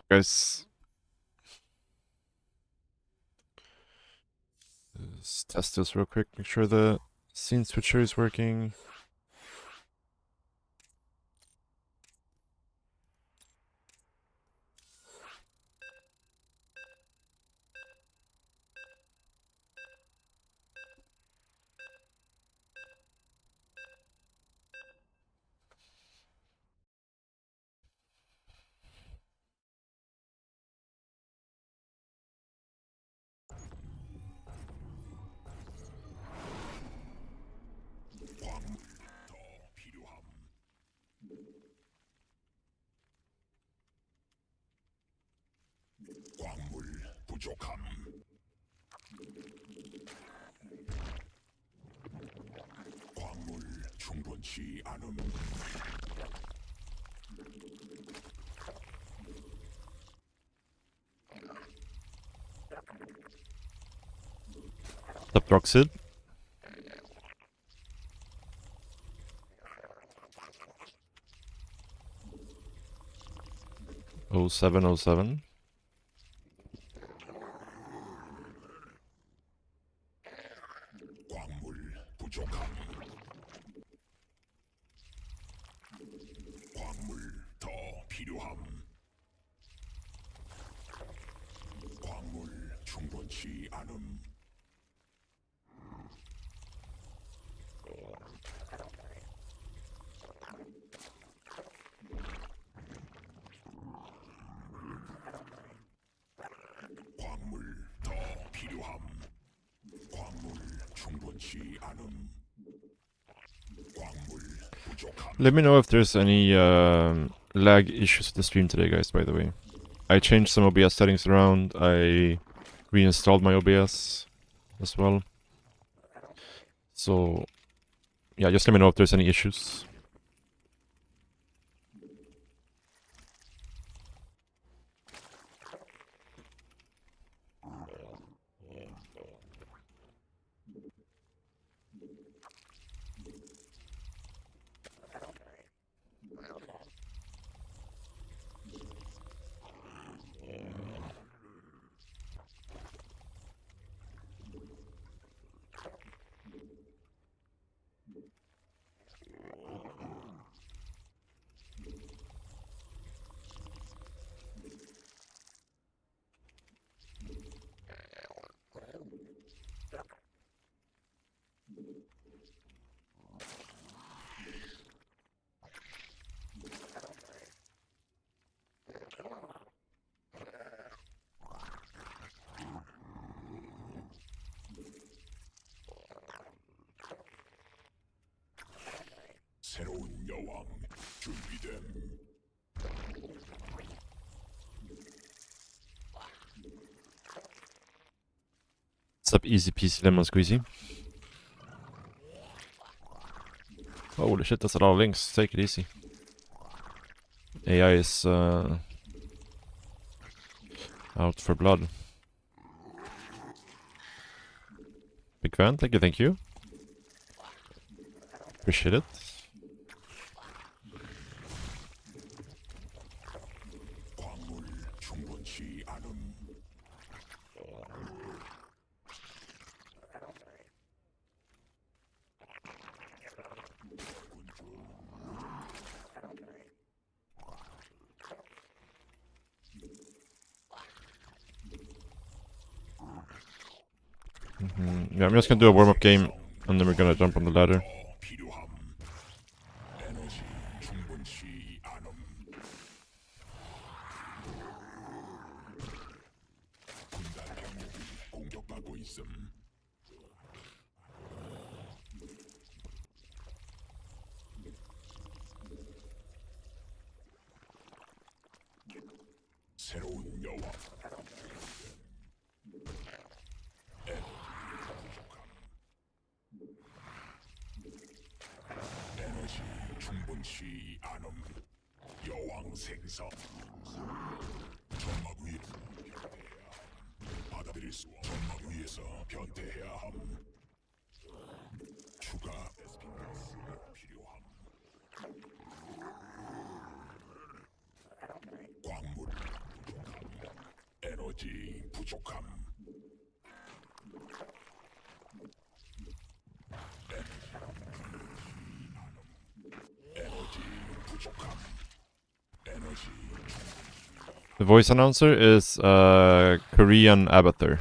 Guys, let's test this real quick. Make sure the scene switcher is working. Up Roxid. Oh 0707. Let me know if there's any lag issues with the stream today, guys, by the way. I changed some OBS settings around. I reinstalled my OBS as well. So, yeah, just let me know if there's any issues. What's up, easy peasy lemon squeezy? Holy shit, that's a lot of links. Take it easy. AI is out for blood. Big fan, thank you, thank you. Appreciate it. Yeah, I'm just gonna do a warm-up game, and then we're gonna jump on the ladder. The voice announcer is Korean Avatar.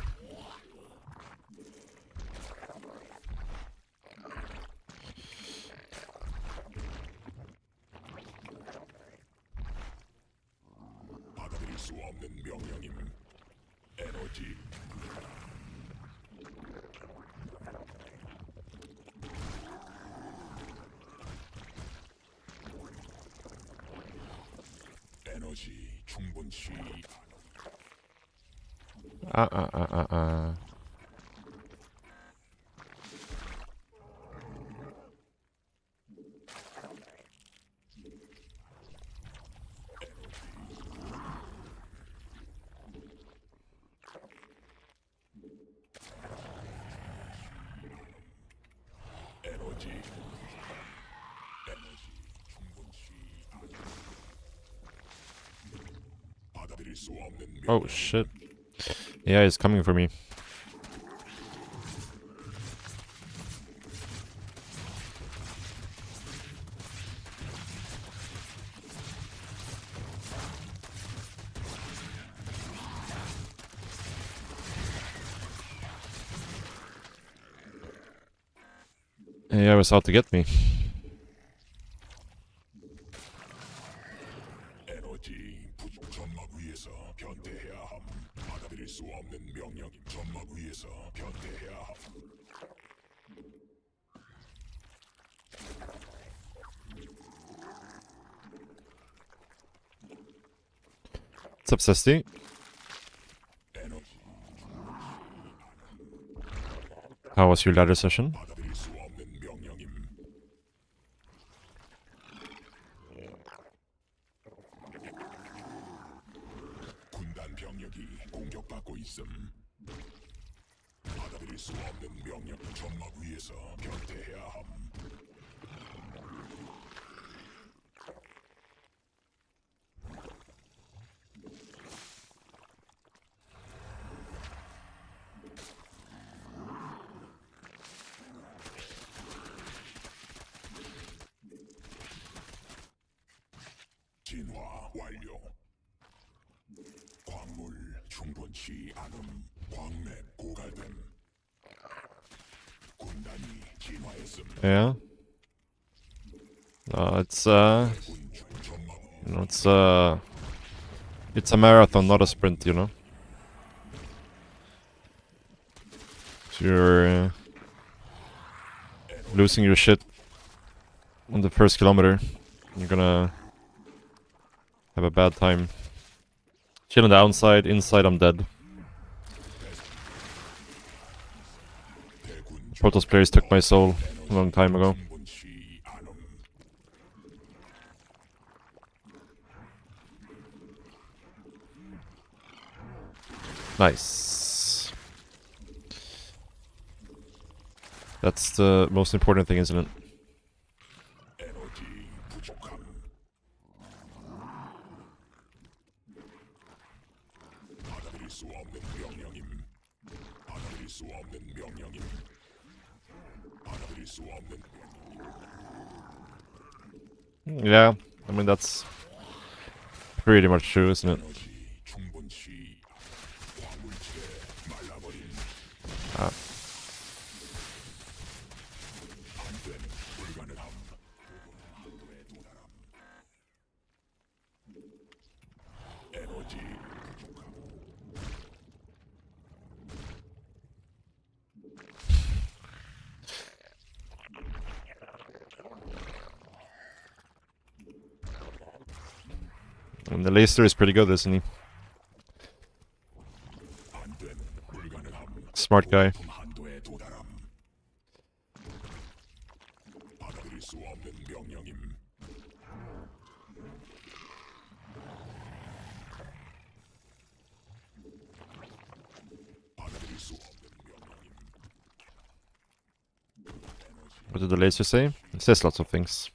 Oh shit. Yeah, he's coming for me. Yeah, he was out to get me. What's up, Sesti? How was your ladder session? Yeah. It's you know, it's a marathon, not a sprint, you know. If you're losing your shit on the first kilometer, you're gonna have a bad time. Chill on the outside, inside I'm dead. Protoss players took my soul a long time ago. Nice. That's the most important thing, isn't it? Yeah, I mean that's pretty much true, isn't it? And the laser is pretty good, isn't he? Smart guy. What did the laser say? It says lots of things.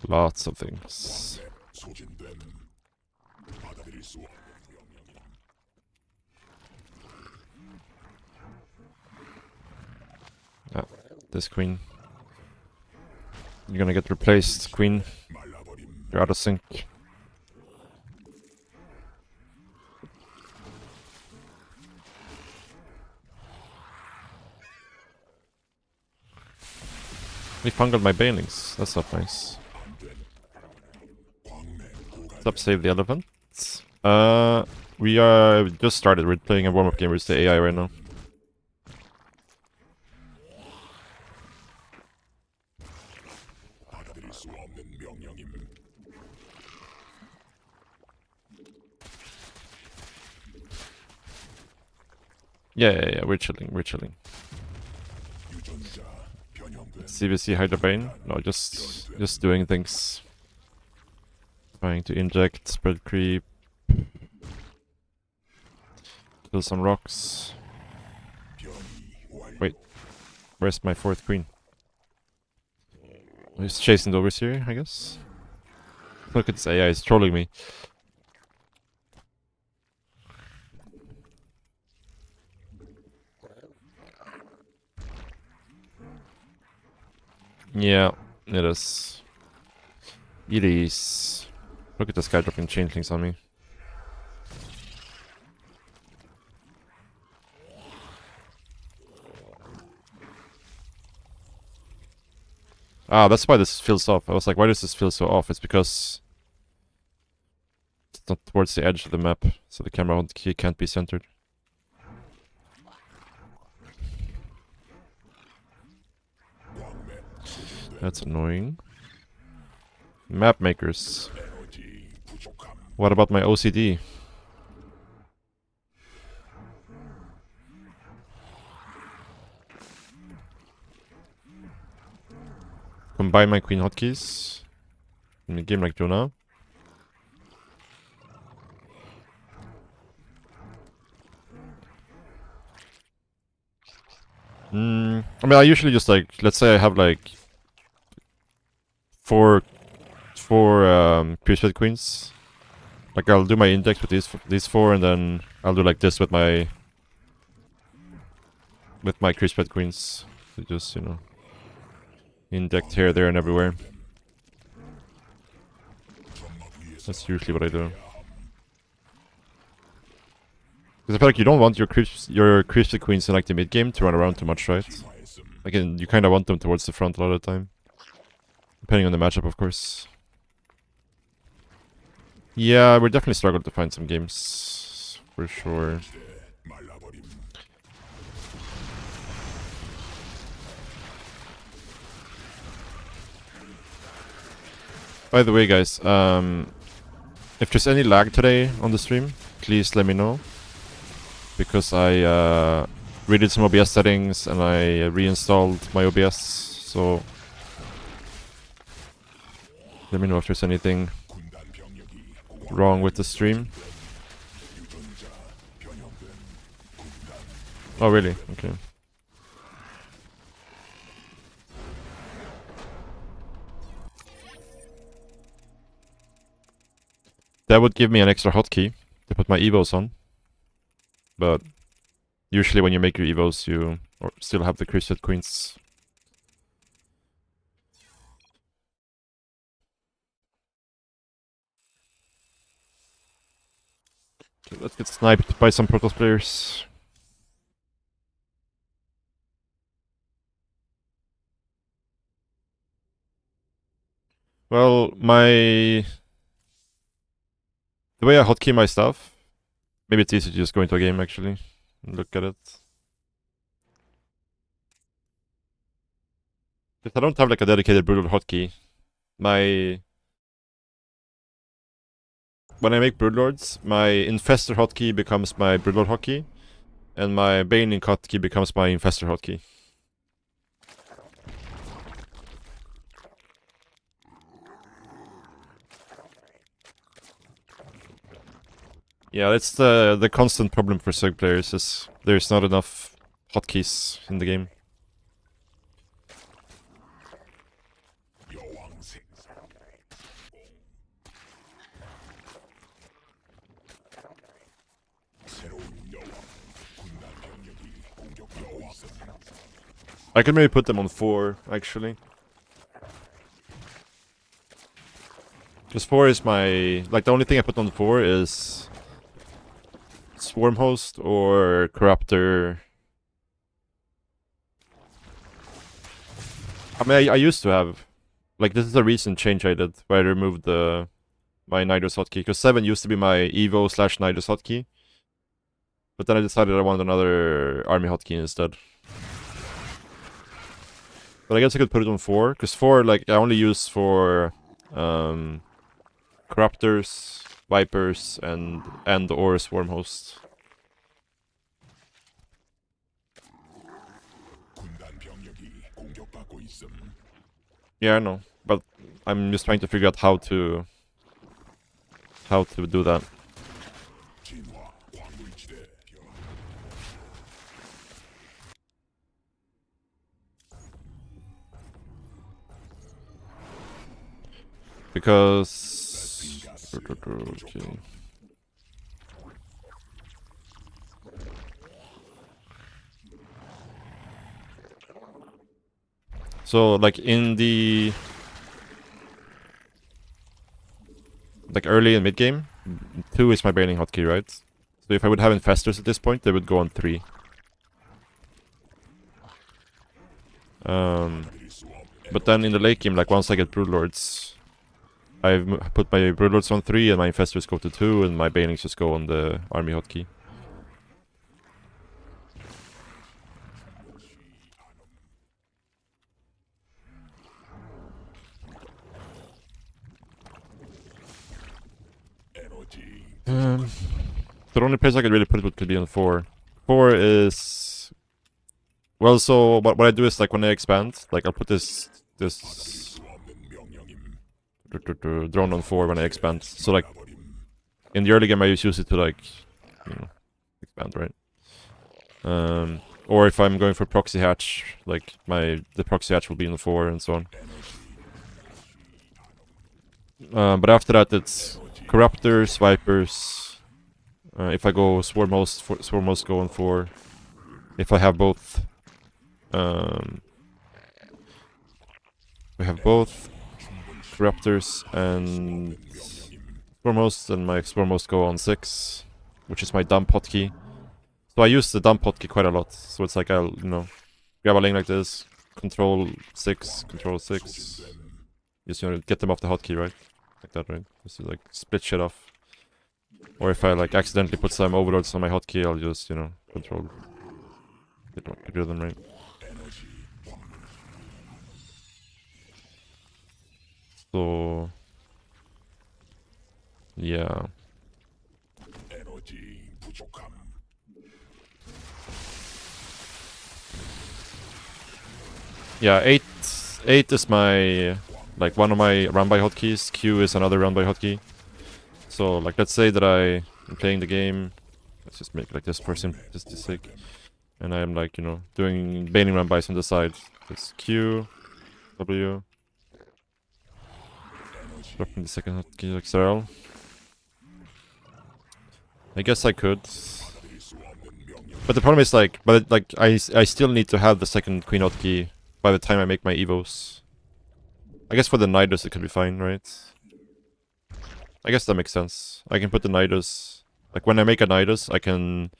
Lots of things. Ah, this queen. You're gonna get replaced, queen. You're out of sync. We fungled my banelings. That's not nice. Stop, save the elephant. We just started. We're playing a warm-up game with the AI right now. Yeah, we're chilling, CVC Hydra Bane? No, just doing things. Trying to inject, spread creep. Kill some rocks. Wait, where's my fourth queen? He's chasing the overseer, I guess. Look at this AI, he's trolling me. Yeah, it is. It is. Look at this guy dropping changelings on me. Ah, that's why this feels off. I was like, why does this feel so off? It's because it's not towards the edge of the map, so the camera key can't be centered. That's annoying. Map makers. What about my OCD? Combine my queen hotkeys in a game like Jonah. I mean, I usually just like, let's say I have like four Priesthood queens. Like I'll do my index with these four, and then I'll do like this with my Priesthood queens. So just, you know, index here, there, and everywhere. That's usually what I do. Because I feel like you don't want your Priesthood queens in like the mid game to run around too much, right? Like, you kind of want them towards the front a lot of the time. Depending on the matchup, of course. Yeah, we're definitely struggling to find some games. For sure. By the way, guys, if there's any lag today on the stream, please let me know. Because I redid some OBS settings and I reinstalled my OBS, so let me know if there's anything wrong with the stream. Oh really? Okay. That would give me an extra hotkey to put my evos on. But usually when you make your evos, you still have the Priesthood queens. Okay, let's get sniped by some Protoss players. Well, the way I hotkey my stuff, maybe it's easy to just go into a game actually and look at it. If I don't have like a dedicated brutal hotkey, when I make broodlords, my infestor hotkey becomes my broodlord hotkey, and my baneling hotkey becomes my infestor hotkey. Yeah, that's the constant problem for Sug players, is there's not enough hotkeys in the game. I could maybe put them on 4, actually. Because 4 is my... Like, the only thing I put on 4 is... Swarm Host or Corruptor. I mean, I used to have... Like, this is a recent change I did, where I removed my Nidus hotkey. Because 7 used to be my Evo/Nidus hotkey. But then I decided I wanted another army hotkey instead. But I guess I could put it on 4, because 4, like, I only use for Corruptors, Vipers, and or Swarm Host. Yeah, I know, but I'm just trying to figure out how to do that. Because... Okay. So, like, in the... Like, early and mid-game, 2 is my Bailing hotkey, right? So if I would have Infestors at this point, they would go on 3. But then in the late game, like, once I get Broodlords, I've put my Broodlords on 3 and my Infestors go to 2 and my Bailings just go on the army hotkey. The only place I could really put it could be on 4. 4 is... Well, so what I do is, like, when I expand, like, I'll put this drone on 4 when I expand. So, like, in the early game I use it to, like, you know, expand, right? Or if I'm going for proxy hatch, like, the proxy hatch will be in 4 and so on. But after that it's Corruptors, Vipers. If I go Swarm Host go on 4. If I have both... we have both Raptors and Swarm Host, and my Swarm Host go on 6, which is my dump hotkey. So I use the dump hotkey quite a lot. So it's like I'll, grab a lane like this, control 6, just, get them off the hotkey, right? Like that, right? Just to, like, split shit off. Or if I, like, accidentally put some overloads on my hotkey, I'll just, control. Get rid of them, right? So... yeah. Yeah, 8 is my... like, one of my run-by hotkeys. Q is another run-by hotkey. So, like, let's say that I am playing the game. Let's just make it like this for simplicity's sake. And I'm, like, doing bailing run-bys on the side. It's Q, W. Dropping the second hotkey, XRL. I guess I could. But the problem is, like, I still need to have the second queen hotkey by the time I make my evos. I guess for the Nidus it could be fine, right? I guess that makes sense. I can put the Nidus... like, when I make a Nidus, I can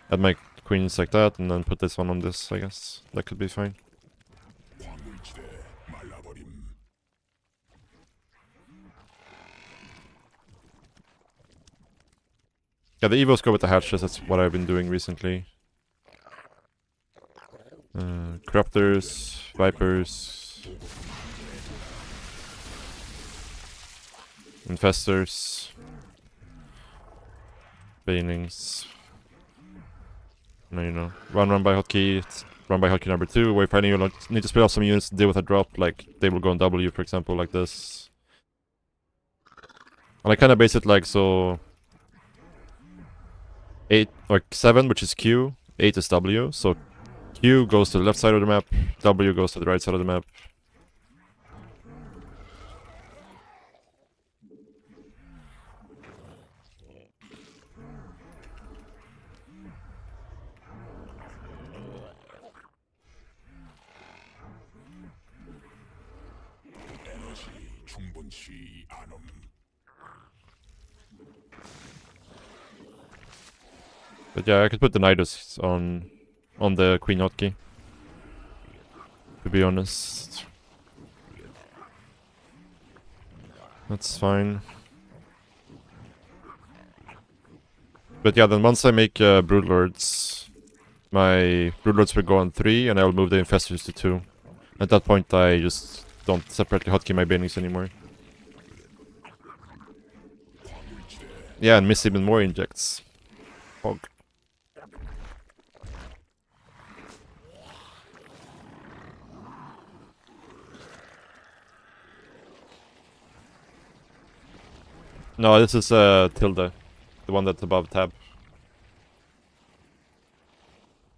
add my queens like that, and then put this one on this, I guess. That could be fine. Yeah, the evos go with the hatches, that's what I've been doing recently. Corruptors, Vipers... Infestors... Banings... And, run by hotkey, run by hotkey number 2, where if I need to split off some units to deal with a drop, like, they will go on W, for example, like this. And I kinda base it like so... 8, like 7, which is Q, 8 is W, so Q goes to the left side of the map, W goes to the right side of the map. But yeah, I could put the Nidus on the Queen hotkey, to be honest. That's fine. But yeah, then once I make Broodlords, my Broodlords will go on 3, and I will move the Infestors to 2. At that point, I just don't separately hotkey my Banelings anymore. Yeah, and miss even more injects. Hog. No, this is Tilde. The one that's above tab.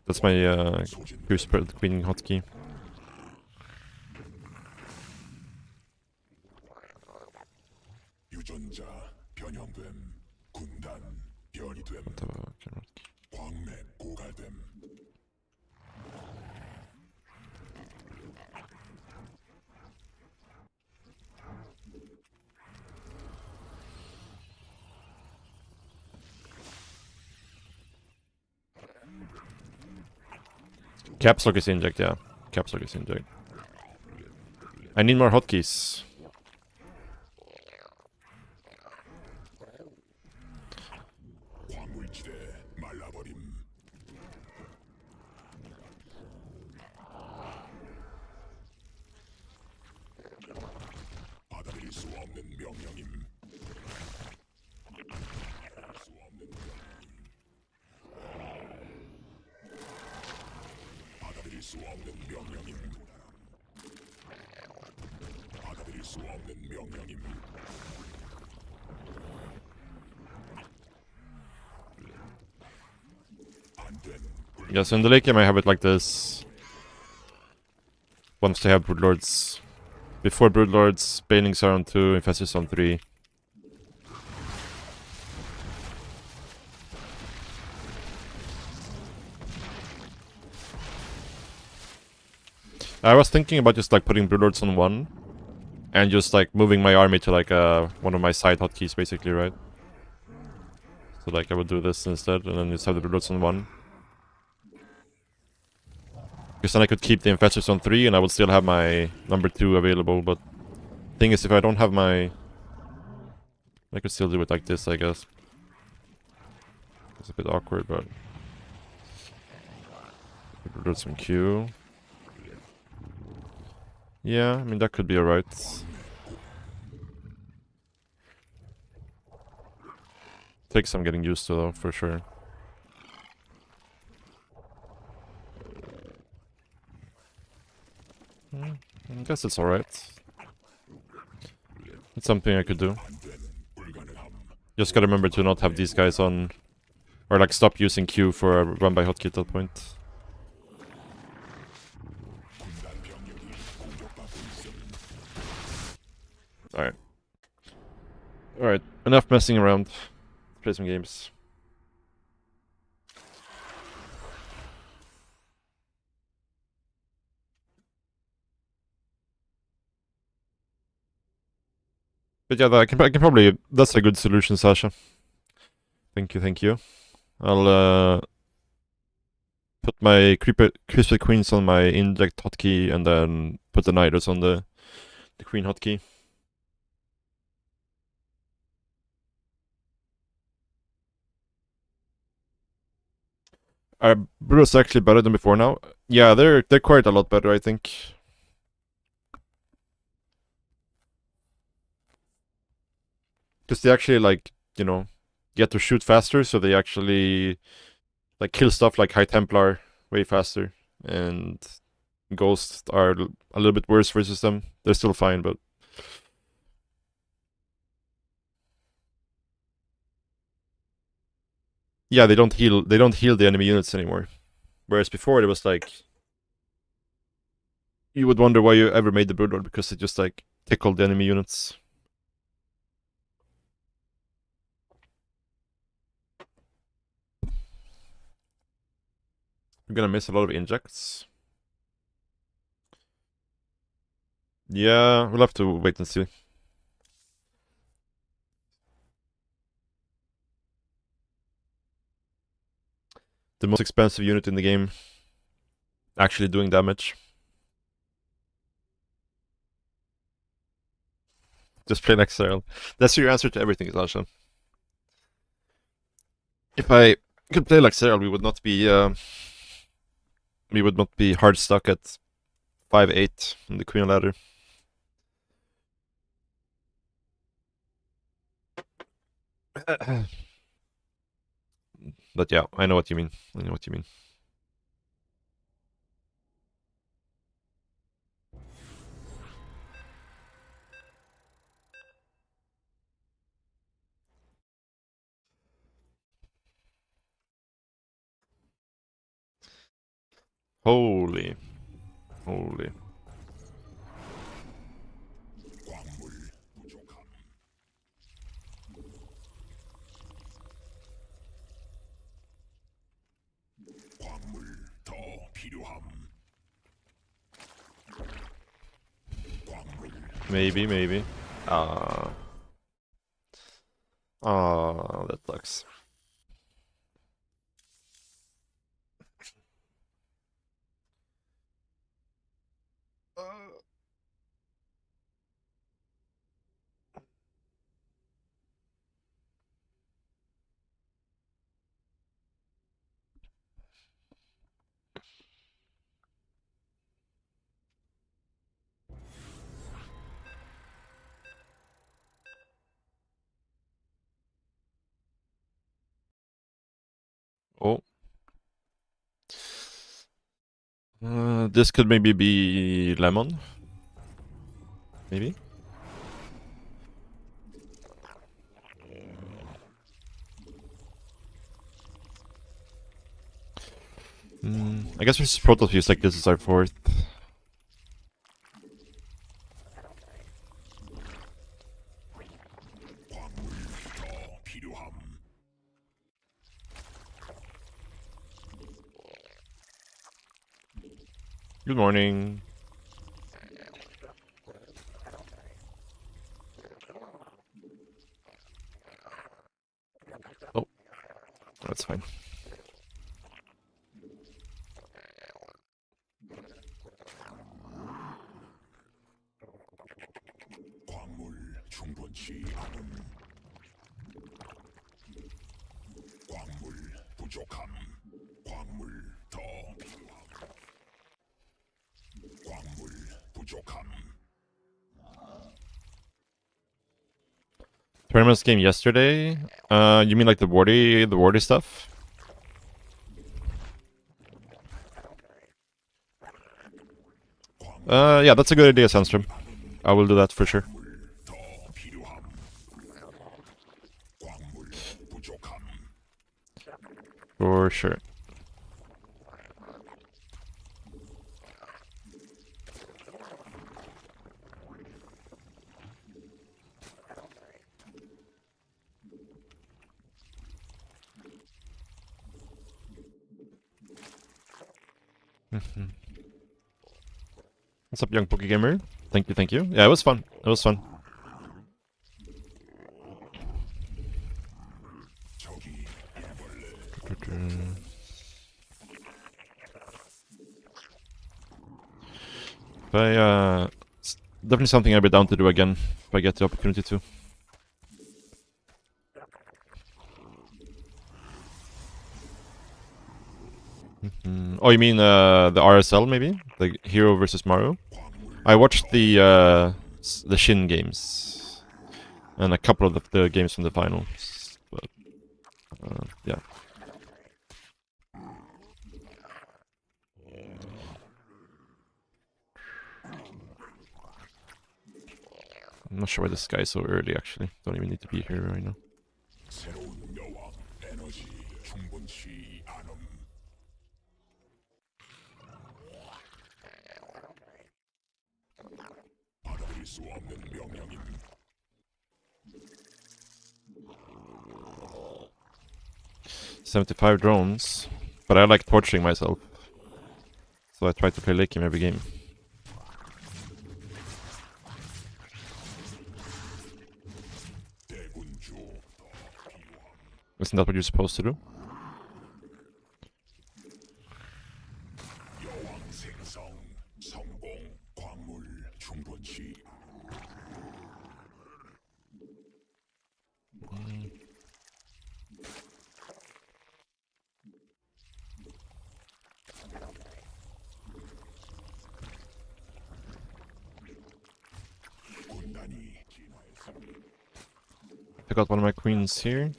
That's my Crucible Queen hotkey. Caps Lock is inject, yeah. Caps Lock is inject. I need more hotkeys. Yeah, so in the late game I have it like this. Once they have Broodlords. Before Broodlords, Banelings are on 2, Infestors on 3. I was thinking about just like putting Broodlords on 1. And just like moving my army to like one of my side hotkeys basically, right? So like I would do this instead and then just have the Broodlords on 1. Because then I could keep the Infestors on 3 and I would still have my number 2 available, but thing is if I don't have my... I could still do it like this, I guess. It's a bit awkward, but... do some Q. Yeah, I mean that could be alright. Takes some getting used to though, for sure. I guess it's alright. It's something I could do. Just gotta remember to not have these guys on... Or like stop using Q for a run by hotkey at that point. Alright. Alright, enough messing around. Let's play some games. But yeah, I can probably... That's a good solution, Sasha. Thank you, thank you. I'll put my Crispy Queens on my inject hotkey and then put the Nidus on the Queen hotkey. Are Brewers actually better than before now? Yeah, they're quite a lot better, I think. Because they actually, like, you know, get to shoot faster, so they actually, like, kill stuff like High Templar way faster. And Ghosts are a little bit worse versus them. They're still fine, but... Yeah, they don't heal the enemy units anymore. Whereas before it was like... You would wonder why you ever made the Broodlord, because it just, like, tickled the enemy units. We're gonna miss a lot of injects. Yeah, we'll have to wait and see. The most expensive unit in the game. Actually doing damage. Just play like Cyril. That's your answer to everything, Sasha. If I could play like Cyril, we would not be hard stuck at 5-8 on the Queen ladder. But yeah, I know what you mean. I know what you mean. Holy. Holy. Maybe. That sucks. Oh. This could maybe be lemon. Maybe. I guess there's Protofuse like this is our fourth. Good morning. Oh, that's fine. Tournaments game yesterday? You mean like the wardy stuff? Yeah, that's a good idea, Sandstrom. I will do that for sure. For sure. What's up, young Pokegamer? Thank you. Yeah, it was fun. It was fun. But it's definitely something I'd be down to do again if I get the opportunity to. Oh, you mean the RSL maybe? The Hero versus Mario? I watched the Shin games and a couple of the games from the finals, but yeah. I'm not sure why this guy is so early actually. Don't even need to be here right now. $75 drones, but I like torturing myself, so I try to play late game every game. Isn't that what you're supposed to do? Pick out one of my queens here.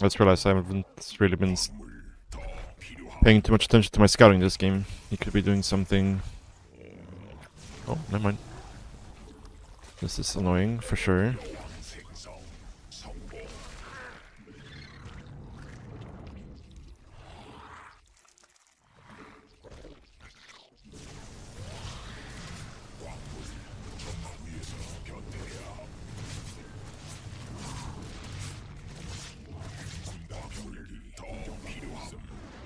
I just realized I haven't really been paying too much attention to my scouting this game. He could be doing something. Oh, never mind. This is annoying for sure.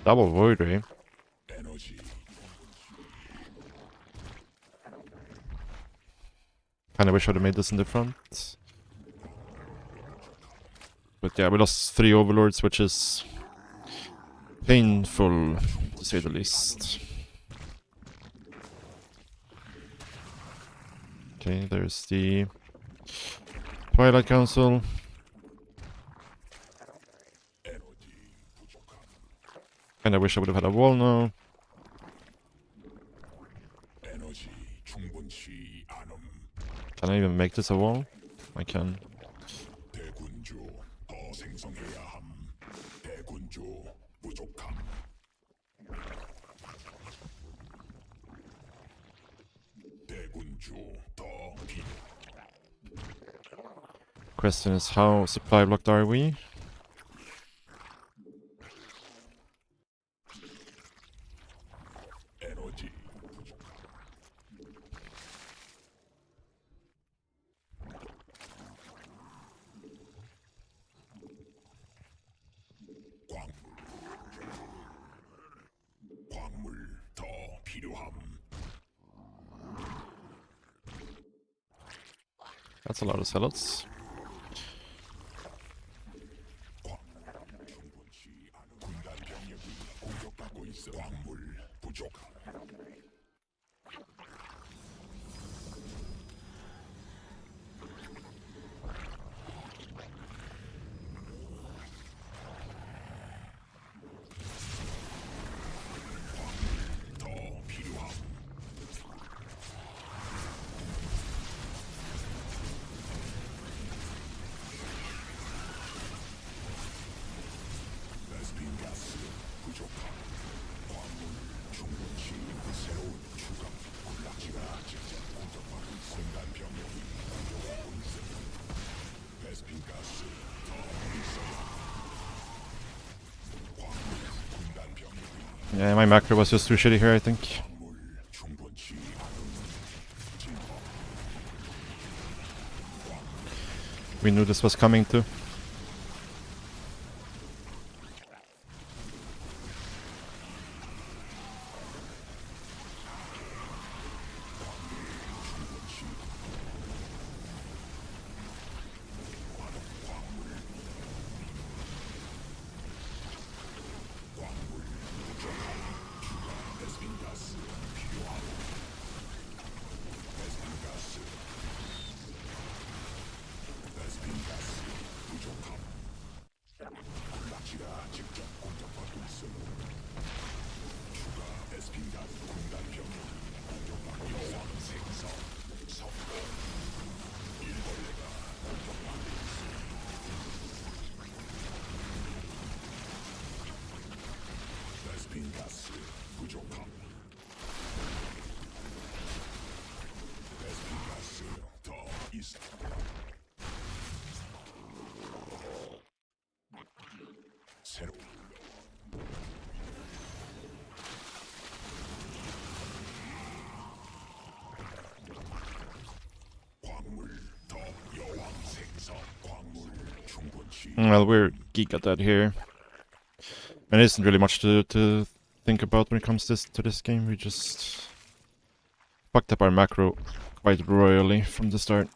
Double void ray. Kinda wish I'd have made this in the front. But yeah, we lost 3 overlords, which is painful to say the least. Okay, there's the Twilight Council. And I wish I would have had a wall now. Can I even make this a wall? I can. Question is, how supply blocked are we? That's a lot of zealots. Yeah, my macro was just too shitty here, I think. We knew this was coming too. Well, we're geek at that here. And it isn't really much to think about when it comes to this game. We just fucked up our macro quite royally from the start.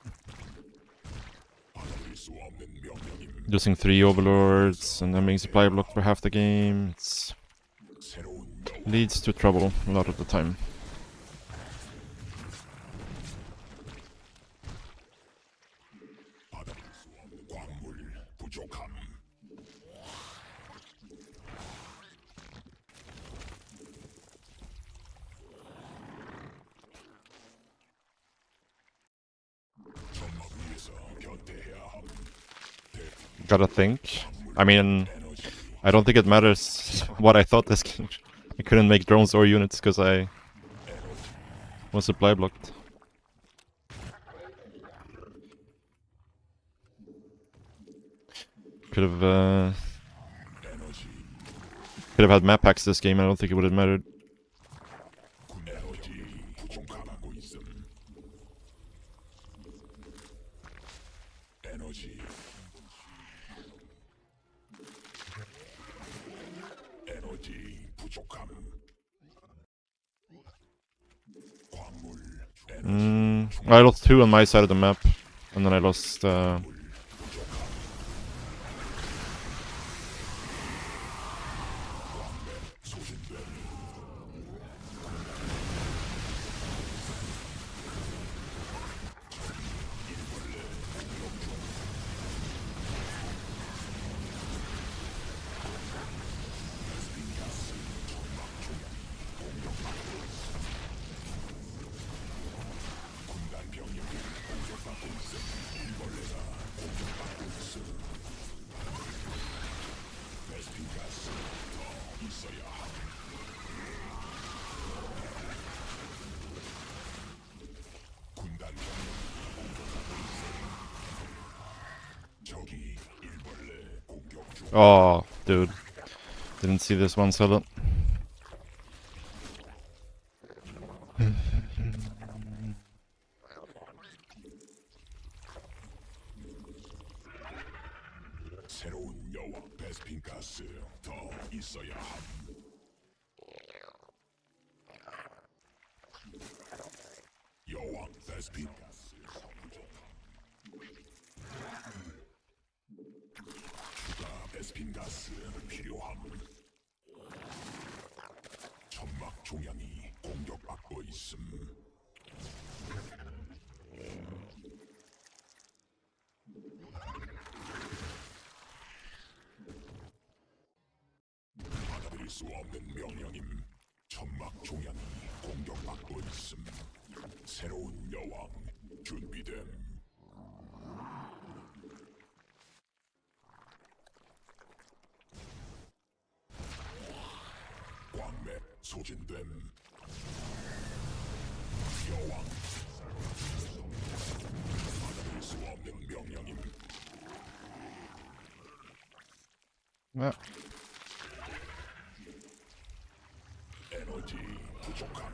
Losing 3 overlords and then being supply blocked for half the game. It leads to trouble a lot of the time. Gotta think. I mean, I don't think it matters what I thought this game. I couldn't make drones or units because I was supply blocked. Could have had map packs this game. I don't think it would have mattered. I lost 2 on my side of the map, and then I lost. Oh, dude. Didn't see this one, Sella. 새로운 여왕 베스핀 가스 더 있어야 함. 여왕 베스핀 가스 추가 베스핀 가스 필요함. 천막 종양이 공격받고 있음. 받아들일 수 없는 명령임. 천막 종양이 공격받고 있음. 새로운 여왕 준비됨. 광맥 소진됨. 여왕 받아들일 수 없는 명령임. 에너지 부족함.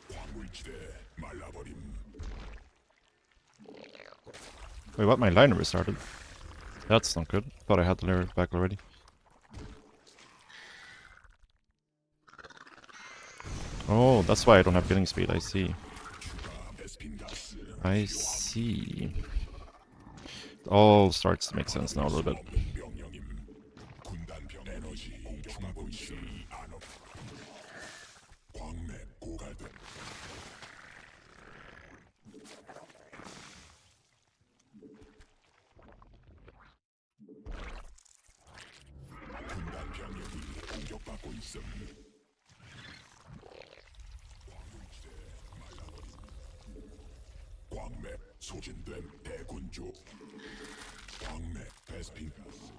광물지대 말라버림. Wait, what? My liner restarted. That's not good. Thought I had the liner back already. Oh, that's why I don't have killing speed. I see. I see. It all starts to make sense now a little bit. 광맥 소진된 대군주. 광맥 베스핀 가스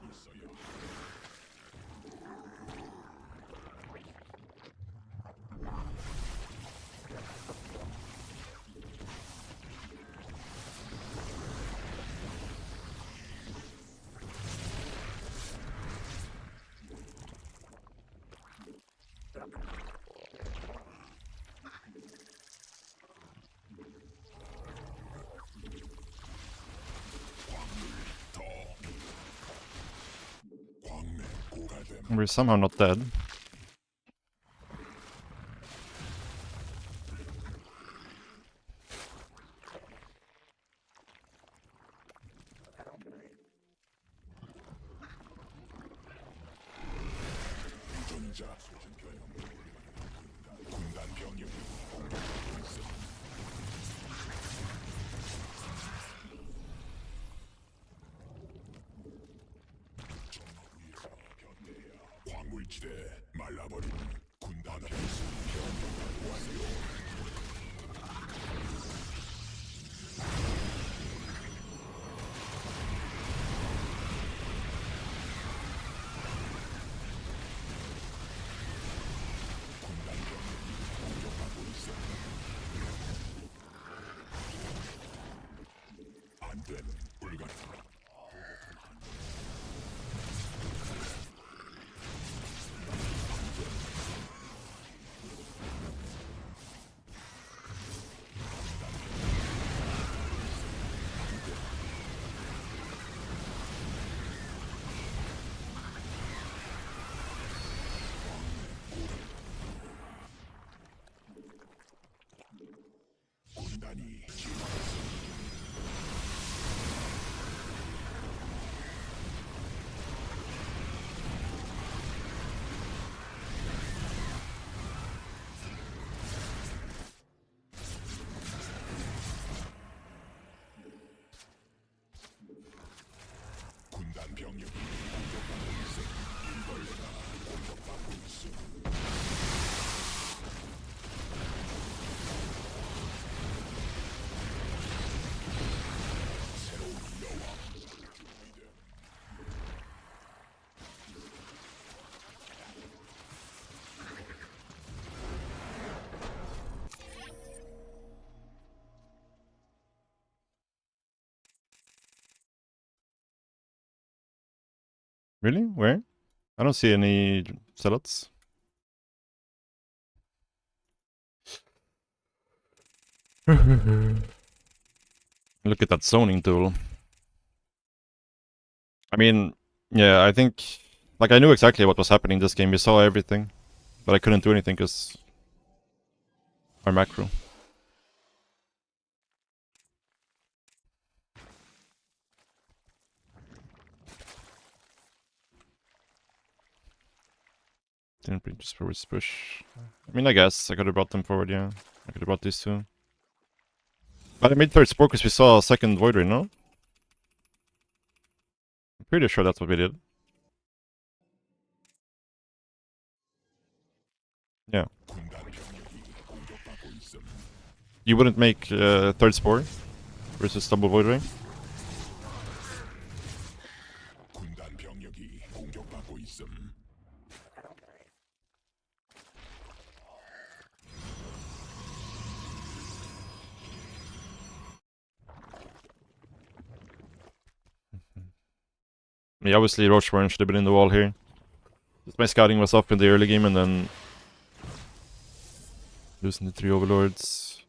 있어야. We're somehow not dead. 물지대 말라버린 군단 변수 변경 완료. 군단 병력이 공격받고 있어. 안된 불가능. 군단이 군단 병력이 공격받고 있어. 일벌레가 공격받고 있어. 새로운 여왕 준비됨. Really? Where? I don't see any zealots. Look at that zoning tool. I mean, yeah, I think... Like, I knew exactly what was happening this game. We saw everything. But I couldn't do anything because... Our macro. Didn't bring just forward push. I mean, I guess I could have brought them forward, yeah. I could have brought these two. But I made third spore because we saw a second Void Ray, no? I'm pretty sure that's what we did. Yeah. 군단 병력이 공격받고 있음. You wouldn't make third spore versus double Void Ray? 군단 병력이 공격받고 있음. I mean, obviously Rocheborn should have been in the wall here. Just my scouting was off in the early game and then... losing the 3 Overlords.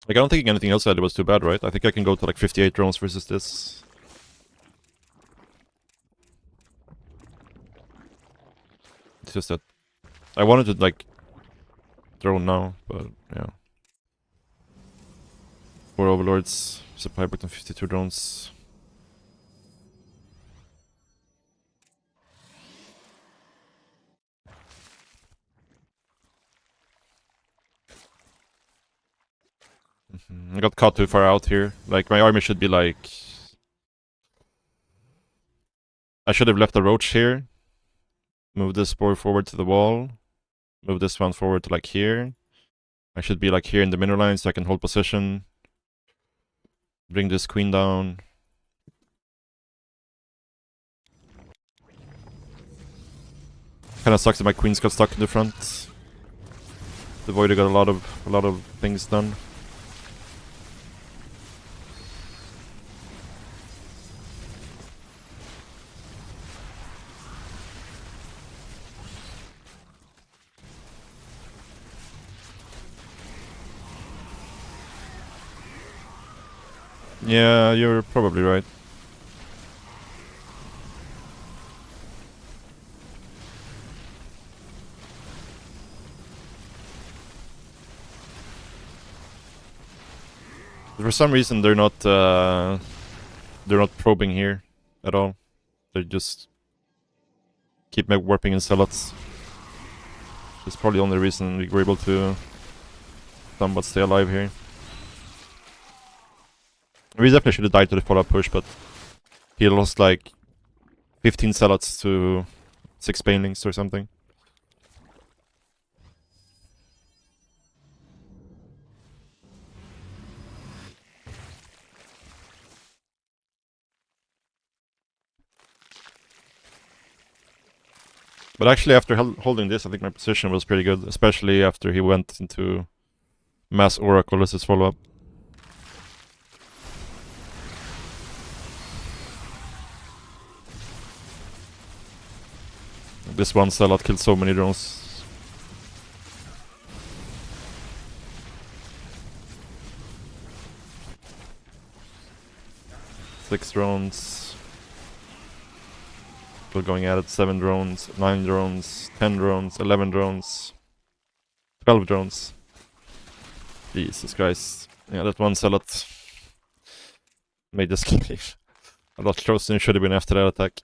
Like, I don't think anything else I did was too bad, right? I think I can go to like 58 drones versus this. It's just that... I wanted to like... drone now, but yeah. 4 Overlords, supply booked on 52 drones. I got caught too far out here. Like, my army should be like... I should have left the roach here. Move this boar forward to the wall. Move this one forward to like here. I should be like here in the middle line so I can hold position. Bring this queen down. Kinda sucks that my queens got stuck in the front. The Voider got a lot of things done. Yeah, you're probably right. For some reason they're not probing here at all. They just keep warping in zealots. That's probably the only reason we were able to somewhat stay alive here. We definitely should have died to the follow-up push, but he lost like 15 zealots to 6 banelings or something. But actually, after holding this, I think my position was pretty good, especially after he went into Mass Oracle as his follow-up. This one Zealot killed so many drones. Six drones. Still going at it. 7 drones, 9 drones, 10 drones, 11 drones, 12 drones. Jesus Christ. Yeah, that one Zealot made this game a lot closer than it should have been after that attack.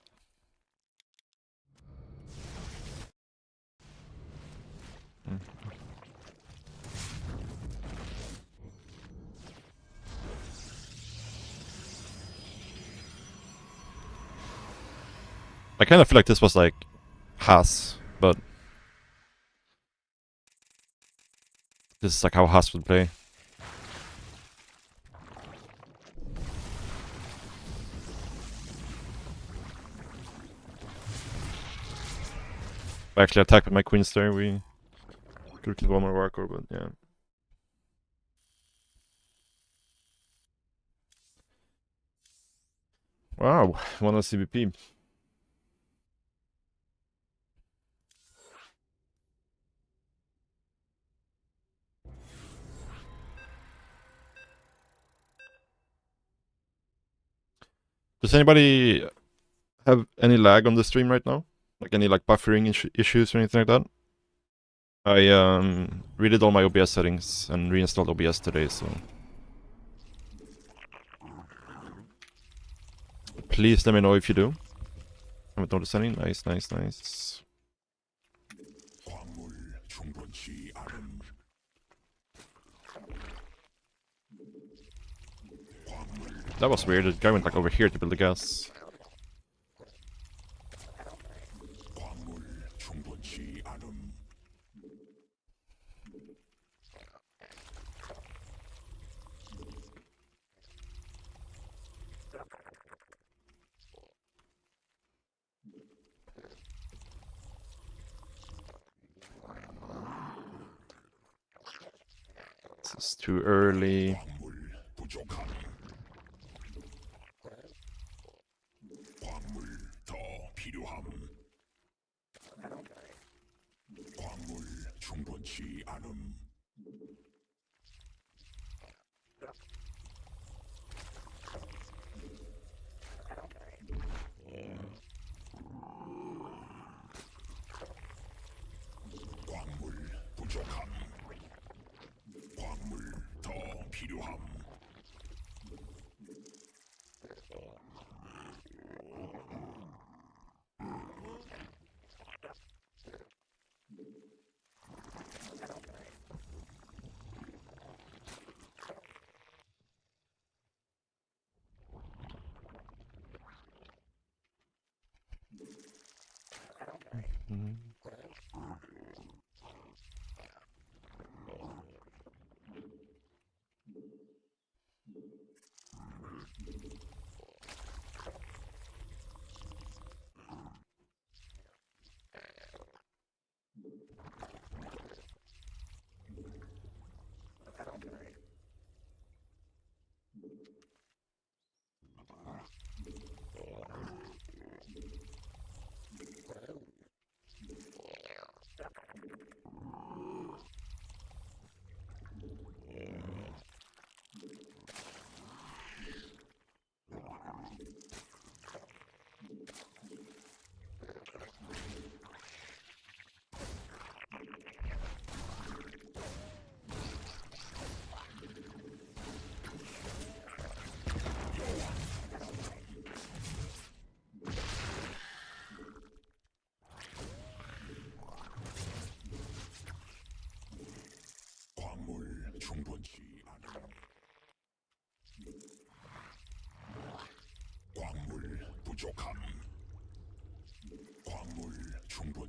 I kind of feel like this was like Haas, but this is like how Haas would play. I actually attacked with my queens there. We could kill one more Warcore, but yeah. Wow, 1 CBP. Does anybody have any lag on the stream right now? Like any like buffering issues or anything like that? I redid all my OBS settings and reinstalled OBS today, so please let me know if you do. Haven't noticed any. Nice, nice, nice. 광물 충분치 않음. That was weird. The guy went like over here to build the gas. 광물 충분치 않음. This is too early. 광물 부족함. 광물 더 필요함. 광물 충분치 않음. 광물 부족함. 광물 더 필요함.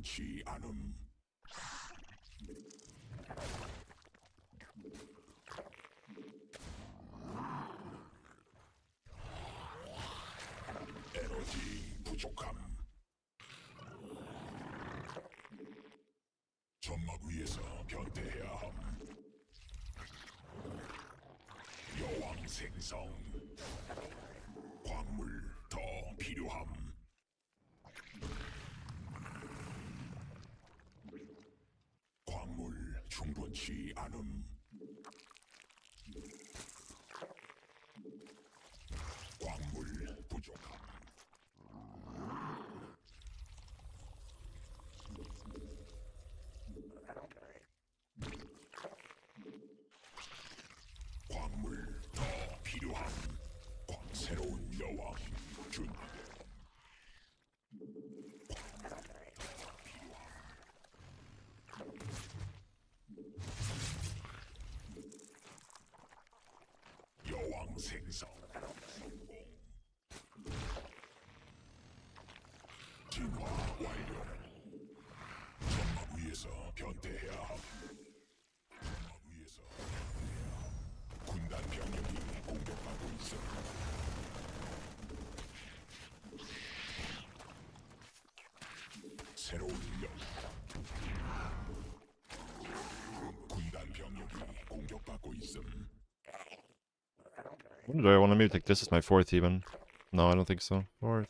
충분치 않음. 에너지 부족함. 점막 위에서 변태해야 함. 여왕 생성. 광물 더 필요함. 광물 충분치 않음. 광물 부족함. 광물 더 필요함. 새로운 여왕 준비됨. 여왕 생성 성공. 진화 완료. 점막 위에서 변태해야 함. 점막 위에서 변태해야 함. 군단 병력이 공격받고 있어. 새로운 군단 병력이 공격받고 있음. When do I want to maybe take this as my 4th even? No, I don't think so. 4th.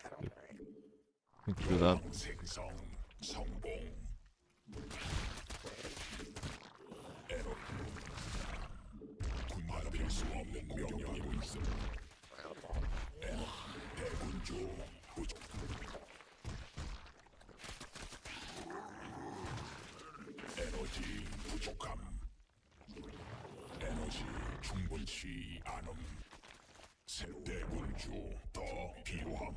I can do that. 생성 성공. 에러. 군받을 수 없는 명령이고 있음. 에러. 대군주 부족. 에너지 부족함. 에너지 충분치 않음. 새로 대군주 더 필요함.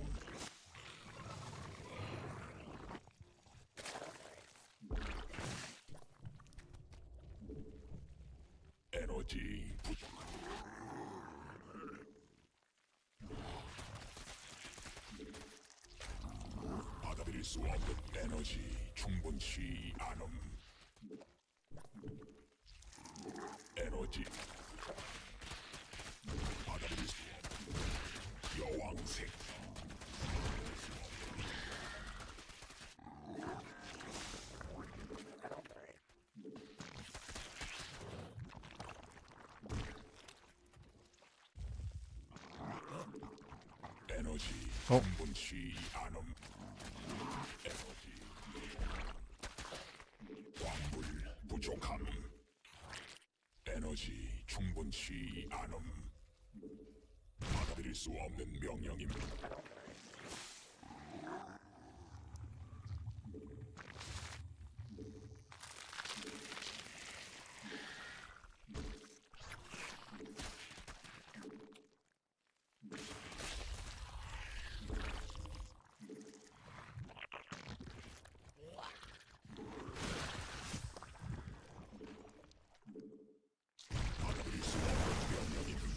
에너지 부족함. 받아들일 수 없는 에너지 충분치 않음. 에너지 받아들일 수 없는 여왕색. 에너지 충분치 않음. 에너지 광물 부족함. 에너지 충분치 않음. 받아들일 수 없는 명령입니다. 받아들일 수 없는 명령입니다.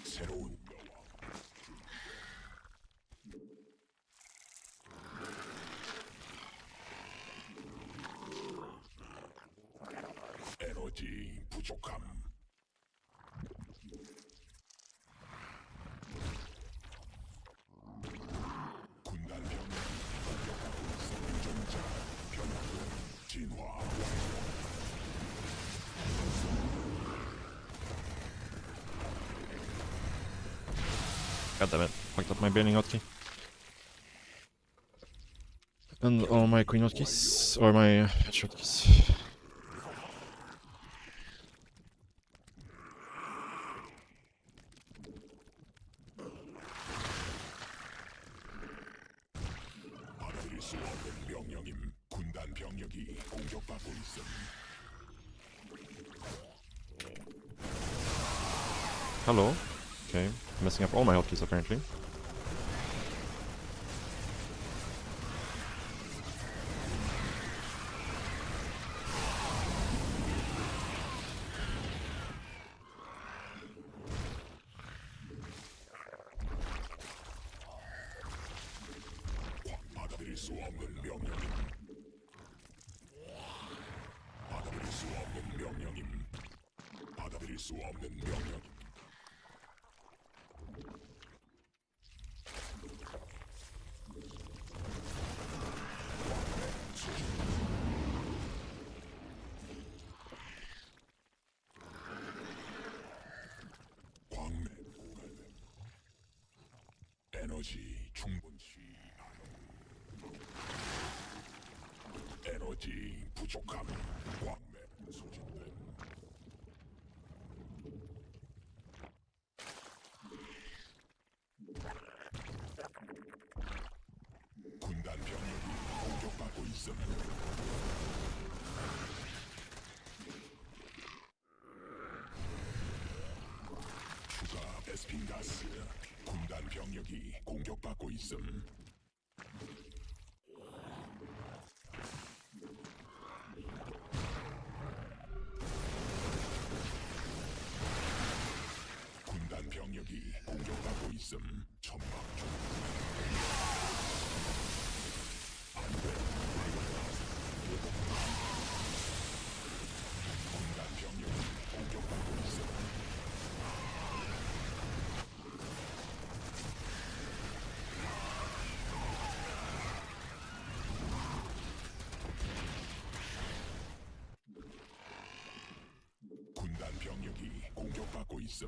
새로운 여왕. 에너지 부족함. 군단 병력이 공격하고 있어. 생존자 변화 중. 진화 완료. God damn it. Fucked up my bailing hotkey. And all my queen hotkeys. Or my headshot keys. 받아들일 수 없는 명령임. 군단 병력이 공격받고 있음. Hello. Okay. Messing up all my hotkeys apparently. 수 없는 명령임. 받아들일 수 없는 명령임. 받아들일 수 없는 명령임. 광맥 고갈됨. 에너지 충분치 않음. 에너지 부족함. 광맥 소진됨. 군단 병력이 공격받고 있음. 추가 베스핀 가스. 군단 병력이 공격받고 있음. 군단 병력이 공격받고 있음. 천막 중. 군단 병력이 공격받고 있음. 군단 병력이 공격받고 있음.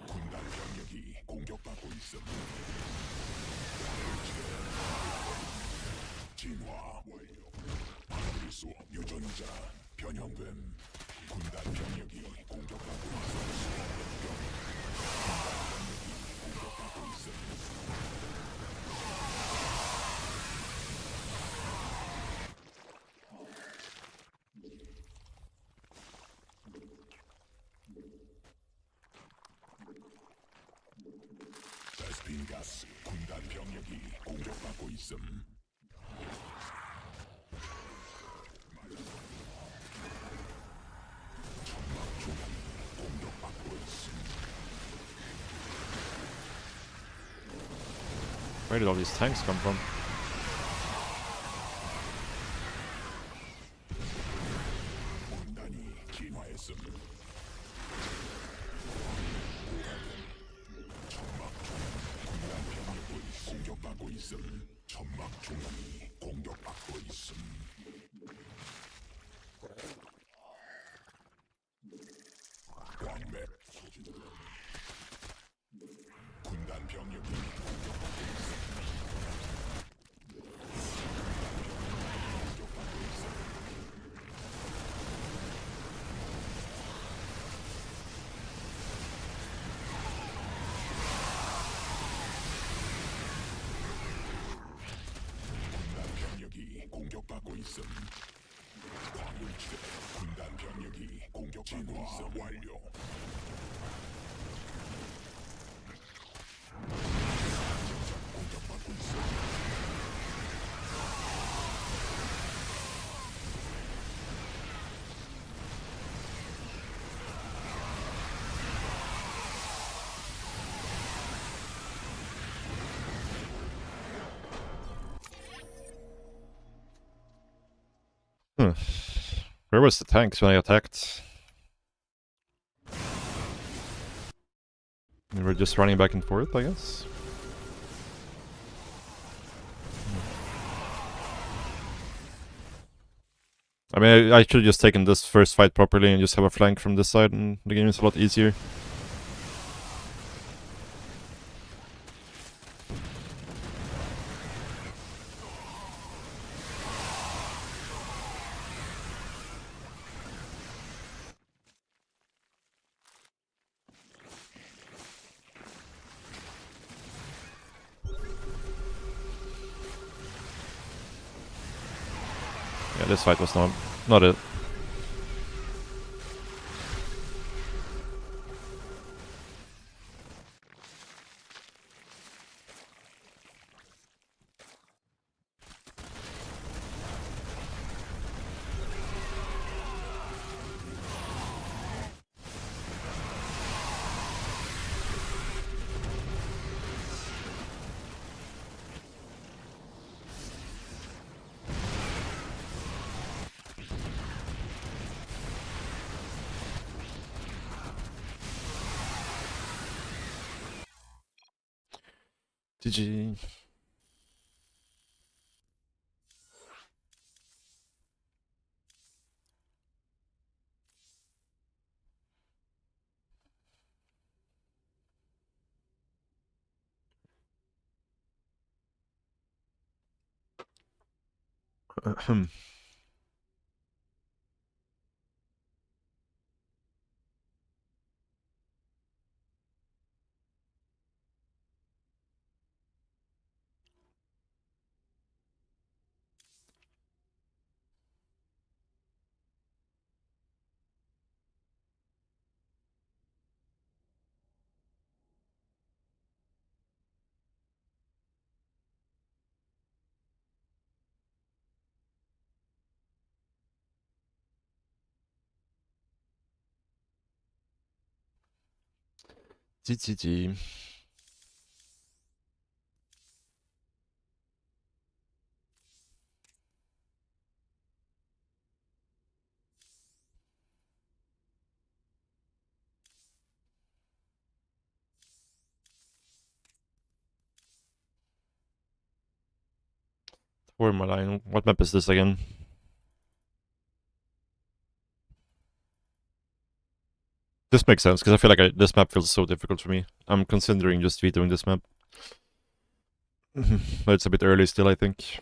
군단 병력이 공격받고 있음. 진화 완료. 받아들일 수 없. 유전자 변형됨. 군단 병력이 공격받고 있음. 군단 병력이 공격받고 있음. 베스핀 가스. 군단 병력이 공격받고 있음. 천막 조각이 공격받고 있음. Where did all these tanks come from? 군단이 진화했음. 천막 조각이 군단 병력이 공격받고 있음. 천막 조각이 공격받고 있음. 광맥 소진. 군단 병력이 공격받고 있음. 공격받고 있음. 군단 병력이 공격받고 있음. 광물지대. 군단 병력이 공격받고 있음. 완료. 공격받고 있음. Where was the tanks when I attacked? They were just running back and forth, I guess. I mean, I should have just taken this first fight properly and just have a flank from this side, and the game is a lot easier. Yeah, this fight was not it. GG. Ahem. GG. Where am I lying? What map is this again? This makes sense, because I feel like this map feels so difficult for me. I'm considering just vetoing this map. But it's a bit early still, I think.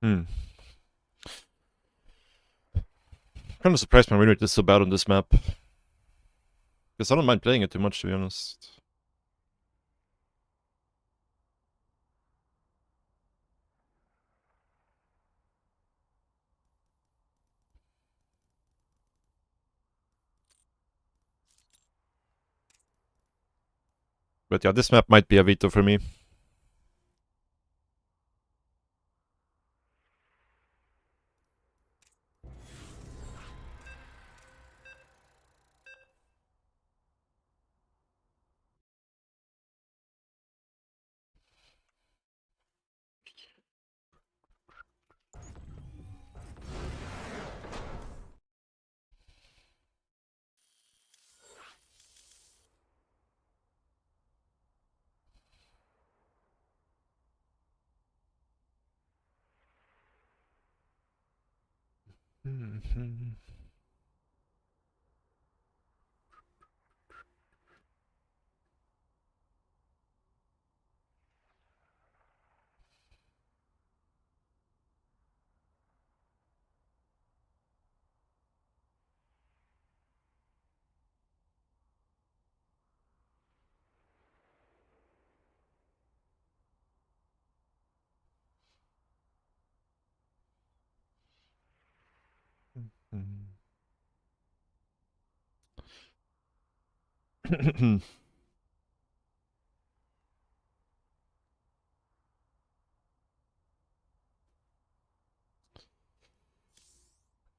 Hmm. Kind of surprised my win rate is so bad on this map. Because I don't mind playing it too much, to be honest. But yeah, this map might be a veto for me.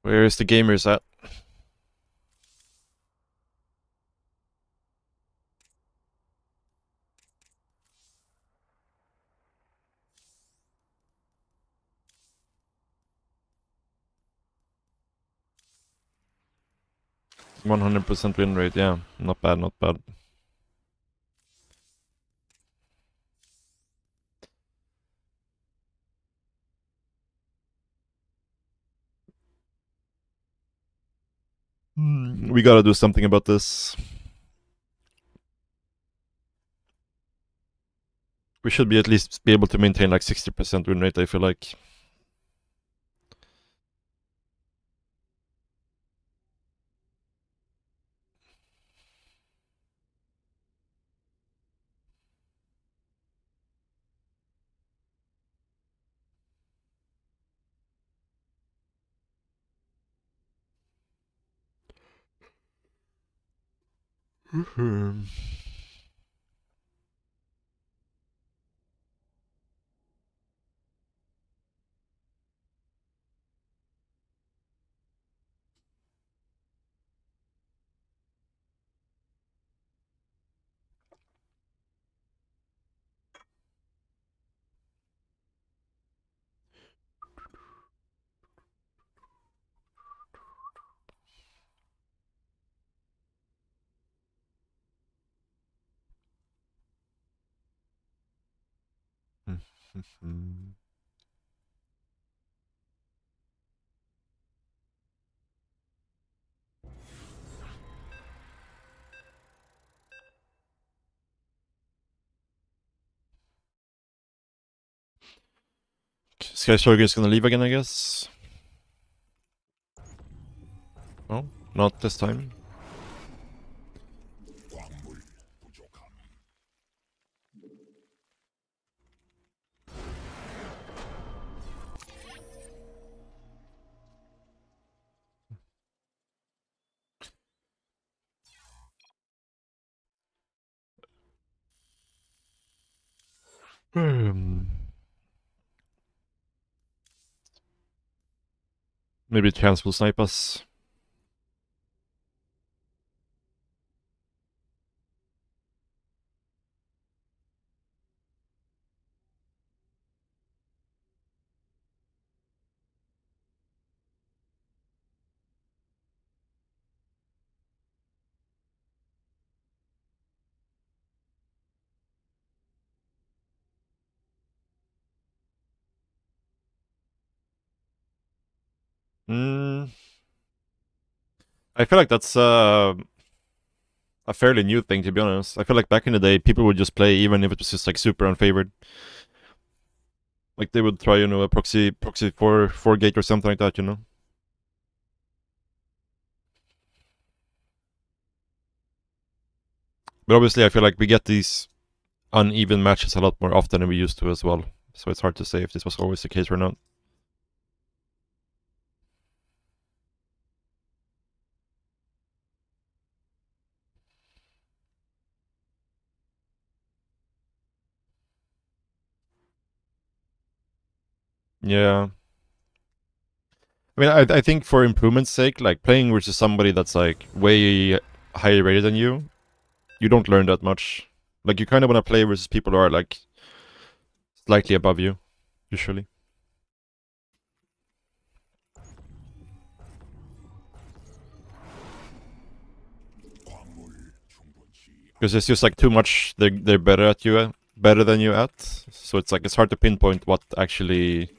Where is the gamers at? %100% win rate, yeah. Not bad, not bad. We gotta do something about this. We should be at least be able to maintain like 60% win rate, I feel like. Sky Shogun is gonna leave again, I guess. Oh, not this time. 광물 부족함. Maybe Chance will snipe us. I feel like that's a fairly new thing, to be honest. I feel like back in the day, people would just play even if it was just like super unfavored. Like they would try, a proxy 4 gate or something like that, But obviously, I feel like we get these uneven matches a lot more often than we used to as well. So it's hard to say if this was always the case or not. Yeah. I mean, I think for improvement's sake, like playing versus somebody that's like way higher rated than you don't learn that much. Like you kind of want to play versus people who are like slightly above you, usually. 광물 충분치 Because it's just like too much. They're better than you at. So it's like it's hard to pinpoint what actually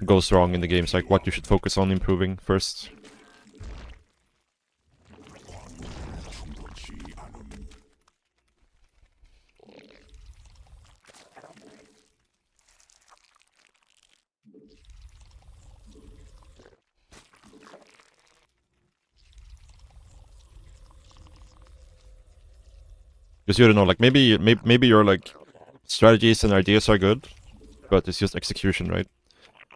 goes wrong in the games. Like what you should focus on improving first. 충분치 않음. Because you don't know, like maybe your like strategies and ideas are good, but it's just execution, right?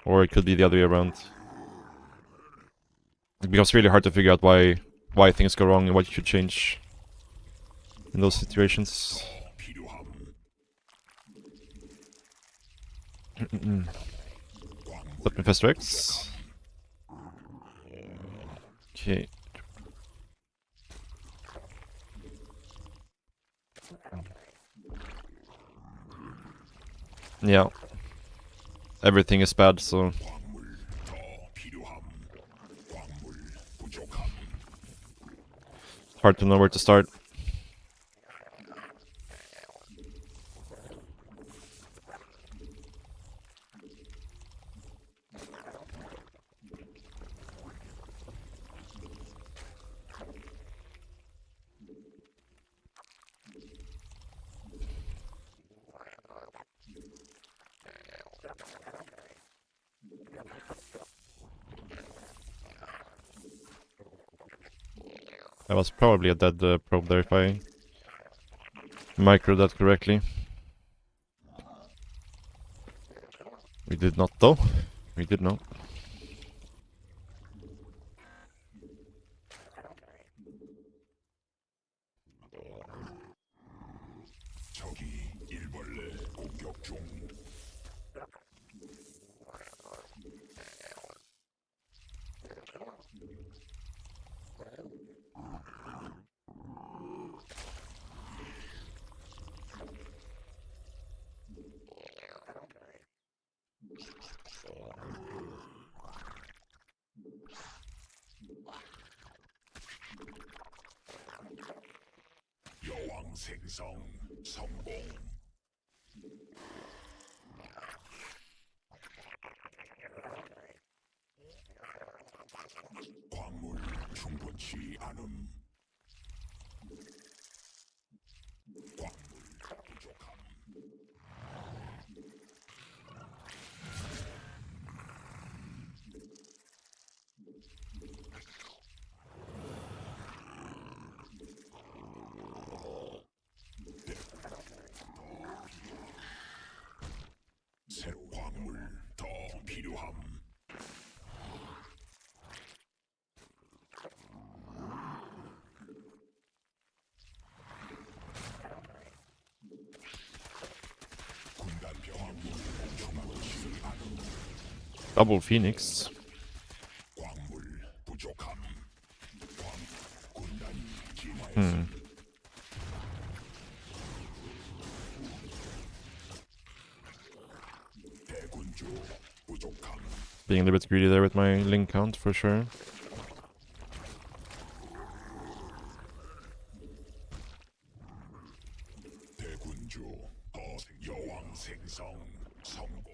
Or it could be the other way around. It becomes really hard to figure out why things go wrong and what you should change in those situations. 필요함. Stop Infestor X. Okay. Yeah. Everything is bad, so 광물 더 필요함. 광물 부족함. hard to know where to start. That was probably a dead probe there if I microed that correctly. We did not though. We did not. 적이 일벌레 공격 중. 여왕 생성 성공. 필요함. 군단 병합이 총합시 않음. Double Phoenix. 광물 부족함. 군단이 진화했음. 대군주 부족함. Being a little bit greedy there with my link count for sure. 대군주 여왕 생성 성공.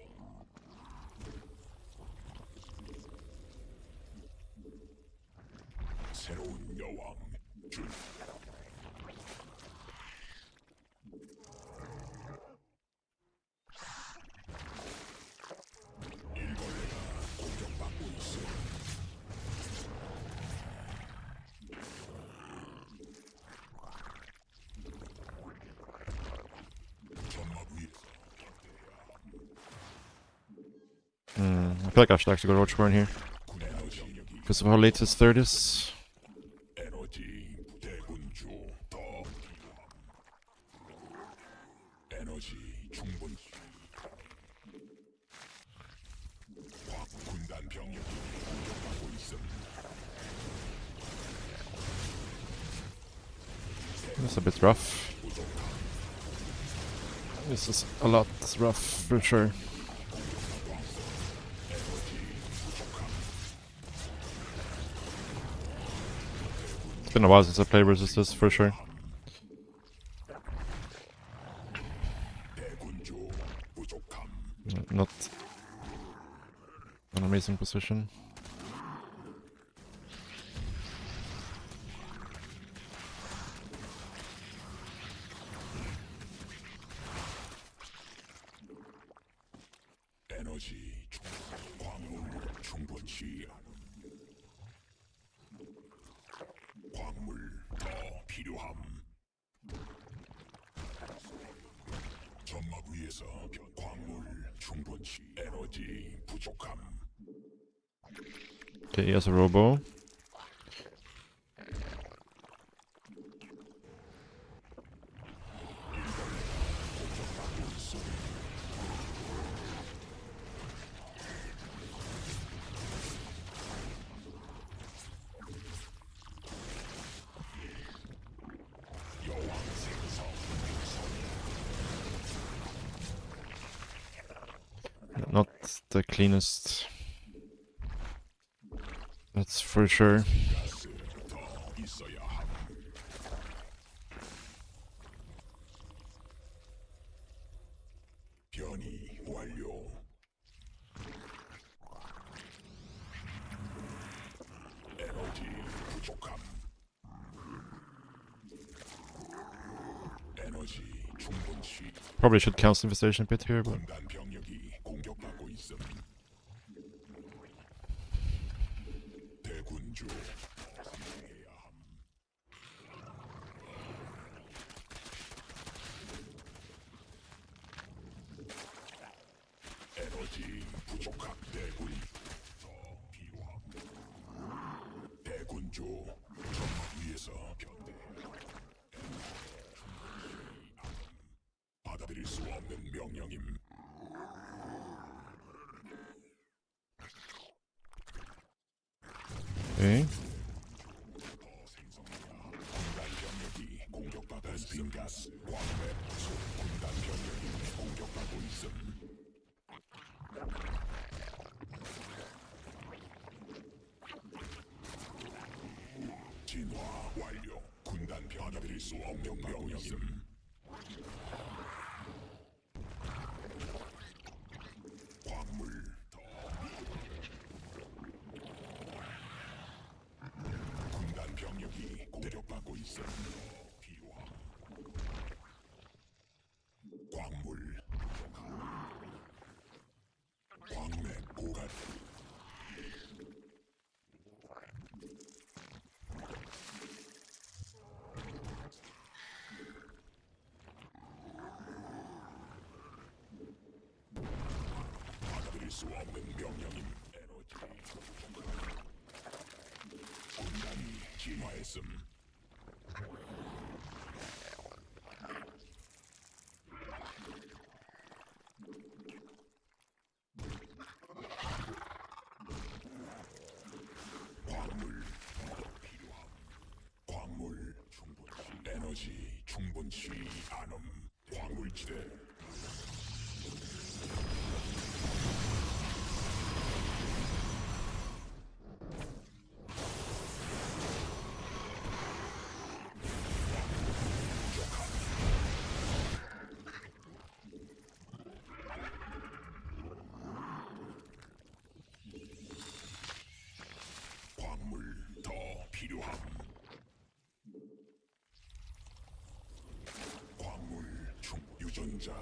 새로운 여왕 준. 일벌레가 공격받고 있어. 점막 위에서 I feel like I should actually go Roach Burn here. 에너지 영역이 Because of how late his third is. 에너지 대군주 더 필요함. 에너지 충분. 군단 병력이 공격받고 있음. This is a bit rough. This is a lot rough for sure. It's been a while since I played versus this for sure. 대군주 부족함. Not an amazing position. 에너지 광물 충분치 광물 더 필요함. 점막 위에서 광물 충분치 에너지 부족함. Okay, he has a robo. 여왕 생성 Not the cleanest. That's for sure. 가스 더 있어야 함. 변이 완료. 에너지 부족함. 에너지 충분치. Probably should cancel Infestation Pit here, but 군단 병력이 공격받고 있음. 대군주 해야 함. 에너지 부족함. 대군 더 필요함. 대군주 점막 위에서 변대. 받아들일 수 없는 명령임. okay. 군단 병력이 공격받고 있음. 가스 광맥 소 군단 병력이 공격받고 있음. 진화 완료. 군단 받아들일 수 없는 명령임. 광물 더 군단 병력이 공격받고 있음. 필요함. 광물 부족함. 광맥 고갈. 받아들일 수 없는 명령임. 에너지 군단이 진화했음. 광물 필요함. 광물 충분치. 에너지 충분치 않음. 광물지대. 광물 더 필요함. 광물 충 유전자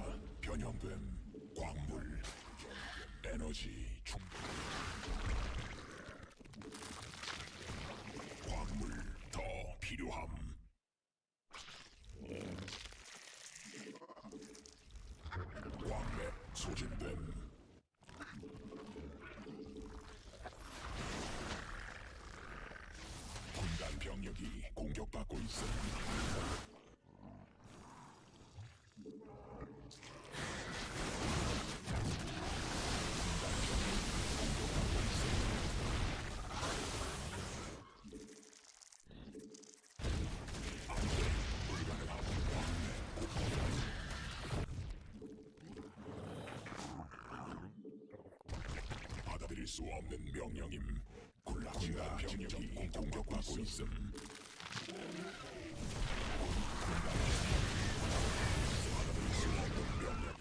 변형됨. 광물 에너지 충분. 광물 더 필요함. 광맥 소진됨. 군단 병력이 공격받고 있음. 받아들일 수 없는 명령임. 군단 병력이 공격받고 있음. 받아들일 수 없는 명령.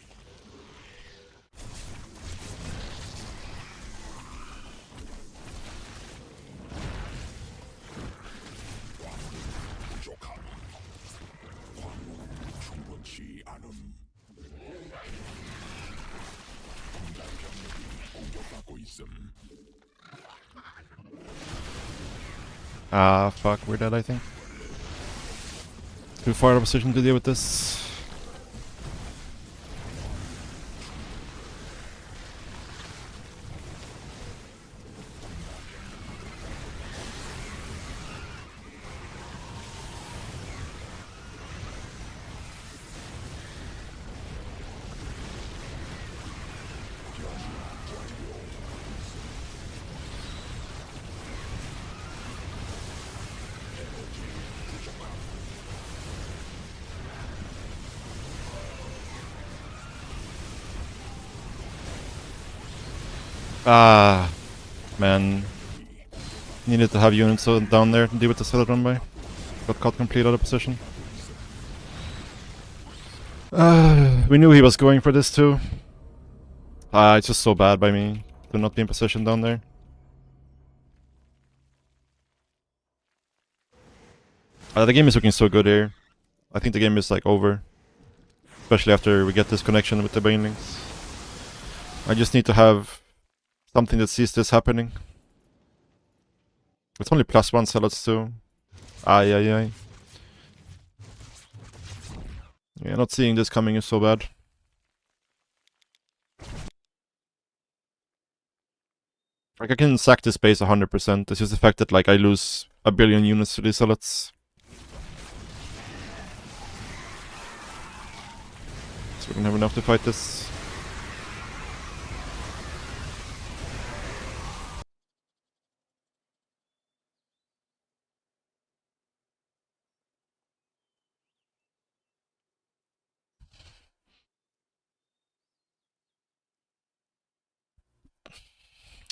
광물 부족함. 광물 충분치 않음. 군단 병력이 공격받고 있음. Ah, fuck, we're dead, I think. Too far out of position to deal with this. Ah, man. Needed to have units down there to deal with the solid run by. Got caught complete out of position. We knew he was going for this too. It's just so bad by me to not be in position down there. The game is looking so good here. I think the game is like over. Especially after we get this connection with the banelings. I just need to have something that sees this happening. It's only +1 zealots too. Aye, aye, aye. Yeah, not seeing this coming is so bad. Like, I can sack this base 100%. It's just the fact that, like, I lose a billion units to these zealots. So we don't have enough to fight this.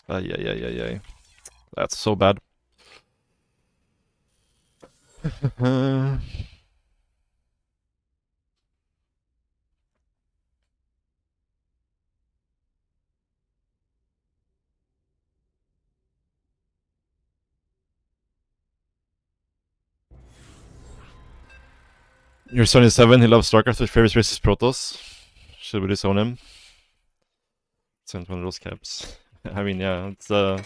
Ay, ay, ay, ay, ay. That's so bad. Your son is 7, he loves StarCraft, his favorite race is Protoss. Should we disown him? Send one of those caps. I mean, yeah, it's you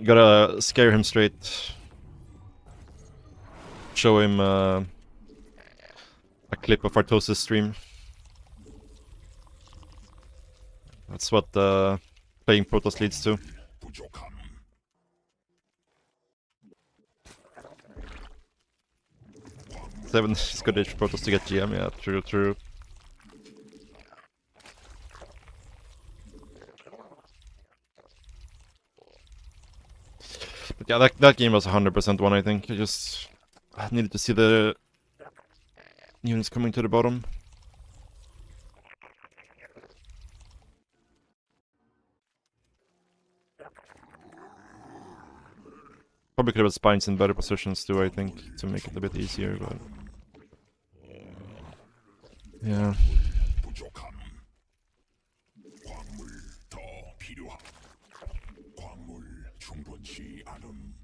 gotta scare him straight. Show him a clip of Artosis stream. That's what playing Protoss leads to. 부족함. 7 is good age for Protoss to get GM, yeah, true. But yeah, that game was 100% one, I think. I needed to see the units coming to the bottom. Probably could have had spines in better positions too, I think, to make it a bit easier, but... Yeah. 부족함. 광물 더 필요함. 광물 충분치 않음.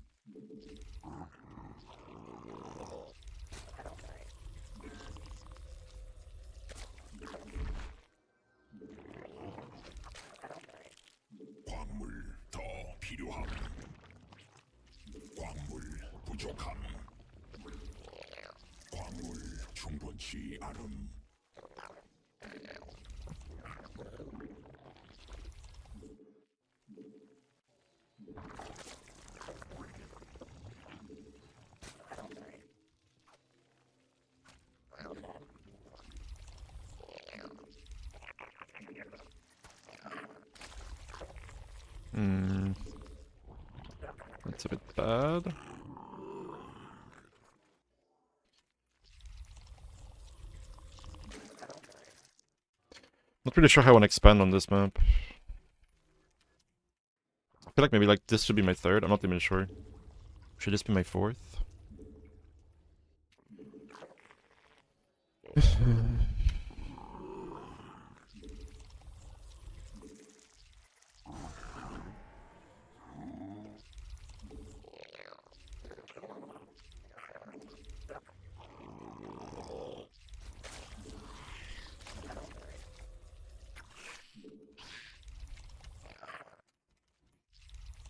광물 더 필요함. 광물 부족함. 광물 충분치 않음. That's a bit bad. Not really sure how I want to expand on this map. I feel like maybe like this should be my third. I'm not even sure. Should this be my fourth?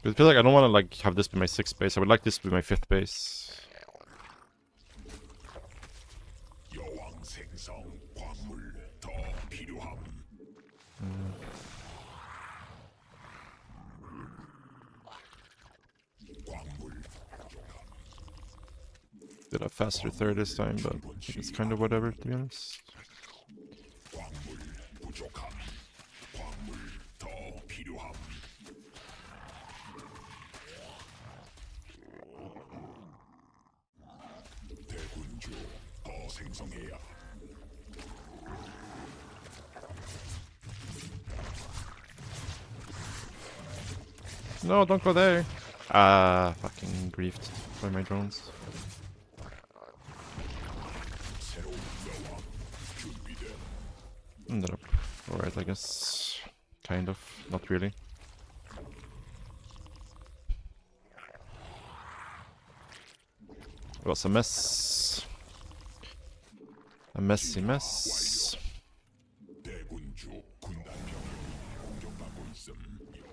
I feel like I don't want to like have this be my 6th base. I would like this to be my 5th base. 여왕 생성 광물 더 필요함. 광물 Did a faster third this time, but I think it's kind of whatever, to be honest. 광물 부족함. 광물 더 필요함. 대군주 더 생성해야. No, don't go there. Ah, fucking griefed by my drones. 새로운 여왕 준비된. Ended up alright, I guess. Kind of. Not really. It was a mess. A messy mess. 대군주 군단병력이 공격받고 있음.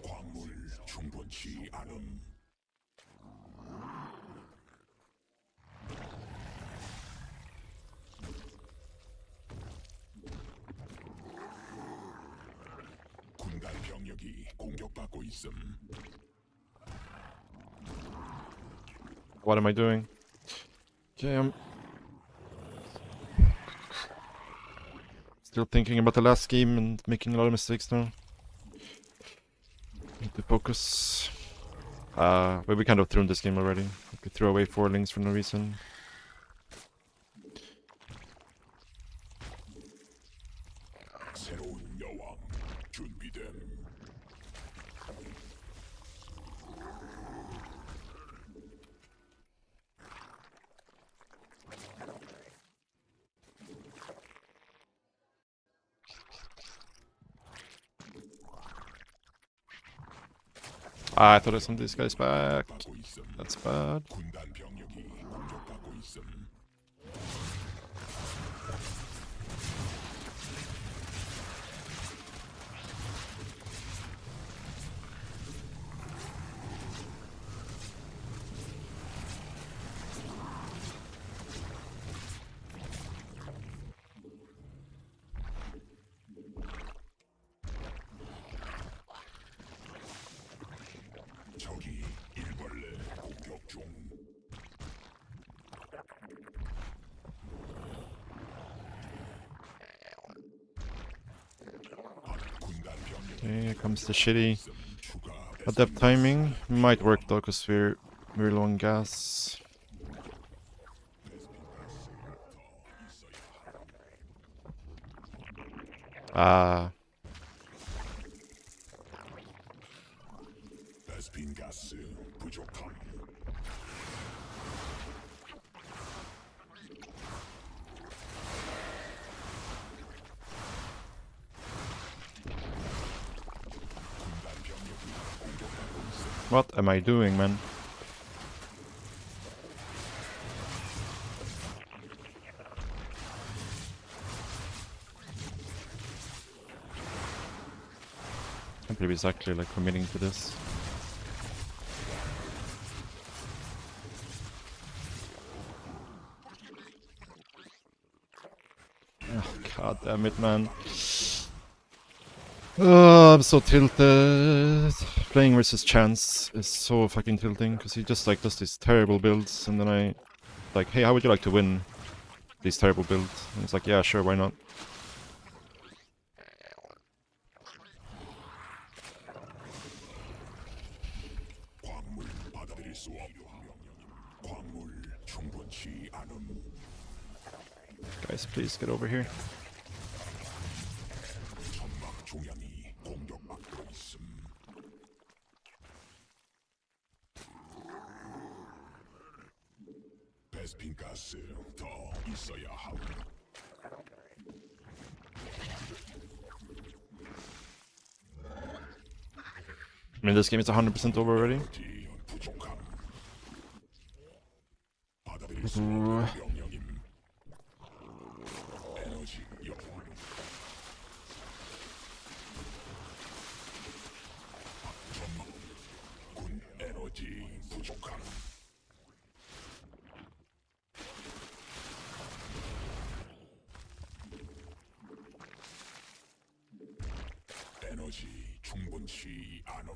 광물 충분치 않음. 군단병력이 공격받고 있음. What am I doing? Okay, I'm still thinking about the last game and making a lot of mistakes now. Need to focus. But we kind of threw in this game already. We threw away 4 links for no reason. 새로운 여왕 준비됨. Ah, I thought I sent these guys back. 받고 있음. That's bad. 군단병력이 공격받고 있음. Okay, here comes the shitty 추가 adept timing. Might work though, because we're low on gas. Ah, 베스핀 가스 부족함. 군단 병력이 공격받고 있어. what am I doing, man? I can't believe he's actually like committing to this. Oh, god damn it, man. Oh, I'm so tilted. Playing versus Chance is so fucking tilting, because he just like does these terrible builds, and then I like, hey, how would you like to win these terrible builds? And it's like, yeah, sure, why not? 광물 받아들일 수 없도 광물 충분치 않음. Guys, please get over here. 점막 중앙이 공격받고 있음. 베스핀 가스 더 있어야 함. I mean, this game is 100% over already. 에너지 부족함. 받아들일 수 없는 명령임. 에너지 여왕. 점막 군 에너지 부족함. 에너지 충분치 않음.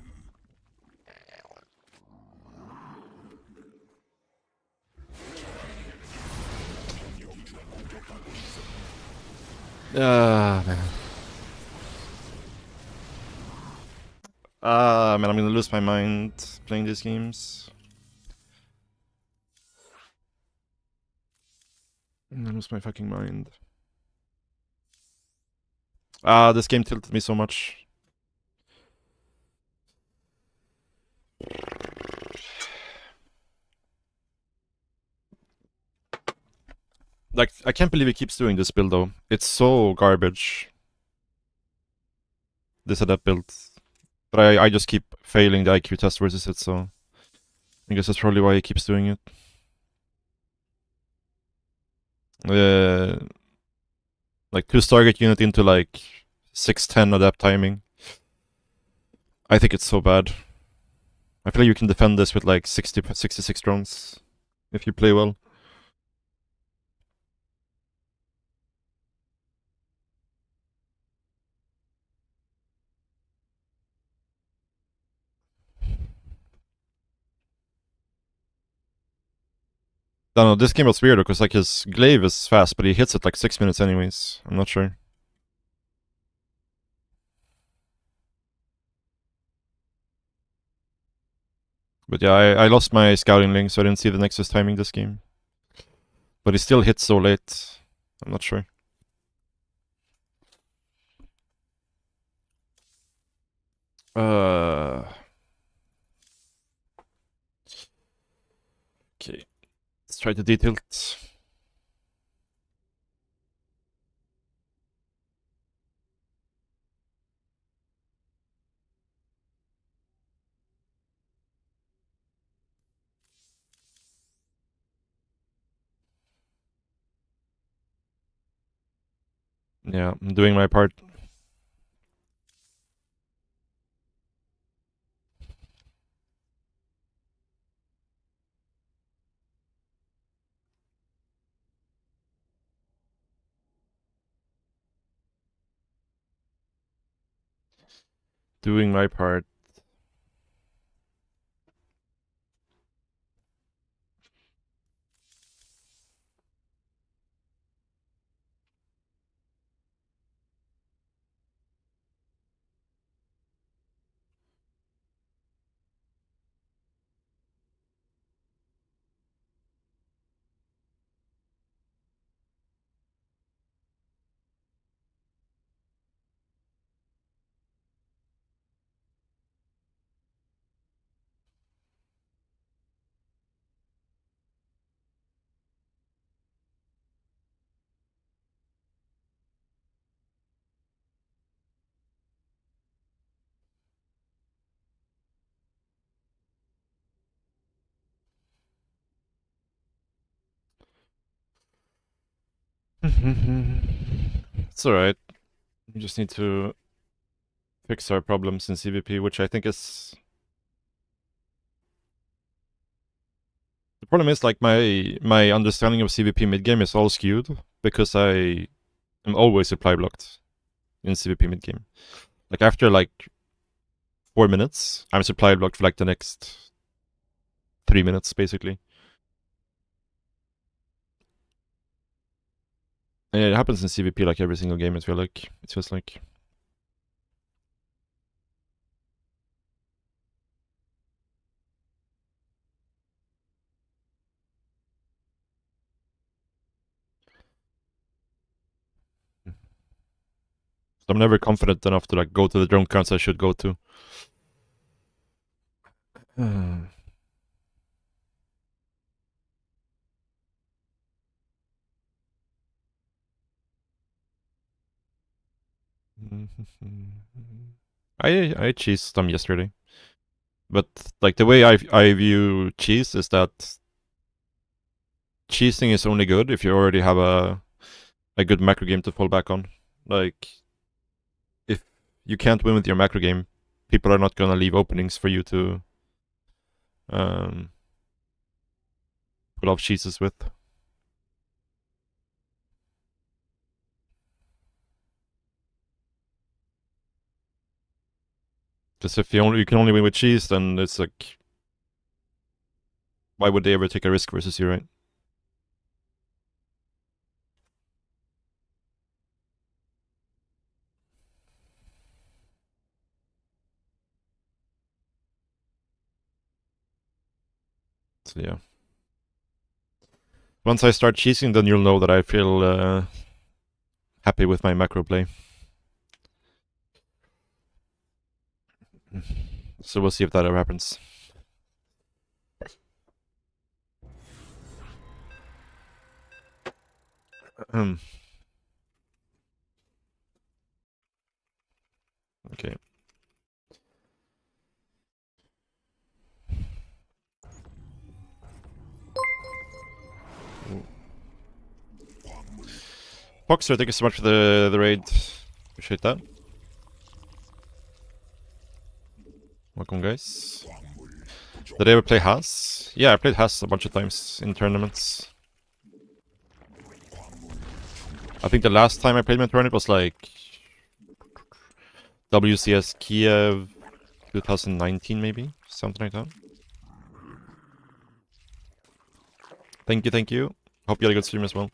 병력이 공격받고 있어. Ah, man. Ah, man, I'm gonna lose my mind playing these games. I'm gonna lose my fucking mind. Ah, this game tilted me so much. Like, I can't believe he keeps doing this build though. It's so garbage. This adept build. But I just keep failing the IQ test versus it, so I guess that's probably why he keeps doing it. Like 2 Stargate unit into like 610 adept timing. I think it's so bad. I feel like you can defend this with like 66 drones if you play well. I don't know, this game was weird because like his glaive is fast, but he hits it like 6 minutes anyways. I'm not sure. But yeah, I lost my scouting link, so I didn't see the Nexus timing this game. But he still hits so late. I'm not sure. Okay. Let's try to detilt. Yeah, I'm doing my part. Doing my part. It's alright. We just need to fix our problems in CVP, which I think is... The problem is, like, my understanding of CVP mid-game is all skewed, because I am always supply blocked in CVP mid-game. Like, after, like, 4 minutes, I'm supply blocked for, like, the next 3 minutes, basically. And it happens in CVP, like, every single game, I feel like. It feels like... So I'm never confident enough to, like, go to the drone counts I should go to. I cheesed them yesterday. But, like, the way I view cheese is that cheesing is only good if you already have a good macro game to fall back on. Like, if you can't win with your macro game, people are not gonna leave openings for you to pull off cheeses with. Because if you can only win with cheese, then it's like, why would they ever take a risk versus you, right? So yeah. Once I start cheesing, then you'll know that I feel happy with my macro play. So we'll see if that ever happens. Okay. Foxer, thank you so much for the raid. Appreciate that. Welcome, guys. Did I ever play Haas? Yeah, I played Haas a bunch of times in tournaments. I think the last time I played my tournament was like WCS Kiev 2019, maybe? Something like that. Thank you, thank you. Hope you had a good stream as well.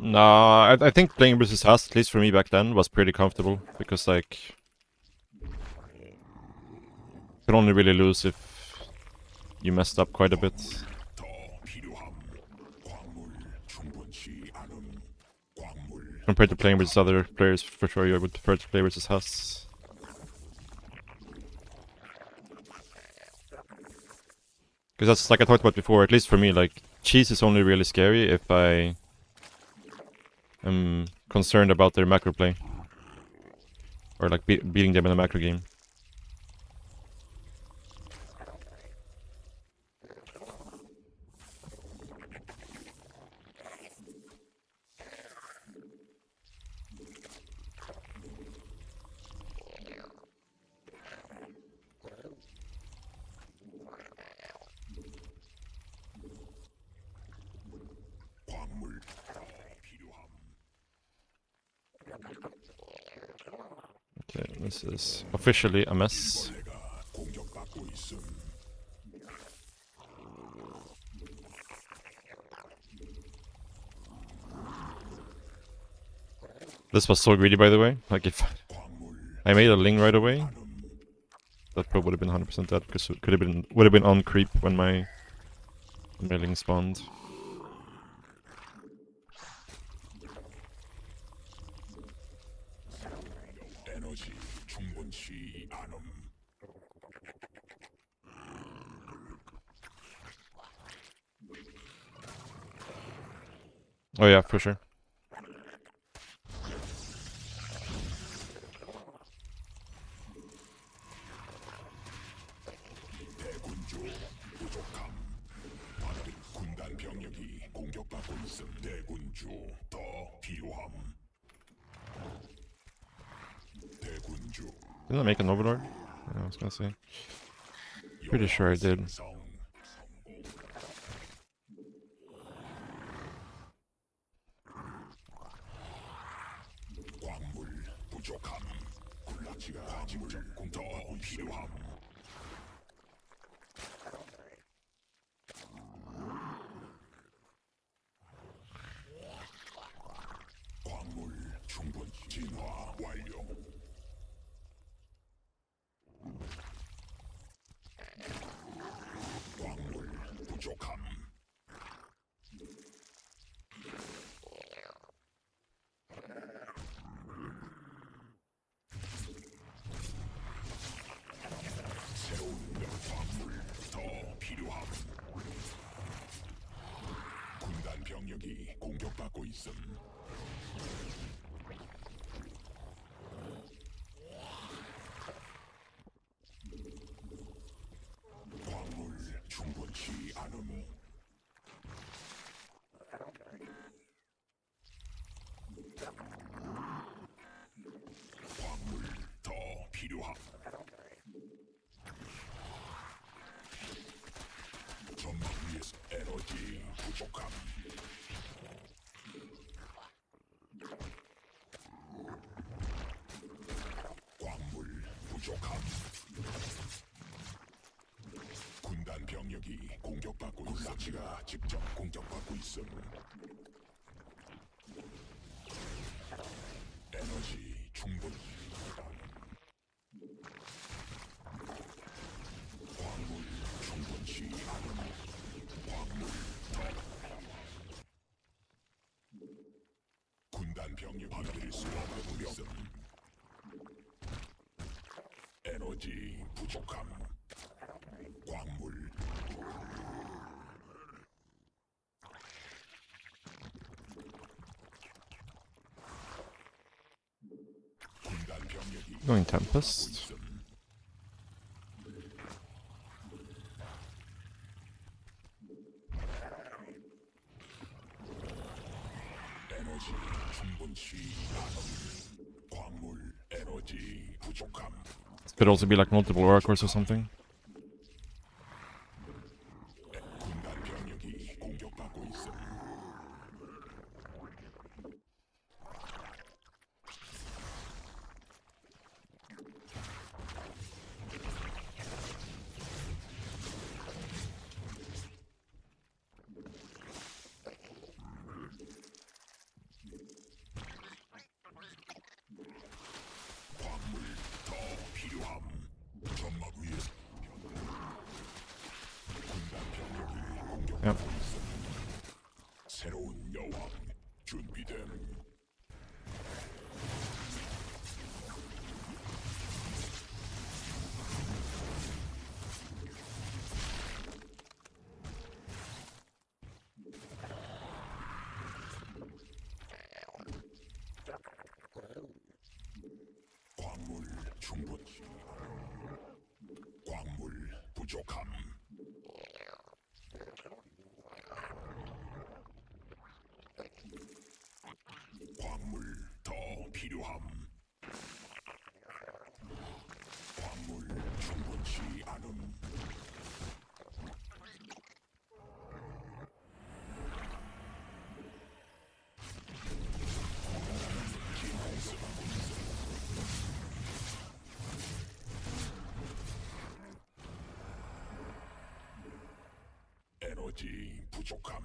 Nah, I think playing versus Haas, at least for me back then, was pretty comfortable. Because, like, you can only really lose if you messed up quite a bit. Compared to playing versus other players, for sure, I would prefer to play versus Haas. Because that's, like I talked about before, at least for me, like, cheese is only really scary if I am concerned about their macro play. Or, like, beating them in a macro game. Okay, this is officially a mess. This was so greedy, by the way. Like, if I made a Ling right away, that probably would have been 100% dead, because it would have been on creep when my Ling spawned. 에너지 충분치 않음. Oh yeah, for sure. 대군주 부족함. 군단 병력이 공격받고 있음. 대군주 더 필요함. 대군주 Didn't I make an overlord? Yeah, I was gonna say. Pretty sure I did. 성. 광물 부족함. 군락지가 광물 더 필요함. 광물 충분 진화 완료. 광물 부족함. 새로운 광물 더 필요함. 군단 병력이 공격받고 있음. 광물 충분치 않음. 광물 더 필요함. 전망 위에서 에너지 부족함. 광물 부족함. 군단 병력이 공격받고 있음. 군락지가 직접 공격받고 있음. 에너지 충분. 광물 충분치 않음. 광물 더. 군단 병력 받을 수 없는 있음. 에너지 부족함. 광물 군단 병력이 Going Tempest. 있음. 에너지 충분치 않음. 광물 에너지 부족함. Could also be like multiple oracles or something. 군단 병력이 공격받고 있음. 광물 더 필요함. 점막 위에서 군단 병력이 공격받고 Yep. 있음. 새로운 여왕 준비됨. 광물 충분치. 광물 부족함. 광물 더 필요함. 광물 충분치 않음. 에너지 부족함.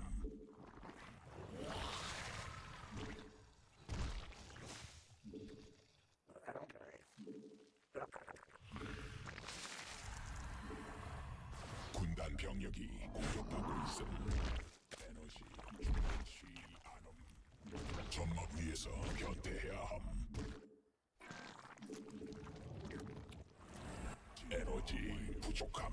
군단 병력이 공격받고 있음. 에너지 충분치 않음. 점막 위에서 변태해야 함. 부족함.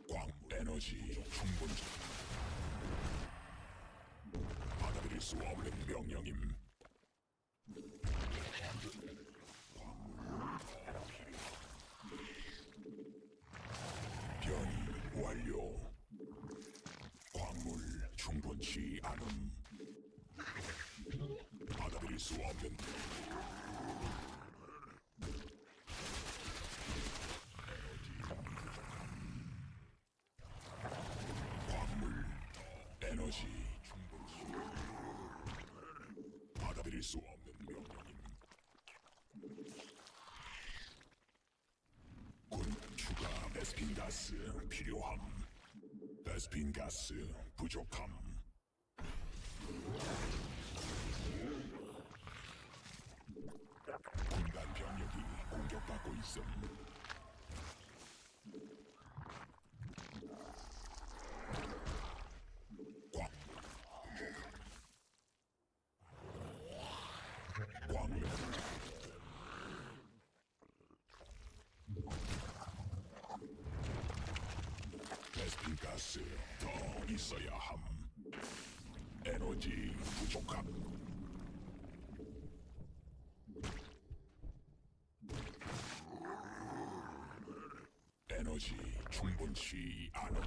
광 에너지 충분히. 받아들일 수 없는 명령임. 변이 완료. 광물 충분치 않음. 받아들일 수 없는 광물 에너지 충분치 받아들일 수 없는 명령임. 군 추가 베스핀 가스 필요함. 베스핀 가스 부족함. 군단 병력이 공격받고 있음. 광물 베스핀 가스 더 있어야 함. 에너지 부족함. 에너지 충분치 않음.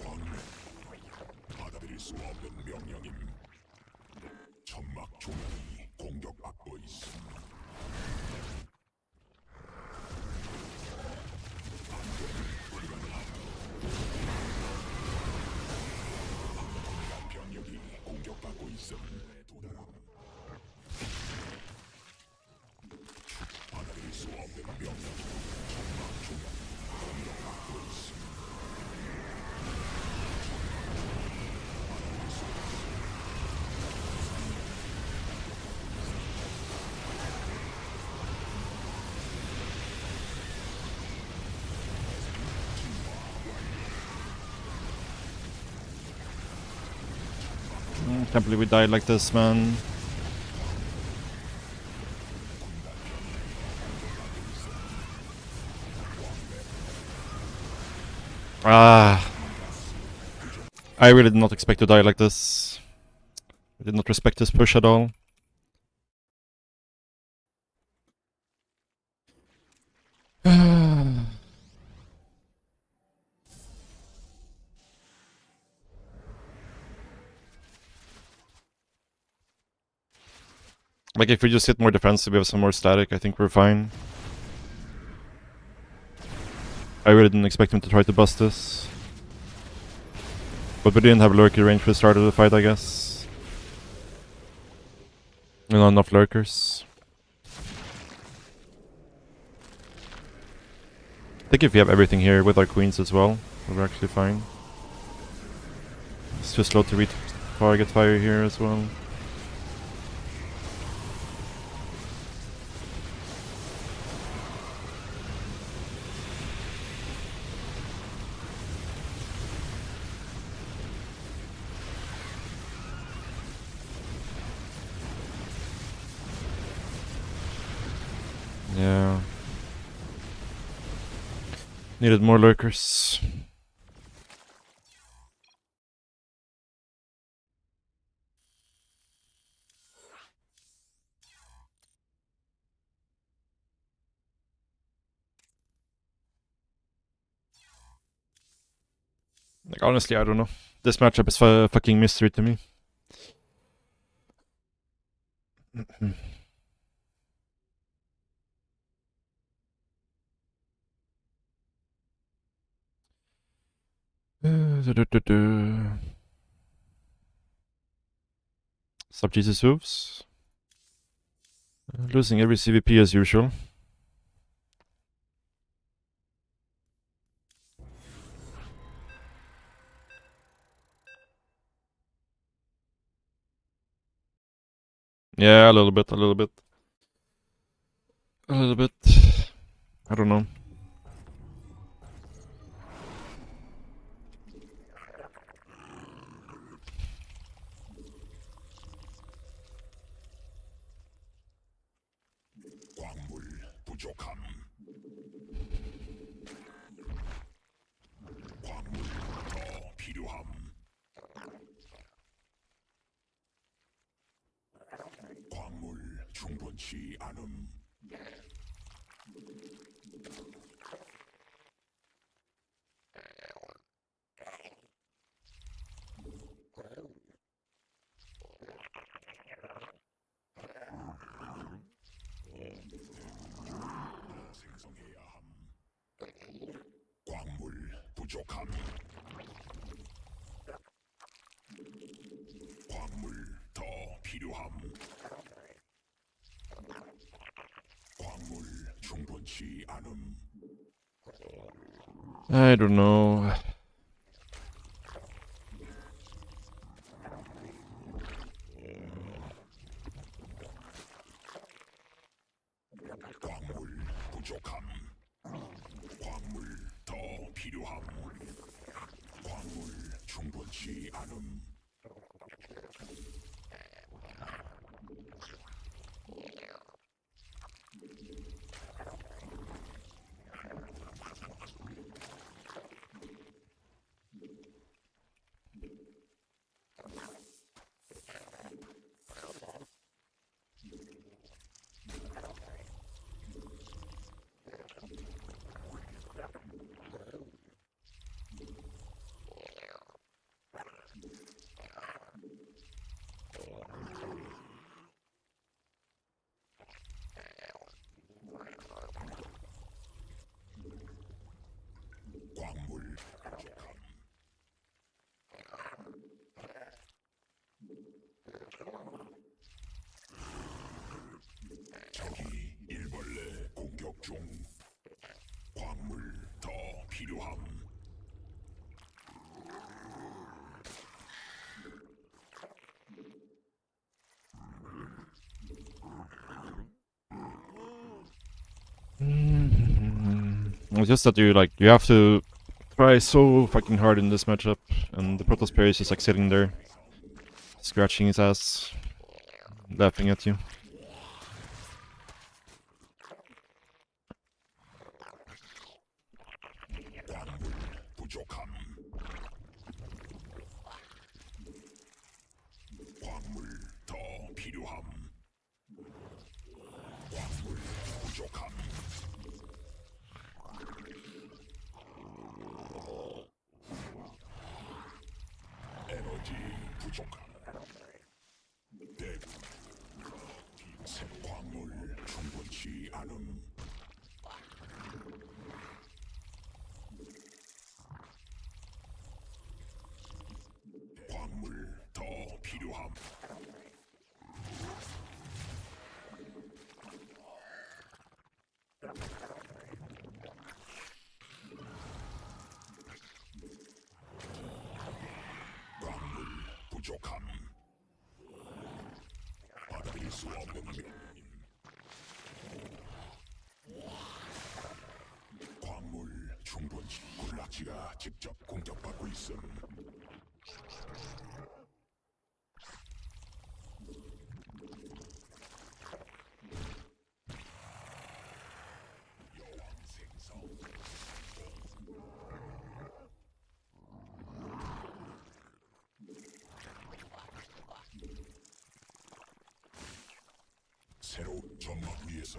광물 받아들일 수 없는 명령임. 천막 조명이 공격받고 있음. 군단 병력이 공격받고 있음. 도달함. 받아들일 수 없는 명령. 천막 조명이 공격받고 있음. 받아들일 수 없음. Can't believe we died like this, man. Ah. I really did not expect to die like this. I did not respect this push at all. Like, if we just hit more defensive, we have some more static, I think we're fine. I really didn't expect him to try to bust this. But we didn't have lurker range for the start of the fight, I guess. Not enough lurkers. I think if we have everything here with our queens as well, we're actually fine. It's too slow to read target fire here as well. Yeah. Needed more lurkers. Like, honestly, I don't know. This matchup is a fucking mystery to me. Sup, Jesus Hooves? Losing every CVP as usual. Yeah, a little bit, a little bit. A little bit. I don't know. 부족함. 광물 더 필요함. 광물 충분치 않음. 생성해야 함. 광물 부족함. 광물 더 필요함. 광물 충분치 않음. I don't know. 광물 부족함. 광물 더 필요함. 광물 충분치 않음. 광물 부족함. 적이 일벌레 공격 중. 광물 더 필요함. It's just that you have to try so fucking hard in this matchup, and the Protoss player is just like sitting there, scratching his ass, laughing at you. 광물 부족함. 광물 더 필요함. 광물 부족함. 에너지 부족함. 대구. 새 광물 충분치 않음. 광물 더 필요함. 광물 부족함. 받아들일 수 없는 명님. 광물 충분치. 군락지가 직접 공격받고 있음. 여왕 생성. 새로운 전막 위에서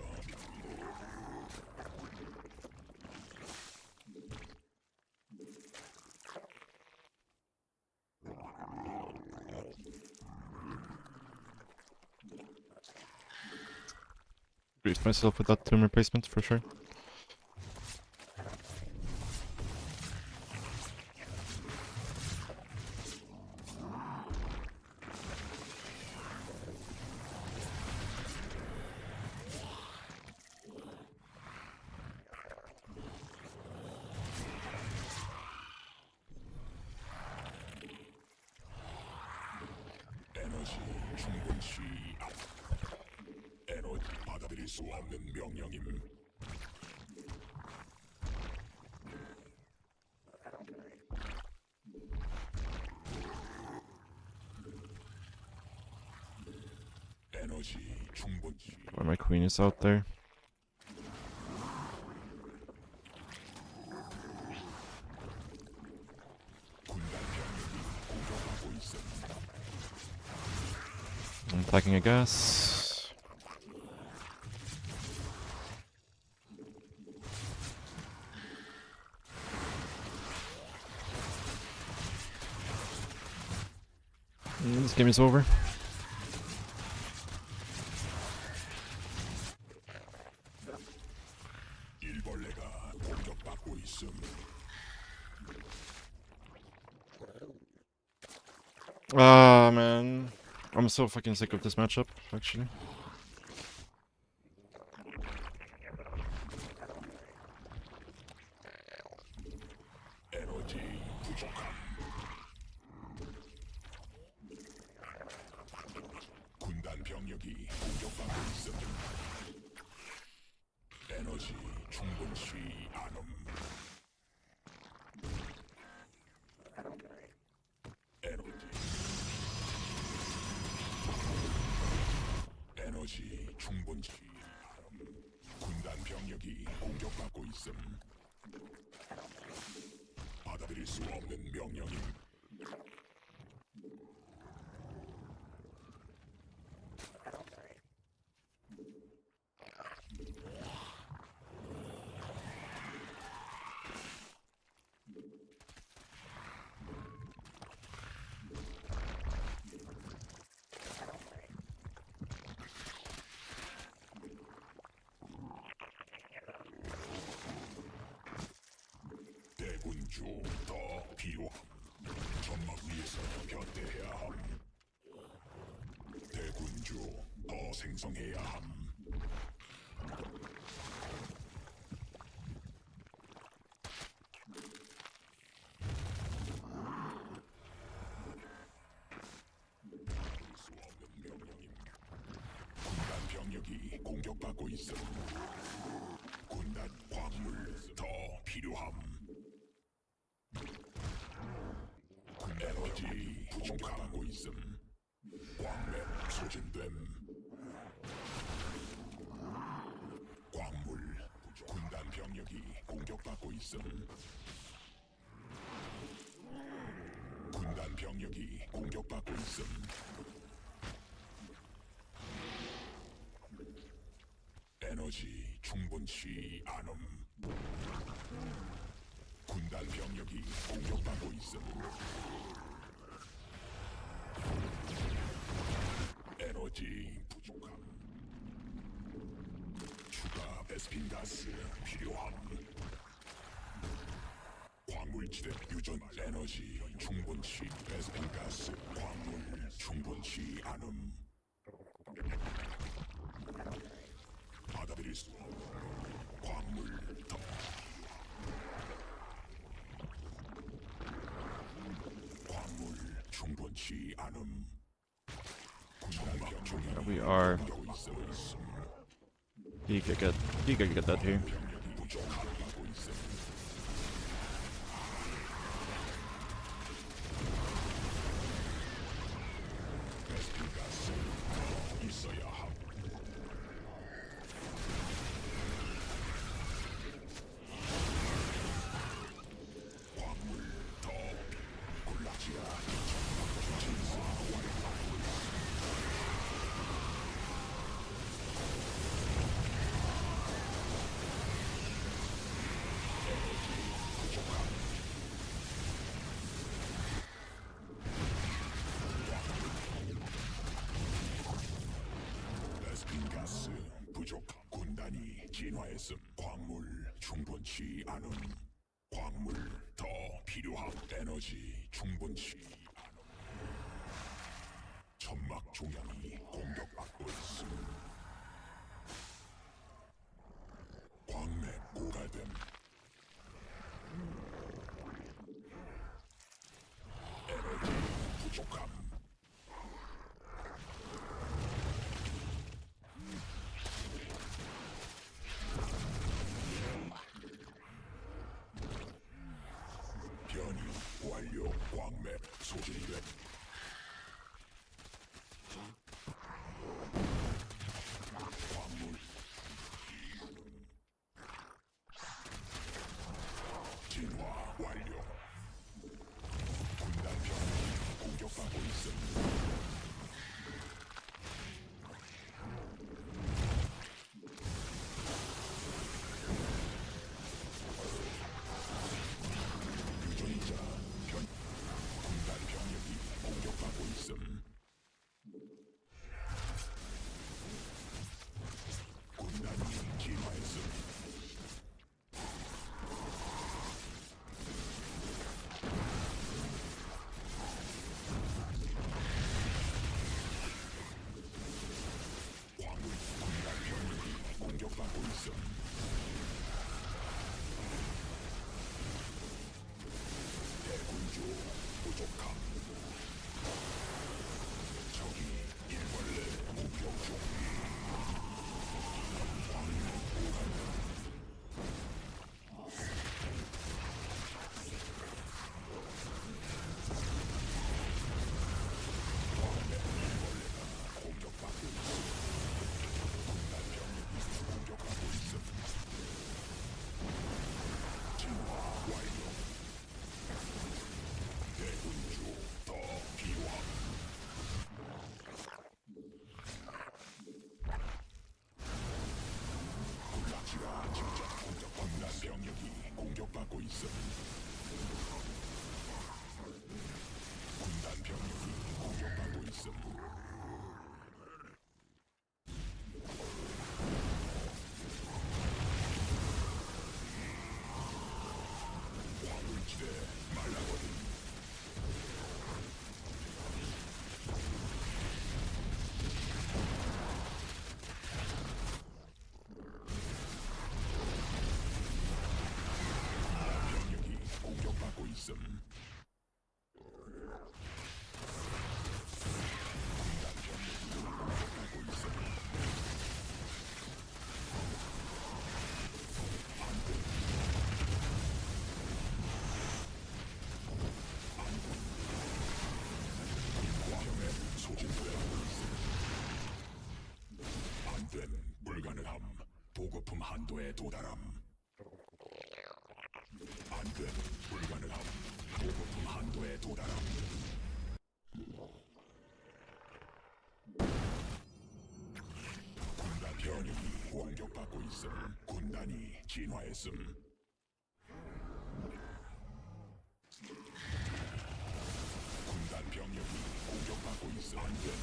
Brief myself with that tomb replacement for sure. 에너지 충분치 않. 에너지 받아들일 수 없는 명령임. 에너지 충분치. Why my queen is out there. Attacking a gas. This game is over. 일벌레가 공격받고 있음. Ah, man. I'm so fucking sick of this matchup, actually. 에너지 부족함. 군단 병력이 공격받고 있음. 에너지 충분치 않음. 에너지 충분치 않음. 군단 병력이 공격받고 있음. 받아들일 수 없는 명령임. 대군주 더 필요함. 전막 위에서 견대해야 함. 대군주 더 생성해야 함. 수 없는 명령임. 군단 병력이 공격받고 있음. 군단 광물 더 필요함. 에너지 부족하고 있음. 광맥 소진됨. 광물 군단 병력이 공격받고 있음. 군단 병력이 공격받고 있음. 에너지 충분치 않음. 군단 병력이 공격받고 있음. 에너지 부족함. 추가 베스핀 가스 필요함. 광물지대 유전 에너지 충분치 베스핀 가스 광물 충분치 않음. 받아들일 수 없는 광물 더. 광물 충분치 않음. We are. He could get that here. 가스 부족함. 군단이 진화했음. 광물 충분치 않음. 광물 더 필요함. 에너지 충분치 않음. 천막 중앙이 공격받고 있음. 광맥 고갈됨. 에너지 부족함. 변이 완료. 광맥 소진됨. 있음. 군단 병력이 공격받고 있음. 화물지대 말라버림. 병력이 공격받고 있음. 한된 불가능함. 보급품 한도에 도달함. 한된 불가능함. 보급품 한도에 도달함. 군단 병력이 공격받고 있음. 군단이 진화했음. 군단 병력이 공격받고 있음. 한된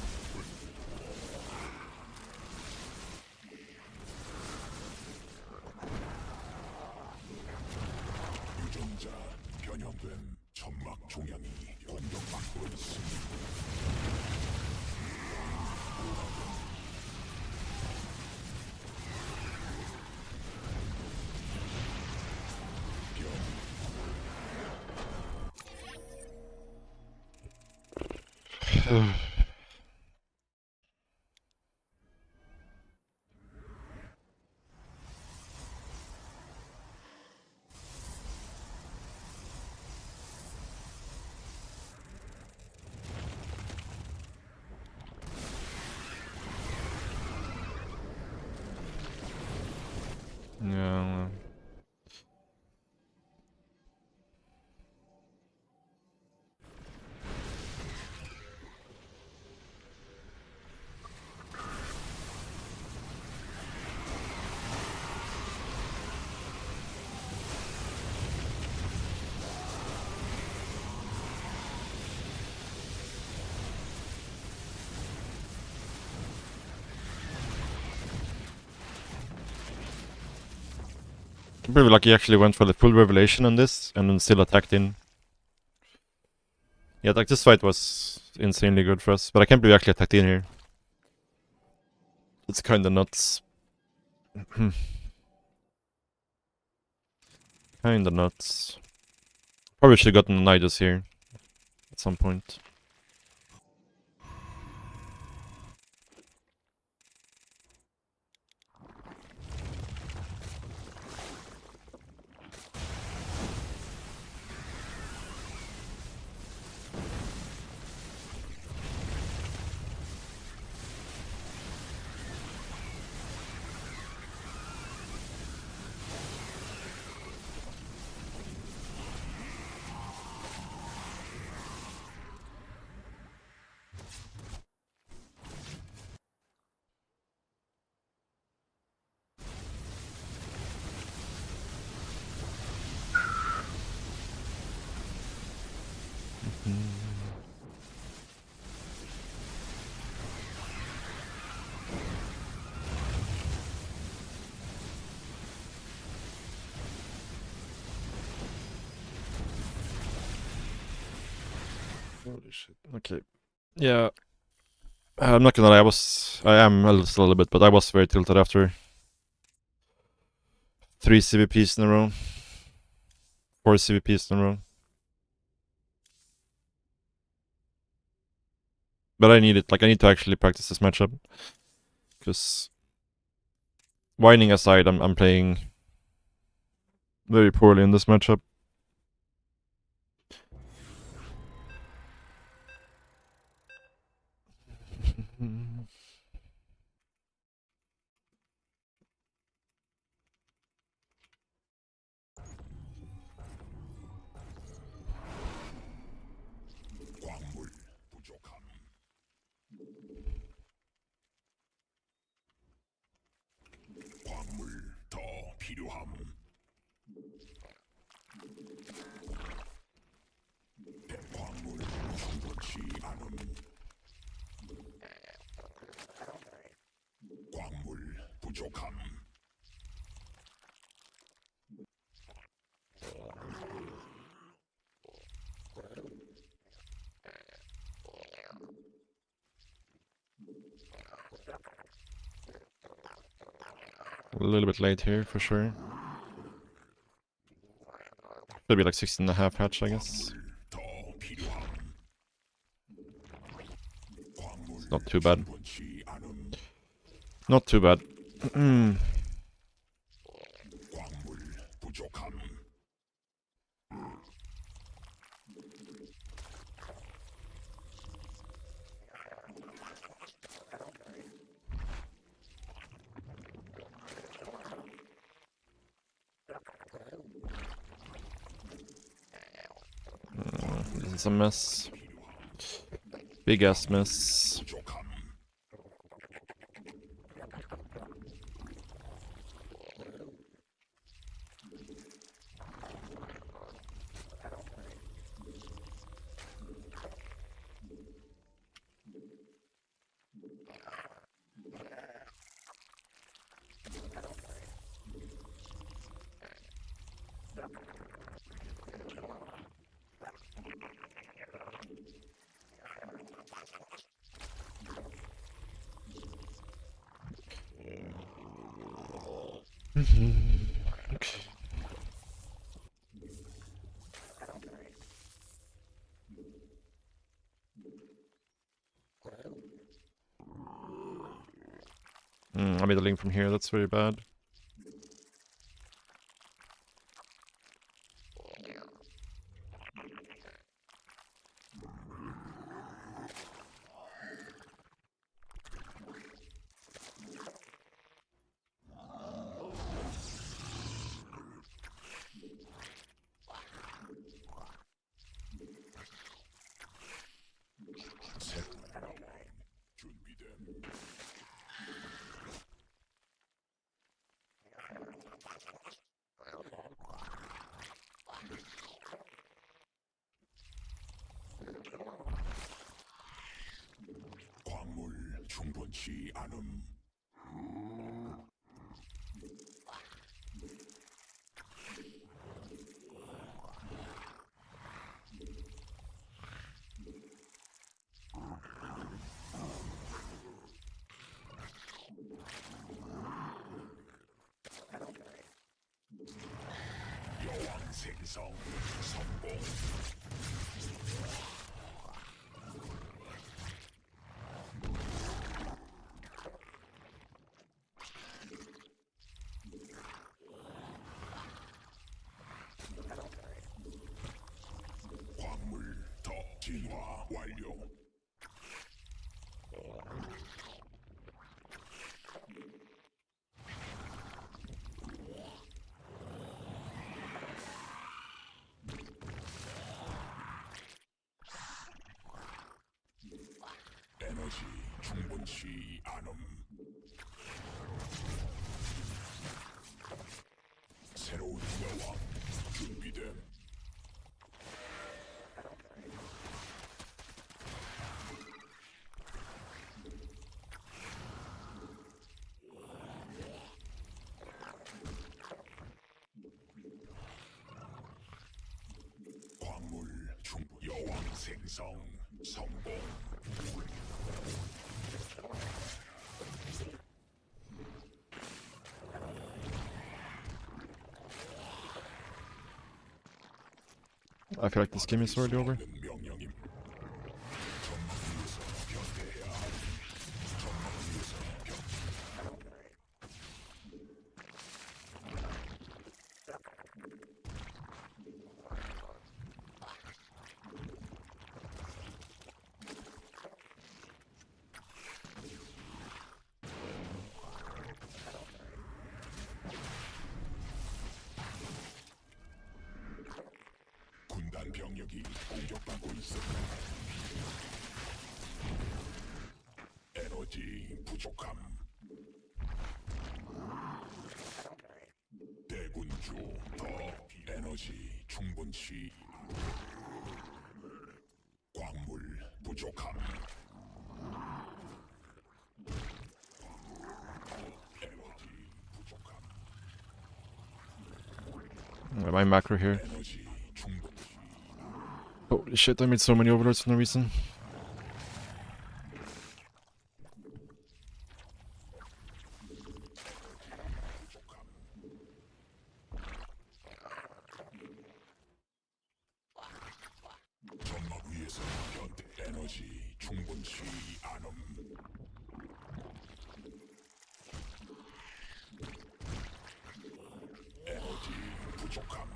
유전자 변형된 점막 종양이 공격받고 있음. Yeah. I'm pretty lucky he actually went for the full revelation on this and then still attacked in. Yeah, like this fight was insanely good for us, but I can't believe we actually attacked in here. It's kinda nuts. Kinda nuts. Probably should have gotten an Nidus here at some point. Holy shit. Okay. Yeah. I'm not gonna lie, I am still a little bit, but I was very tilted after 3 CVPs in a row. 4 CVPs in a row. But I need it, like I need to actually practice this matchup. Because whining aside, I'm playing very poorly in this matchup. 광물 부족함. 광물 더 필요함. 충분치 않음. 광물 부족함. A little bit late here for sure. Maybe like 16.5 hatch, I guess. 더 필요함. 광물 It's not too bad. 충분치 않음. Not too bad. 광물 부족함. This is a mess. Big ass mess. 부족함. Okay. I made a link from here, that's very bad. 준비됨. 광물 충분치 않음. 여왕 생성 성공. 광물 더 진화 완료. 에너지 충분치 않음. 새로운 여왕 준비됨. 광물 충분 여왕 생성 성공. I feel like this game is already over. 명령임. 전망에서 변태해야 함. 전망에서 군단 병력이 공격받고 있어. 에너지 부족함. 대군주 더 에너지 충분치. 광물 부족. 부족함. 에너지 부족함. My macro here. 에너지 충분. Holy shit, I made so many overlords for no reason. 점막 위에서 변태 에너지 충분치 않음. 에너지 부족함.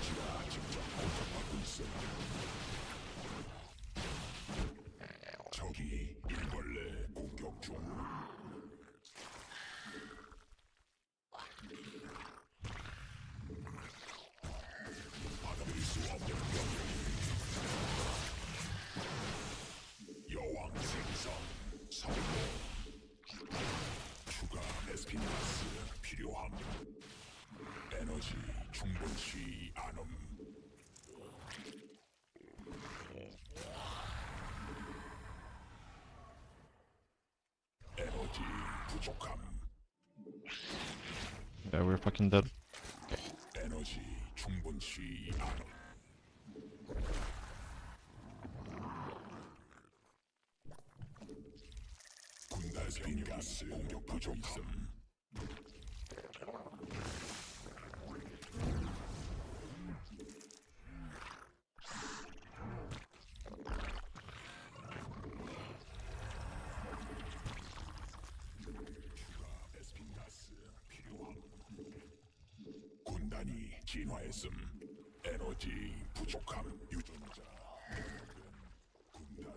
지가 직접 공격하고 있어. 적이 일벌레 공격 중. 받아들일 수 없는 병력이. 여왕 생성 성공. 추가 베스핀가스 필요함. 에너지 충분치 않음. 에너지 부족함. Yeah, we're fucking dead. 에너지 충분치 않음. 군단 베스핀가스 공격 부족함. 베스핀가스 필요함. 군단이 진화했음. 에너지 부족함. 유전자 군단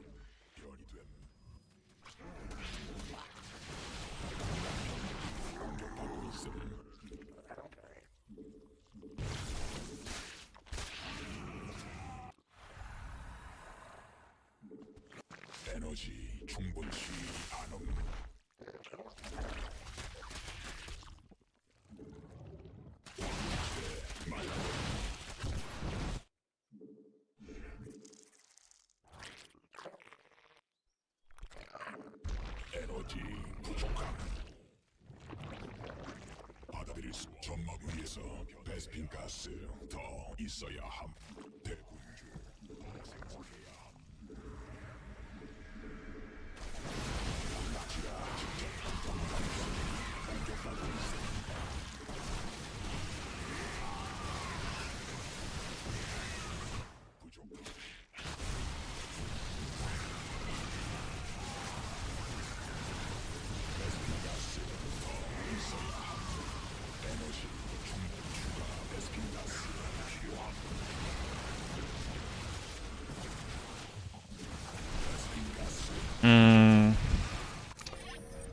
변이됨. 공격받고 있음. 에너지 충분치 않음. 에너지 부족함. 받아들일 수 점막 위에서 베스핀 가스 더 있어야 함. 대군주 생성해야 함. 지가 직접 공격하고 있어. 부족함. 베스핀 가스 더 있어야 함. 에너지 충분 추가 베스핀 가스 필요함. 베스핀 가스.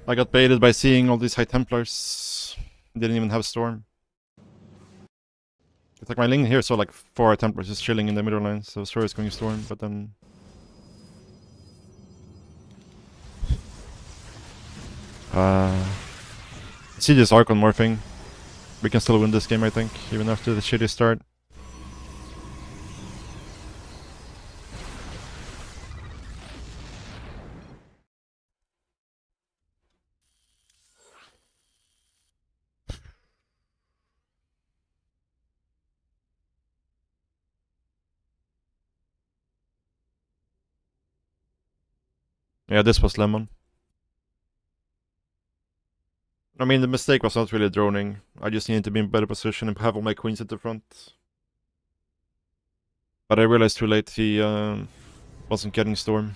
I got baited by seeing all these High Templars. Didn't even have Storm. It's like my lane here saw like 4 High Templars just chilling in the middle lane, so sure it's going Storm, but then... see this Archon morphing. We can still win this game, I think, even after the shitty start. Yeah, this was lemon. I mean, the mistake was not really droning. I just needed to be in better position and have all my queens at the front. But I realized too late he wasn't getting Storm.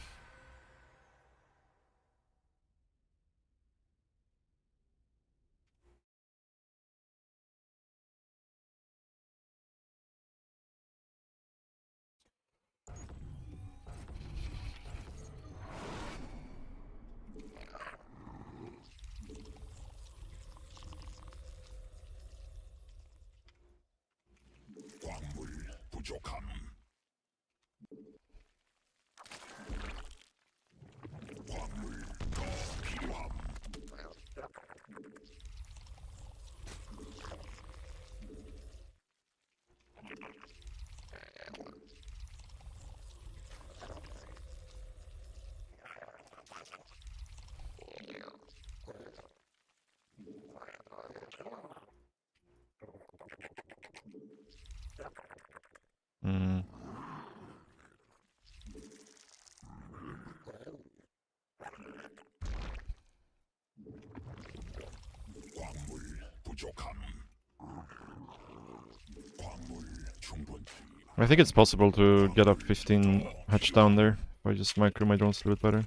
광물 부족함. 부족함. 광물 충분치. I think it's possible to get up 15 hatch down there if I just micro my drones a little bit better.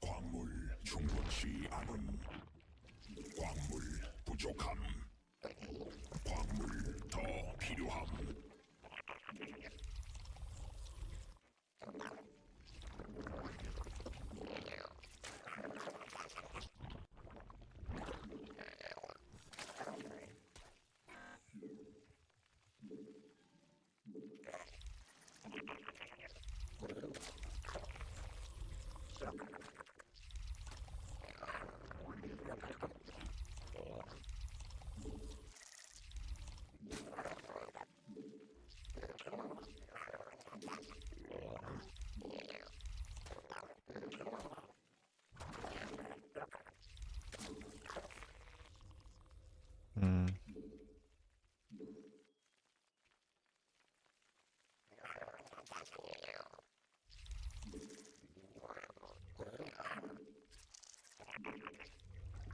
광물 충분치 않음. 광물 부족함. 광물 더 필요함.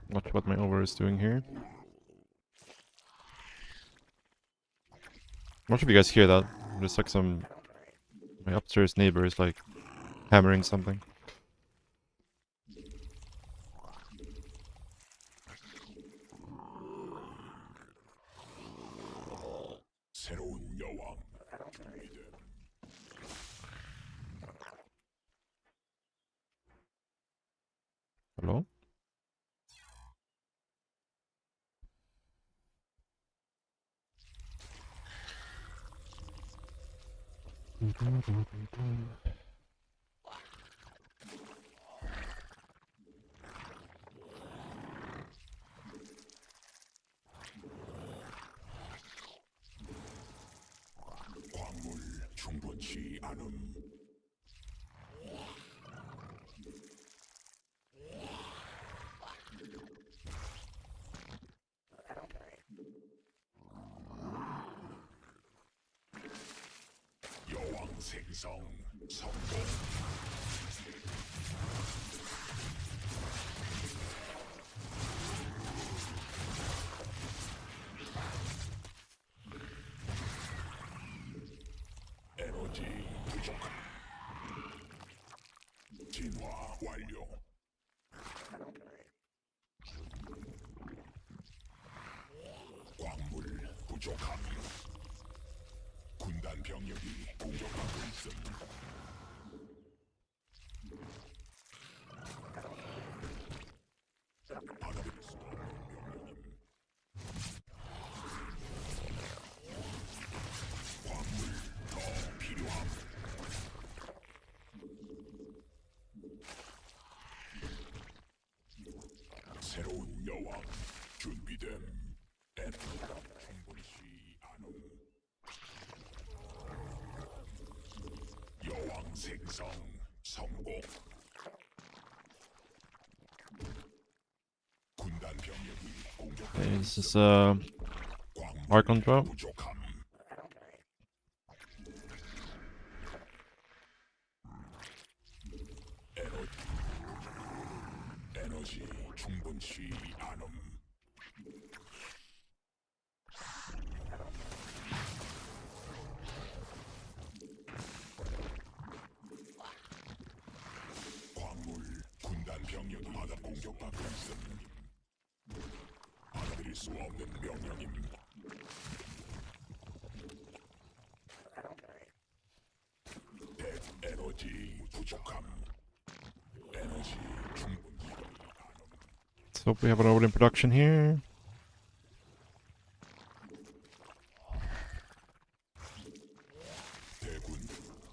Watch what my over is doing here. I'm not sure if you guys hear that. There's like my upstairs neighbor is like hammering something. 새로운 여왕. Hello? 광물 충분치 않음. 여왕 생성 성공. 에너지 부족함. 진화 완료. 광물 부족함. 군단 병력이 공격하고 있음. 받아들일 수 없는 명령임. 광물 더 필요함. 새로운 여왕 준비됨. 충분치 않음. 여왕 생성 성공. 군단 병력이 공격하고 Okay, this is 광물 Archon drop. 부족함. 에너지 충분치 않음. 광물 군단 병력이 바다 공격받고 있음. 받아들일 수 없는 명령임. 에너지 부족함. 에너지 충분치 않음. Let's hope we have an order in production here. 대군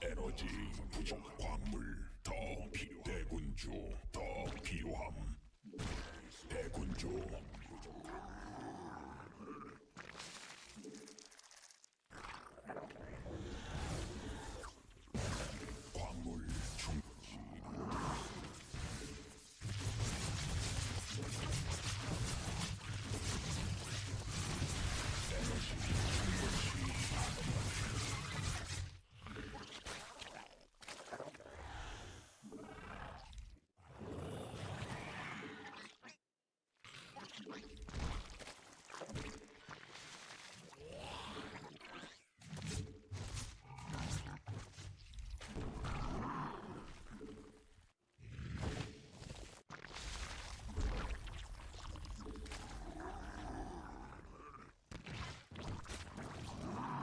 에너지 부족. 광물 더 필요. 대군주 더 필요함. 대군주 부족함. 광물 충분치 않음. 에너지 충분치 않음.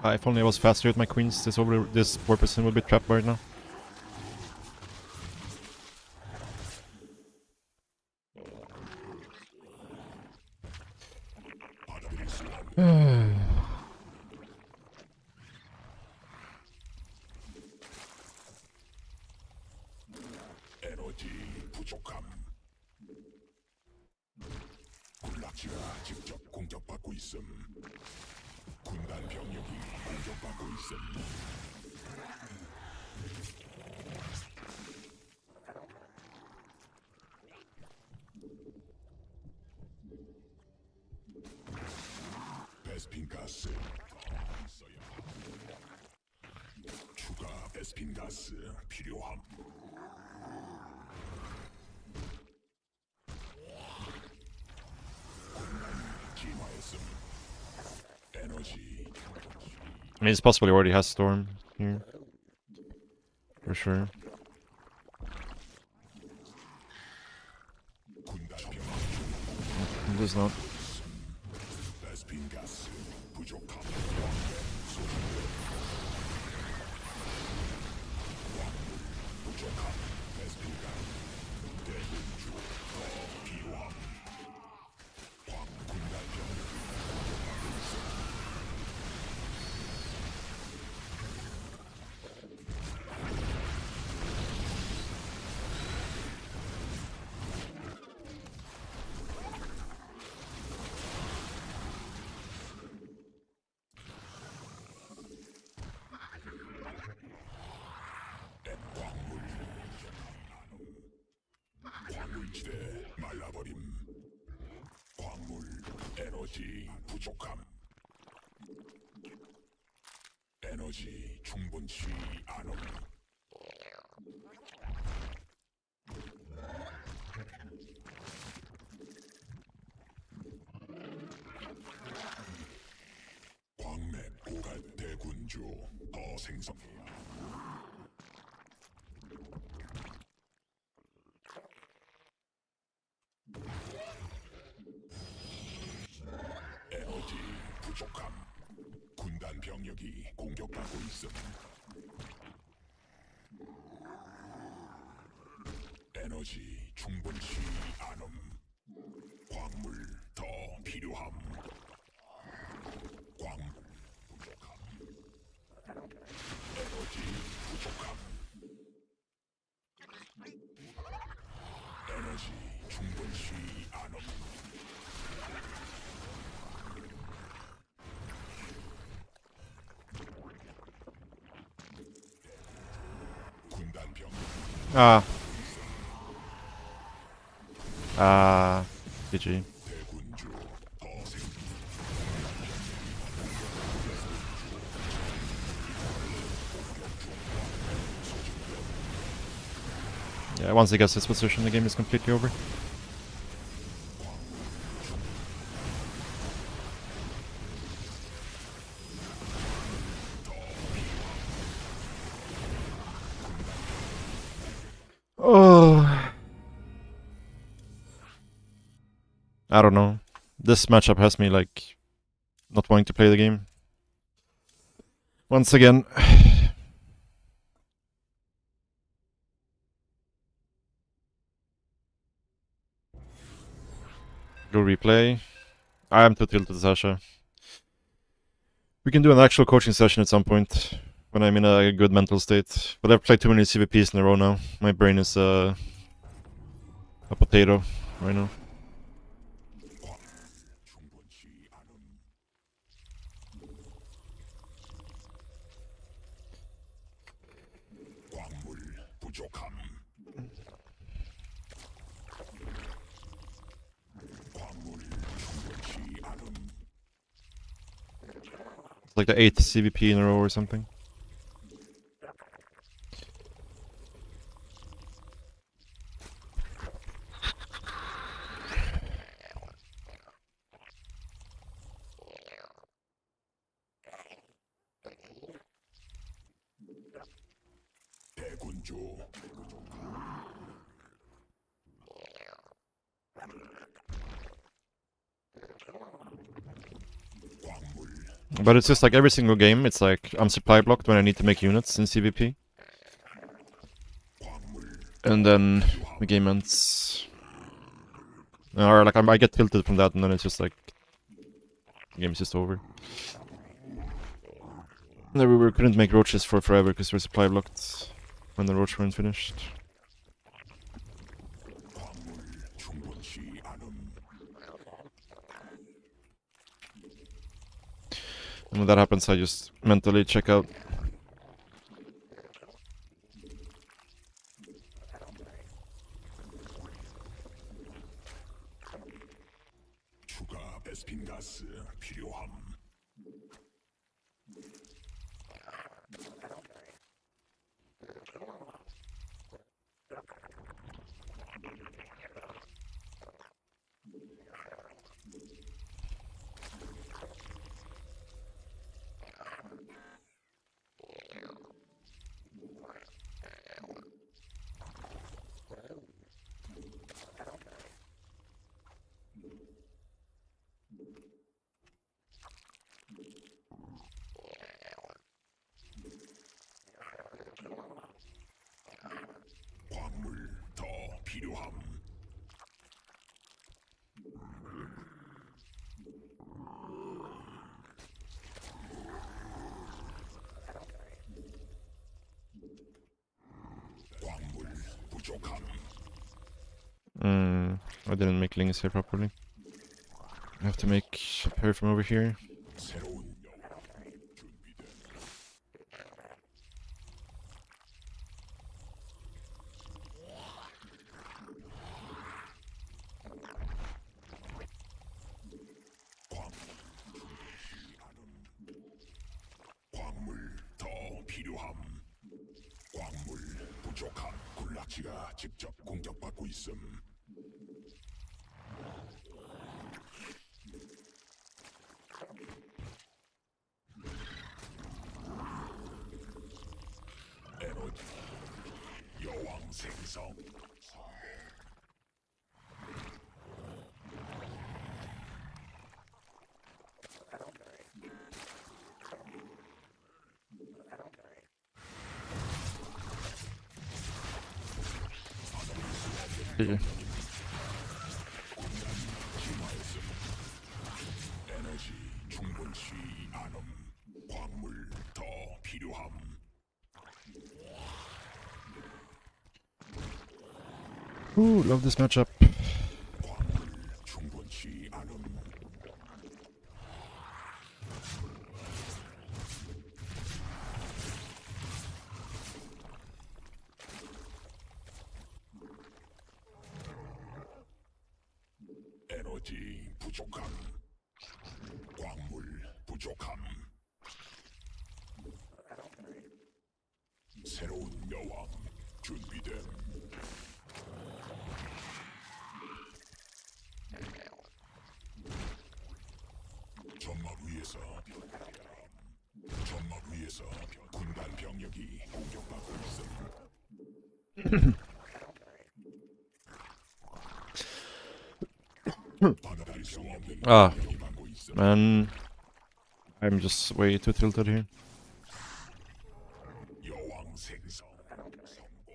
If only I was faster with my queens, this 4% would be trapped right now. 에너지 부족함. 군락지가 직접 공격받고 있음. 군단 병력이 공격받고 있음. 베스핀 가스 있어야 함. 추가 베스핀 가스 필요함. 진화했음. 에너지 I mean, it's possible he already has Storm here. For sure. 군단 병력 He does not. 베스핀 가스 부족함. 부족함. 베스핀 가스 대군주 더 필요함. 군단 병력이 광물지대 말라버림. 광물 에너지 부족함. 에너지 충분치 않음. 광맥 고갈 대군주 더 생성해야. 에너지 부족함. 군단 병력이 공격받고 있음. 에너지 충분치 않음. 광물 더 필요함. 광물 부족함. 에너지 부족함. 에너지 충분치 않음. 군단 병력 GG. 대군주 더 생. Yeah, once he gets his position, the game is completely over. Oh, I don't know. This matchup has me like not wanting to play the game. Once again. Go replay. I am too tilted, Sasha. We can do an actual coaching session at some point when I'm in a good mental state. But I've played too many CVPs in a row now. My brain is a potato right now. 충분치 않음. 광물 부족함. 광물 충분치 않음. It's like the 8th CVP in a row or something. 대군주 But it's just like every single game, it's like I'm supply blocked when I need to make units in CVP. And then the game ends. Or like I get tilted from that, and then it's just like the game's just over. No, we couldn't make roaches for forever because we're supply blocked when the roach weren't finished. And when that happens, I just mentally check out. 추가 베스핀 가스 필요함. 광물 더 필요함. 광물 부족함. I didn't make lings here properly. I have to make a pair from over here. 새로운 준비된 광물 더 필요함. 광물 부족함. 군락지가 직접 공격받고 있음. 에너지 여왕 생성. 에너지 충분치 않음. 광물 더 필요함. Ooh, love this matchup. 광물 충분치 않음. 에너지 부족함. 광물 부족함. 새로운 여왕 준비됨. 점막 위에서 군단 병력이 공격받고 있음. 받아들일 수 없는 Ah, 병력이 받고 있음. man. I'm just way too tilted here. 여왕 생성 성공.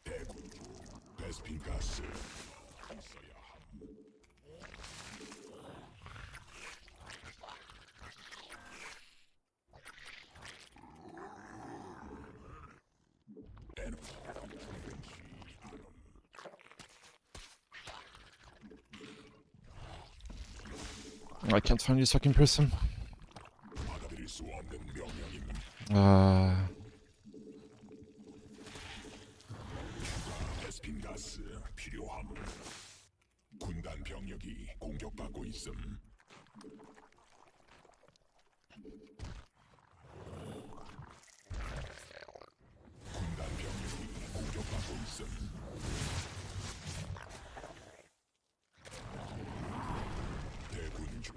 대군 베스핀 가스 있어야 함. 에너지 I can't find this fucking person. 받아들일 수 없는 명령임. 베스핀 가스 필요함. 군단 병력이 공격받고 있음. 군단 병력이 공격받고 있음. 대군주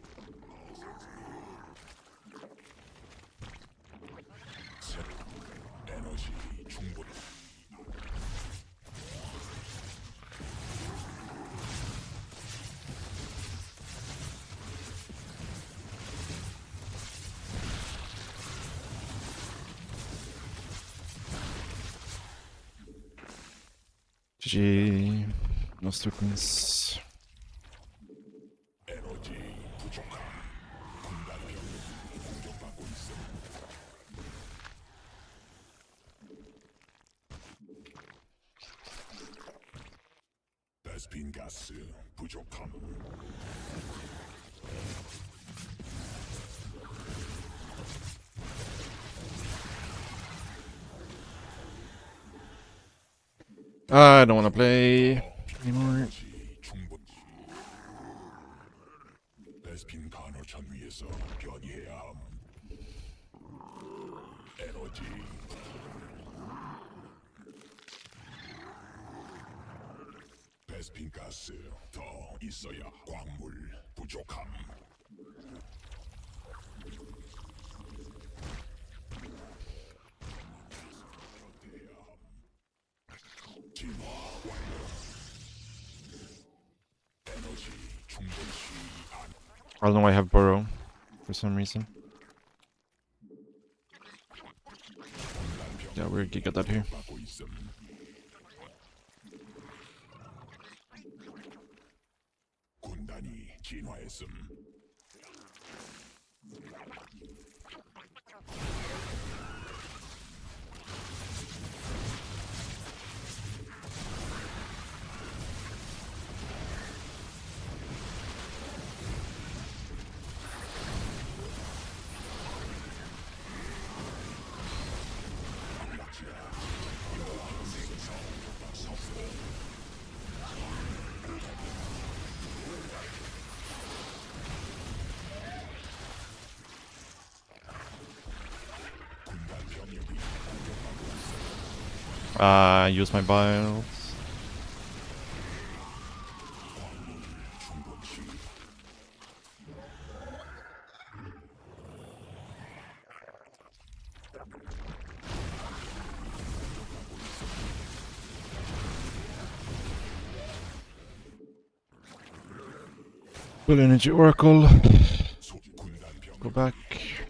에너지 충분. GG. No tokens. 에너지 부족함. 군단 병력이 공격받고 있음. 베스핀 가스 부족함. I don't wanna play anymore. 에너지 충분. 베스핀 간헐천 위에서 변이해야 함. 에너지 베스핀 가스 더 있어야 광물 부족함. 변태해야 함. 진화 완료. 에너지 충분치 않. I don't know why I have burrow for some reason. Yeah, we're giga dead here. 받고 있음. 군단이 진화했음. 군단 병력이 공격받고 있음. Use my biles. 충분치. Full energy oracle. 군단 병력 Go back.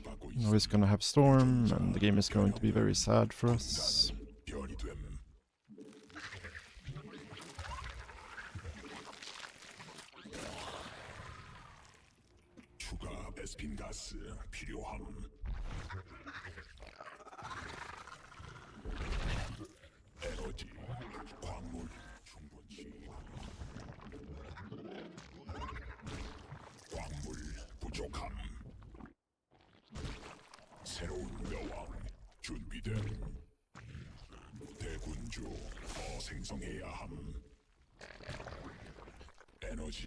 받고 Now 있음. he's gonna have storm, and the game is going to be very sad for us. 변이 됨. 추가 베스핀 가스 필요함. 에너지 광물 충분치. 광물 부족함. 새로운 여왕 준비됨. 대군주 더 생성해야 함. 에너지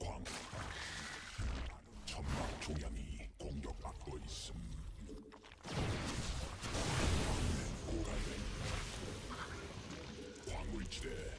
광 천막 종양이 공격받고 있음. 고갈된 광물지대.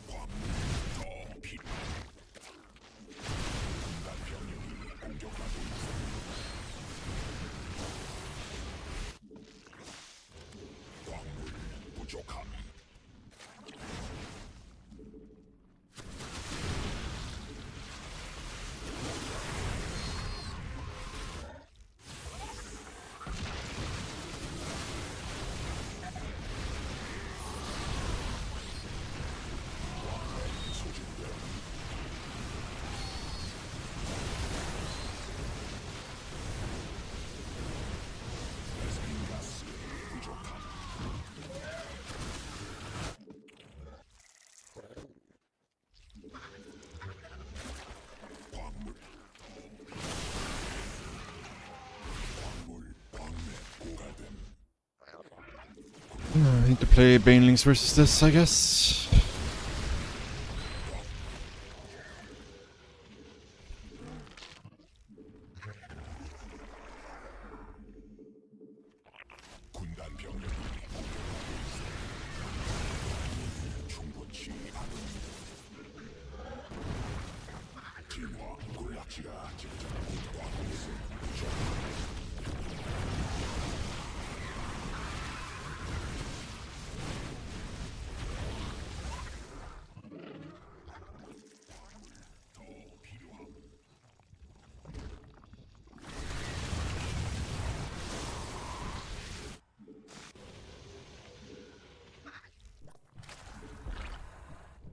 더 필요. 군단 병력이 공격받고 있음. 광물 부족함. 소진됨. 베스핀 가스 부족함. 광물 광맥 고갈됨. I need to play Banelings versus this, I guess. 군락지가 직접 공격하고 있음.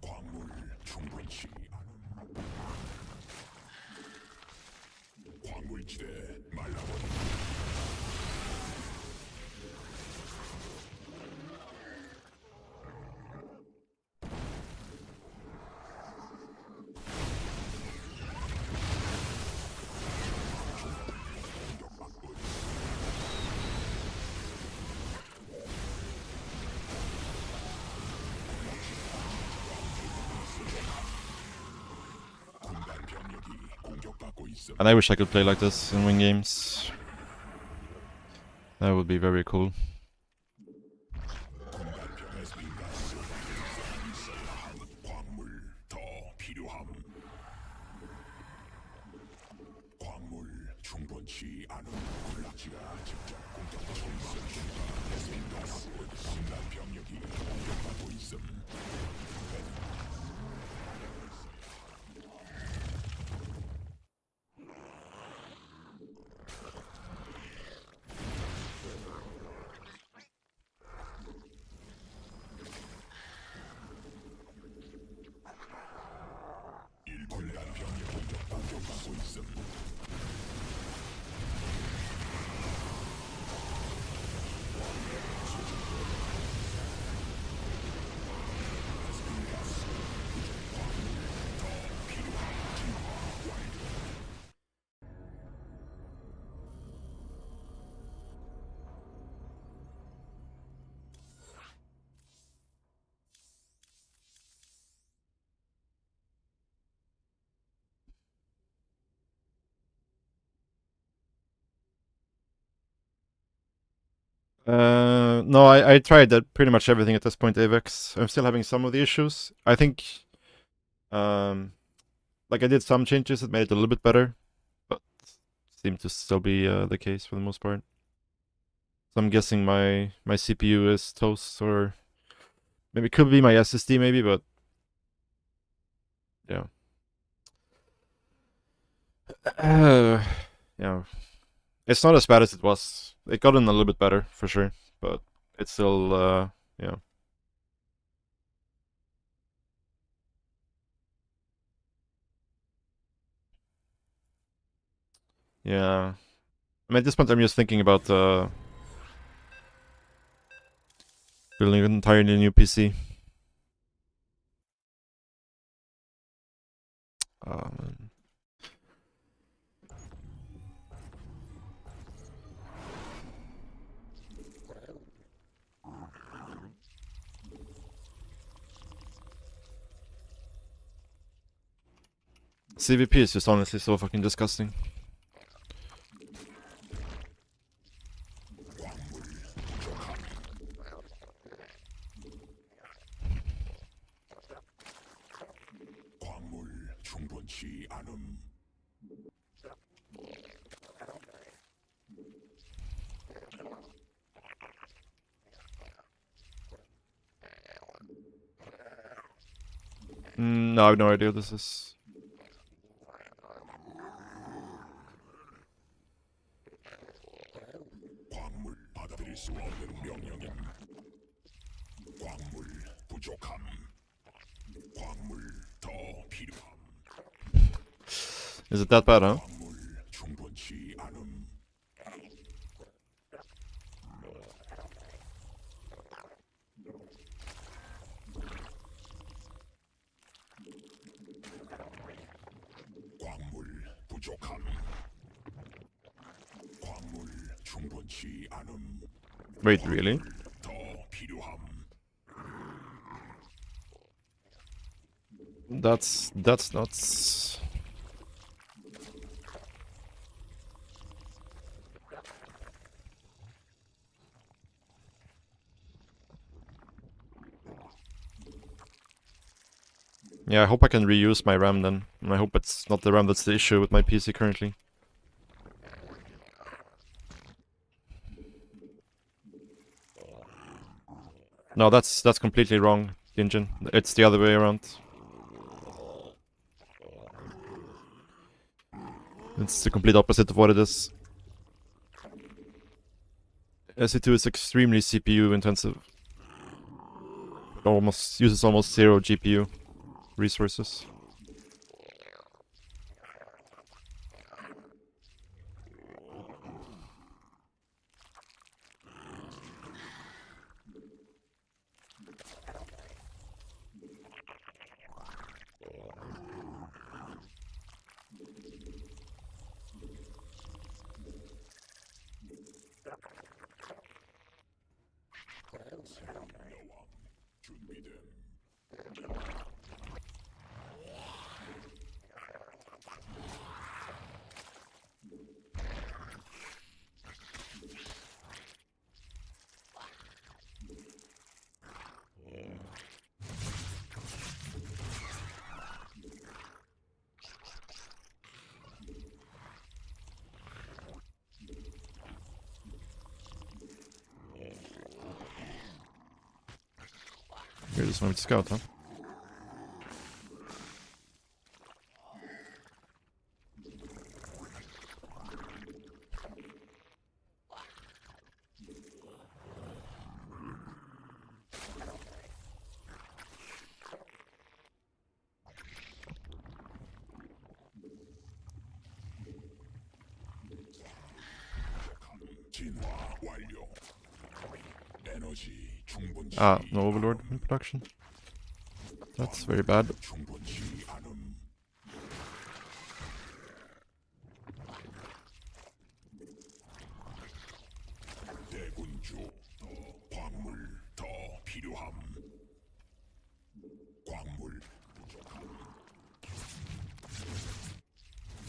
광물 충분치 않음. 광물지대 말라버린. 공격받고 군단 병력이 공격받고 있음. And I wish I could play like this and win games. That would be very cool. 광물 더 필요함. 광물 충분치 않은 군락지가 직접 공격받고 있음. 군단 병력이 공격받고 있음. 군단 병력이 공격받고 있음. No, I tried that pretty much everything at this point, Avex. I'm still having some of the issues. I think, like I did some changes that made it a little bit better, but seemed to still be the case for the most part. So I'm guessing my CPU is toast, or maybe it could be my SSD, maybe, but yeah. Yeah, it's not as bad as it was. It got in a little bit better for sure, but it's still yeah. Yeah. I mean, at this point, I'm just thinking about building an entirely new PC. Man. CVP is just honestly so fucking disgusting. 광물 충분치 않음. No, I have no idea what this is. 광물 받아들일 수 없는 명령임. 광물 부족함. 광물 더 필요함. Is it that bad, huh? 광물 충분치 않음. 광물 부족함. 광물 충분치 않음. Wait, really? 더 필요함. That's nuts. Yeah, I hope I can reuse my RAM then. And I hope it's not the RAM that's the issue with my PC currently. No, that's completely wrong, Engine. It's the other way around. It's the complete opposite of what it is. SC2 is extremely CPU intensive. It uses almost 0 GPU resources. You're just wanting to scout, huh? 진화 완료. 에너지 충분치 Ah, no Overlord in production. That's very bad. 충분치 않음. 대군주 광물 더 필요함. 광물 부족함.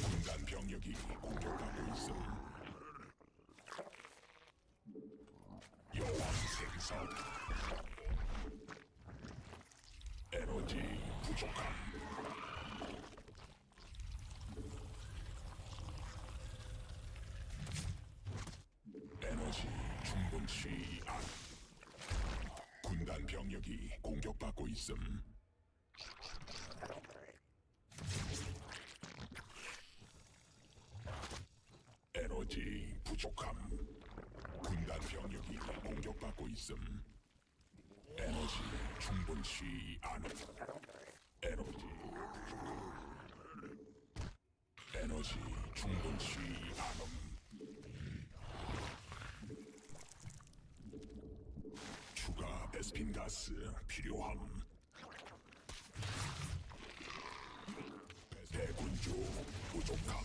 군단 병력이 공격하고 있음. 여왕 생성. 에너지 부족함. 에너지 충분치 않. 군단 병력이 공격받고 있음. 에너지 부족함. 군단 병력이 공격받고 있음. 에너지 충분치 않음. 에너지 부족함. 에너지 충분치 않음. 추가 베스핀 가스 필요함. 대군주 부족함.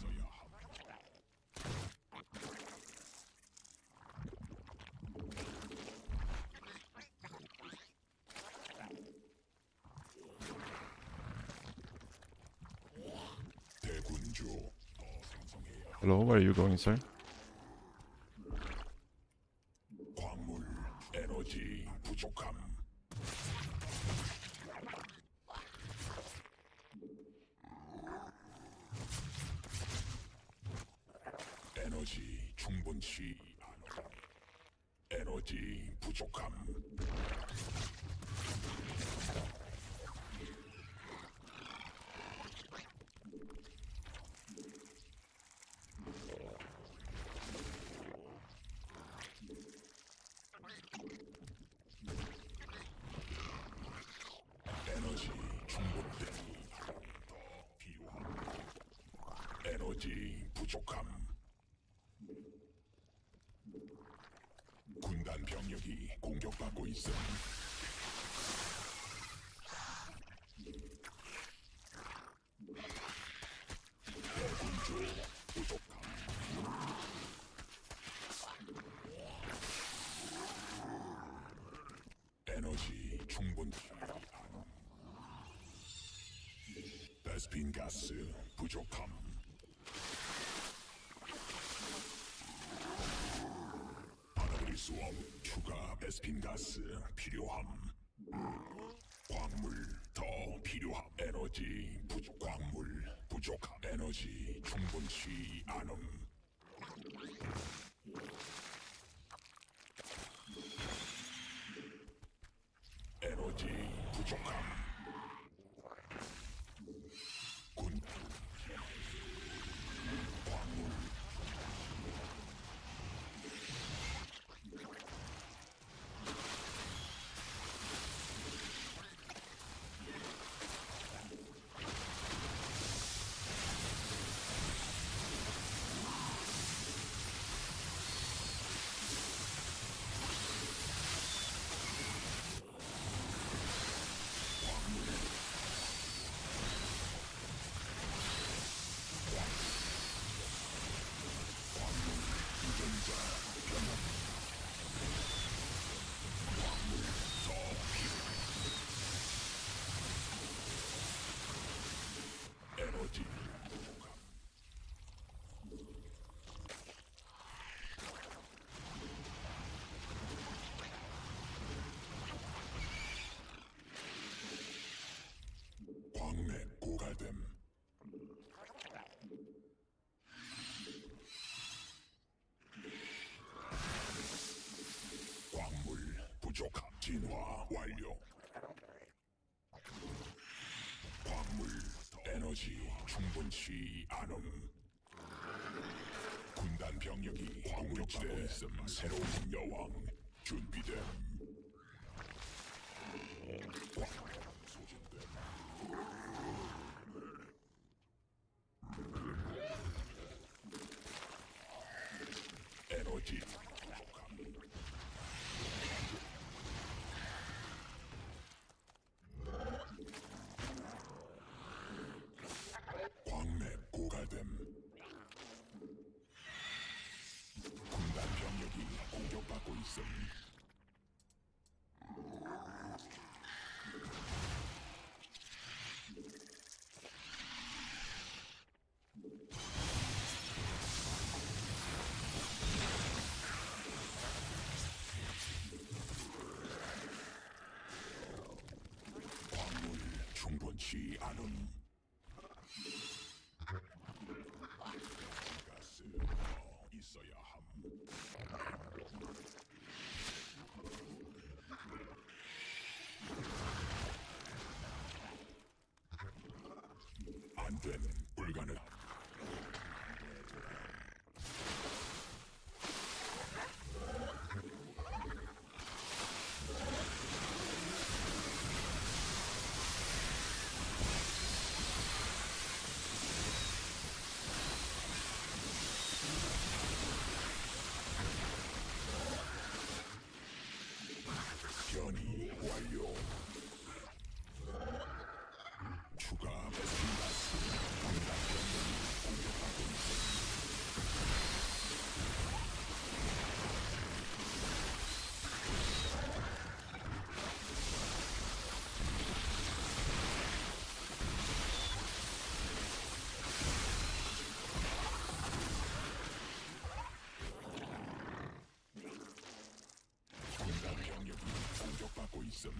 대군주 더 생성해야 함. Hello, where are you going, sir? 광물 에너지 부족함. 에너지 충분치 않음. 에너지 부족함. 에너지 충분치 더 필요함. 에너지 부족함. 군단 병력이 공격받고 있음. 대군주 부족함. 에너지 충분치 않음. 베스핀 가스 부족함. 받아들일 수 없. 추가 베스핀 가스 필요함. 광물 더 필요함. 조합 에너지 부족 광물 부족함 에너지 충분치 않음 에너지 부족함 군 광물 에너지 부족함 광맥 고갈됨 광물 부족함 진화 완료 광물 에너지 충분치 않음 군단 병력이 광물지대에 있음 새로운 여왕 준비됨 소진됨 에너지 부족함 광맥 고갈됨 군단 병력이 공격받고 있음 광물 충분치 않음 가스 더 있어야 함 안됨 불가능 변이 완료 추가 베스킨가스 군단 병력이 공격받고 있음 군단 병력이 공격받고 있음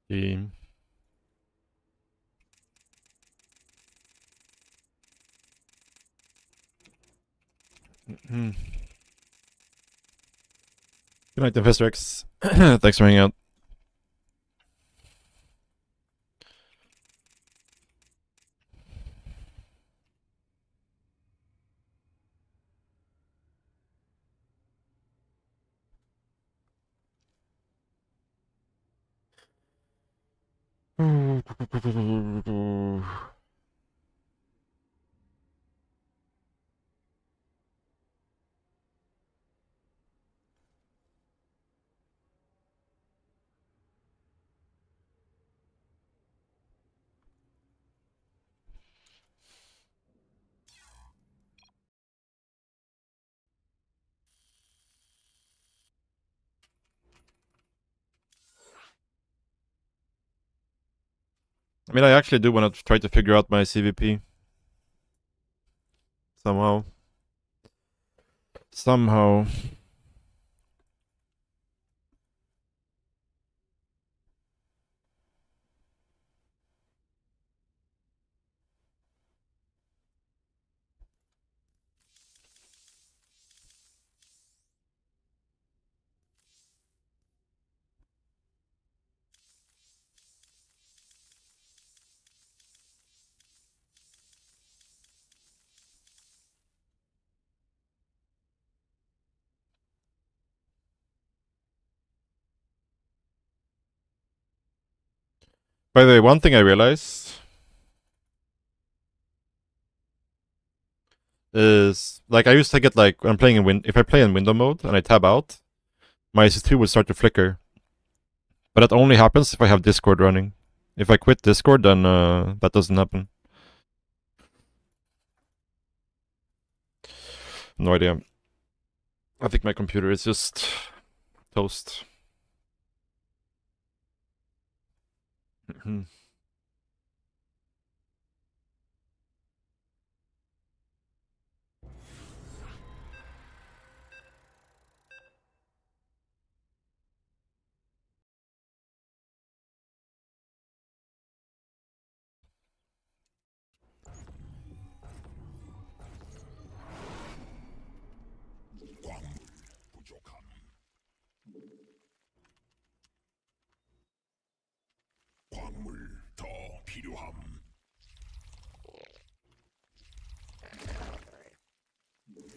Team. Good night, Infest Rex. Thanks for hanging out. I mean, I actually do want to try to figure out my CVP. Somehow. Somehow. By the way, one thing I realized is, like, I used to get, like, when I'm playing in if I play in window mode and I tab out, my SC2 would start to flicker. But that only happens if I have Discord running. If I quit Discord, then that doesn't happen. No idea. I think my computer is just toast. 광물 더 필요함.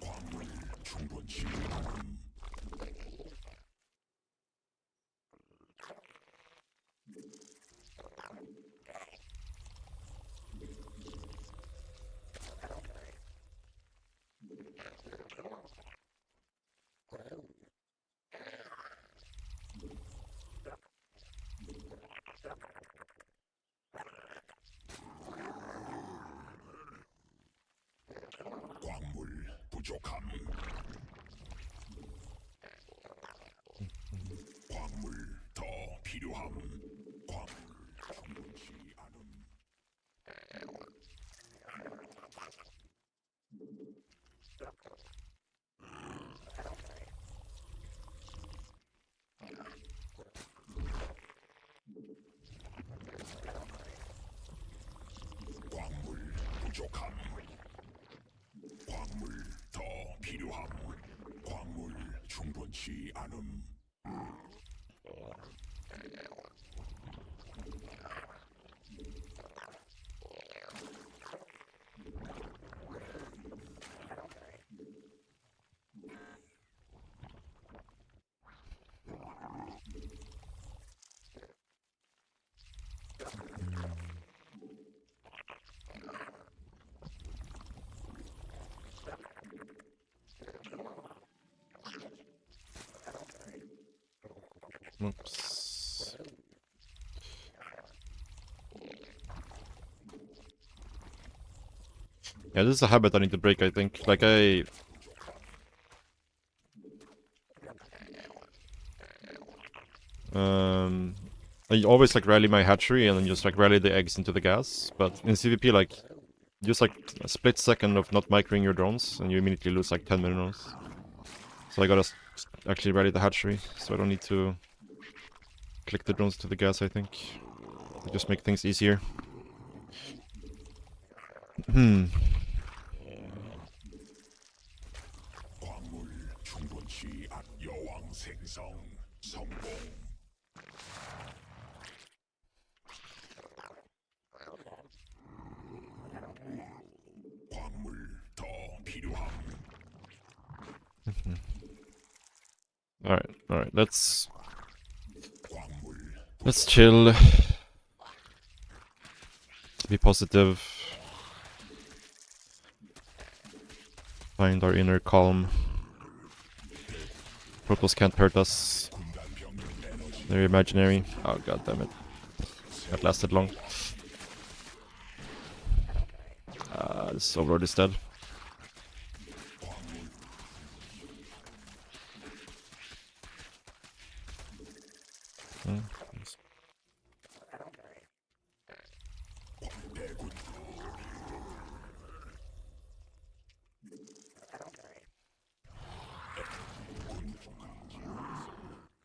광물 충분치 않음. 광물 부족함. 광물 더 필요함. 광물 충분치 않음. 광물 부족함. 광물 더 필요함. 광물 충분치 않음. Oops. Yeah, this is a habit I need to break, I think. Like, I always, like, rally my hatchery and then just, like, rally the eggs into the gas. But in CVP, like, just, like, a split second of not microing your drones and you immediately lose, like, 10 minerals. So I gotta actually rally the hatchery, so I don't need to click the drones to the gas, I think. It'll just make things easier. 광물 충분치 않. 여왕 생성 성공. 광물 더 필요함. Alright, let's 광물 chill. Be positive. Find our inner calm. Protoss can't hurt us. They're imaginary. Oh god damn it. That lasted long. This overlord is dead.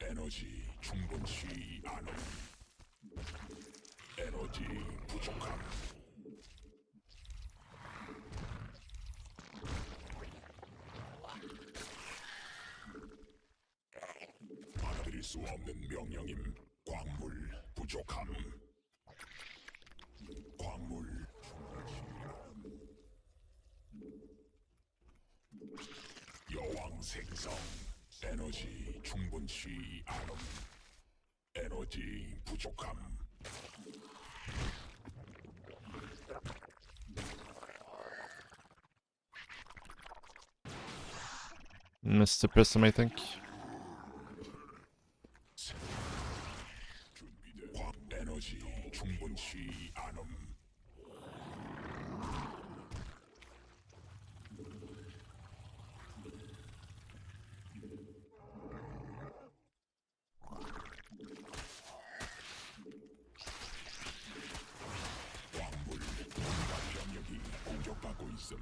에너지 충분치 않음. 에너지 부족함. 받아들일 수 없는 명령임. 광물 부족함. 광물 여왕 생성. 에너지 충분치 않음. 에너지 부족함. Mr. Prism, I think. 준비된 에너지 충분치 않음. 광물 군단 병력이 공격받고 있음.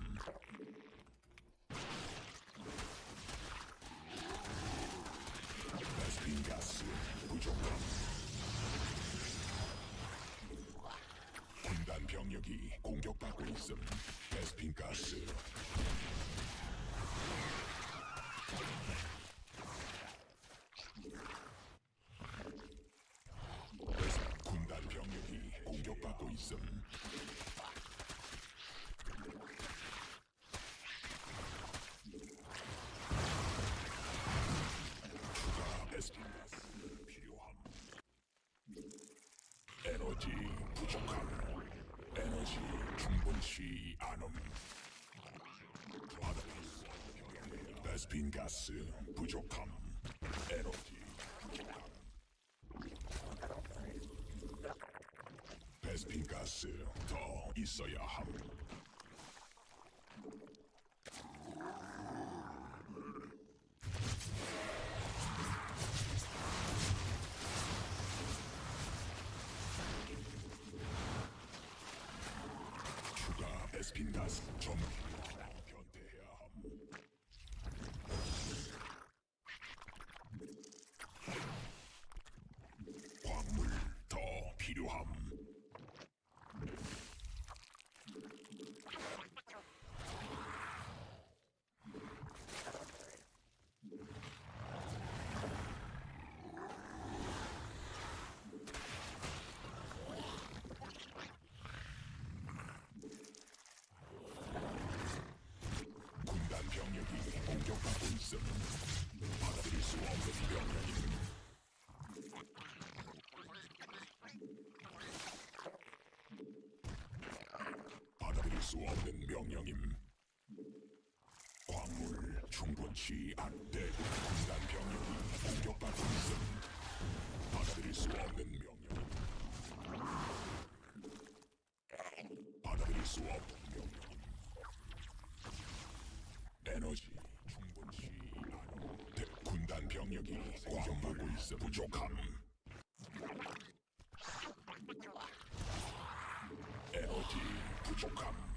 베스핀 가스 부족함. 군단 병력이 공격받고 있음. 베스핀 가스. 군단 병력이 공격받고 있음. 추가 베스핀 가스 필요함. 에너지 부족함. 에너지 충분치 않음. 베스핀 가스 부족함. 에너지 부족함. 베스핀 가스 더 있어야 함. 추가 베스핀 가스 좀 변태해야 함. 광물 더 필요함. 군단 병력이 공격받고 있음. 받아들일 수 없는 명령임. 받아들일 수 없는 명령임. 광물 충분치 않대. 군단 병력이 공격받고 있음. 받아들일 수 없는 명령임. 받아들일 수 없는 명령임. 에너지 충분치 않음. 군단 병력이 공격받고 있음. 부족함. 에너지 부족함.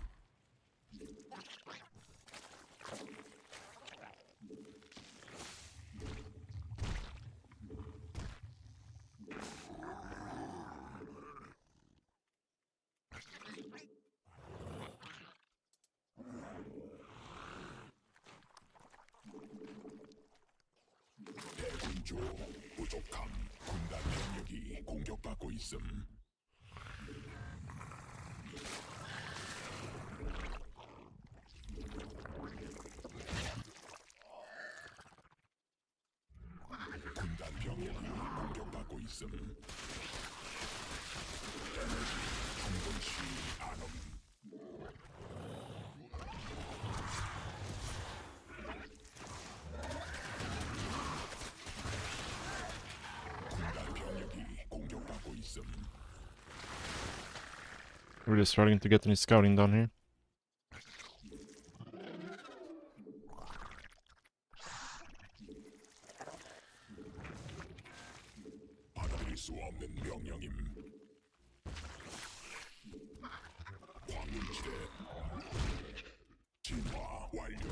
대군주 부족함. 군단 병력이 공격받고 있음. 군단 병력이 공격받고 있음. 에너지 충분치 Really struggling to get any scouting down here. 받아들일 수 없는 명령임. 광물지대 진화 완료.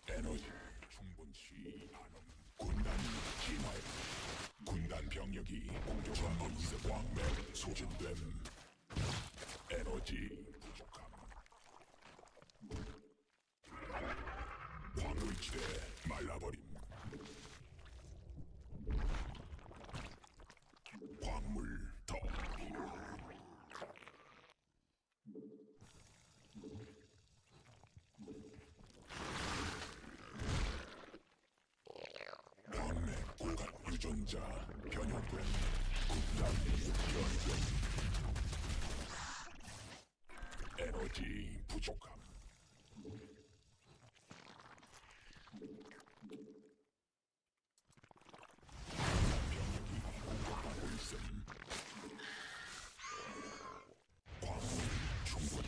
에너지 충분치 않음. 군단이 진화해. 군단 병력이 공격 전문스 광맥 소진됨. 에너지 부족함. 광물지대 말라버림. 광물 더 필요함. 광맥 고갈 유전자 변형됨. 군단 변경. 에너지 부족함. 병력이 공격받고 있음. 광물 충분.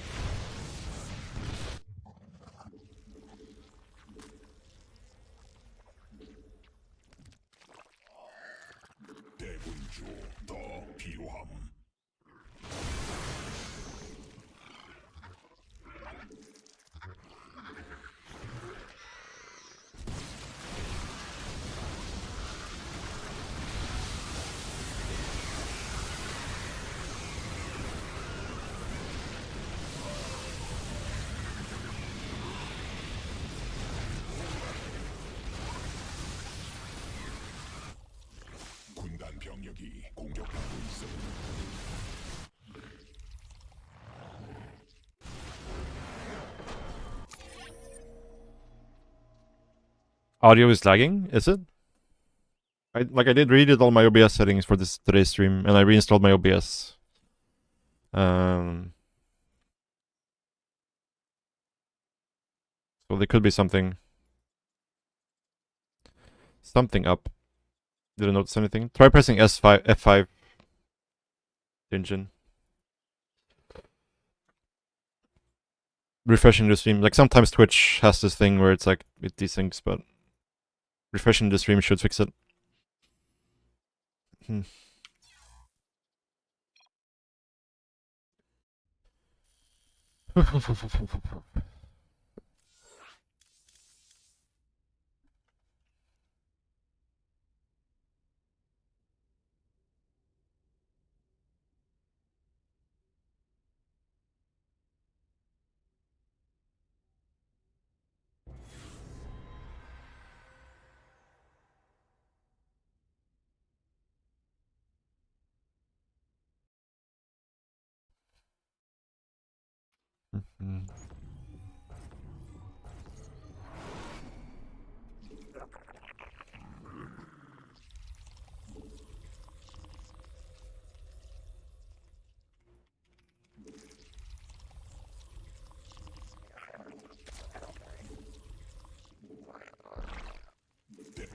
대군주 더 필요함. 군단 병력이 공격받고 있음. Audio is lagging, is it? I did redid all my OBS settings for this today's stream, and I reinstalled my OBS. So there could be something up. Didn't notice anything. Try pressing S5, F5. Engine. Refreshing the stream. Like sometimes Twitch has this thing where it's like it desyncs, but refreshing the stream should fix it.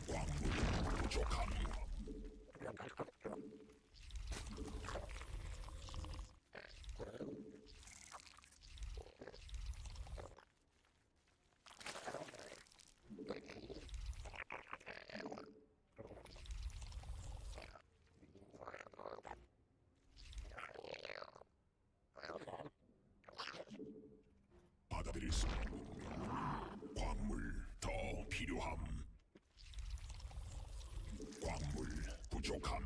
광물 부족함. 받아들일 수 없는 광물 더 필요함. 광물 부족함.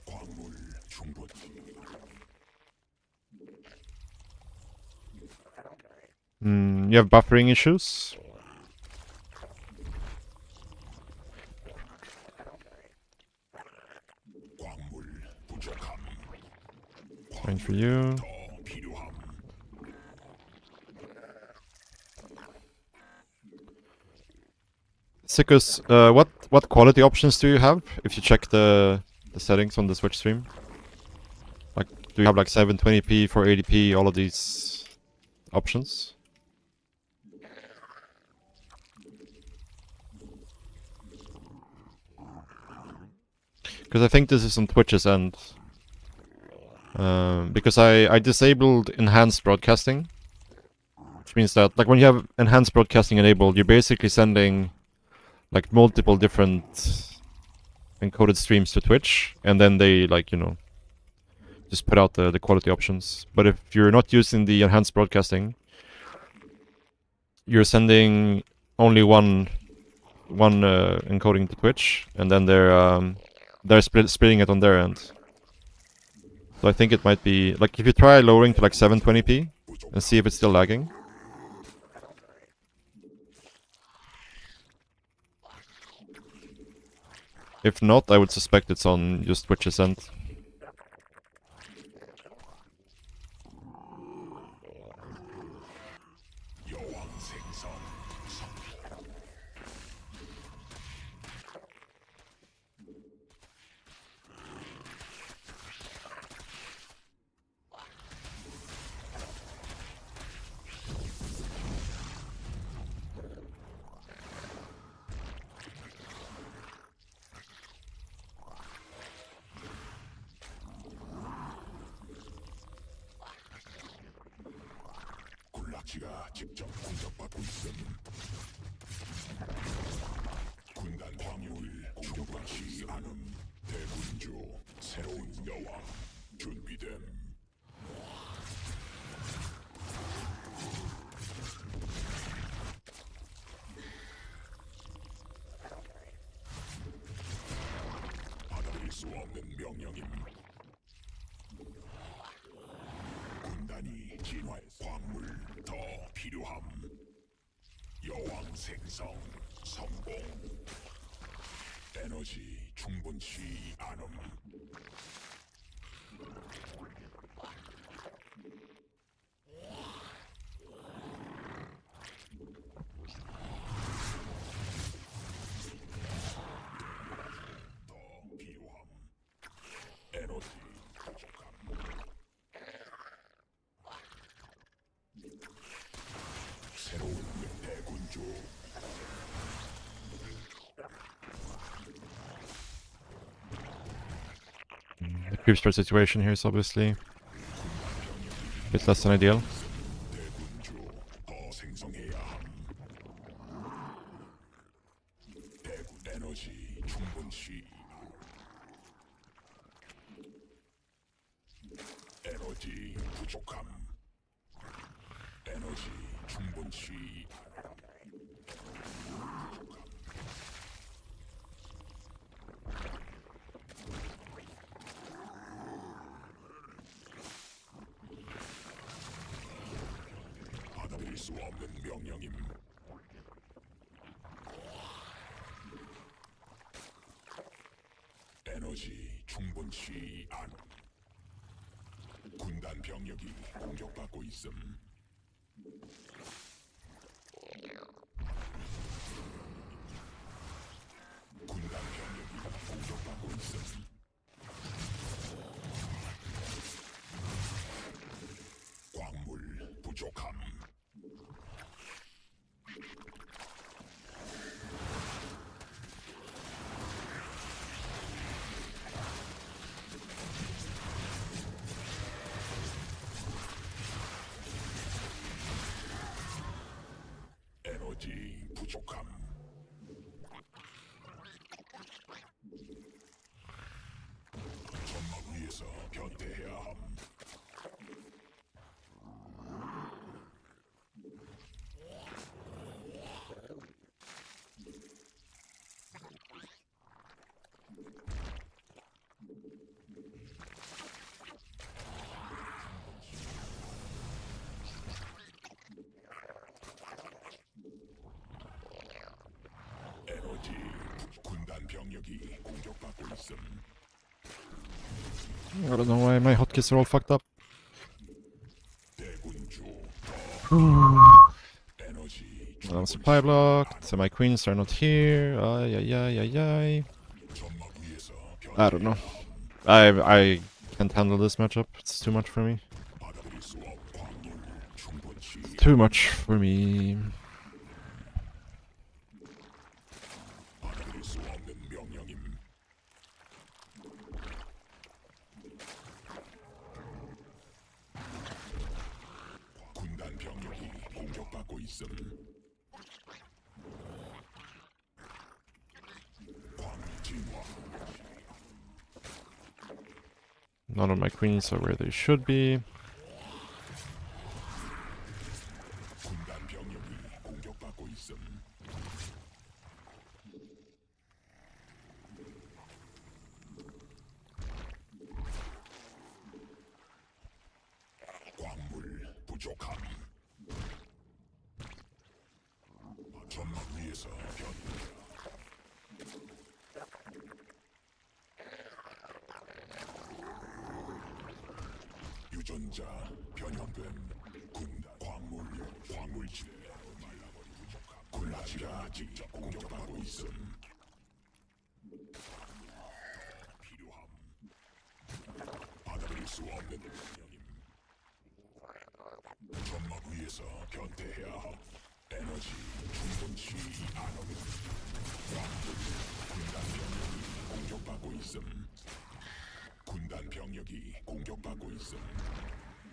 광물 충분. You have buffering issues? 광물 부족함. Fine for you. 더 필요함. Sikus, what quality options do you have if you check the settings on the Switch stream? Like, do you have like 720p, 480p, all of these options? Because I think this is on Twitch's end. Because I disabled enhanced broadcasting. Which means that, like, when you have enhanced broadcasting enabled, you're basically sending, like, multiple different encoded streams to Twitch. And then they, like, you know, just put out the quality options. But if you're not using the enhanced broadcasting, you're sending only one encoding to Twitch, and then they're splitting it on their end. So I think it might be like if you try lowering to like 720p and see if it's still lagging. If not, I would suspect it's on just Twitch's end. 군락지가 직접 공격받고 있음. 군단 광율 공격받지 않음. 대군주 새로운 여왕 준비됨. 받아들일 수 없는 명령임. 군단이 진화해서 광물 더 필요함. 여왕 생성 성공. 에너지 충분치 않음. 더 필요함. 에너지 부족함. 새로운 대군주. The creep start situation here is obviously a bit less than ideal. 대군주 더 생성해야 함. 대군 에너지 충분치. 에너지 부족함. 에너지 충분치. 받아들일 수 없는 명령임. 에너지 충분치 않음. 군단 병력이 공격받고 있음. 군단 병력이 공격받고 있음. 광물 부족함. 에너지 부족함. 점막 위에서 변태해야 함. 에너지 군단 병력이 공격받고 있음. I don't know why my hotkeys are all fucked up. 대군주 에너지 Supply blocked, so my queens are not here. Ay, ay, ay, ay, ay. 점막 위에서 I don't know. I can't handle this matchup. It's too much for me. 받아들일 수 없. 광물 충분치. Too much for me. 받아들일 수 없는 명령임. 있음. 광진화. None of my queens are where they should be. 군단 병력이 공격받고 있음. 광물 부족함. 전막 위에서 변이다. 유전자 변형된 군단 광물지대 말라버리 부족함. 군라지가 직접 공격받고 있음. 필요함. 받아들일 수 없는 명령임. 전막 위에서 변태해야 함. 에너지 충분치 않음. 군단 병력이 공격받고 있음. 군단 병력이 공격받고 있음.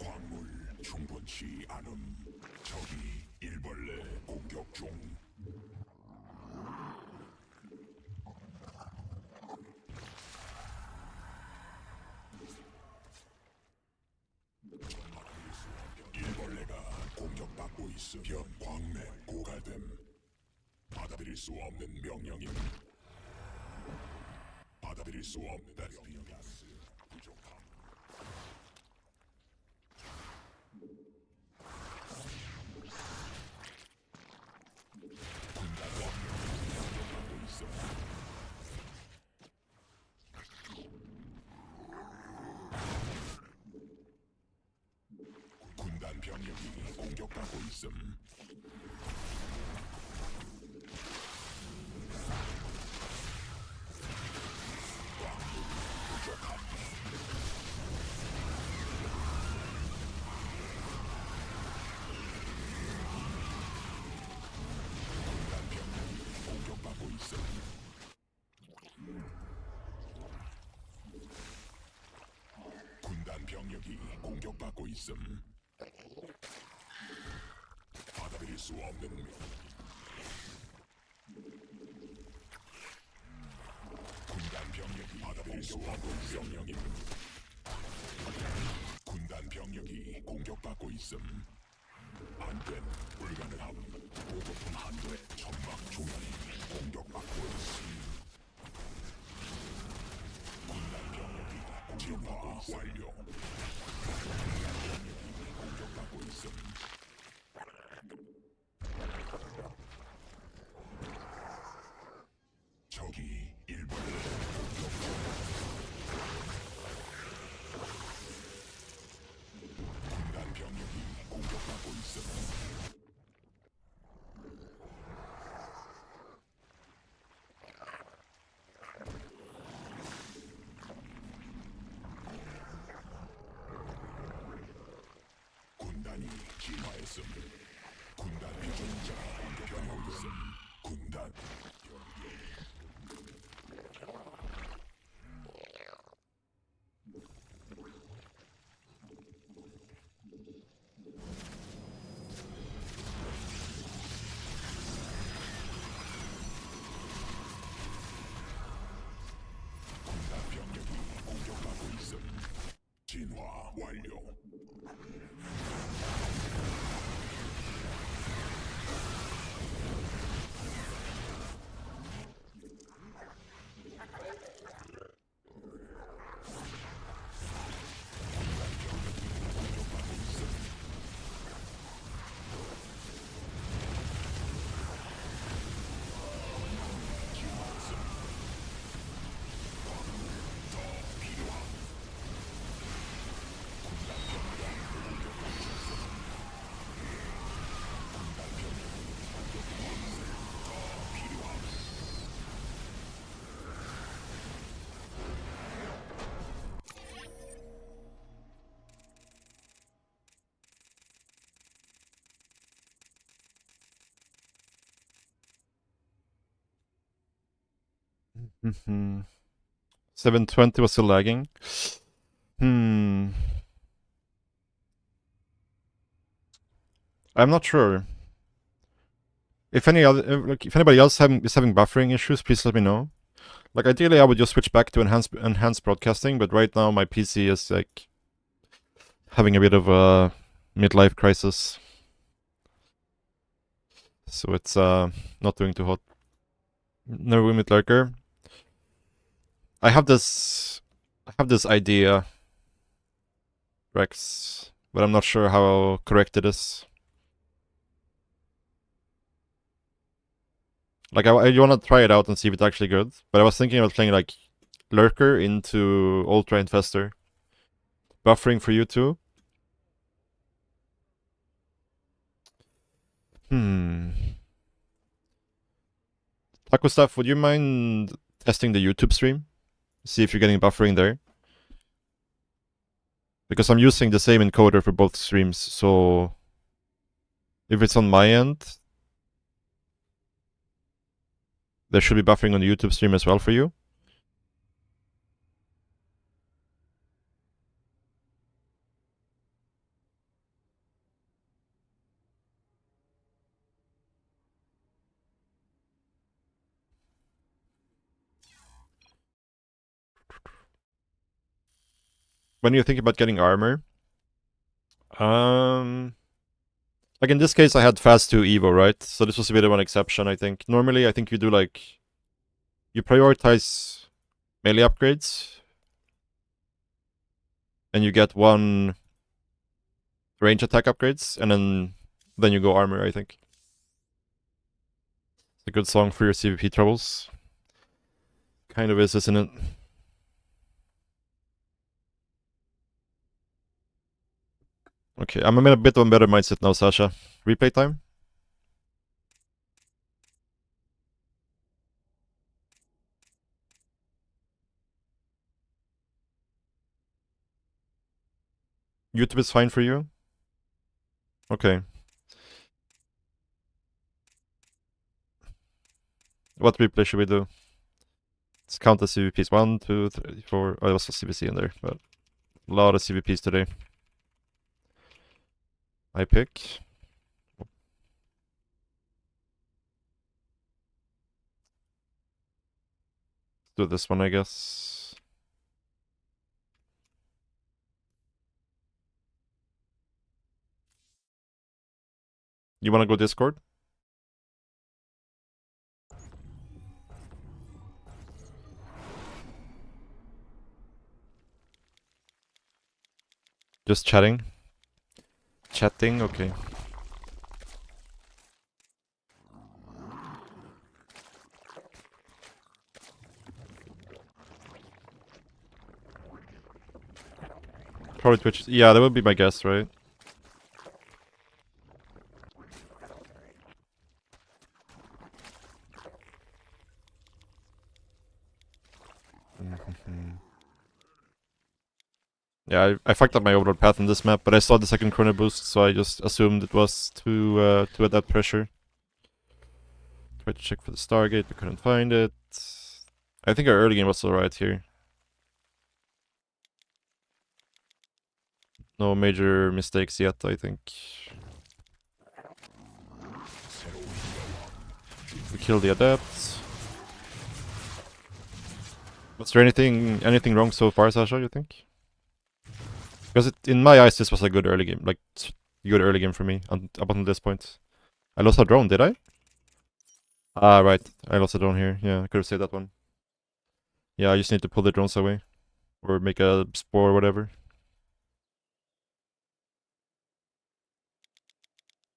광물 충분치 않음. 적이 일벌레 공격 중. 일벌레가 공격받고 있음. 변 광맥 고갈됨. 받아들일 수 없는 명령임. 받아들일 수 없는 가스 부족함. 군단 병력이 공격받고 있음. 군단 병력이 공격받고 있음. 부족함. 군단 병력이 공격받고 있음. 군단 병력이 공격받고 있음. 받아들일 수 없는 명. 군단 병력이 받아들일 수 없는 명령임. 군단 병력이 공격받고 있음. 안된 불가능함. 보급품 한도에 천막 중앙이 공격받고 있음. 군단 병력이 진화 완료. 군단 병력이 공격받고 있음. 적이 일벌레 공격 중. 군단 병력이 공격받고 있음. 군단이 진화했음. 군단 유전자 변하고 있음. 군단 군단 병력이 공격받고 있음. 진화 완료. Mm-hmm. 720 was still lagging. I'm not sure. If if anybody else is having buffering issues, please let me know. Like ideally, I would just switch back to enhanced broadcasting, but right now my PC is like having a bit of a midlife crisis, so it's not doing too hot. No room with lurker. I have this idea, Rex, but I'm not sure how correct it is. Like I want to try it out and see if it's actually good, but I was thinking about playing like lurker into ultra infestor, buffering for you too. Taco Stuff, would you mind testing the YouTube stream? See if you're getting buffering there. Because I'm using the same encoder for both streams, so if it's on my end, there should be buffering on the YouTube stream as well for you. When you think about getting armor, like in this case I had fast 2 Evo, right? So this was a bit of an exception, I think. Normally I think you do like, you prioritize melee upgrades, and you get 1 range attack upgrades, and then you go armor, I think. It's a good song for your CVP troubles. Kind of is, isn't it? Okay, I'm in a bit of a better mindset now, Sasha. Replay time? YouTube is fine for you? Okay. What replay should we do? Let's count the CVPs. 1, 2, 3, 4. Oh, there was a CVC in there, but a lot of CVPs today. I pick. Let's do this one, I guess. You wanna go Discord? Just chatting? Chatting? Okay. Probably Twitch. Yeah, that would be my guess, right? Yeah, I fucked up my overload path on this map, but I saw the second chrono boost, so I just assumed it was to adapt pressure. Tried to check for the Stargate, but couldn't find it. I think our early game was alright here. No major mistakes yet, I think. We killed the adept. Was there anything wrong so far, Sasha, you think? Because in my eyes, this was a good early game. Like, good early game for me up until this point. I lost a drone, did I? Ah, right. I lost a drone here. Yeah, I could have saved that one. Yeah, I just need to pull the drones away. Or make a spore or whatever.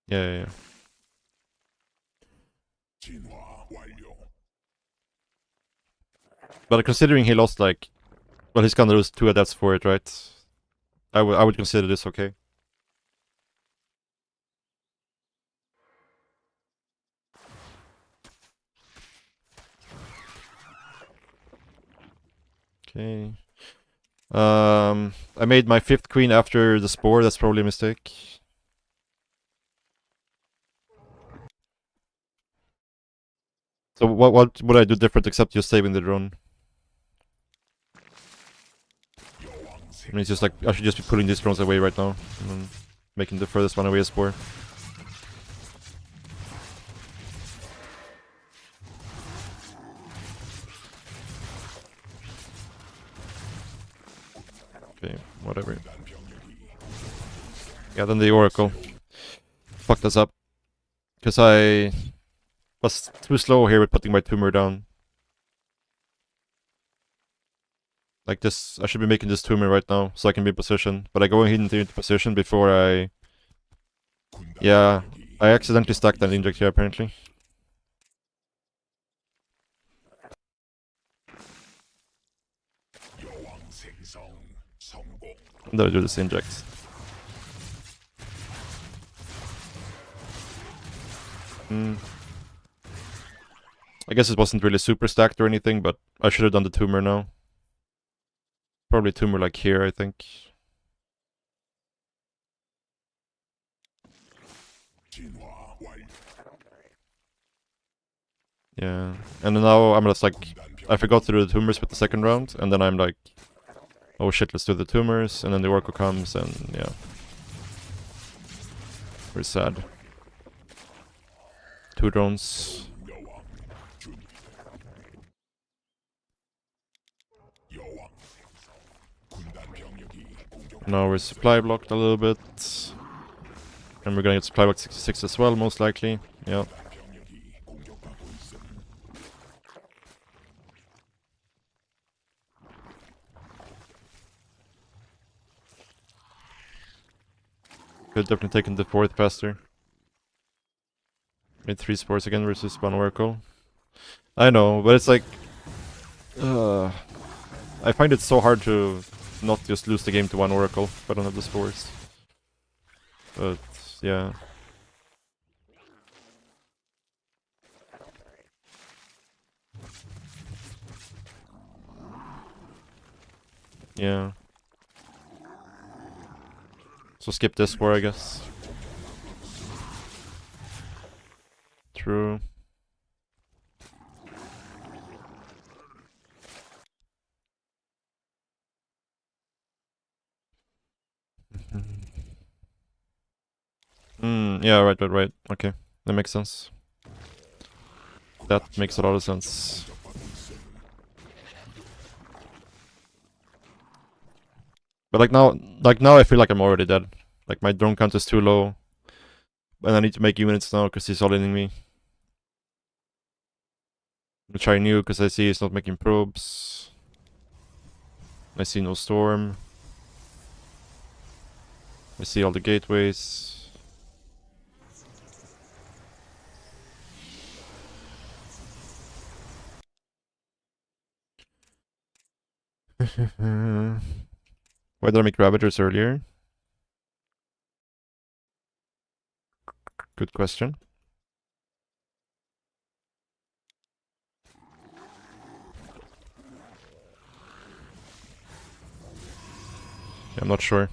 Yeah. 진화 완료. But considering he lost like, well, he's gonna lose 2 adepts for it, right? I would consider this okay. Okay. I made my 5th queen after the spore. That's probably a mistake. So what would I do different except just saving the drone? I mean, it's just like, I should just be putting these drones away right now. And then making the furthest one away a spore. Okay, whatever. Yeah, then the Oracle fucked us up. Because I was too slow here with putting my tumor down. Like this, I should be making this tumor right now, so I can be in position. But I go into position before I... Yeah, I accidentally stacked an inject here apparently. And then I do this inject. I guess it wasn't really super stacked or anything, but I should have done the tumor now. Probably tumor like here, I think. Yeah, and now I'm just like, I forgot to do the tumors with the second round, and then I'm like, oh shit, let's do the tumors, and then the Oracle comes, and yeah. We're sad. 2 drones. Now we're supply blocked a little bit. And we're gonna get supply blocked 66 as well, most likely. Yeah. Could definitely taken the 4th faster. Made 3 spores again versus 1 Oracle. I know, but it's like... I find it so hard to not just lose the game to 1 Oracle if I don't have the spores. But, yeah. Yeah. So skip this spore, I guess. True. Yeah, right. Okay, that makes sense. That makes a lot of sense. But like now I feel like I'm already dead. Like my drone count is too low. And I need to make units now because he's all-inning me. Which I knew because I see he's not making probes. I see no storm. I see all the gateways. Why did I make Ravagers earlier? Good question. I'm not sure.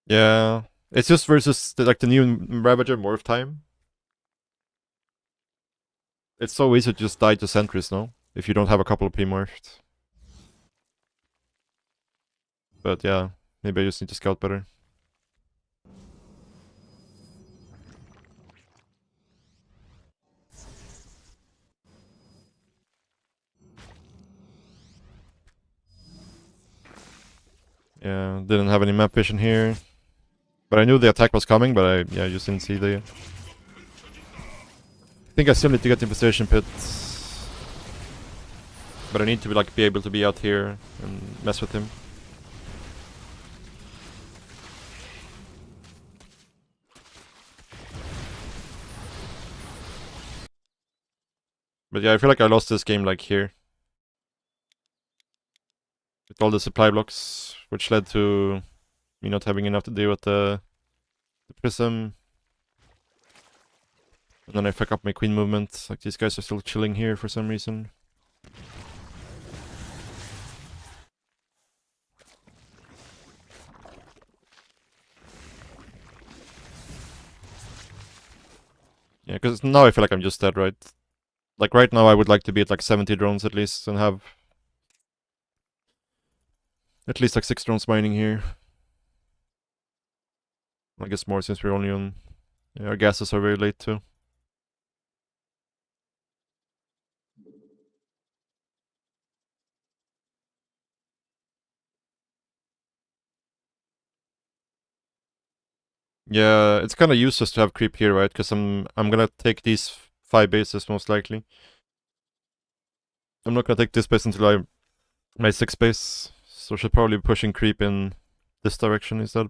Yeah, it's just versus like the new Ravager morph time. It's so easy to just die to sentries now if you don't have a couple of P-morphed. But yeah, maybe I just need to scout better. Yeah, didn't have any map vision here. But I knew the attack was coming, but I just didn't see the... I think I still need to get in position pit. But I need to be able to be out here and mess with him. But yeah, I feel like I lost this game like here. With all the supply blocks, which led to me not having enough to deal with the prism. And then I fuck up my queen movement. Like these guys are still chilling here for some reason. Yeah, because now I feel like I'm just dead, right? Like right now I would like to be at like 70 drones at least and have at least like 6 drones mining here. I guess more since we're only on... Yeah, our gases are very late too. Yeah, it's kind of useless to have creep here, right? Because I'm gonna take these 5 bases most likely. I'm not gonna take this base until I my 6 base, so should probably be pushing creep in this direction instead.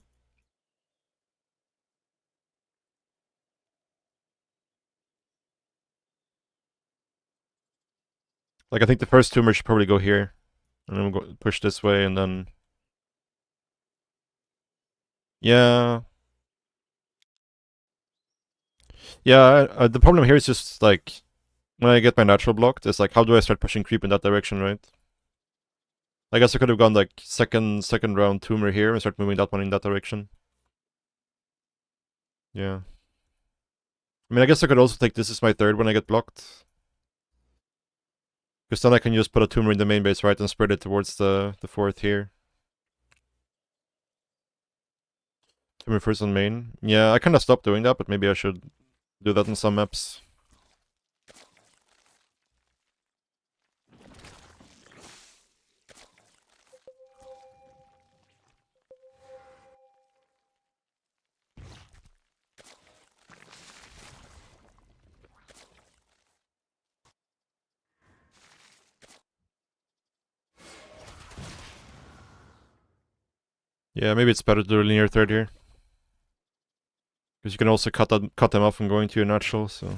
Like I think the first tumor should probably go here, and then we'll go push this way, and then yeah, yeah. The problem here is just like when I get my natural blocked, it's like how do I start pushing creep in that direction, right? I guess I could have gone like second round tumor here and start moving that one in that direction. Yeah. I mean, I guess I could also take this as my third when I get blocked. Because then I can just put a tumor in the main base, right, and spread it towards the fourth here. Tumor first on main. Yeah, I kind of stopped doing that, but maybe I should do that on some maps. Yeah, maybe it's better to do a linear third here. Because you can also cut them off from going to your natural, so...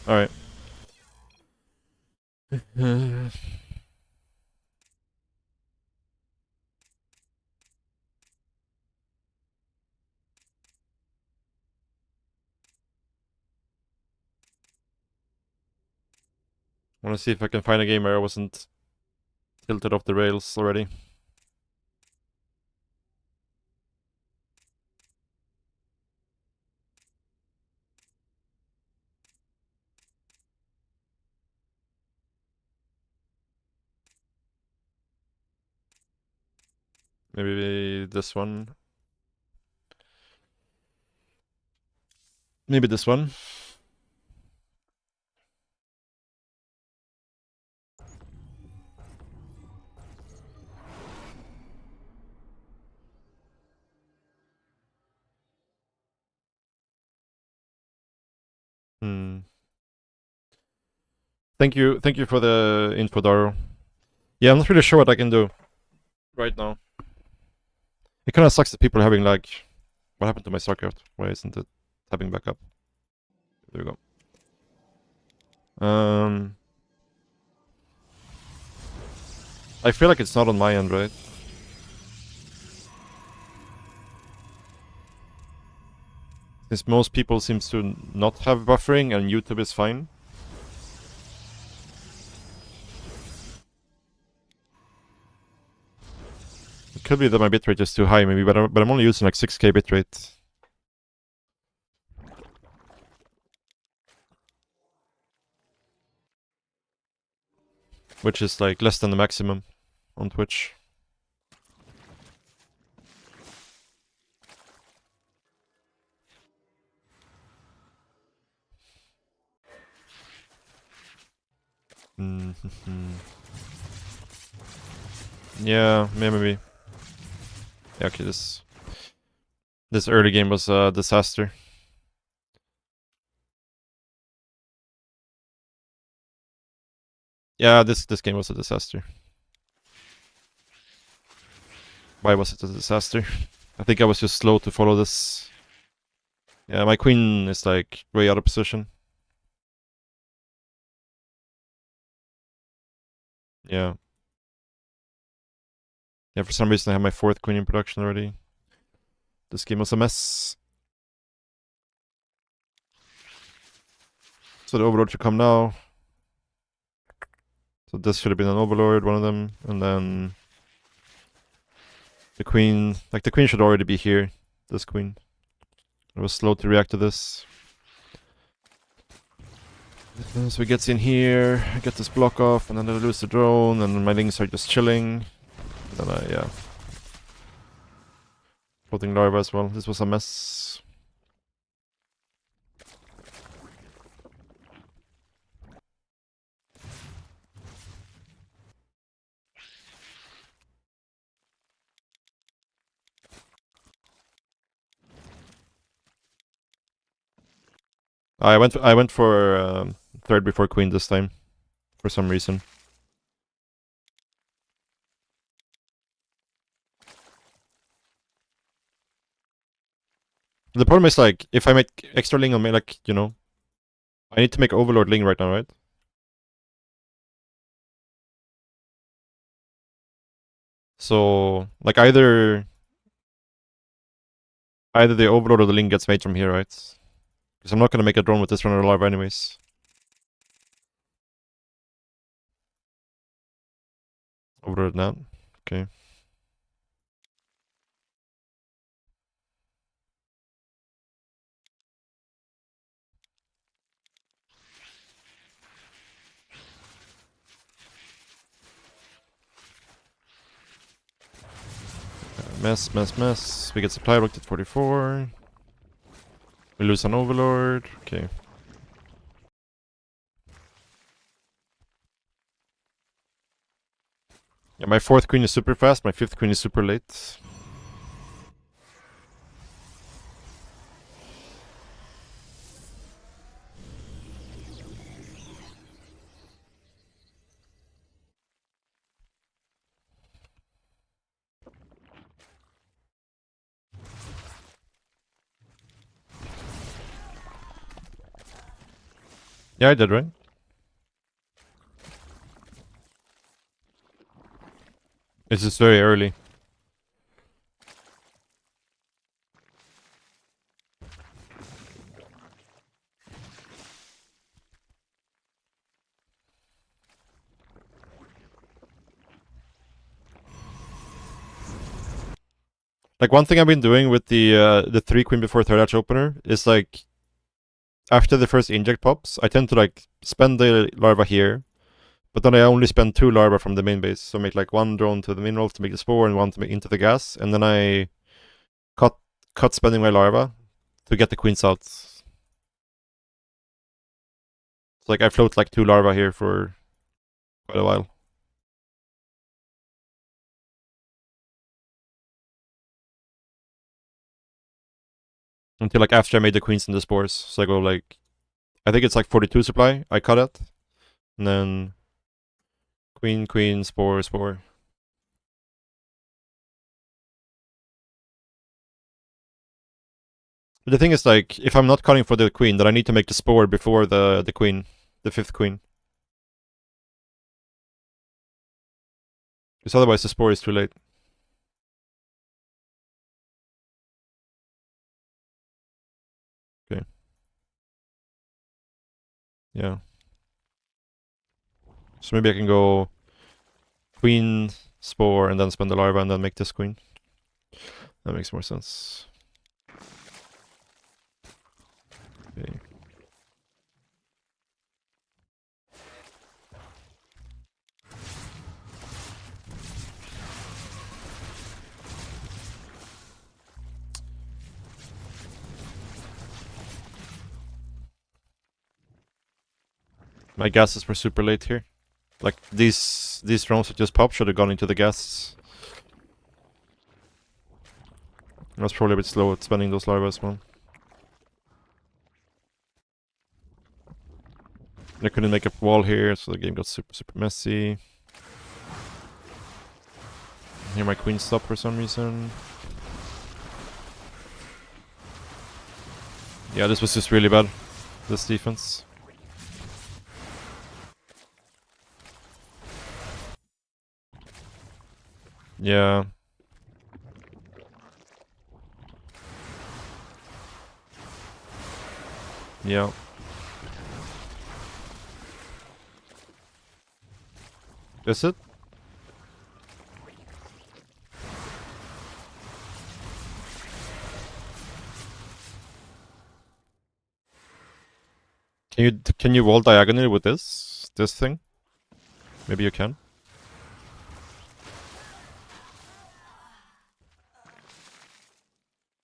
Alright. I want to see if I can find a game where I wasn't tilted off the rails already. Maybe this one. Maybe this one. Hmm. Thank you for the info, Daro. Yeah, I'm not really sure what I can do right now. It kind of sucks that people are having like... What happened to my StarCraft? Why isn't it tabbing back up? There we go. I feel like it's not on my end, right? Since most people seems to not have buffering and YouTube is fine. It could be that my bitrate is too high maybe, but I'm only using like 6k bitrate. Which is like less than the maximum on Twitch. Yeah, maybe. Yeah, okay, this early game was a disaster. Yeah, this game was a disaster. Why was it a disaster? I think I was just slow to follow this. Yeah, my queen is like way out of position. Yeah. Yeah, for some reason I have my 4th queen in production already. This game was a mess. So the overlord should come now. So this should have been an overlord, one of them, and then the queen. Like the queen should already be here. This queen. I was slow to react to this. So he gets in here, I get this block off, and then I lose the drone, and my links are just chilling. And then yeah. Floating larva as well. This was a mess. I went for third before queen this time, for some reason. The problem is, like, if I make extra Ling on me, like, you know, I need to make Overlord Ling right now, right? So, like, either the Overlord or the Ling gets made from here, right? Because I'm not gonna make a drone with this runner larva anyways. Overlord now. Okay. Mess. We get supply rocked at 44. We lose an Overlord. Okay. Yeah, my fourth queen is super fast, my fifth queen is super late. Yeah, I did, right? It's just very early. Like, one thing I've been doing with the 3 queen before third hatch opener is, like, after the first inject pops, I tend to, like, spend the larva here, but then I only spend 2 larva from the main base. So make, like, 1 drone to the minerals to make the spore and 1 to make into the gas, and then I cut spending my larva to get the queens out. So, like, I float like 2 larva here for quite a while. Until, like, after I made the queens and the spores. So I go, like, I think it's like 42 supply. I cut it. And then queen, spore. But the thing is, like, if I'm not cutting for the queen, then I need to make the spore before the queen. The 5th queen. Because otherwise the spore is too late. Okay. Yeah. So maybe I can go queen, spore, and then spend the larva and then make this queen. That makes more sense. Okay. My gases were super late here. Like, these drones that just popped should have gone into the gas. I was probably a bit slow at spending those larvae as well. I couldn't make a wall here, so the game got super messy. Here my queen stopped for some reason. Yeah, this was just really bad, this defense. Yeah. Yeah. Is it? Can you wall diagonally with this thing? Maybe you can.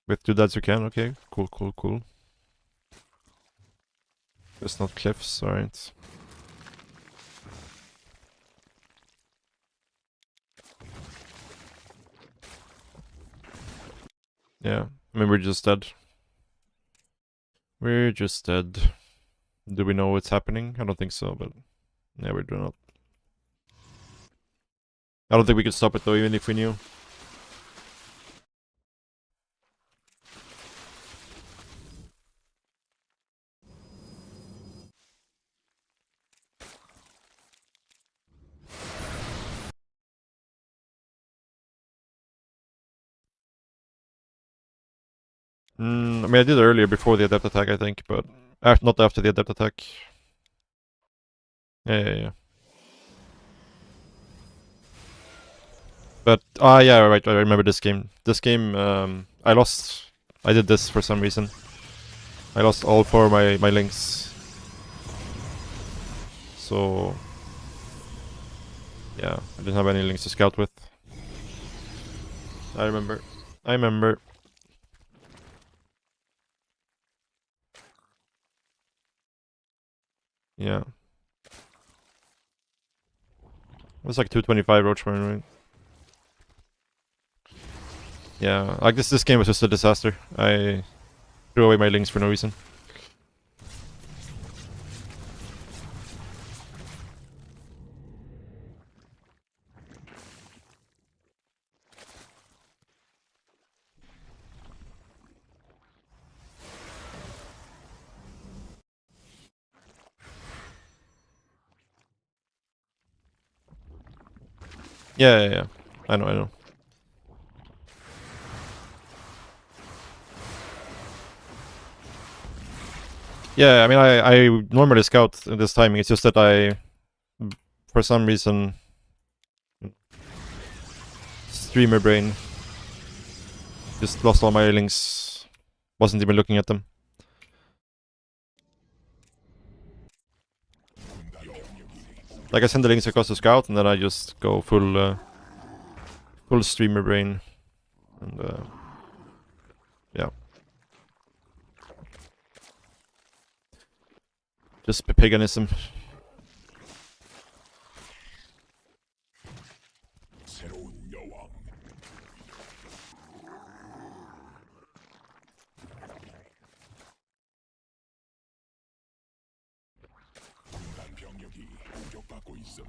With 2 dads you can, okay. Cool, cool, cool. It's not cliffs, alright. Yeah, I mean we're just dead. We're just dead. Do we know what's happening? I don't think so, but yeah, we do not. I don't think we could stop it though, even if we knew. I mean, I did earlier before the adept attack, I think, but not after the adept attack. Yeah. But yeah, right. I remember this game. This game, I lost. I did this for some reason. I lost all 4 of my links. So yeah, I didn't have any links to scout with. I remember. I remember. Yeah. It was like 225 Roachburn, right? Yeah, like this game was just a disaster. I threw away my links for no reason. Yeah. I know. Yeah, I mean, I normally scout in this timing. It's just that I, for some reason, streamer brain, just lost all my links. Wasn't even looking at them. Like I send the links across to scout, and then I just go full streamer brain, and yeah, just paganism. 새로운 여왕. 군단 병력이 공격받고 있음.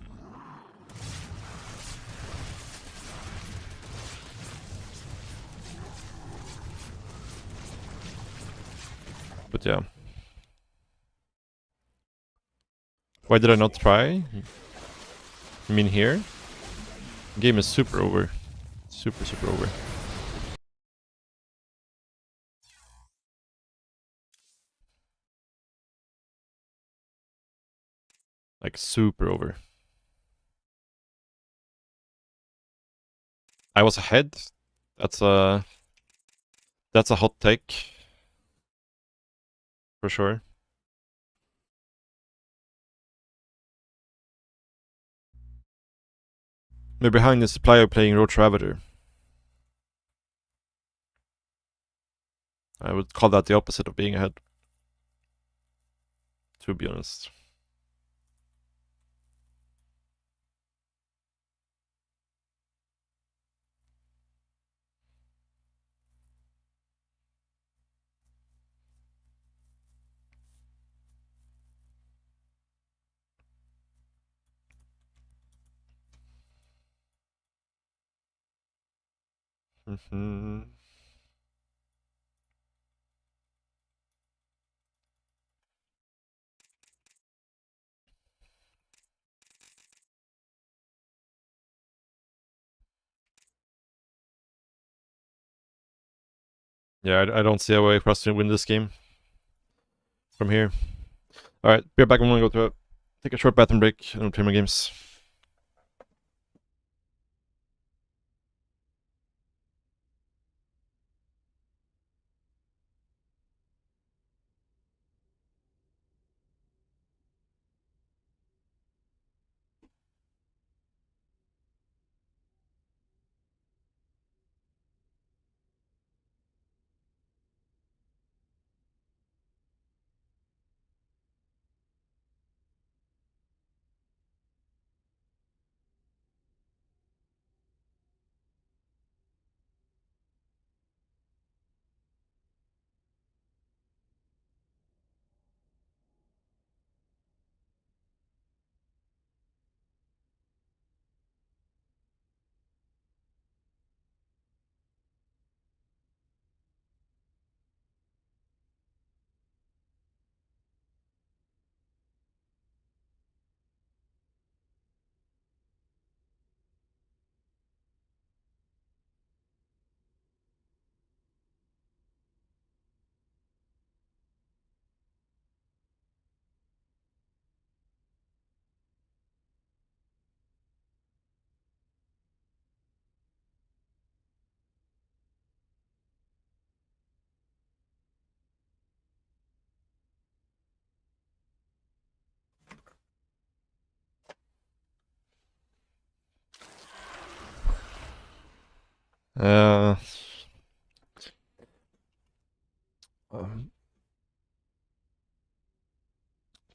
But yeah, why did I not try? I mean here, game is super over, super over. Like super over. I was ahead. That's a hot take for sure. We're behind the supplier playing Roach Ravager. I would call that the opposite of being ahead, to be honest. Yeah, I don't see a way for us to win this game from here. Alright, be right back. I'm gonna go take a short bathroom break and play my games. Uh, um,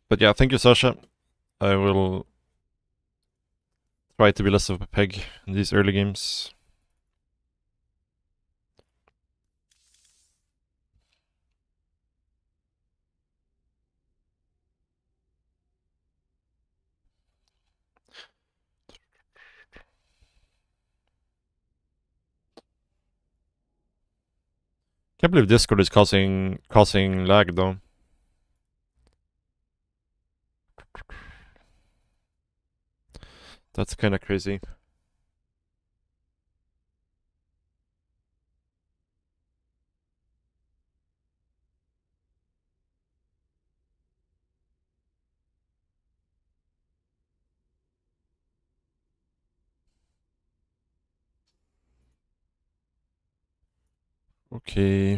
but yeah, thank you, Sasha. I will try to be less of a peg in these early games. Can't believe Discord is causing lag though. That's kind of crazy. Okay.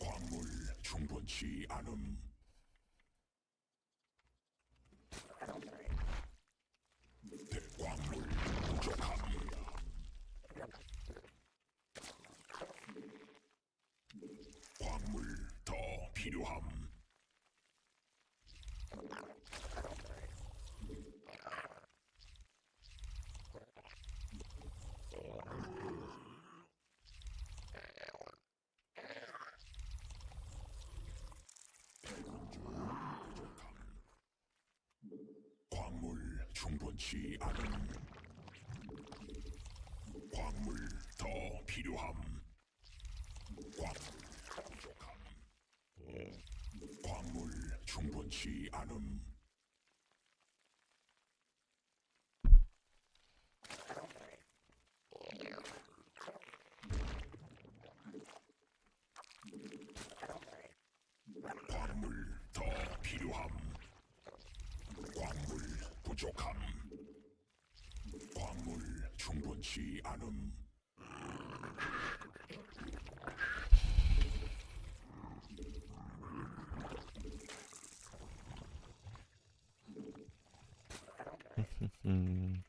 광물 충분치 않음. 대광물 부족함. 광물 더 필요함. 광물 충분치 않음. 광물 더 필요함. 광물 부족함. 광물 충분치 않음. 광물 더 필요함. 광물 부족함. 광물 충분치 않음. 음.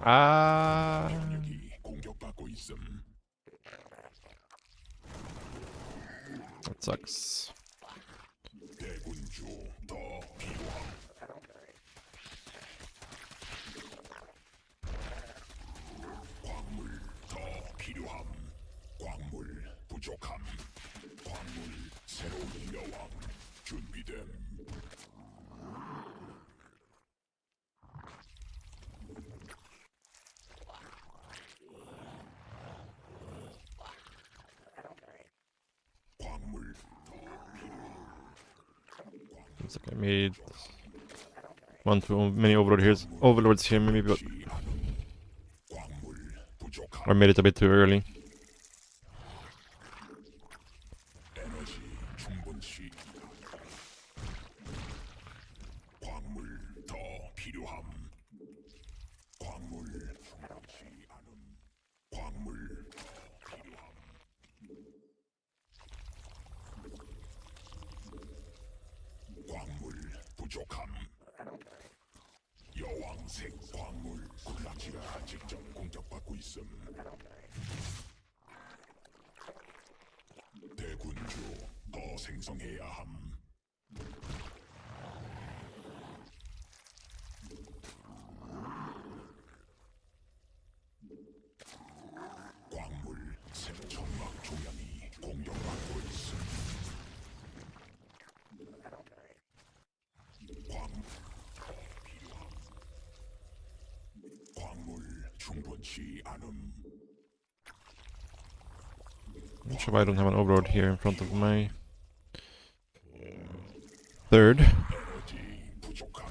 아. 병력이 공격받고 있음. That sucks. 대군주 더 필요함. 광물 더 필요함. 광물 부족함. 광물 새로운 여왕 준비됨. 광물 Looks like I made one too many overlords here maybe, but 광물 부족함. I made it a bit too early. 에너지 충분치. 광물 더 필요함. 광물 충분치 않음. 광물 더 필요함. 광물 부족함. 여왕색 광물 군락지가 직접 공격받고 있음. 생성해야 함. 광물 점막 조량이 공격받고 있음. 광물 충분치 않음. I'm not sure why I don't have an overload here in front of my third. 에너지 부족함.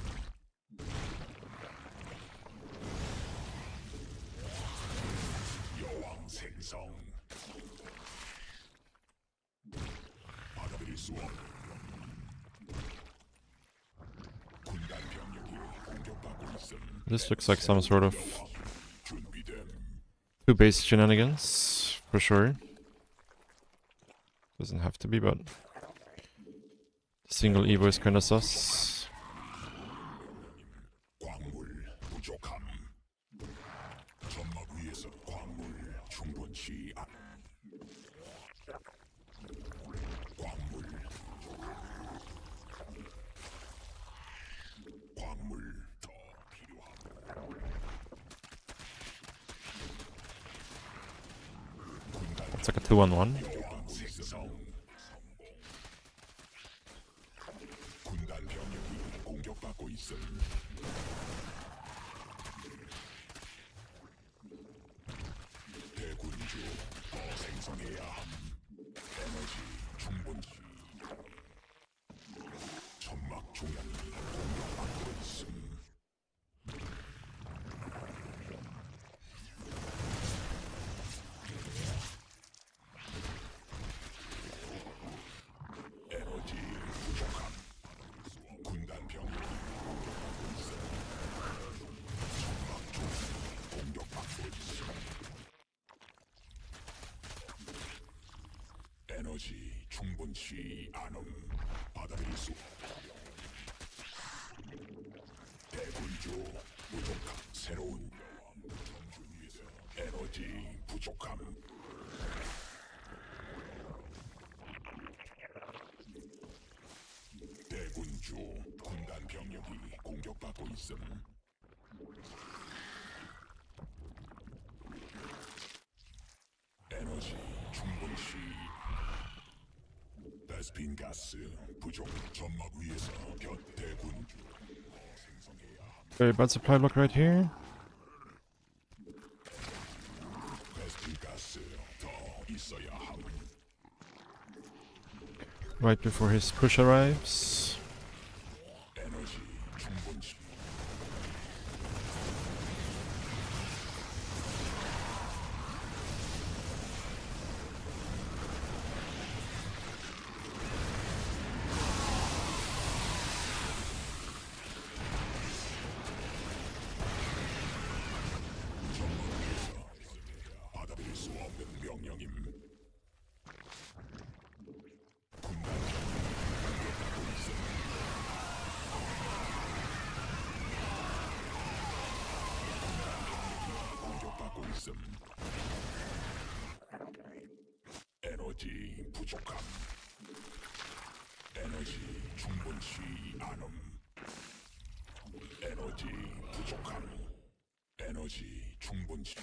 여왕 생성. 받아들일 수 없. 군단 병력이 공격받고 있음. This looks like some sort of 준비됨. two base shenanigans, for sure. Doesn't have to be, but single Evo is kinda sus. 광물 부족함. 점막 위에서 광물 충분치 않. 광물 더 필요함. It's like a 2-on-1. 여왕 생성. 군단 병력이 공격받고 있음. 대군주 더 생성해야 함. 에너지 충분치. 점막 조량이 공격받고 있음. 에너지 부족함. 군단 병력이 공격받고 있음. 점막 조량이 공격받고 있음. 에너지 충분치 않음. 받아들일 수 대군주 부족함. 새로운 여왕 전주 위에서 에너지 부족함. 대군주 군단 병력이 공격받고 있음. 에너지 충분치. 베스핀 가스 부족. 점막 위에서 대군주 생성해야 함. Very bad supply block right here. 베스핀 가스 더 있어야 함. Right before his push arrives. 에너지 충분치. 받아들일 수 없는 명령임. 군단 공격하고 있음. 공격받고 있음. 에너지 부족함. 에너지 충분치 않음. 에너지 부족함. 에너지 충분치.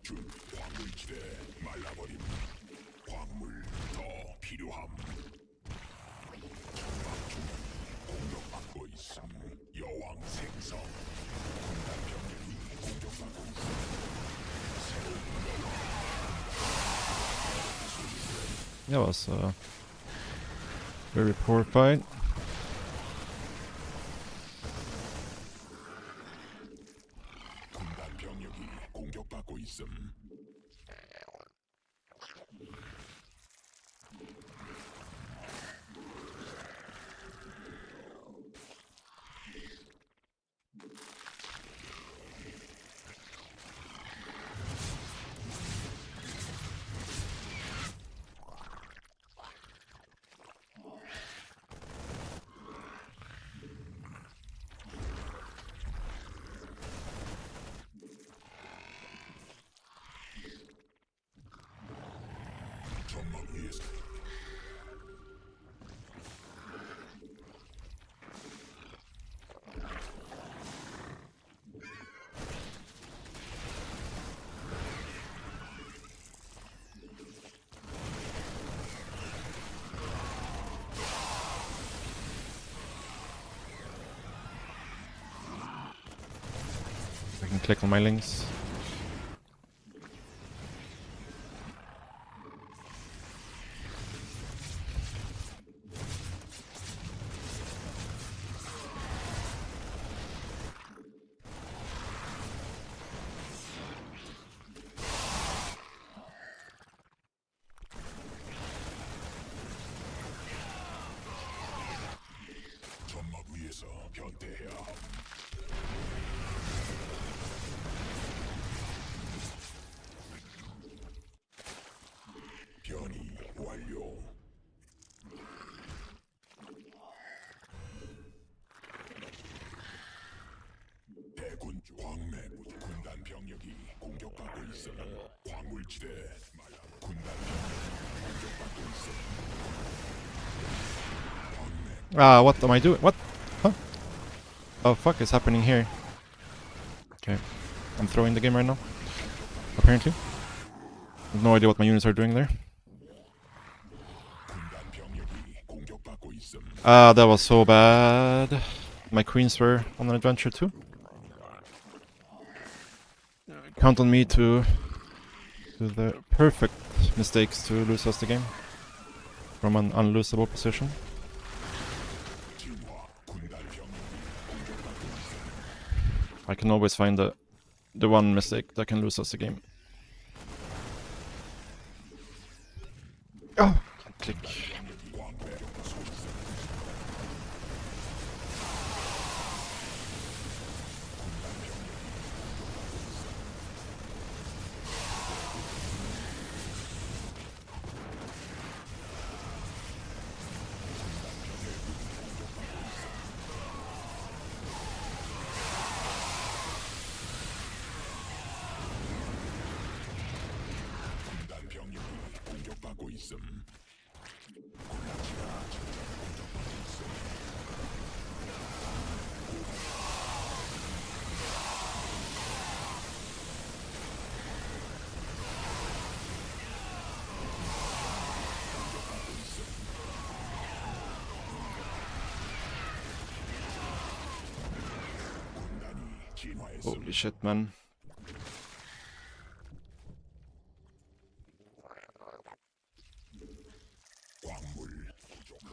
준 광물지대 말라버림. 광물 더 필요함. 공격받고 있음. 여왕 생성. 군단 병력이 공격받고 있음. That was a very poor fight. 군단 병력이 공격받고 있음. 점막 위에서 I can click on my links. 점막 위에서 변태해야 함. 변이 완료. 대군 광내 군단 병력이 공격받고 있음. 광물지대 말라. 군단 병력이 공격받고 있음. Ah, what am I doing? What? Huh? Oh, fuck is happening here? Okay. I'm throwing the game right now. Apparently. I have no idea what my units are doing there. 군단 병력이 공격받고 있음. Ah, that was so bad. My queens were on an adventure too. Count on me to do the perfect mistakes to lose us the game from an unlosable position. 진화 군단 병력이 공격받고 있음. I can always find the one mistake that can lose us the game. Oh, click. 광배력 소실. 군단 병력이 공격받고 있음. 콜라치가 진짜 공격받고 있음. 군단이 진화했음. Holy shit, man. 광물 부족함.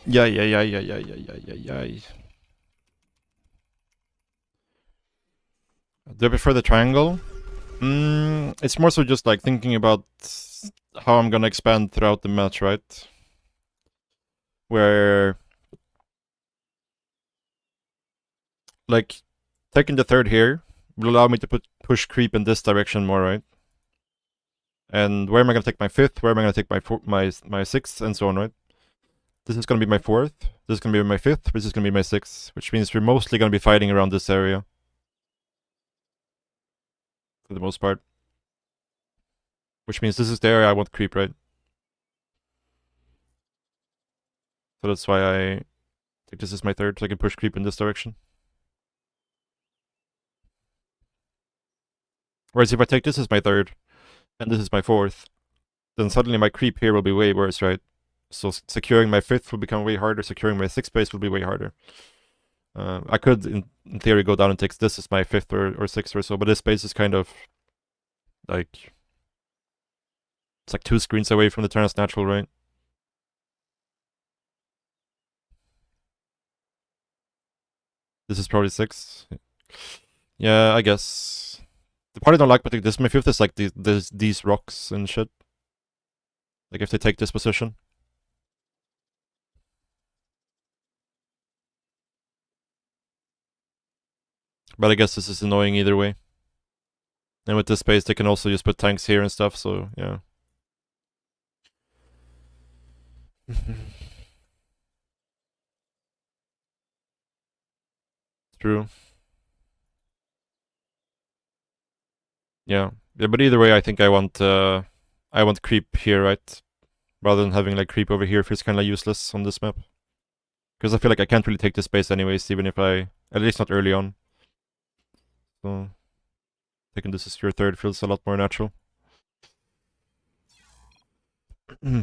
Yay. Do I prefer the triangle? It's more so just like thinking about how I'm gonna expand throughout the match, right? Where, like, taking the third here will allow me to push creep in this direction more, right? And where am I gonna take my fifth? Where am I gonna take my sixth, and so on, right? This is gonna be my fourth. This is gonna be my fifth. This is gonna be my sixth, which means we're mostly gonna be fighting around this area. for the most part. Which means this is the area I want creep, right? So that's why I think this is my third, so I can push creep in this direction. Whereas if I take this as my third, and this is my fourth, then suddenly my creep here will be way worse, right? So securing my fifth will become way harder, securing my sixth base will be way harder. I could, in theory, go down and take this as my fifth or sixth or so, but this base is kind of like... It's like 2 screens away from the turn as natural, right? This is probably 6. Yeah, I guess. The part I don't like about this, my fifth is like these rocks and shit. Like if they take this position. But I guess this is annoying either way. And with this space, they can also just put tanks here and stuff, so yeah. True. Yeah. Yeah, but either way, I think I want creep here, right? Rather than having like creep over here feels kind of useless on this map. Because I feel like I can't really take this base anyways, even if I... At least not early on. So... Taking this as your third feels a lot more natural. Yeah,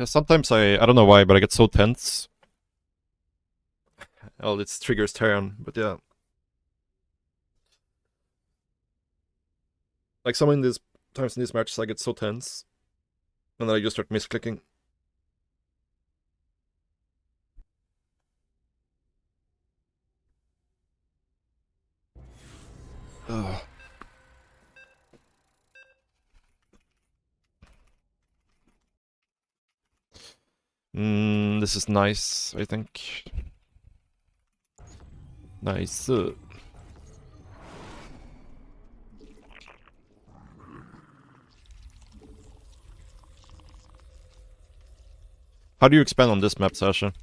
sometimes I don't know why, but I get so tense. Oh, it's triggers turn, but yeah. Like some in these times in these matches I get so tense. And then I just start misclicking. Ugh. This is nice, I think. Nice. How do you expand on this map, Sasha?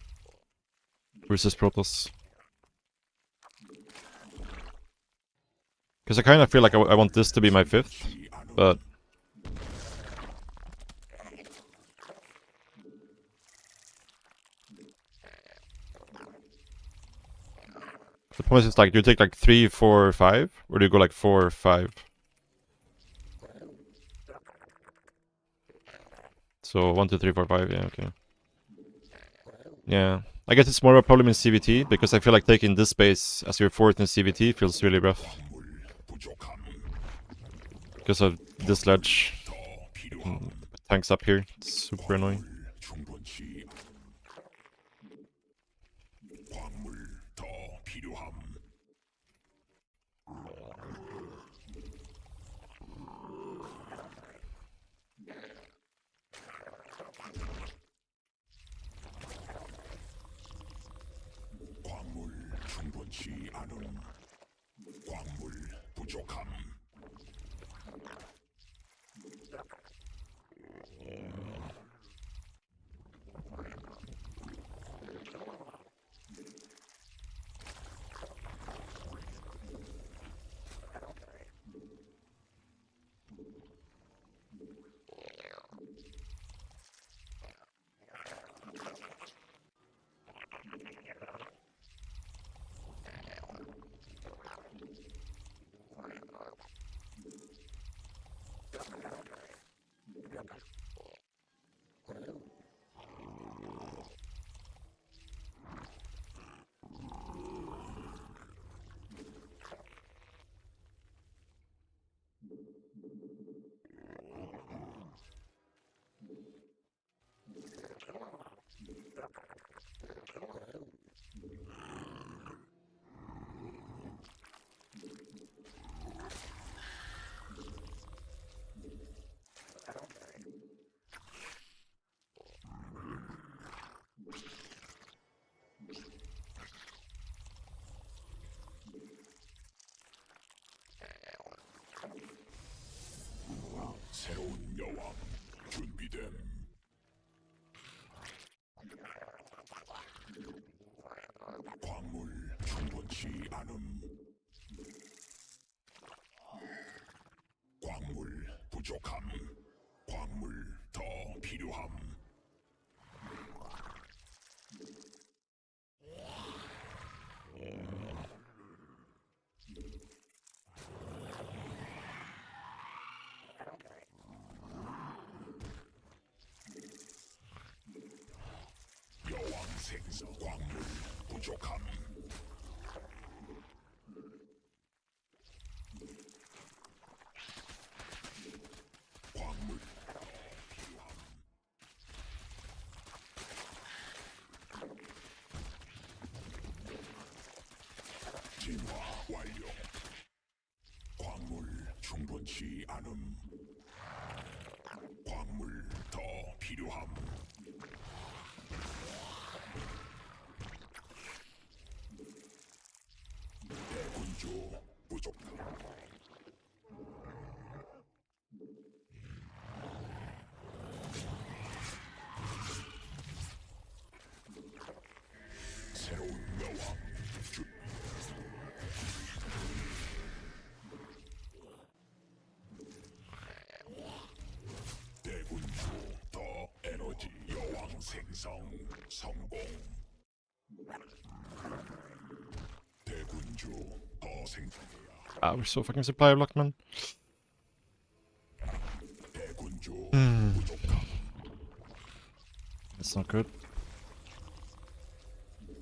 Versus Protoss? Because I kind of feel like I want this to be my fifth, but... The point is like, do you take like 3, 4, 5? Or do you go like 4, 5? So 1, 2, 3, 4, 5, yeah, okay. Yeah. I guess it's more of a problem in CVT, because I feel like taking this base as your fourth in CVT feels really rough. Because of this ledge. Tanks up here, it's super annoying. 생성 광물 부족함. 광물 필요함. 진화 완료. 광물 충분치 않음. 광물 더 필요함. 대군주 부족함. 새로운 여왕 주. 대군주 더 에너지 여왕 생성 성공. 대군주 더 생성해야. Ah, we're so fucking supply blocked, man. 대군주 부족함. That's not good.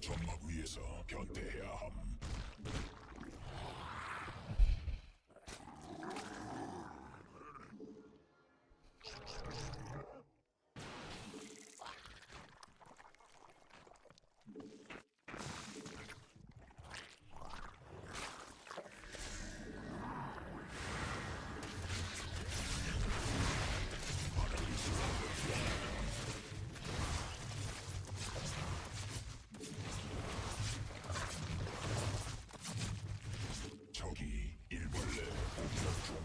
점막 위에서 변태해야 함. 적이 일벌레 공격 중.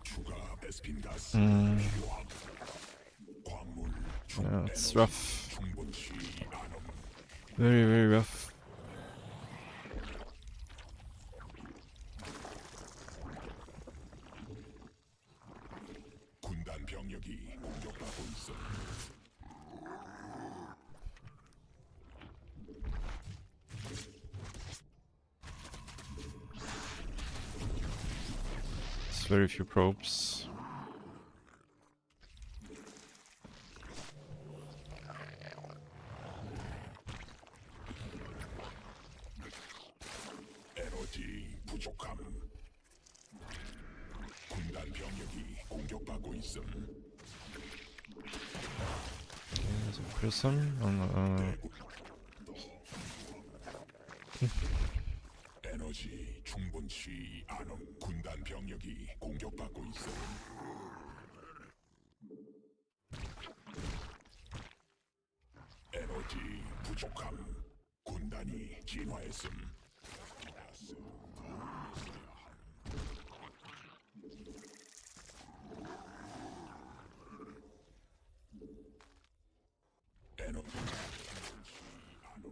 추가 베스핀 가스 필요함. 광물 Yeah, it's rough. 충분치 않음. Very, very rough. 군단 병력이 공격받고 있어. It's very few probes. 에너지 부족함. 군단 병력이 공격받고 있음. There's a prism. 에너지 충분치 않음. 군단 병력이 공격받고 있음. 에너지 부족함. 군단이 진화했음. 가스 더 있어야 함. 에너지 충분치 않음.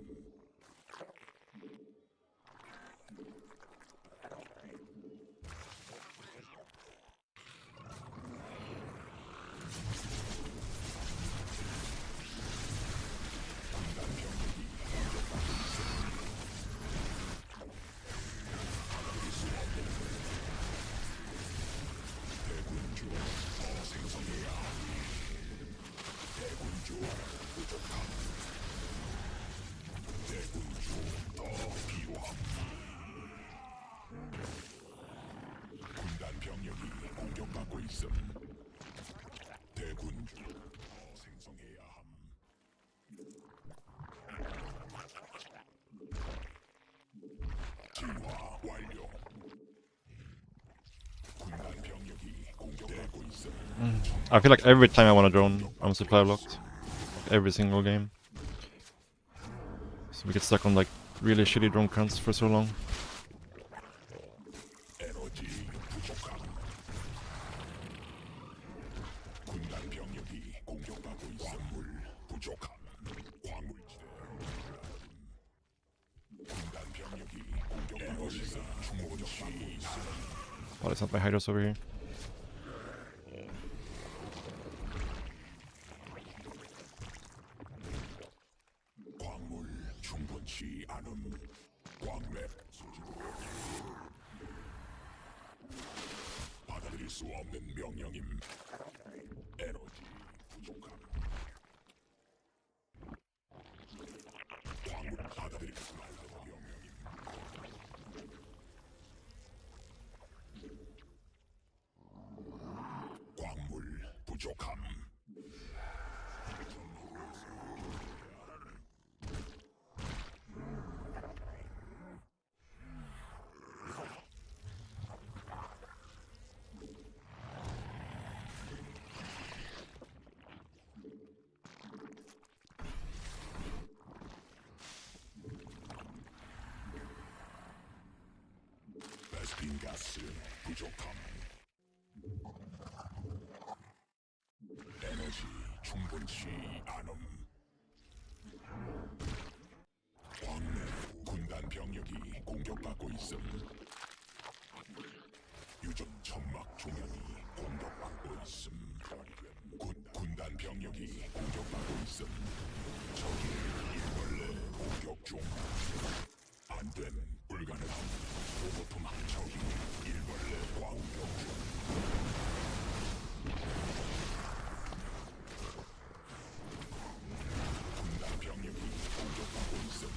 대군주 더 생성해야 함. 대군주 부족함. 대군주 더 필요함. 군단 병력이 공격받고 있음. 대군주 더 생성해야 함. 진화 완료. 군단 병력이 공격받고 있음. I feel like every time I want a drone, I'm supply blocked. Every single game. So we get stuck on like really shitty drone counts for so long. 에너지 부족함. 군단 병력이 공격받고 있음. 광물 부족함. 광물지대. 군단 병력이 에너지가 충분치 Oh, that's not my Hydros over here. 광물 충분치 않음. 광맥 받아들일 수 없는 명령임. 에너지 부족함. 광물 받아들이지 말라고 명령임. 광물 부족함. 베스핀 가스 부족함. 에너지 충분치 않음. 광내 군단 병력이 공격받고 있음. 유전 천막 중형이 공격받고 있음. 군단 병력이 공격받고 있음. 적이 일벌레 공격 중. 안됨 불가능함. 보급품 한 적이 일벌레 공격 중. 군단 병력이 공격받고 있음.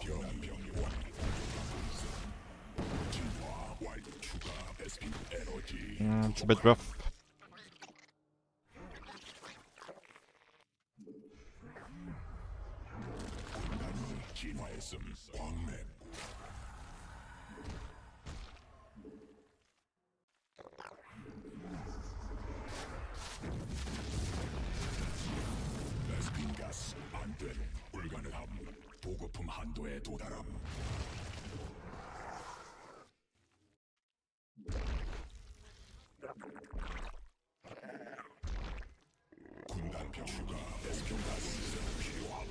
병이 병력이 공격받고 있음. 진화 완료. 추가 베스핀 에너지. It's a bit rough. 군단이 진화했음. 광맥 베스핀 가스 안됨 불가능함. 보급품 한도에 도달함. 군단 병 추가 베스핀 가스 필요함.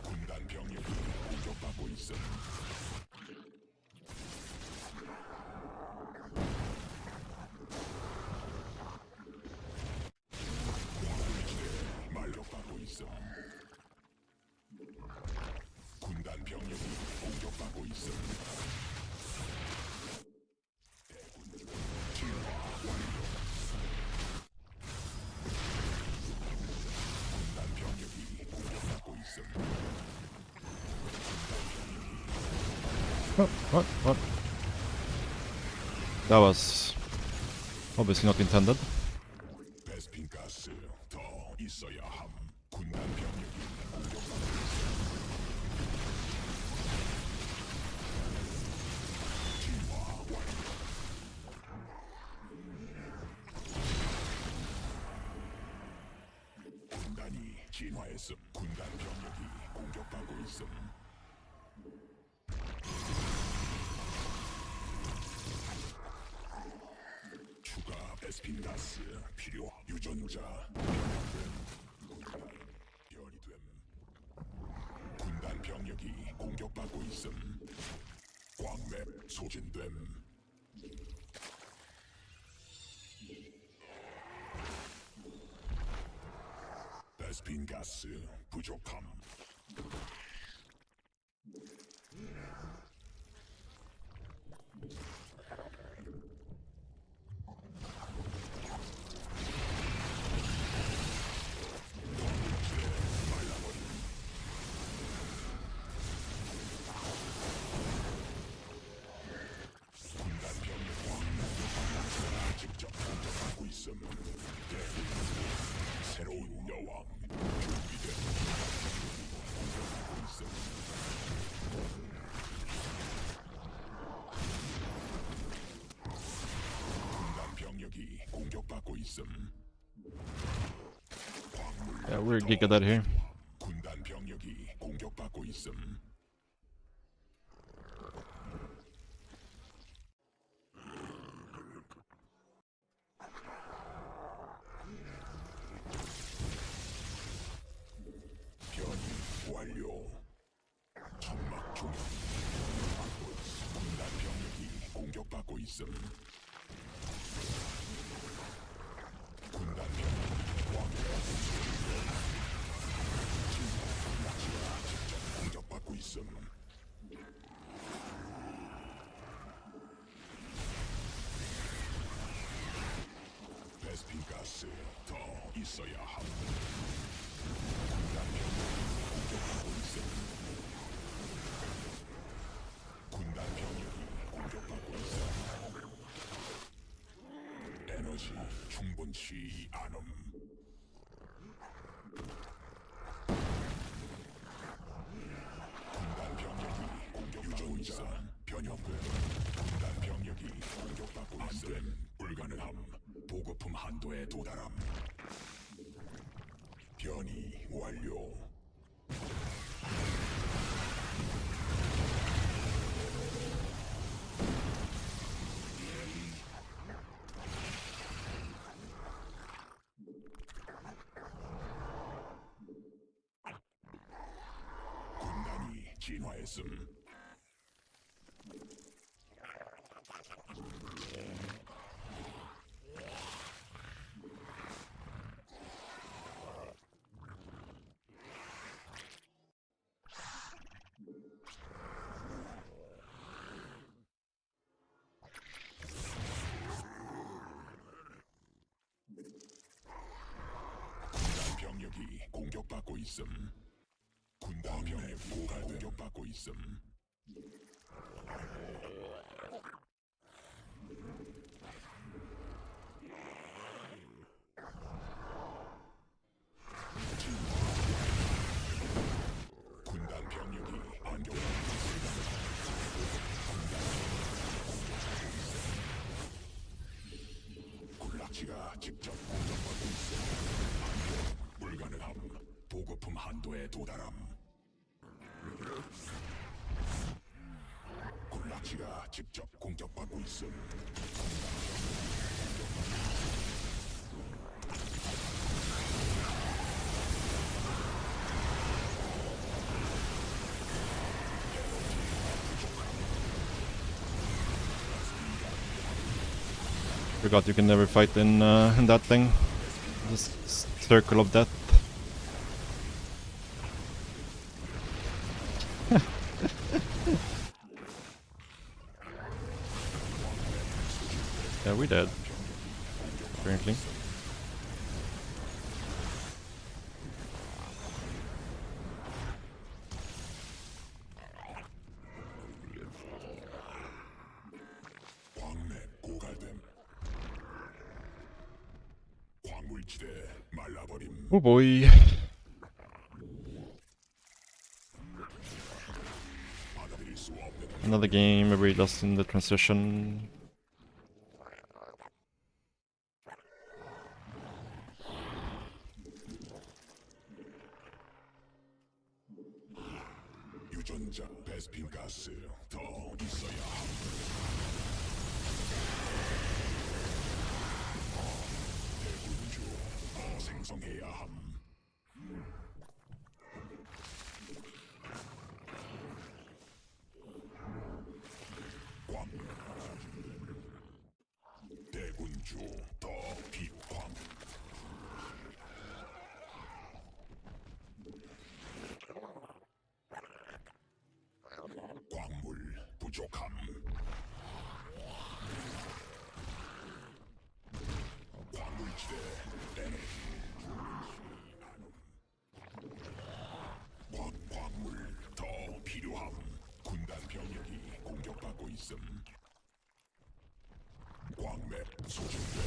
군단 병력이 공격받고 있음. 말격받고 있음. 군단 병력이 공격받고 있음. 대군 중 진화 완료. 군단 병력이 공격받고 있음. What? That was obviously not intended. 베스핀 가스 더 있어야 함. 군단 병력이 공격받고 있음. 진화 완료. 군단이 진화했음. 군단 병력이 공격받고 있음. 추가 베스핀 가스 필요. 유전자 변이 됨. 군단 병력이 공격받고 있음. 광맥 소진됨. 베스핀 가스 부족함. 군단 병력과 직접 공격하고 있음. 새로운 여왕 준비된. 공격하고 있음. 군단 병력이 공격받고 있음. Yeah, we're giga dead here. 군단 병력이 공격받고 있음. 있음. 군단 병력이 공격받고 있음. 베스핀 가스 더 있어야 함. 군단 병력이 공격받고 있음. 군단 병력이 공격받고 있음. 에너지 충분치 않음. 군단 병력이 공격받고 있음. 변형됨. 군단 병력이 공격받고 있음. 불가능함. 보급품 한도에 도달함. 변이 완료. 군단이 진화했음. 군단 병력이 공격받고 있음. 군단 병력 공격받고 있음. 군단 병력이 반격받고 있음. 군락지가 직접 공격받고 있음. 반격 불가능함. 보급품 한도에 도달함. 군락지가 직접 공격받고 있음. Forgot you can never fight in that thing. This circle of death. Yeah, we dead. Apparently. 광맥 고갈됨. 광물지대 말라버림. Oh boy. 받아들일 수 없는 Another game where we lost in the transition. 유전자 베스핀 가스 더 있어야 함. 대군주 더 생성해야 함. 광 대군주 더 비광. 광물 부족함. 광물지대 광물 더 필요함. 군단 병력이 공격받고 있음. 광맥 소진됨.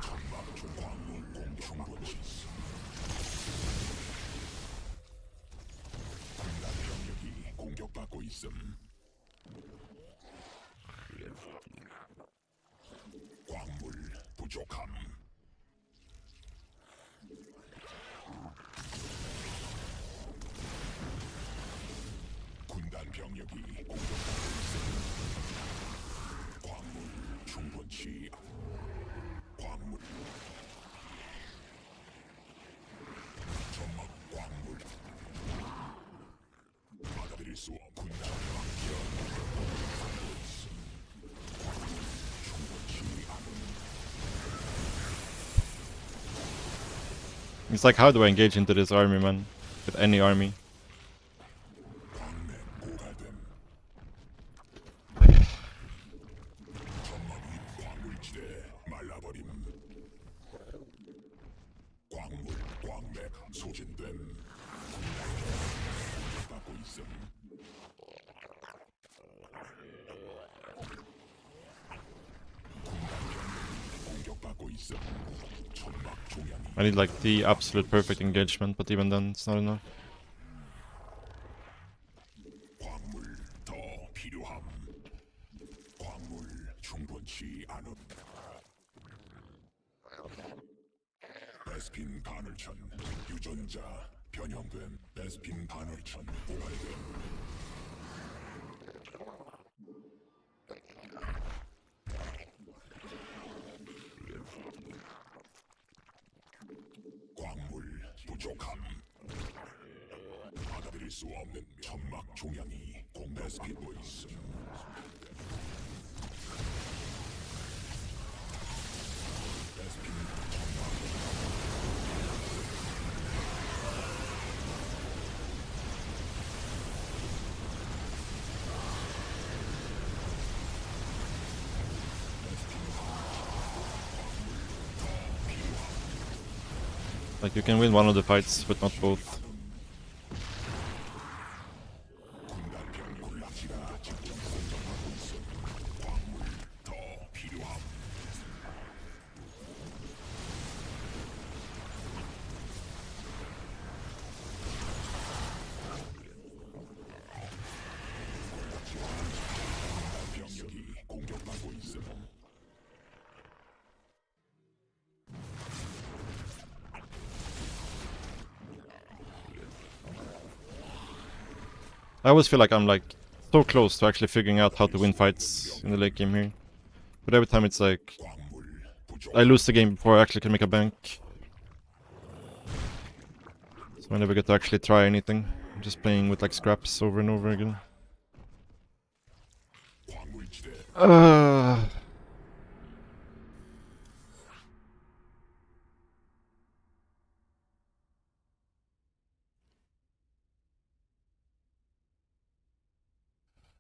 천막 중 광물 공격받고 있음. 군단 병력이 공격받고 있음. 광물 부족함. 군단 병력이 공격받고 있음. 광물 충분치 광물 점막 광물 받아들일 수 없군. 군단 병력 It's like, how do I engage into this army, man? With any army. 광내 고갈됨. 천막이 광물지대 말라버림. 광물 광맥 소진됨. 받고 있음. 공격받고 있음. 천막 종양이 I need like the absolute perfect engagement, but even then it's not enough. 광물 더 필요함. 광물 충분치 않음. 베스핀 간헐천 유전자 변형됨. 베스핀 간헐천 고갈됨. 광물 부족함. 받아들일 수 없는 천막 종양이 공배스피고 있음. 베스핀 Like, you can win one of the fights, but not both. 군단병 군락지가 지금 선정하고 있음. 광물 더 필요함. 병력이 공격받고 있음. I always feel like I'm like so close to actually figuring out how to win fights in the late game here. But every time it's like 광물 부족. I lose the game before I actually can make a bank. So I never get to actually try anything. I'm just playing with like scraps over and over again. 광물지대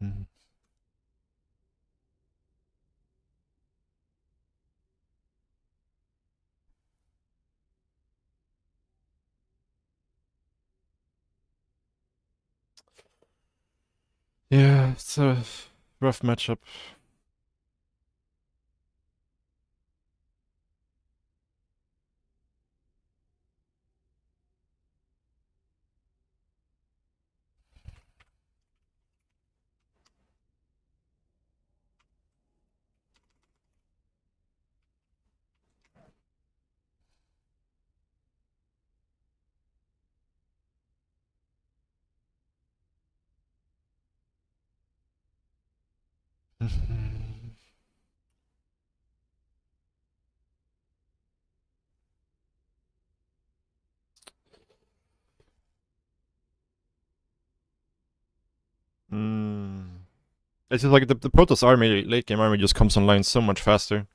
Mhm. Yeah, it's a rough matchup. Mm. It's just like the Protoss army, late game army, just comes online so much faster.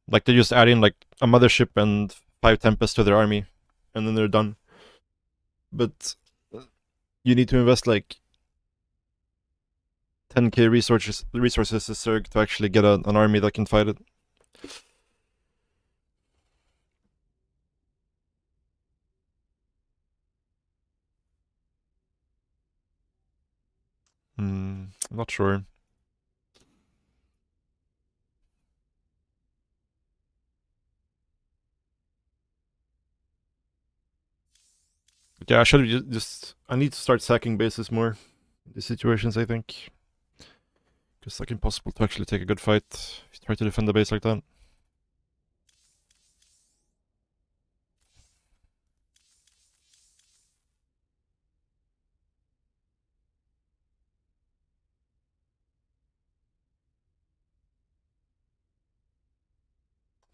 Like they just add in like a mothership and 5 Tempests to their army, and then they're done. But you need to invest like 10k resources to Zerg to actually get an army that can fight it. I'm not sure. But yeah, I should just. I need to start sacking bases more in these situations, I think. It's like impossible to actually take a good fight if you try to defend the base like that.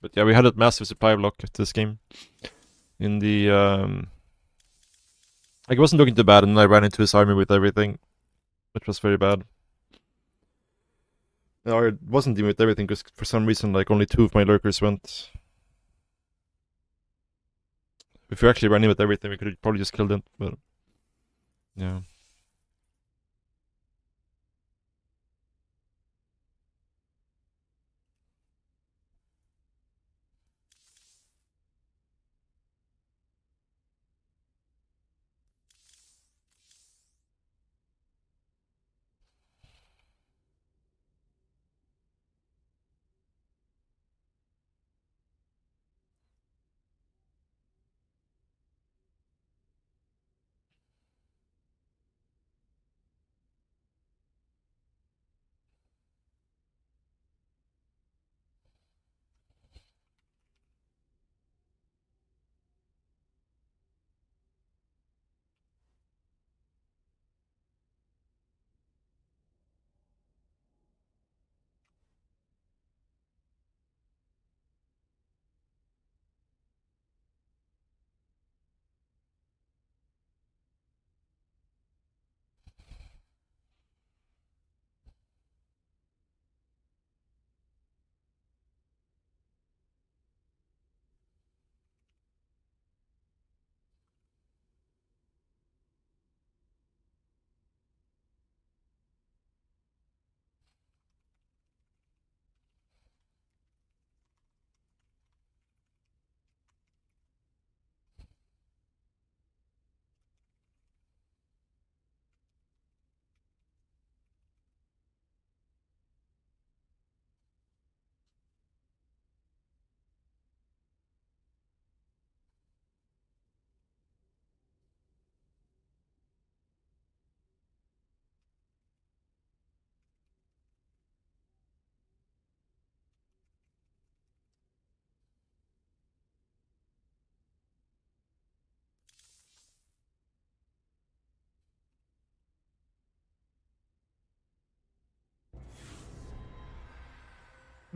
But yeah, we had a massive supply block at this game. In the like it wasn't looking too bad, and then I ran into his army with everything, which was very bad. Or it wasn't demote everything because for some reason like only 2 of my lurkers went. If we actually ran in with everything, we could probably just killed it, but yeah.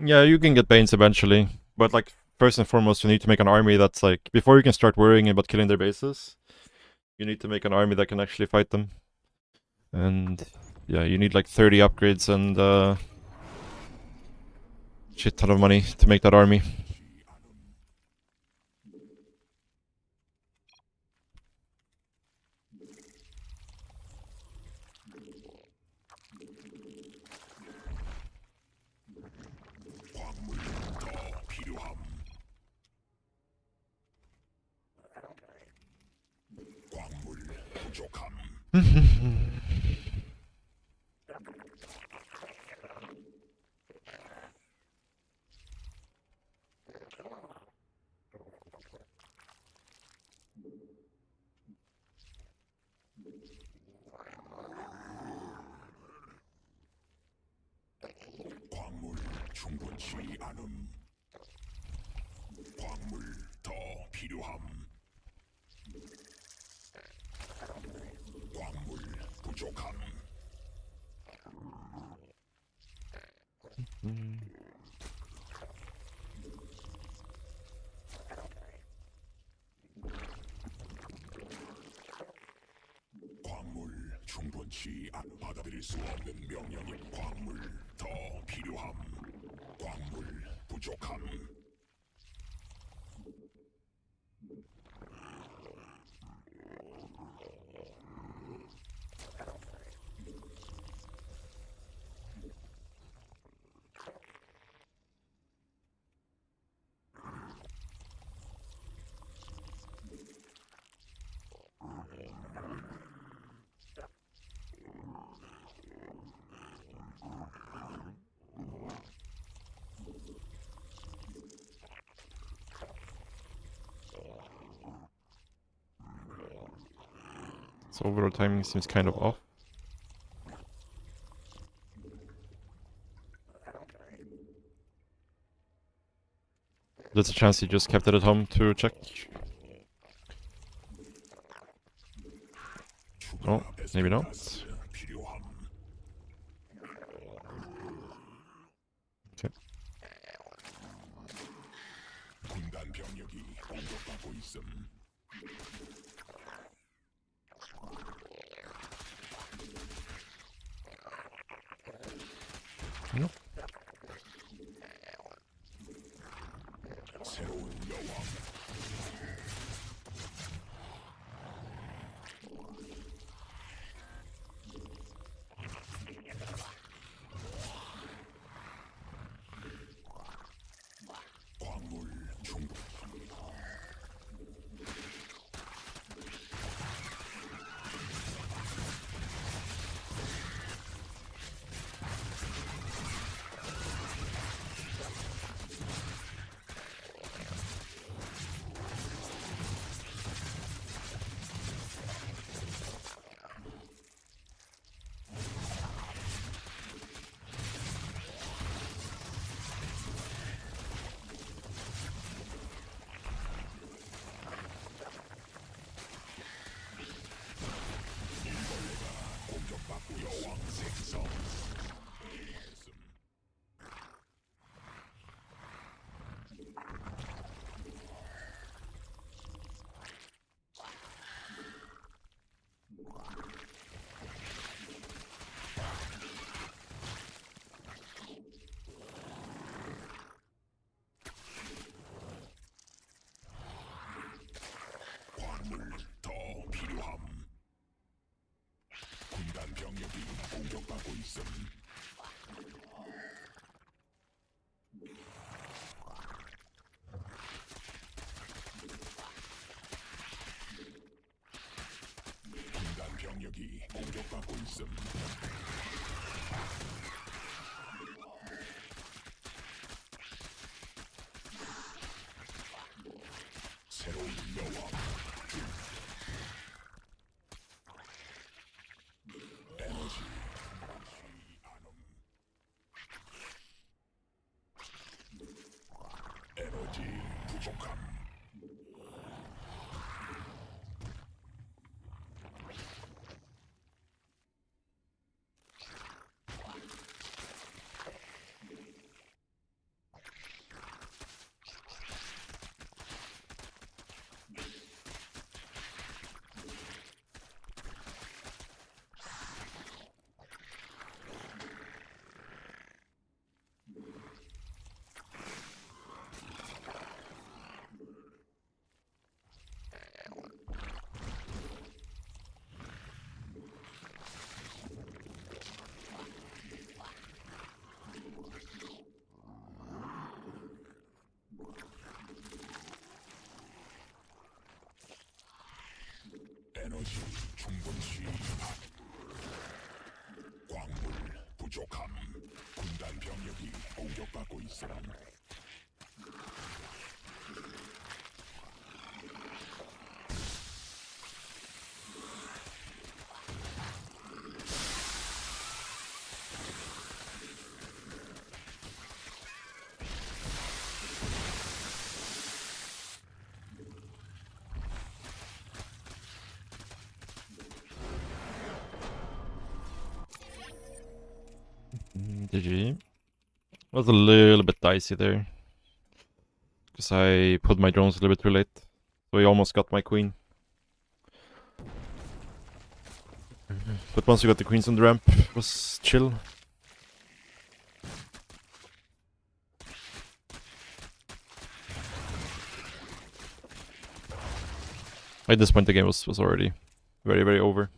Yeah, you can get Banes eventually, but like first and foremost, you need to make an army that's like before you can start worrying about killing their bases. You need to make an army that can actually fight them, and yeah, you need like 30 upgrades and shit ton of money to make that army. 광물 더 필요함. 광물 부족함. 광물 충분치 않음. 광물 더 필요함. 광물 부족함. 광물 충분치 않 받아들일 수 없는 명령이 광물 더 필요함. 광물 부족함. So overall timing seems kind of off. There's a chance he just kept it at home to check. Oh, maybe not. 필요함. Okay. 군단 병력이 공격받고 있음. No. 광물 충분. 공격받고 여왕 생성. 광물 더 필요함. 군단 병력이 공격받고 있음. 군단 병력이 공격받고 있음. 새로운 여왕. 에너지 에너지 부족함. 에너지 충분치. 광물 부족함. 군단 병력이 공격받고 있음. GG. Was a little bit dicey there. Because I put my drones a little bit too late. So he almost got my queen. But once you got the queens on the ramp, it was chill. At this point the game was already very, very over.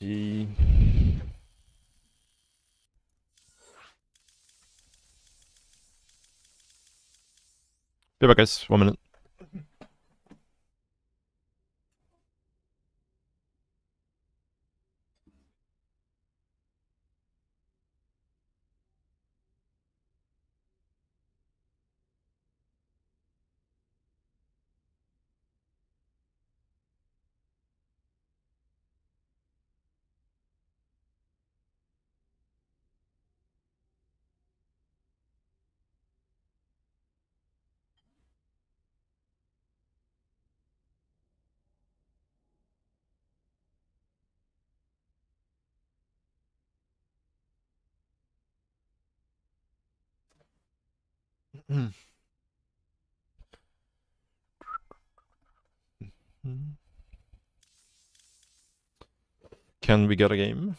G. Be back, guys. 1 minute. Can we get a game?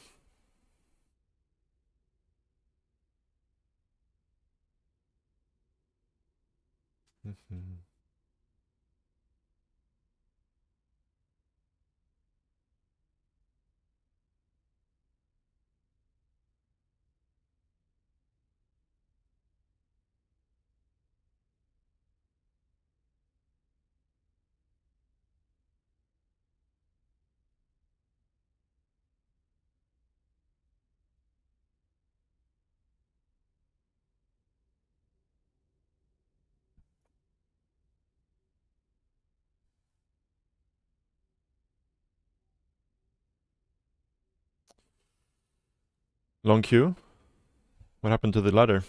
Long queue? What happened to the ladder?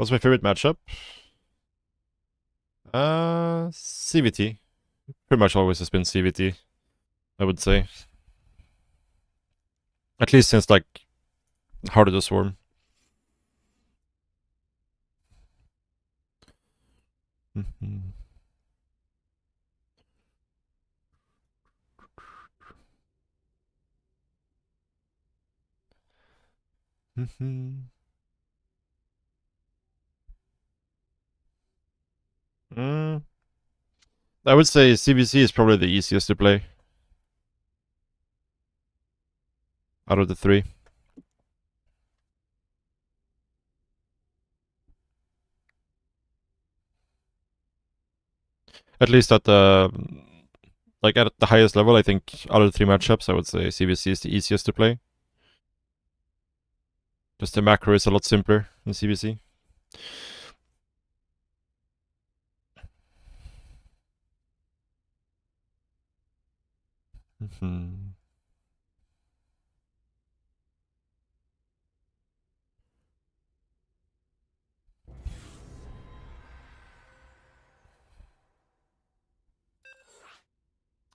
What's my favorite matchup? CVT. Pretty much always has been CVT, I would say. At least since like Heart of the Swarm. Mm, I would say CBC is probably the easiest to play out of the three. At least at the at the highest level, I think out of the three matchups, I would say CBC is the easiest to play. Just the macro is a lot simpler in CBC.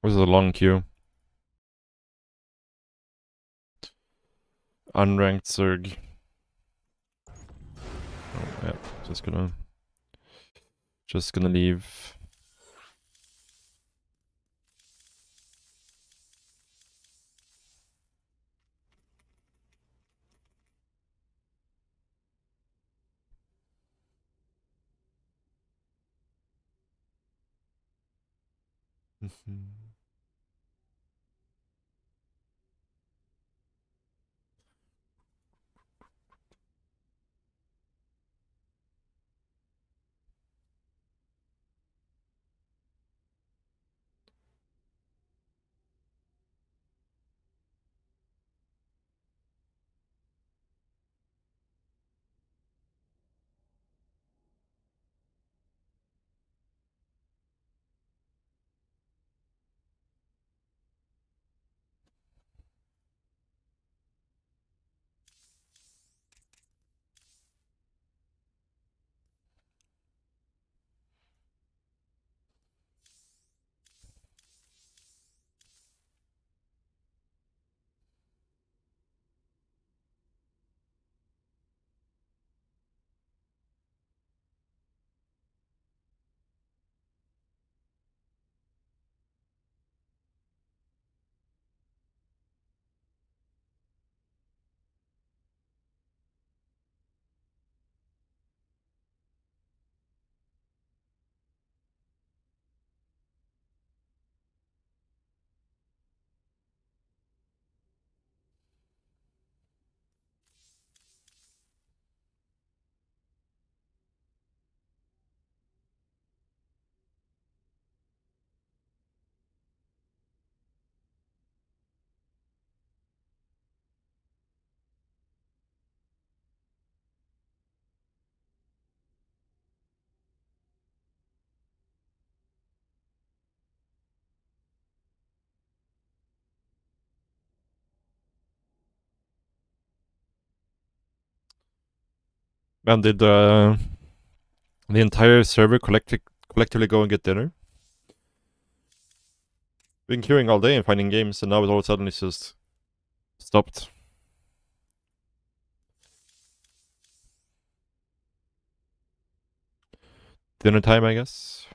This is a long queue. Unranked Zerg. Oh, yeah, just gonna leave. Man, did the entire server collectively go and get dinner? Been queuing all day and finding games, and now all of a sudden it's just stopped. Dinner time, I guess.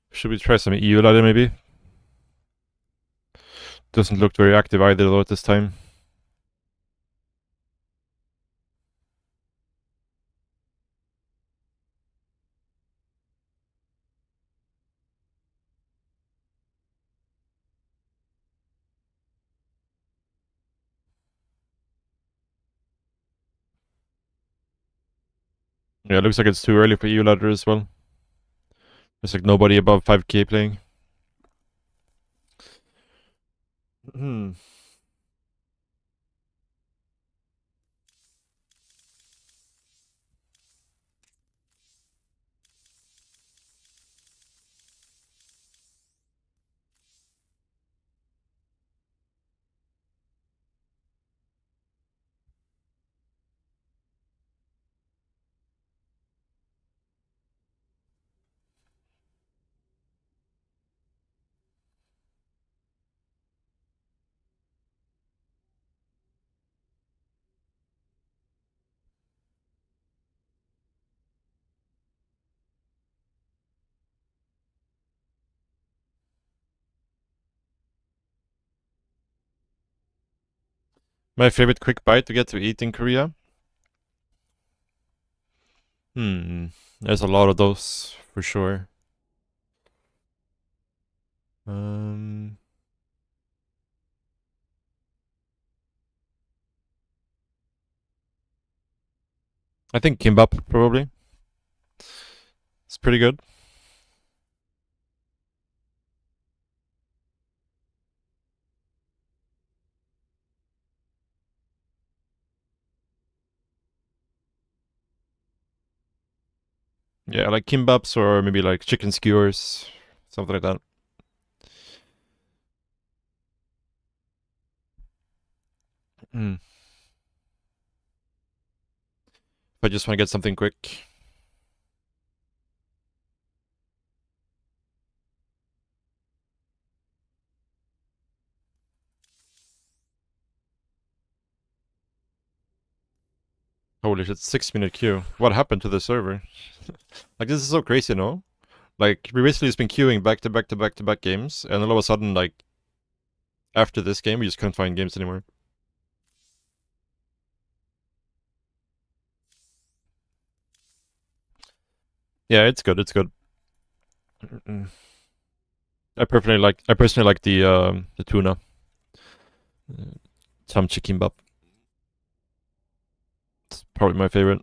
Should we try some EU ladder maybe? Doesn't look very active either though at this time. Yeah, it looks like it's too early for EU ladder as well. There's like nobody above 5k playing. Hmm. My favorite quick bite to get to eat in Korea? There's a lot of those for sure. Um, I think kimbap probably. It's pretty good. Yeah, like kimbaps or maybe like chicken skewers, something like that. If I just want to get something quick. Holy shit, 6 minute queue. What happened to the server? Like, this is so crazy, no? Like, we basically just been queuing back to back to back to back games, and all of a sudden, like, after this game, we just couldn't find games anymore. Yeah, it's good, it's good. I personally like the tuna. Some chicken bap. It's probably my favorite.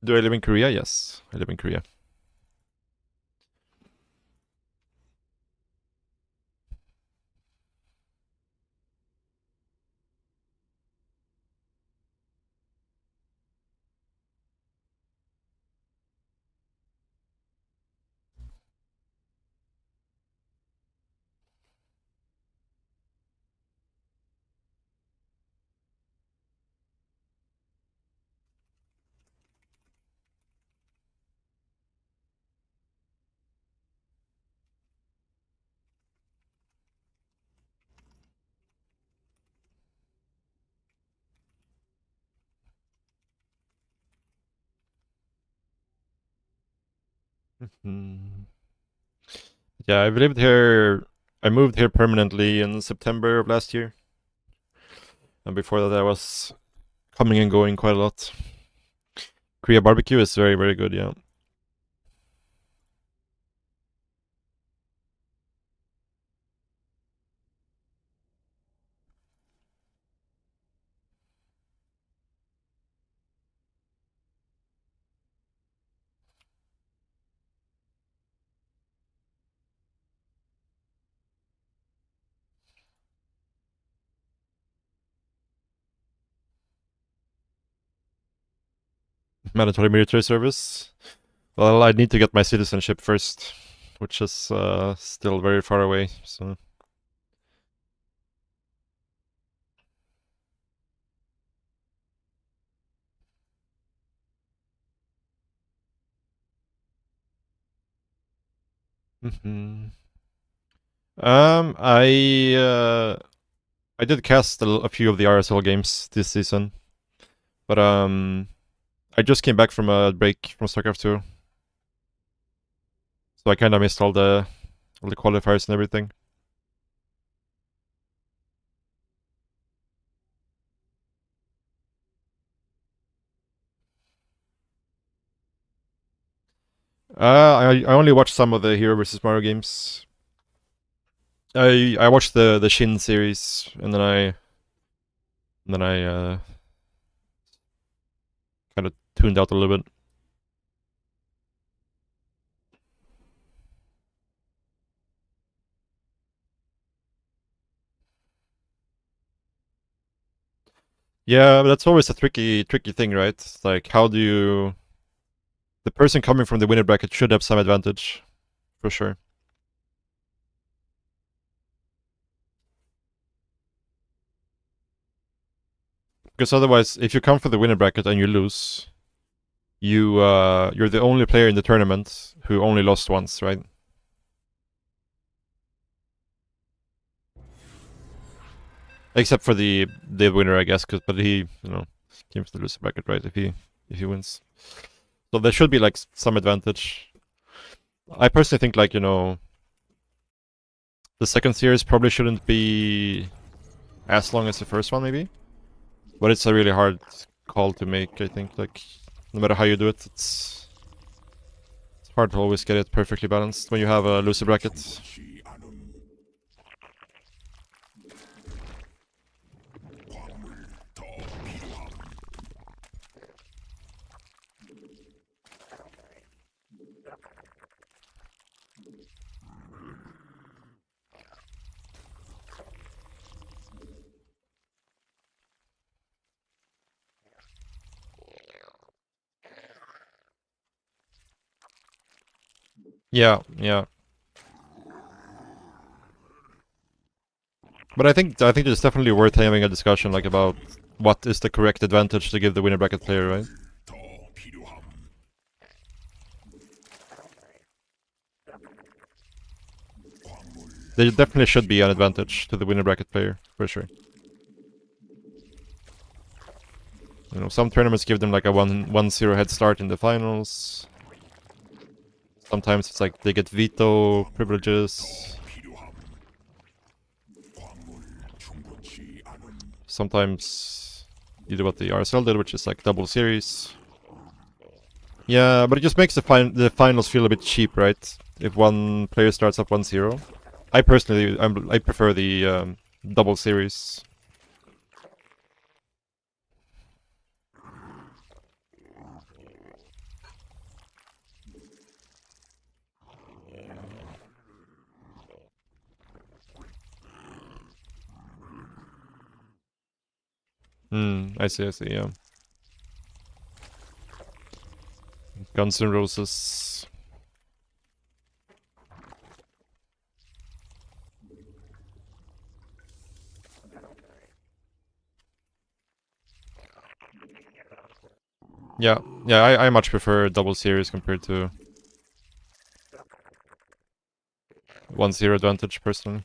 Do I live in Korea? Yes, I live in Korea. Hmm. Yeah, I've lived here. I moved here permanently in September of last year. And before that, I was coming and going quite a lot. Korea barbecue is very, very good, yeah. Mandatory military service. Well, I need to get my citizenship first, which is still very far away, so... Mm-hmm. I did cast a few of the RSL games this season, but I just came back from a break from StarCraft 2, so I kind of missed all the qualifiers and everything. I only watched some of the Hero vs Mario games. I watched the Shin series, and then I kind of tuned out a little bit. Yeah, but that's always a tricky thing, right? Like, how do you... The person coming from the winner bracket should have some advantage, for sure. Because otherwise, if you come for the winner bracket and you lose, you're the only player in the tournament who only lost once, right? Except for the winner, I guess, but he came to the loser bracket, right? If he wins, so there should be like some advantage. I personally think the second series probably shouldn't be as long as the first one, maybe. But it's a really hard call to make. I think no matter how you do it, it's hard to always get it perfectly balanced when you have a loser bracket. Yeah. But I think it's definitely worth having a discussion about what is the correct advantage to give the winner bracket player, right? There definitely should be an advantage to the winner bracket player, for sure. Some tournaments give them like a 1-0 head start in the finals. Sometimes it's like they get veto privileges. Sometimes you do what the RSL did, which is like double series. Yeah, but it just makes the finals feel a bit cheap, right? If one player starts up 1-0. I personally, I prefer the double series. I see, yeah. Guns N' Roses. Yeah, I much prefer double series compared to 1-0 advantage, personally.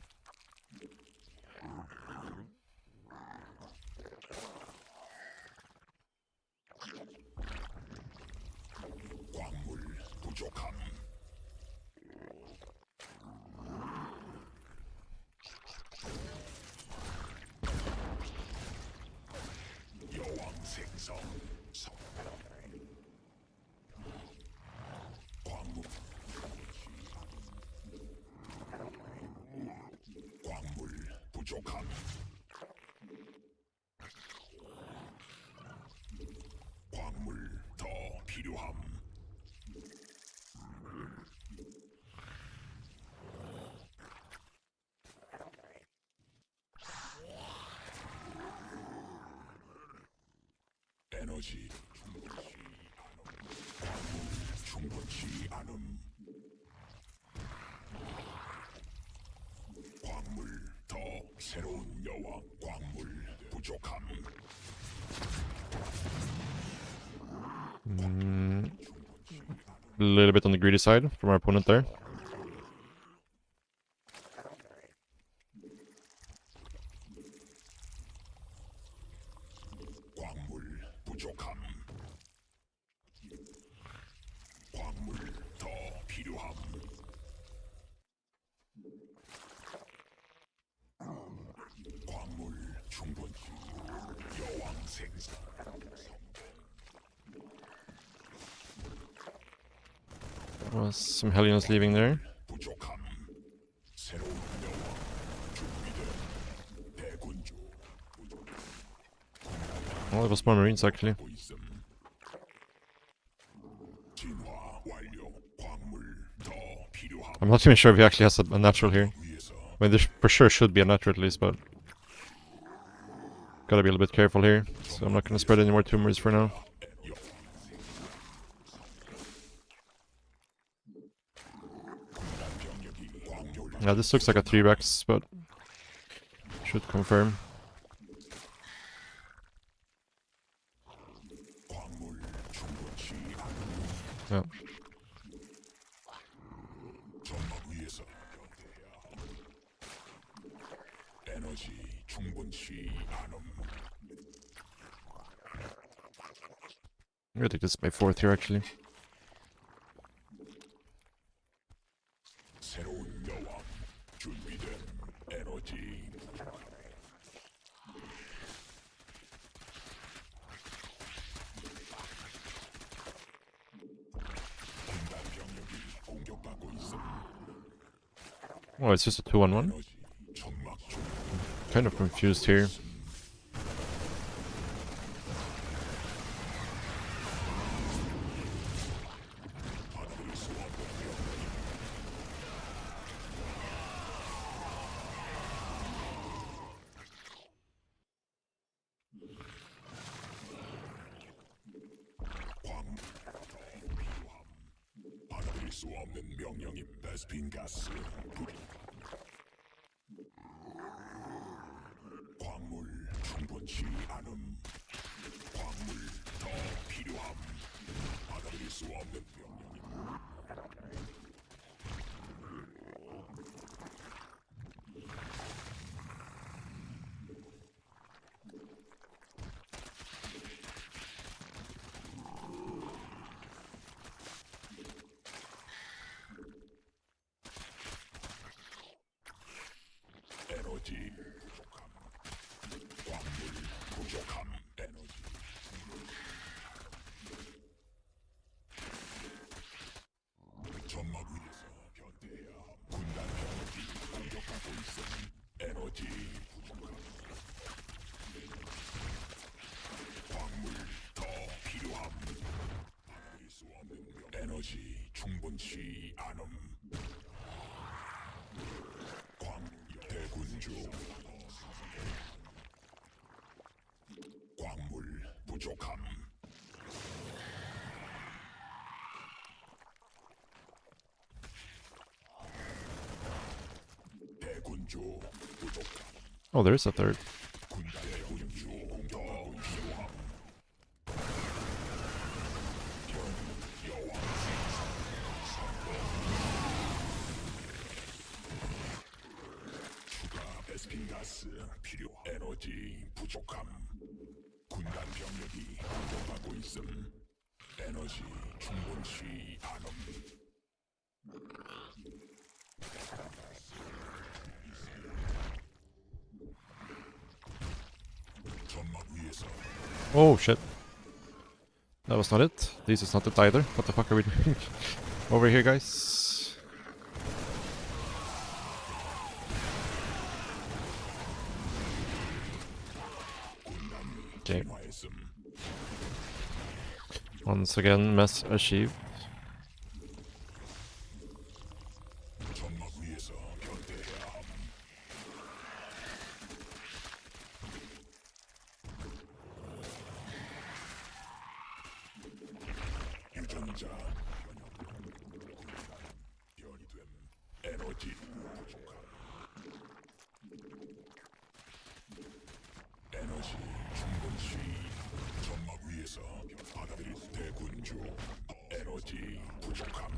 필요함. 에너지 충분치 않음. 광물 더 새로운 여왕. 광물 부족함. A little bit on the greedy side from our opponent there. 광물 부족함. 광물 더 필요함. 광물 충분치. 여왕 생산. Some Hellions leaving there. 부족함. 새로운 여왕 준비된 대군주. Oh, it was more Marines actually. 하고 있음. 진화 완료. 광물 더 필요함. I'm not even sure if he actually has a natural here. 위에서 I mean, there for sure should be a natural at least, but gotta be a little bit careful here. So I'm not gonna spread any more tumors for now. Yeah, this looks like a 3-Rex, but should confirm. 광물 충분치 않음. Yeah. 점막 위에서 에너지 충분치 않음. I'm gonna take this by 4th here actually. 새로운 여왕 준비된 에너지. 군단 병력이 공격받고 있음. Oh, it's just a 2-on-1. 에너지 점막 중. Kind of confused here. 받을 수 없는 광 필요함. 받아들일 수 없는 명령임. 베스핀 가스 광물 충분치 않음. 광물 더 필요함. 받아들일 수 없는 명령임. 에너지 부족함. 광물 부족함. 에너지 점막 위에서 변태야. 군단 병력이 공격하고 있음. 에너지 부족함. 광물 더 필요함. 받을 수 없는 에너지 충분치 않음. 대군주 광물 부족함. 대군주 부족함. Oh, there's a 3rd. 군단 대군주 더 필요함. 여왕 추가 베스핀가스 필요. 에너지 부족함. 군단 병력이 공격받고 있음. 에너지 충분치 않음. 점막 위에서 Oh shit. That was not it. This is not it either. What the fuck are we doing? Over here, guys. Okay. 진화했음. Once again, mess achieved. 점막 위에서 견대해야 함. 유전자 변이 됨. 에너지 부족함. 에너지 충분시. 점막 위에서 받아들일 대군주. 에너지 부족함.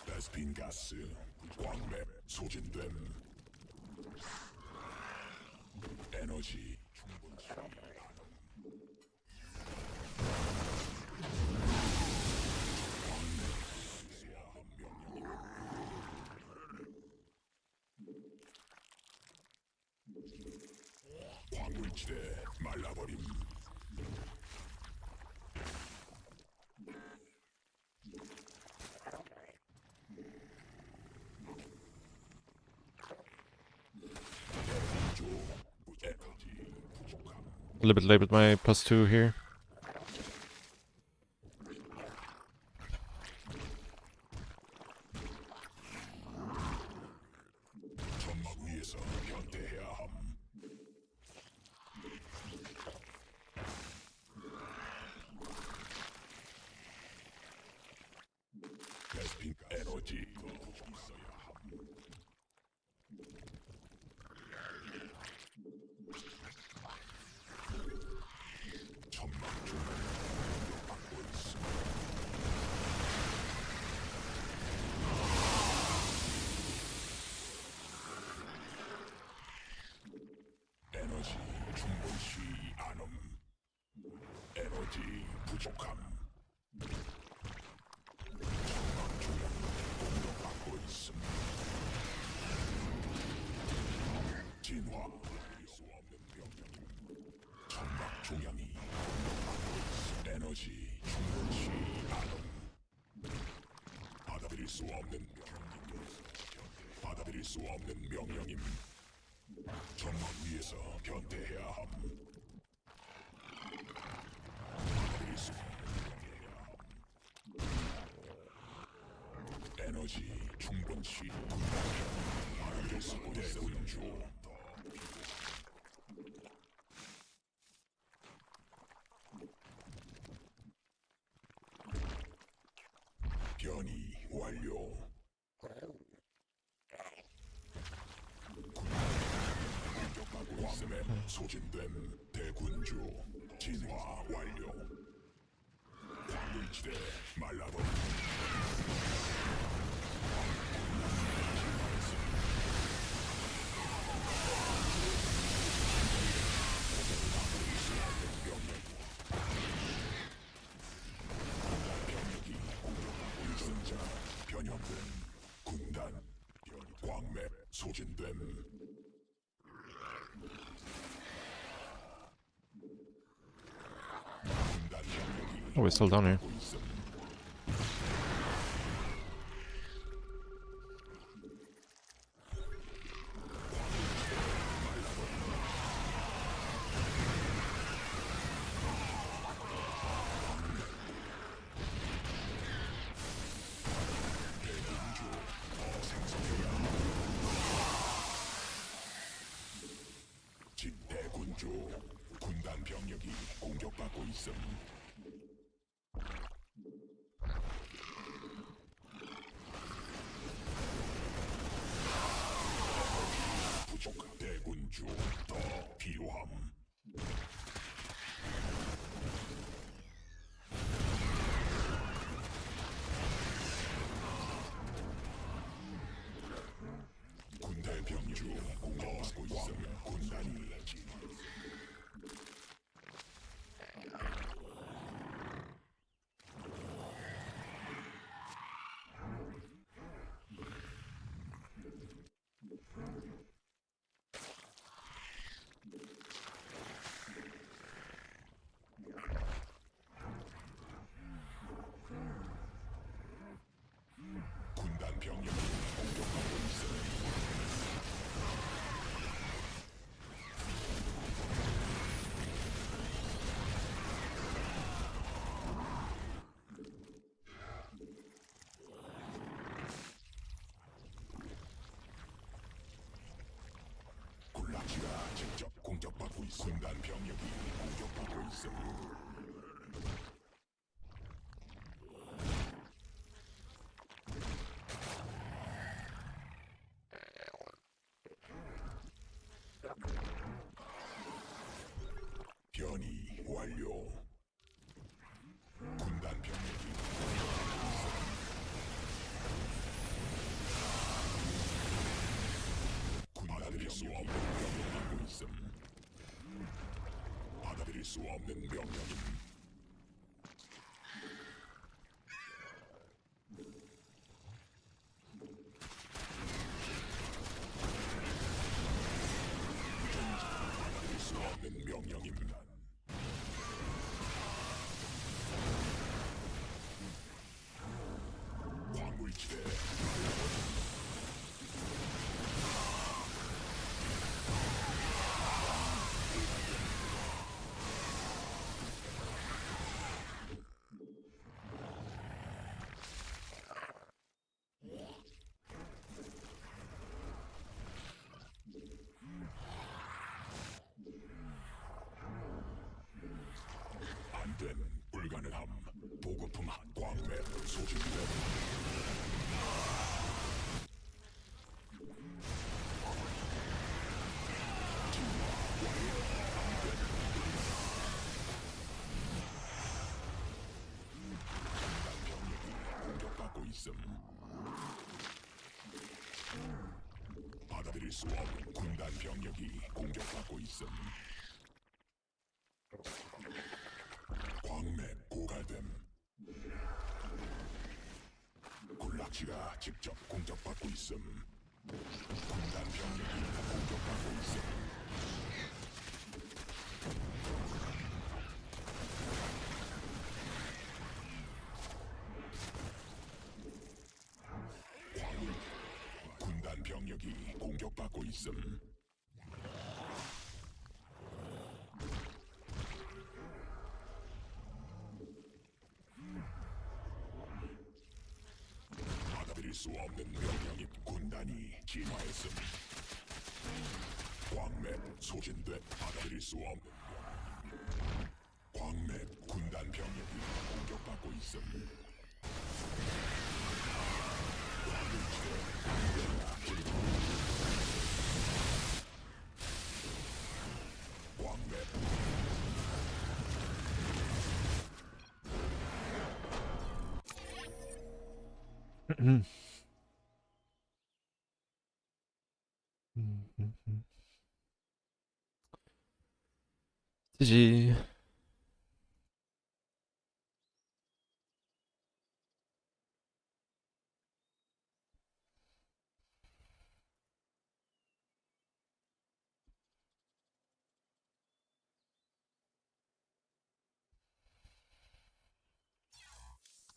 베스핀 가스 광맥 소진됨. 에너지 충분시. 광물지대 말라버림. 에너지 부족함. A little bit late with my +2 here. 점막 위에서 견대해야 함. 베스핀 에너지 더 있어야 함. 점막 중 받고 있음. 에너지 충분시 않음. 에너지 부족함. 점막 중 공격받고 있음. 진화 수 없는 병력. 점막 종양이 공격받고 있음. 에너지 충분시 않음. 받아들일 수 없는 병력. 받아들일 수 없는 명령임. 점막 위에서 변태해야 함. 받아들일 수 없는 에너지 충분시 받아들일 수 없는 대군주. 변이 완료. 광맥 소진됨. 대군주 진화 완료. 광물지대 말라버림. 병력이 공격하고 유전자 변형됨. 군단 광맥 소진됨. Oh, we're still down here. 대군주 군단 병력이 공격받고 있음. 순간 병력이 공격받고 있음. 변이 완료. 군단 병력이 받아들일 수 없는 병력이 받고 있음. 받아들일 수 없는 병력임. 받아들일 수 없는 명령입니다. 광물지대 안됨. 불가능함. 보급품 한 광맥 소진됨. 공격받고 있음. 받아들일 수 없는 군단 병력이 공격받고 있음. 광맥 고갈됨. 군락지가 직접 공격받고 있음. 군단 병력이 공격받고 있음. 군단 병력이 공격받고 있음. 받아들일 수 없는 명령이 군단이 진화했음. 광맥 소진돼. 받아들일 수 없는 광맥 군단 병력이 공격받고 있음. 광맥 GG.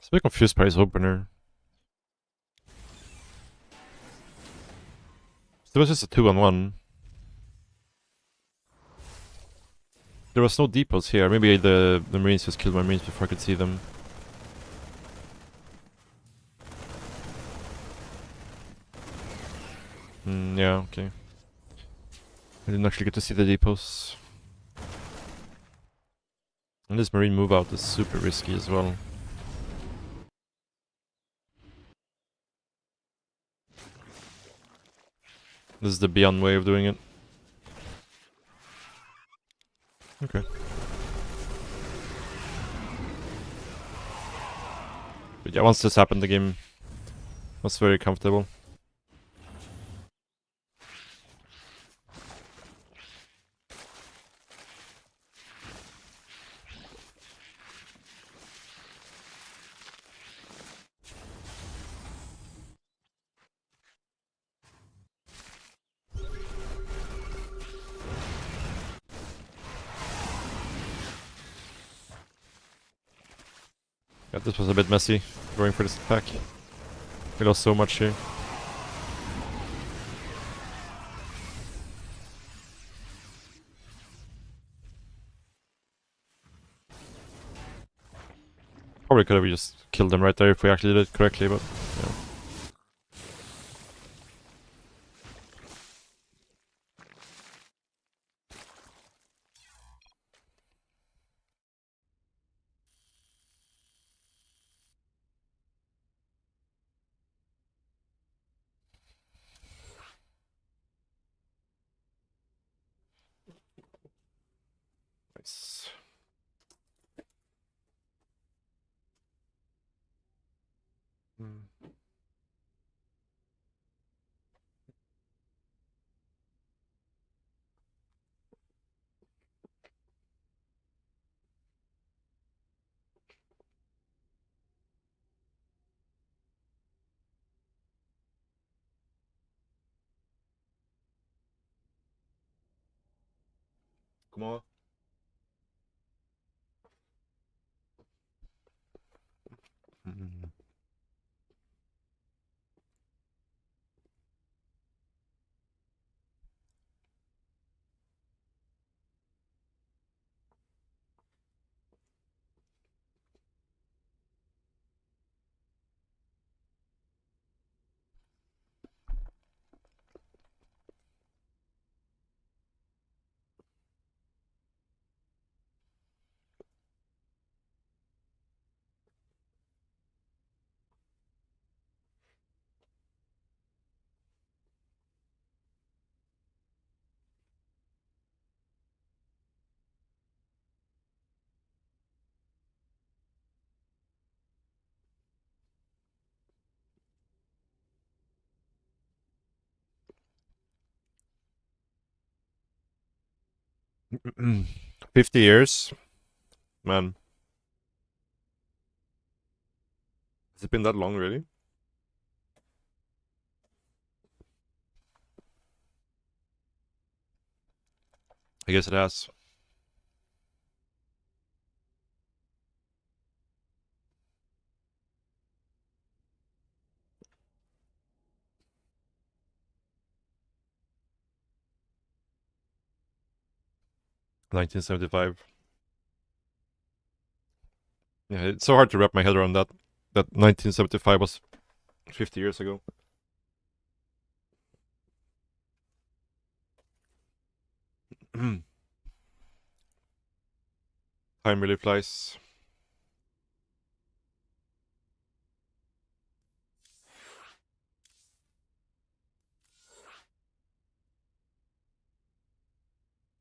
I'm a bit confused by his opener. There was just a 2-on-1. There was no depots here. Maybe the Marines just killed my Marines before I could see them. Yeah, okay. I didn't actually get to see the depots. And this Marine move out is super risky as well. This is the Beyond way of doing it. Okay. But yeah, once this happened, the game was very comfortable. Yeah, this was a bit messy, going for this attack. We lost so much here. Probably could have just killed them right there if we actually did it correctly, but yeah. 고마워. Mm. 50 years? Man. Has it been that long, really? I guess it has. $1975. Yeah, it's so hard to wrap my head around that. That 1975 was 50 years ago. Time really flies.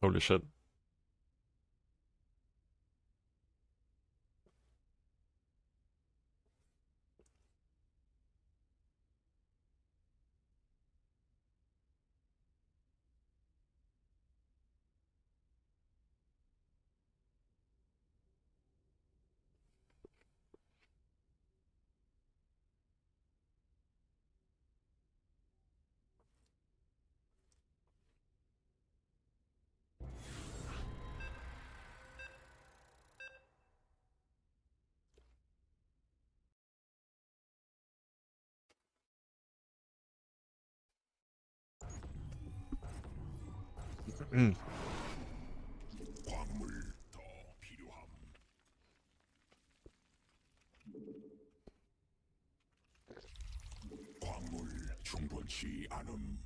Holy shit. 광물 더 필요함. 광물 충분치 않음.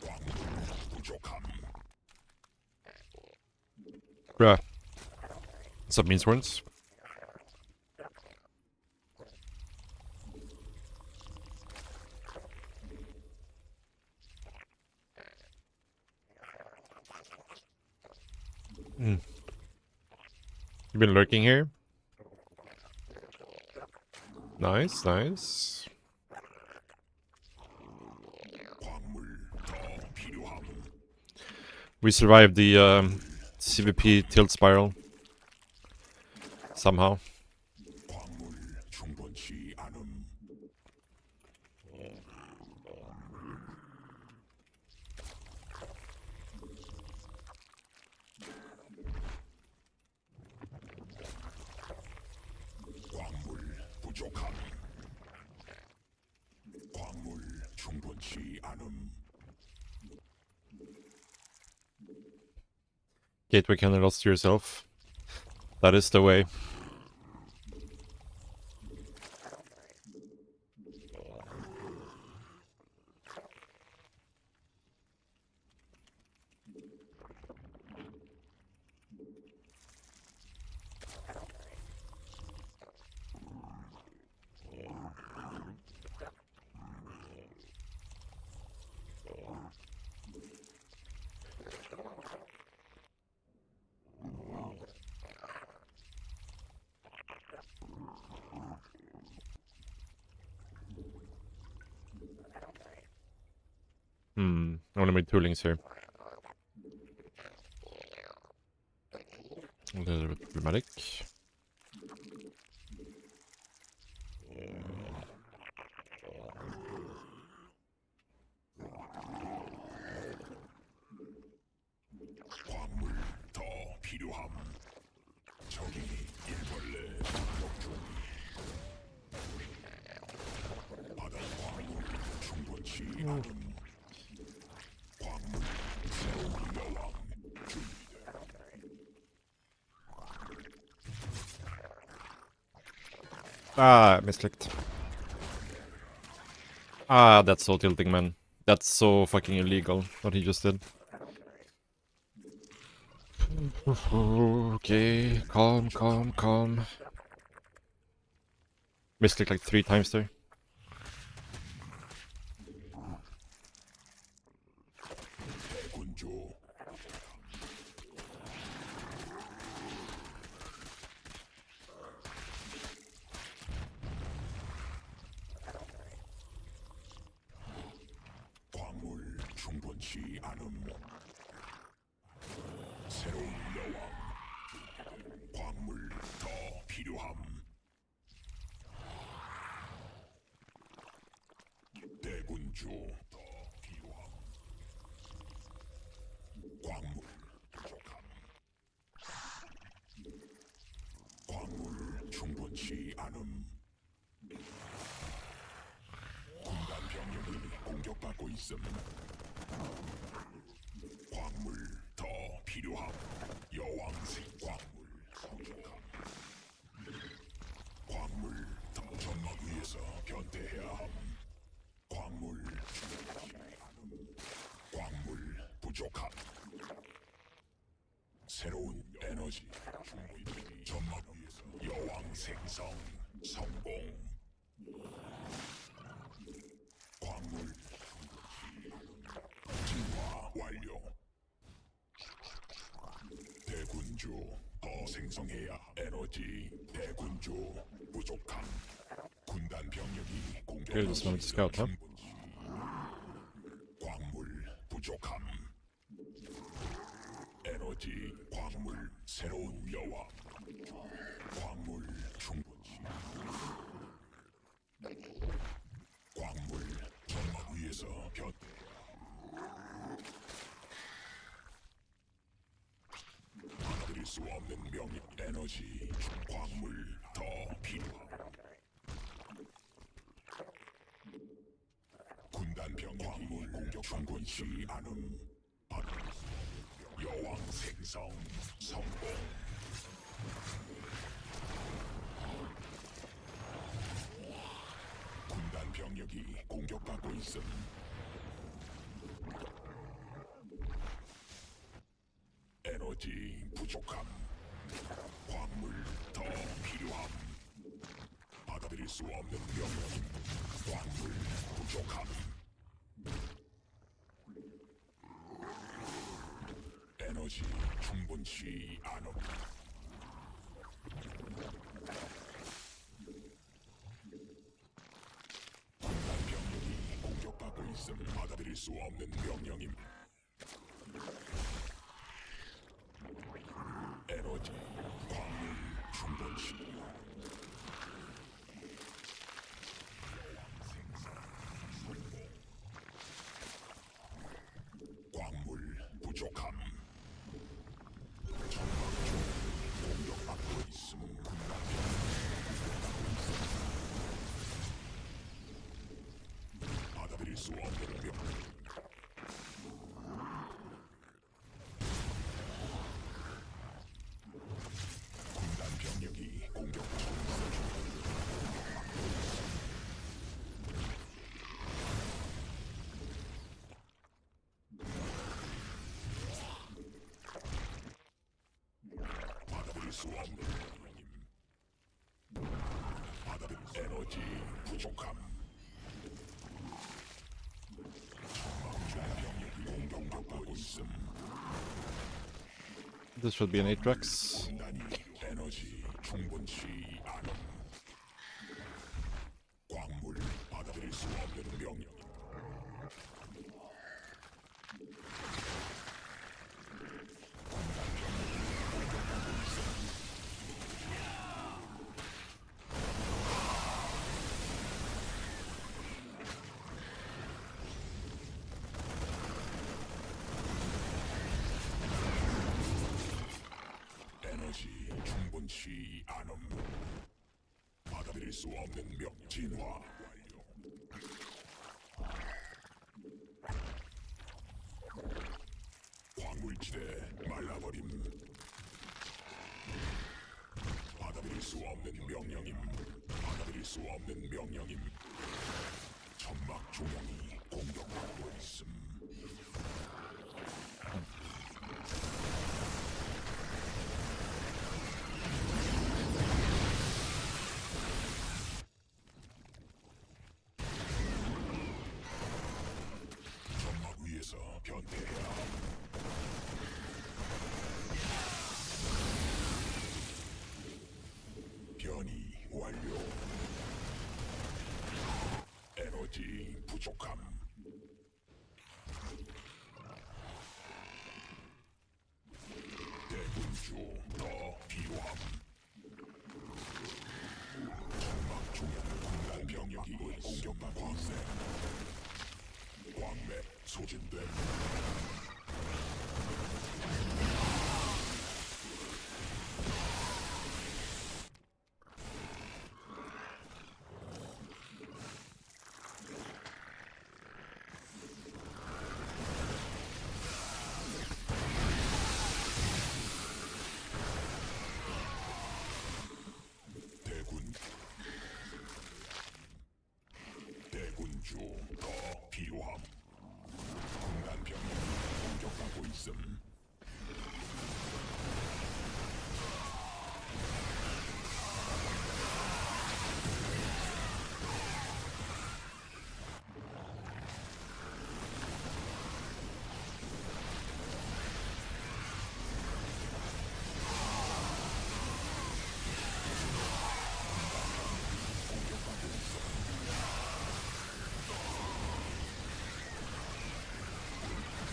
광물 부족함. Bruh. What's up, Meansworns? You've been lurking here? Nice, nice. 광물 더 필요함. We survived the CVP tilt spiral. Somehow. 광물 충분치 않음. 광물 부족함. 광물 충분치 않음. Gateway candles to yourself. That is the way. I'm gonna make toolings here. A little bit problematic. 광물 더 필요함. 저기 일벌레 공격 중. 바다 광물 충분치 않음. 광물 새로운 여왕 준비돼. Ah, misclicked. Ah, that's so tilting, man. That's so fucking illegal, what he just did. Okay, calm, calm, calm. Misclicked like 3 times there. 대군주 광물 충분치 않음. 새로운 여왕 광물 더 필요함. 대군주 더 필요함. 광물 부족함. 광물 충분치 않음. 군단 병력이 공격받고 있음. 광물 더 필요함. 여왕색 광물 부족함. 광물 더 점막 위에서 변태해야 함. 광물 충분치 않음. 광물 부족함. 새로운 에너지 충분히 점막 위에서 여왕 생성 성공. 광물 충분치 않음. 진화 완료. 대군주 더 생성해야 에너지. 대군주 부족함. 군단 병력이 Here, this one is scout, huh? 광물 부족함. 에너지 광물 새로운 여왕. 광물 충분치. 광물 점막 위에서 변태. 받아들일 수 없는 명령. 에너지 광물 더 필요함. 군단 병력이 공격 충분치 않음. 받아들일 수 없는 여왕 생성 성공. 군단 병력이 공격받고 있음. 에너지 부족함. 광물 더 필요함. 받아들일 수 없는 명령. 광물 부족함. 에너지 충분치 않음. 군단 병력이 공격받고 있음. 받아들일 수 없는 명령임. 에너지 광물 충분치. 광물 부족함. 정막 중 공격받고 있음. 군단 받아들일 수 없는 명. 군단 병력이 공격 중. 받아들일 수 없는 명령임. 받아들일 에너지 부족함. 정막 중 병력이 공격받고 있음. This should be an 8-Rex. 군단이 에너지 충분치 않음. 광물 받아들일 수 없는 명령. 에너지 충분치 않음. 받아들일 수 없는 진화 완료. 광물지대 말라버림. 받아들일 수 없는 명령임. 받아들일 수 없는 명령임. 천막 조명이 공격받고 있음. 천막 위에서 변태해야 함. 변이 완료. 에너지 부족함. 대군주 더 필요함. 천막 중앙 공간 병력이 공격받고 있음. 광맥 소진됨. 대군주 더 필요함. 공간 병력이 공격받고 있음.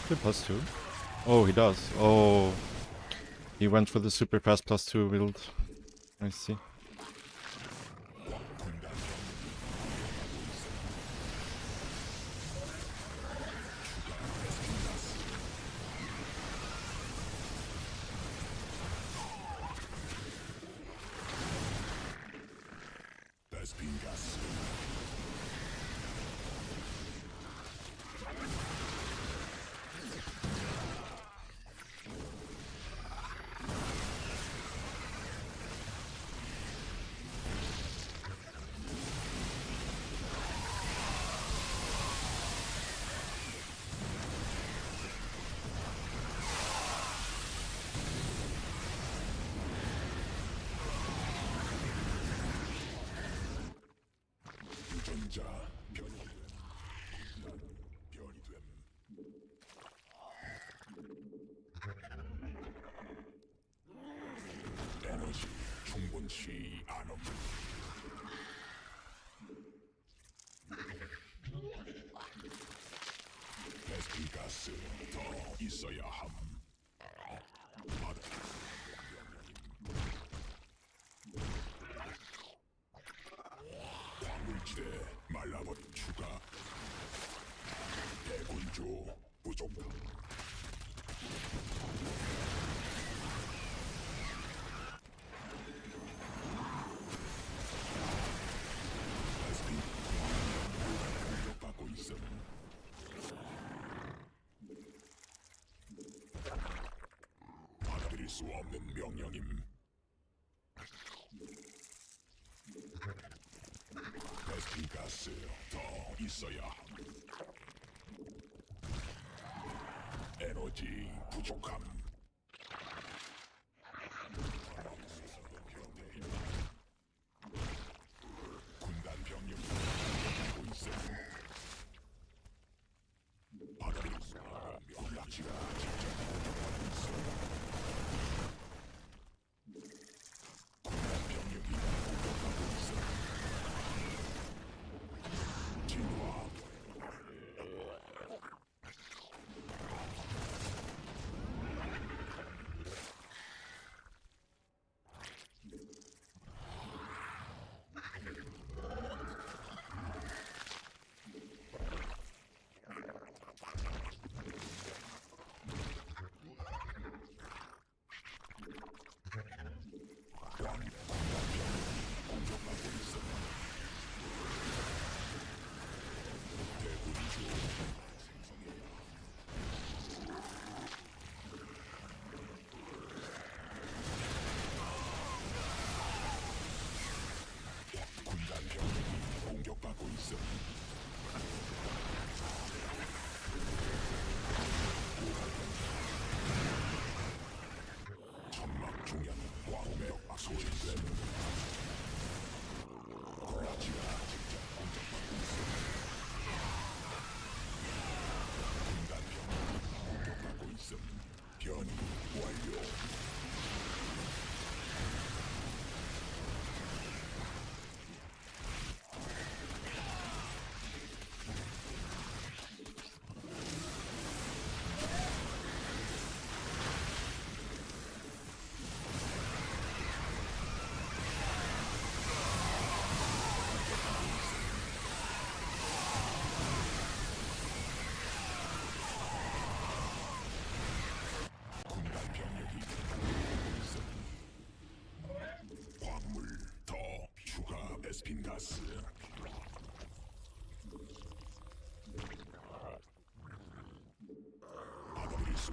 Good +2. Oh, he does. Oh, he went for the super fast +2 build. I see. 베스핀 가스. 유전자 변이 됨. 에너지 충분치 않음. 베스핀 가스 더 있어야 함. 받아. 광물지대 말라버린 추가. 대군주 부족함. 베스핀 공격받고 있음. 받아들일 수 없는 명령임. 베스핀 가스 더 있어야 함. 에너지 부족함. 군단 병력이 공격하고 있음. 받아들일 수 없는 군락지가 직접 공격하고 있음. 군단 병력이 공격하고 있음. 진화. 중량 광맥 소진됨. 콜라지가 직접 공격받고 있음. 변이 완료. 광물 더 추가 베스핀 가스. 받아들일 수.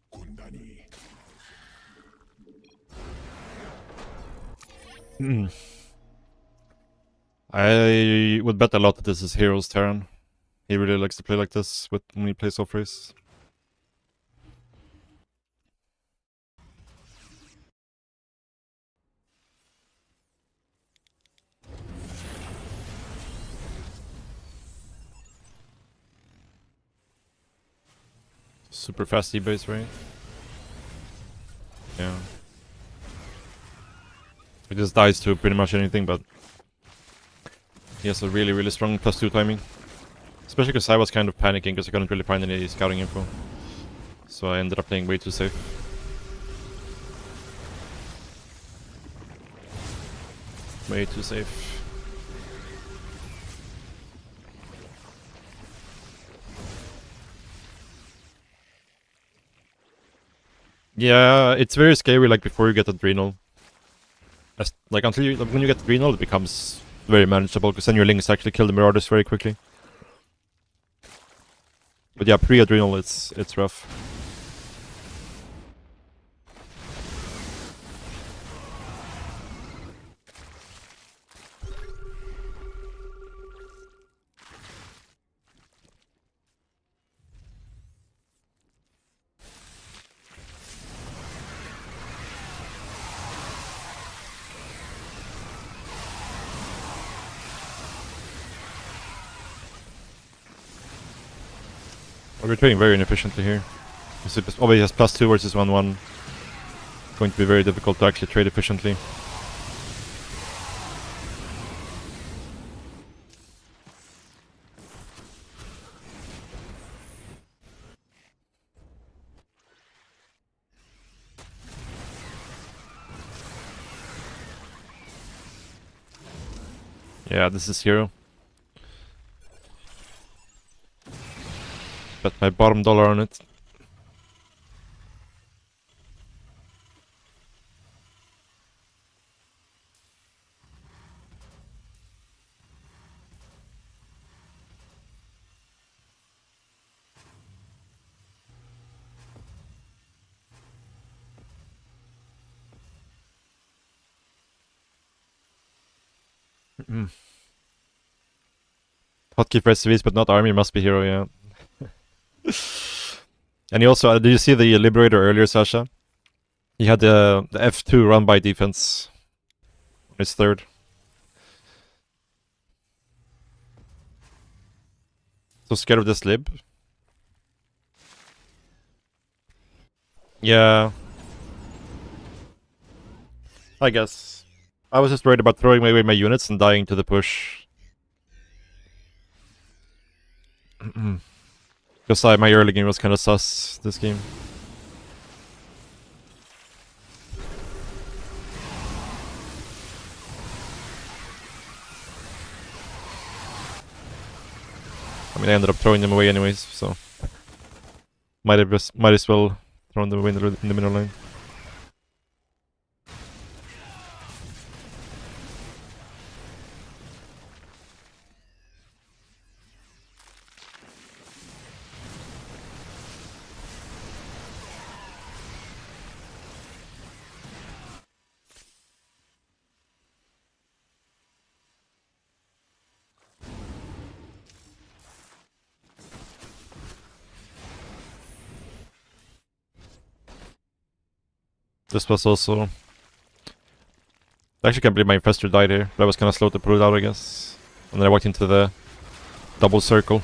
군단이 I would bet a lot that this is Hero's turn. He really likes to play like this when he plays off race. Super fast E-base, right? Yeah. He just dies to pretty much anything, but he has a really, really strong +2 timing. Especially because I was kind of panicking because I couldn't really find any scouting info. So I ended up playing way too safe. Way too safe. Yeah, it's very scary like before you get Adrenal. Like until you, when you get Adrenal it becomes very manageable because then your links actually kill the Marauders very quickly. But yeah, pre-Adrenal it's rough. We're trading very inefficiently here. Oh, he has +2 versus 1-1. It's going to be very difficult to actually trade efficiently. Yeah, this is Hero. Bet my bottom dollar on it. Hotkey for SCVs, but not army, must be Hero, yeah. And he also, did you see the Liberator earlier, Sasha? He had the F2 run by defense. It's third. So scared of this lib? Yeah. I guess. I was just worried about throwing away my units and dying to the push. Because my early game was kind of sus this game. I mean, I ended up throwing them away anyways, so might as well throw them away in the middle lane. This was also... I actually can't believe my infestor died here, but I was kind of slow to pull it out, I guess. And then I walked into the double circle.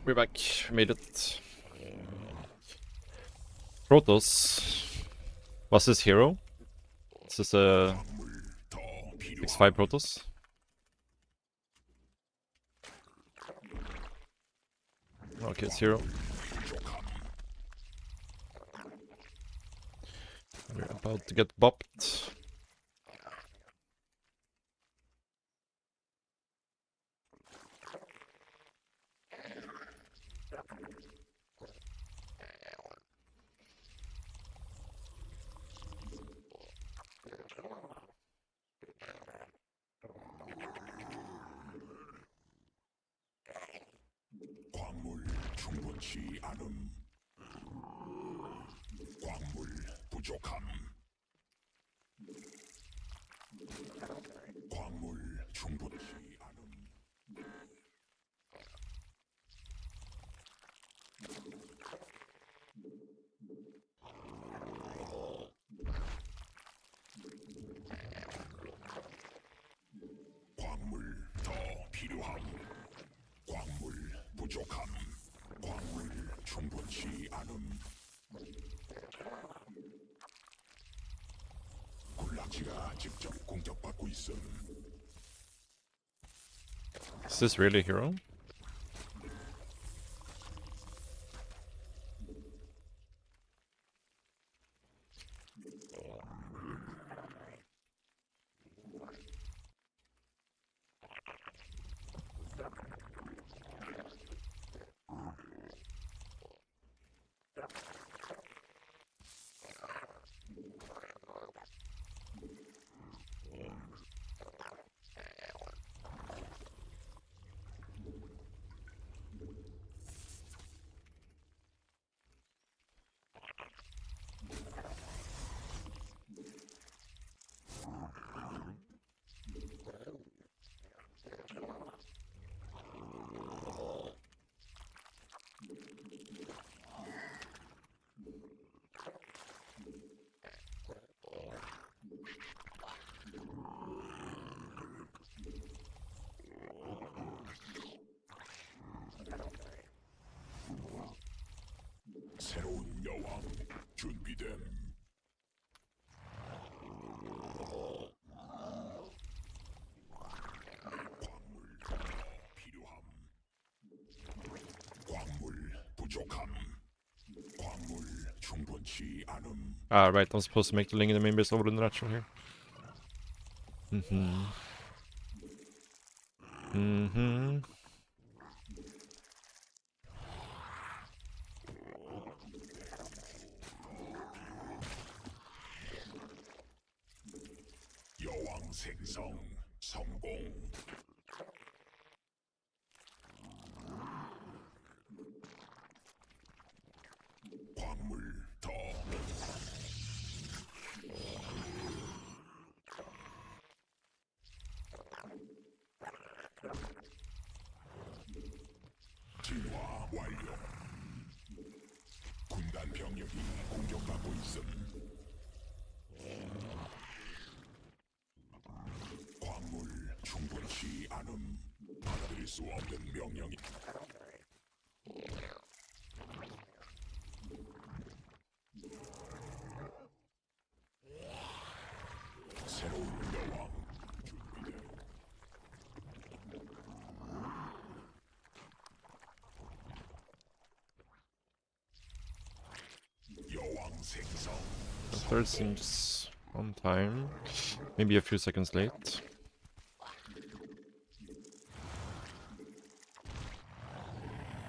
We're back. We made it. Protoss. Was this hero? Is this a X5 Protoss? Okay, it's hero. We're about to get bopped. 광물 충분치 않음. 광물 부족함. 광물 충분치 않음. 광물 더 필요함. 광물 부족함. 광물 충분치 않음. 군락지가 직접 공격받고 있음. Is this really hero? 새로운 여왕 준비됨. 광물 더 필요함. 광물 부족함. 광물 충분치 않음. Ah, right, I'm supposed to make the link in the main base over the natural here. 여왕 생성 성공. 광물 더. 진화 완료. 군단 병력이 공격받고 있음. 받아들일 수 없는 명령이 새로운 여왕 준비되어 여왕 생성 The third seems on time. Maybe a few seconds late.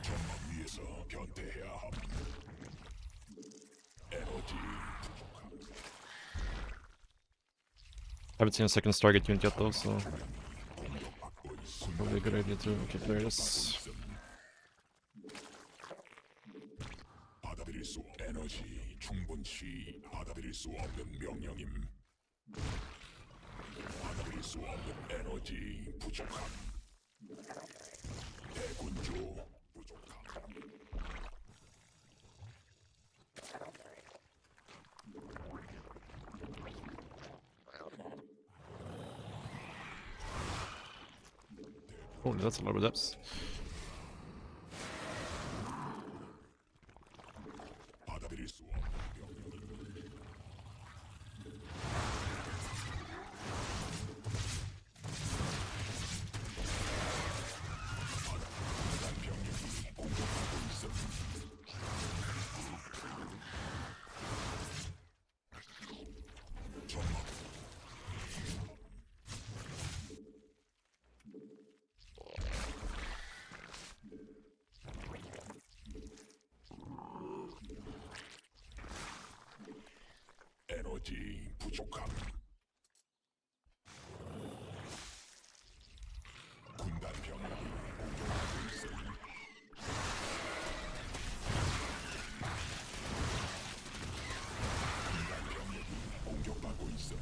전망 위에서 변태해야 함 에너지 부족함 Haven't seen a second Stargate unit yet though, so 공격받고 있음 probably a good idea to keep players. 받아들일 수 에너지 충분치 받아들일 수 없는 명령임 받아들일 수 없는 에너지 부족함 대군주 부족함 Oh, that's a lot of depths. 받아들일 수 없는 명령임 병력이 공격하고 있음 전막 에너지 부족함 군단 병력이 공격하고 있음 군단 병력이 공격받고 있음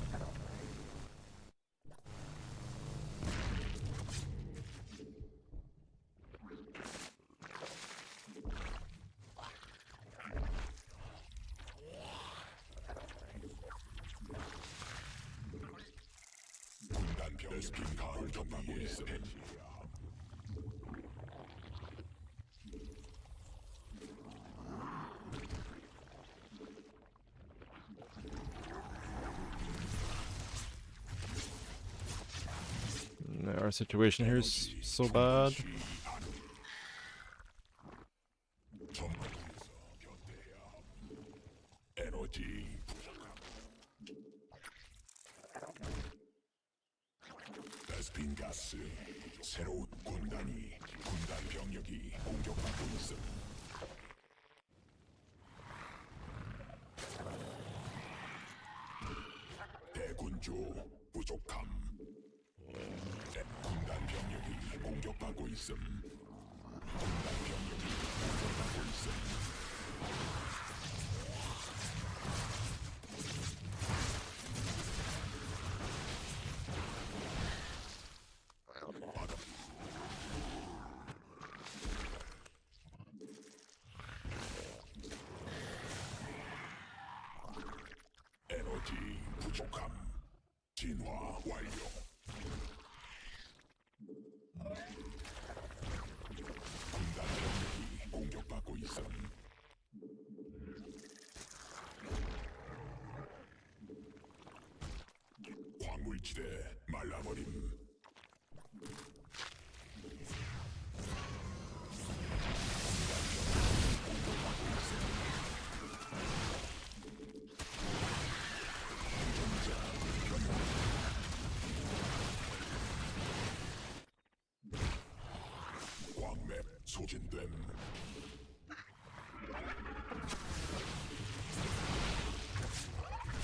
군단 병력이 공격받고 있음 Our situation here is so bad. 전방에서 견뎌야 함. 에너지 부족함. 베스핀 가스 새로운 군단 병력이 공격받고 있음. 대군주 부족함. 군단 병력이 공격받고 있음. 군단 병력이 공격받고 있음. 바다. 에너지 부족함. 진화 완료. 군단 병력이 공격받고 있음. 광물지대 말라버림. 광맥 소진됨.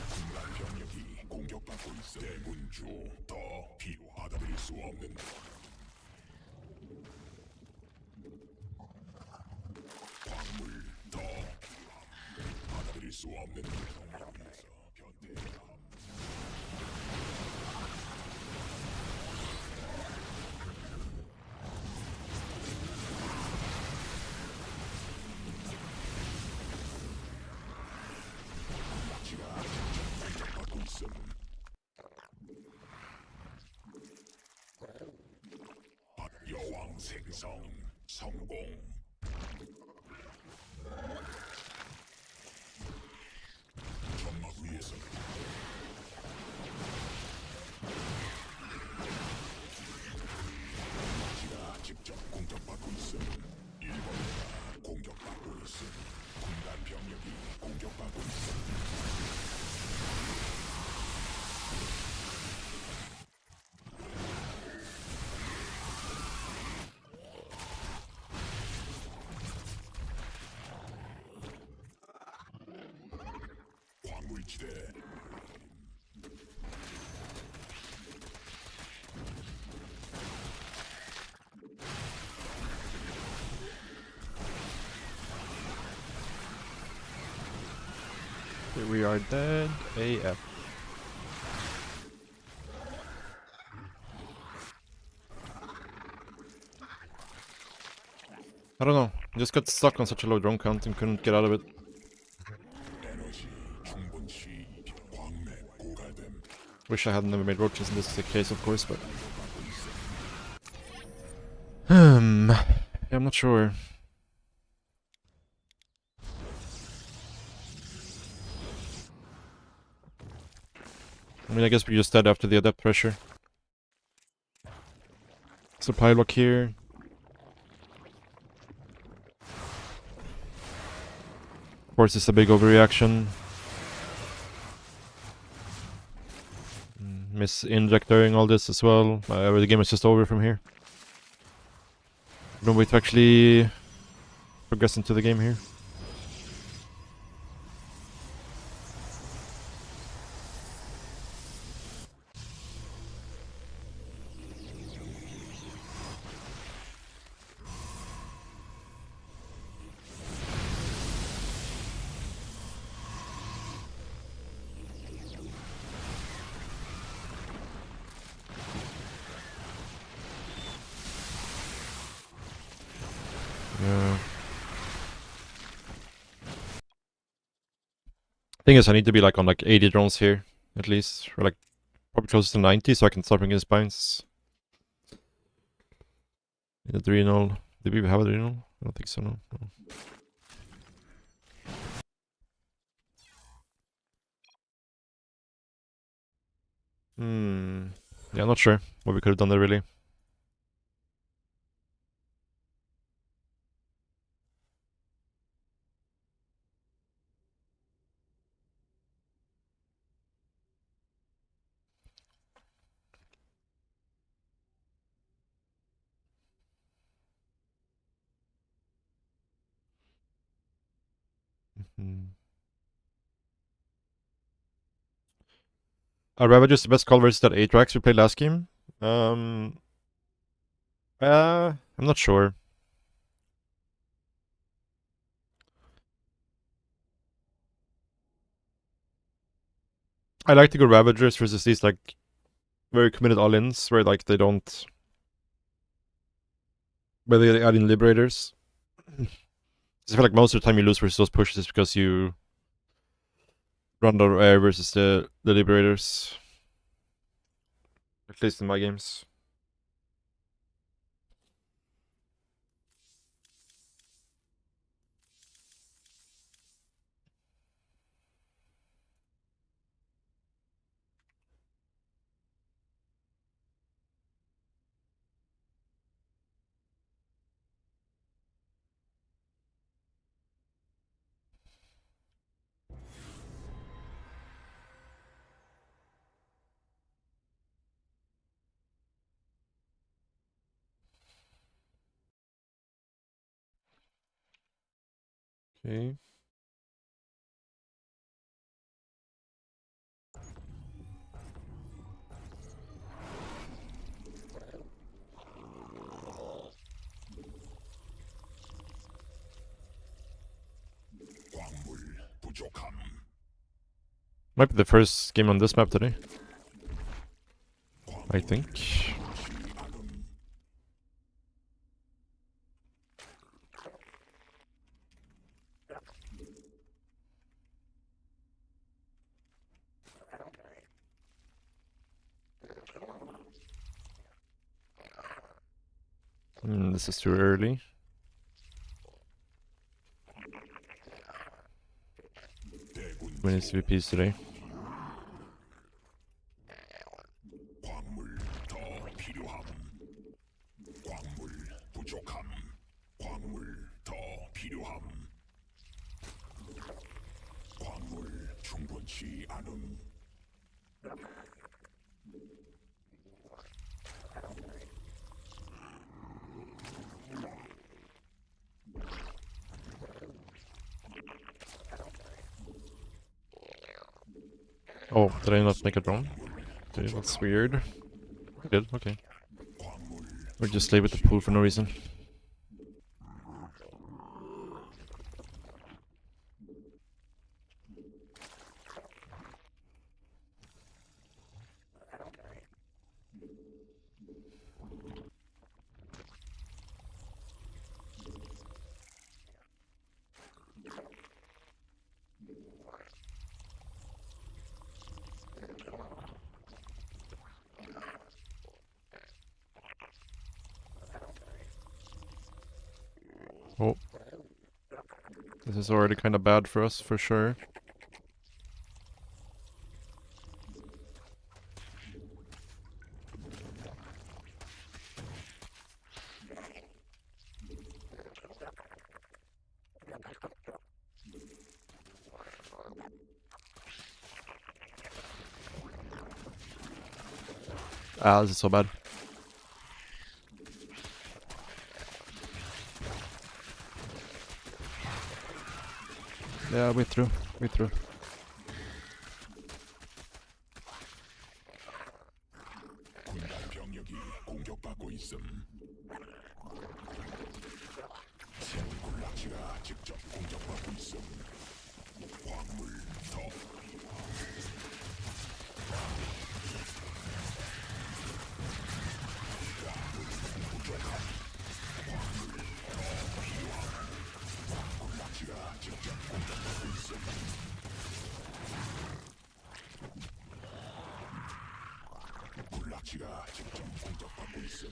군단 병력이 공격받고 있어. 대군주 더 필요 받아들일 수 없는. 광물 더 필요함. 받아들일 수 없는 상황에서 변태해야 함. 지가 공격받고 있음. 여왕 생성 성공. 점막 위에서 기가 직접 공격받고 있음. 일본이가 공격받고 있음. 군단 병력이 공격받고 있음. 광물지대 We are dead AF. I don't know. Just got stuck on such a low drone count and couldn't get out of it. 에너지 충분치 광맥 고갈됨. Wish I had never made roaches in this case, of course, but... yeah, I'm not sure. I mean, I guess we're just dead after the adept pressure. Supply lock here. Of course, it's a big overreaction. Miss inject during all this as well. The game is just over from here. No way to actually progress into the game here. Yeah. Thing is, I need to be like on like 80 drones here, at least, or like probably close to 90, so I can start bringing spines. The adrenal. Did we have adrenal? I don't think so. No. Yeah, I'm not sure what we could have done there really. Are Ravager's the best call versus that Atrax we played last game? I'm not sure. I like to go Ravagers versus these like very committed all-ins where like they don't, where they add in Liberators. I feel like most of the time you lose versus those pushes is because you run out of air versus the Liberators. At least in my games. Okay. 광물 부족함. Might be the first game on this map today. I think. This is too early. We need CVPs today. 광물 더 필요함. 광물 부족함. 광물 더 필요함. 광물 충분치 않음. Oh, did I not make a drone? Dude, that's weird. I did, okay. Or just stay with the pool for no reason. Oh. This is already kind of bad for us, for sure. Ah, this is so bad. Yeah, we through. We through. 병력이 공격받고 있음. 군락지가 직접 공격받고 있음. 광물 더 군락지가 직접 공격받고 있음. 군락지가 직접 공격받고 있음.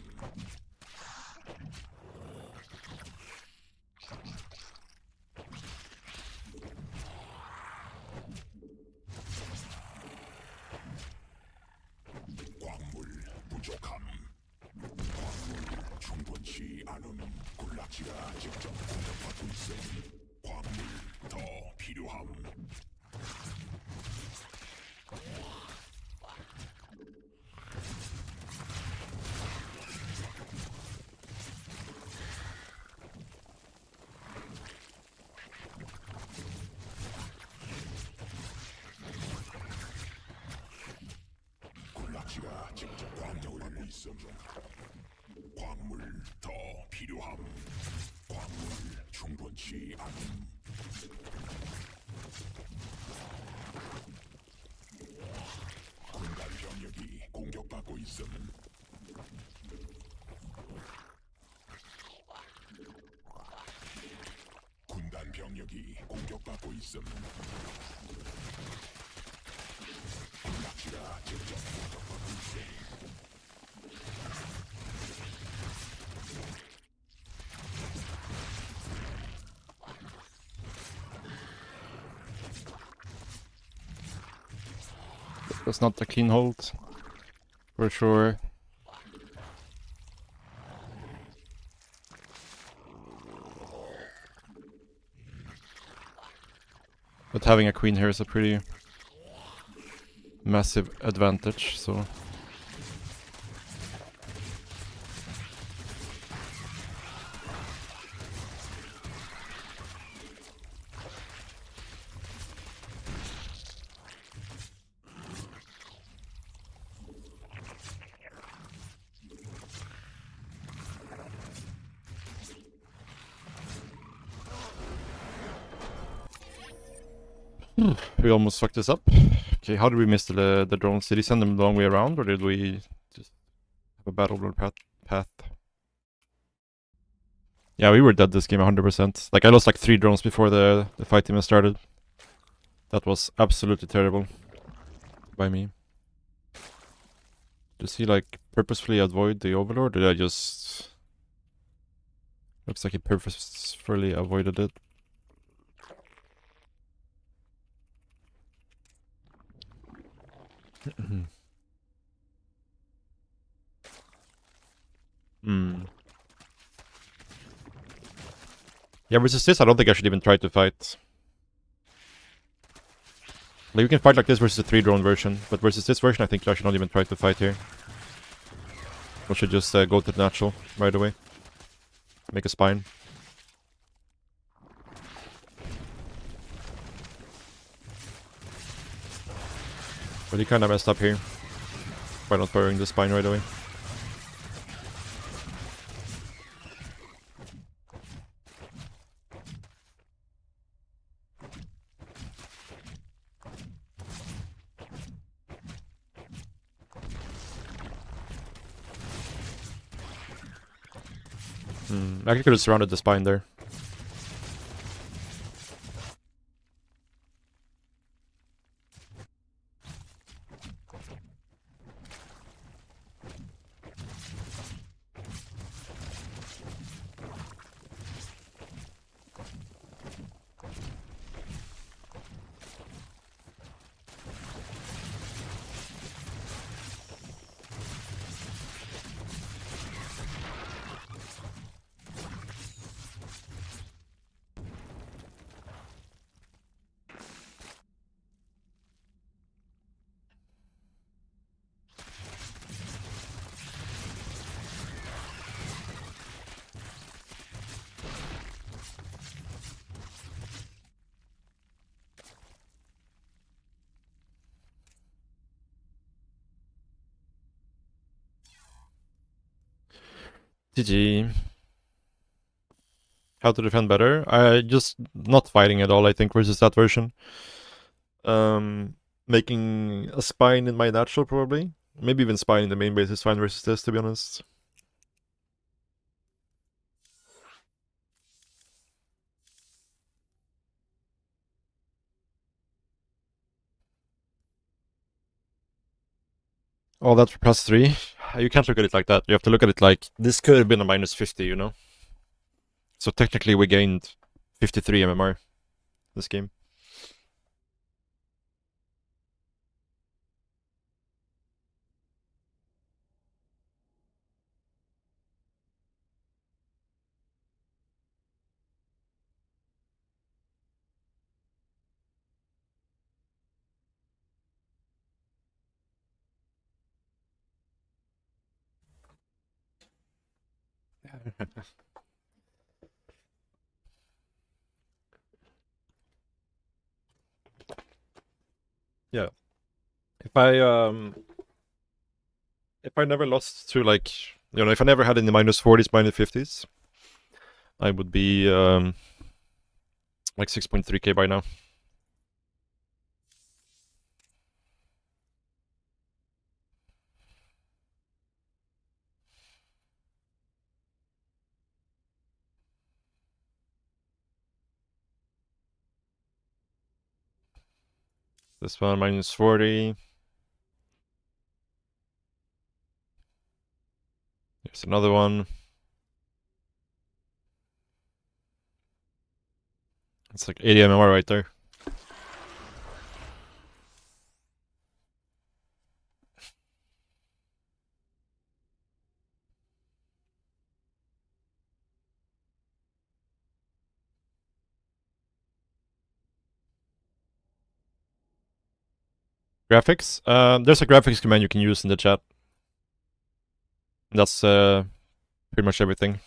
광물 부족함. 광물 충분치 않음. 군락지가 직접 공격받고 있음. 광물 더 필요함. 군락지가 직접 공격받고 있음. 광물 더 필요함. 광물 충분치 않음. 군단 병력이 공격받고 있음. 군단 병력이 공격받고 있음. 군락지가 직접 공격받고 있음. That's not a clean hold. For sure. But having a queen here is a pretty massive advantage, so... We almost fucked this up. Okay, how did we miss the drones? Did he send them the long way around, or did we just have a bad overlord path? Yeah, we were dead this game 100%. Like, I lost like 3 drones before the fight even started. That was absolutely terrible by me. Does he like purposefully avoid the overlord, or did I just Looks like he purposefully avoided it. Yeah, versus this, I don't think I should even try to fight. Like, you can fight like this versus the 3-drone version, but versus this version, I think I should not even try to fight here. We should just go to the natural right away. Make a spine. But he kinda messed up here by not firing the spine right away. I actually could have surrounded the spine there. GG. How to defend better? I just not fighting at all, I think, versus that version. Making a spine in my natural, probably. Maybe even spine in the main base is fine versus this, to be honest. Oh, that's for +3. You can't look at it like that. You have to look at it like, this could have been a -50, you know? So technically we gained 53 MMR this game. Yeah. If I never lost to, like, you know, if I never had any -40s, -50s, I would be like 6.3k by now. This one -40. There's another one. It's like 80 MMR right there. Graphics? There's a graphics command you can use in the chat. That's pretty much everything.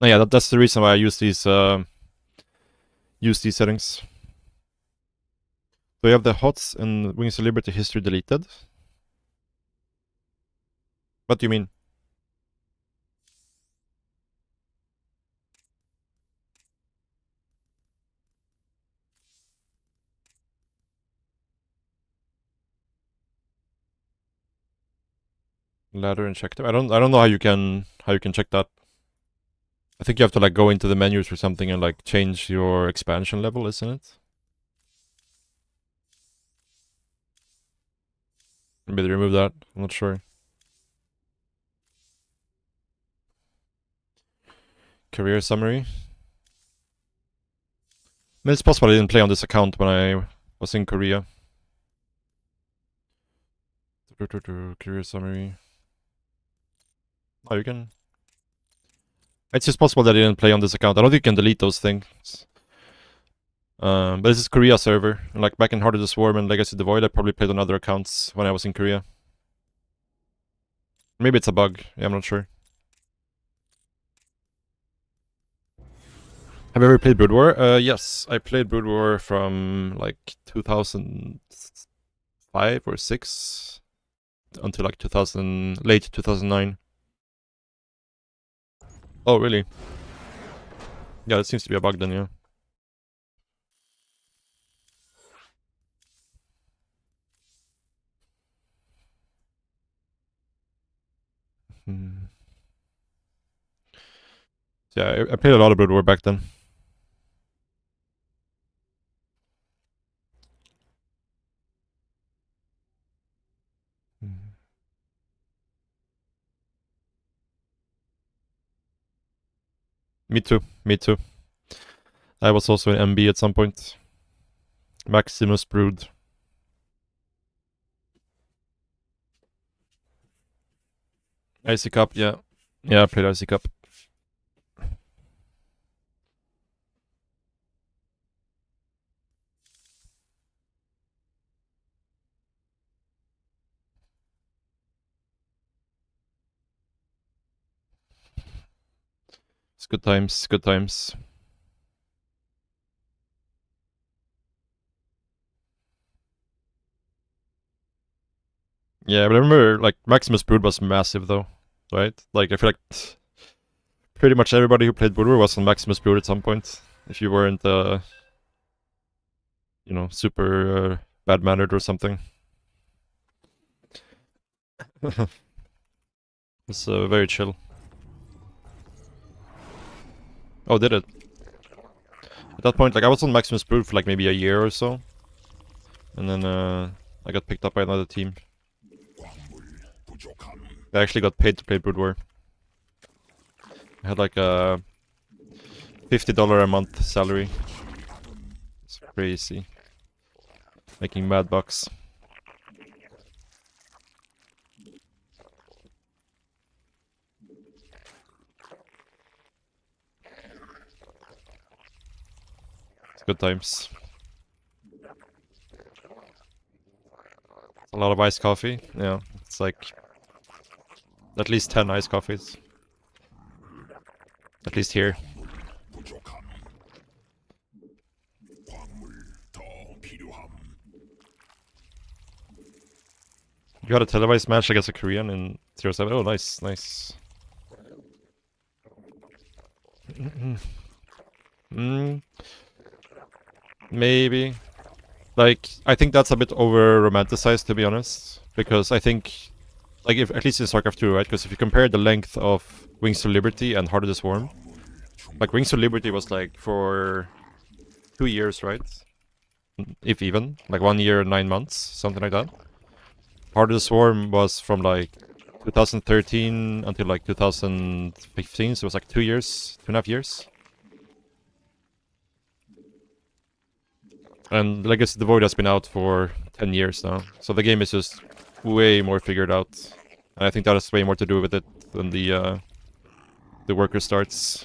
Yeah, that's the reason why I use these settings. So you have the HOTS and Wings of Liberty history deleted. What do you mean? Ladder and check them. I don't know how you can check that. I think you have to like go into the menus or something and like change your expansion level, isn't it? Maybe they remove that. I'm not sure. Career summary. I mean, it's possible I didn't play on this account when I was in Korea. Career summary. Oh, you can. It's just possible that I didn't play on this account. I don't think you can delete those things. But this is Korea server. And like back in Heart of the Swarm and Legacy of the Void, I probably played on other accounts when I was in Korea. Maybe it's a bug. Yeah, I'm not sure. Have you ever played Brood War? Yes, I played Brood War from like 2005 or 6 until like late 2009. Oh, really? Yeah, it seems to be a bug then, yeah. Yeah, I played a lot of Brood War back then. Me too, me too. I was also in MB at some point. Maximus Brood. Icy Cup, yeah. Yeah, I played Icy Cup. It's good times, good times. Yeah, but I remember, like, Maximus Brood was massive, though, right? Like, I feel like pretty much everybody who played Brood War was on Maximus Brood at some point. If you weren't, you know, super bad-mannered or something. It's very chill. Oh, did it? At that point, like, I was on Maximus Brood for, like, maybe a year or so. And then, I got picked up by another team. I actually got paid to play Brood War. I had like a $50 a month salary. It's crazy. Making mad bucks. It's good times. A lot of iced coffee. Yeah, it's like at least 10 iced coffees. At least here. You got a televised match against a Korean in 07. Oh, nice, nice. Maybe. Like, I think that's a bit over-romanticized, to be honest. Because I think, like, if at least in StarCraft 2, right? Because if you compare the length of Wings to Liberty and Heart of the Swarm, like, Wings to Liberty was, like, for 2 years, right? If even. Like, 1 year and 9 months, something like that. Heart of the Swarm was from, like, 2013 until, like, 2015, so it was, like, 2 years, 2.5 years. And Legacy of the Void has been out for 10 years now, so the game is just way more figured out. And I think that has way more to do with it than the worker starts.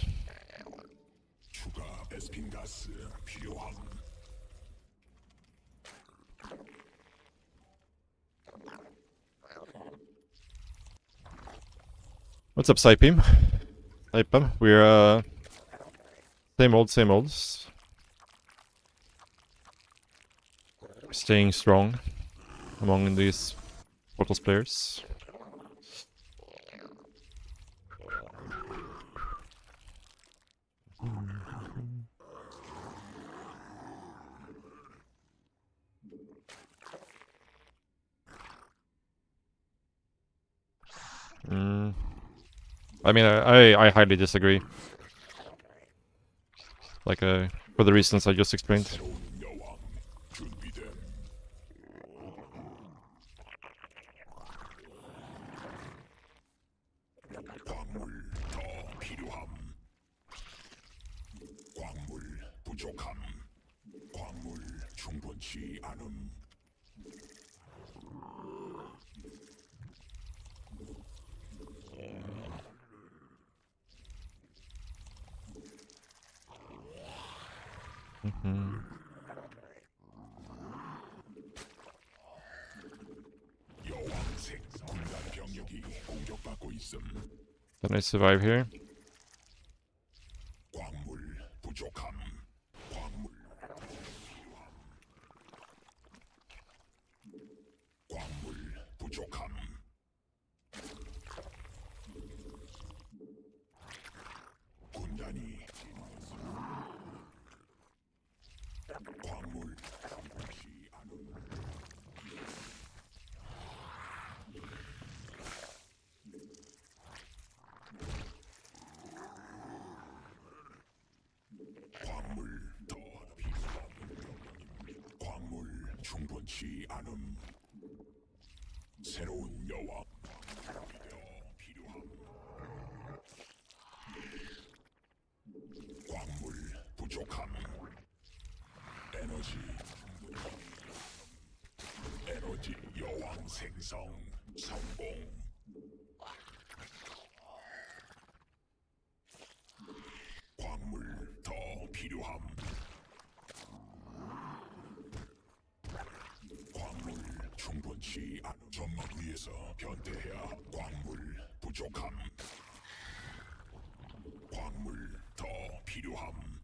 What's up, Saipim? Saipim, we're same old, same old. Staying strong among these Portals players. I mean, I highly disagree. Like, for the reasons I just explained. 부족함. 광물 충분치 않음. 여왕생 군단 병력이 공격받고 있음. Can I survive here? 광물 부족함. 광물 광물 부족함. 군단이 광물 충분치 않음. 광물 더 필요함. 광물 충분치 않음. 새로운 여왕 더 필요함. 광물 부족함. 에너지 에너지 여왕 생성 성공. 광물 더 필요함. 광물 충분치 않은 점막 위에서 변태해야 함. 광물 부족함. 광물 더 필요함.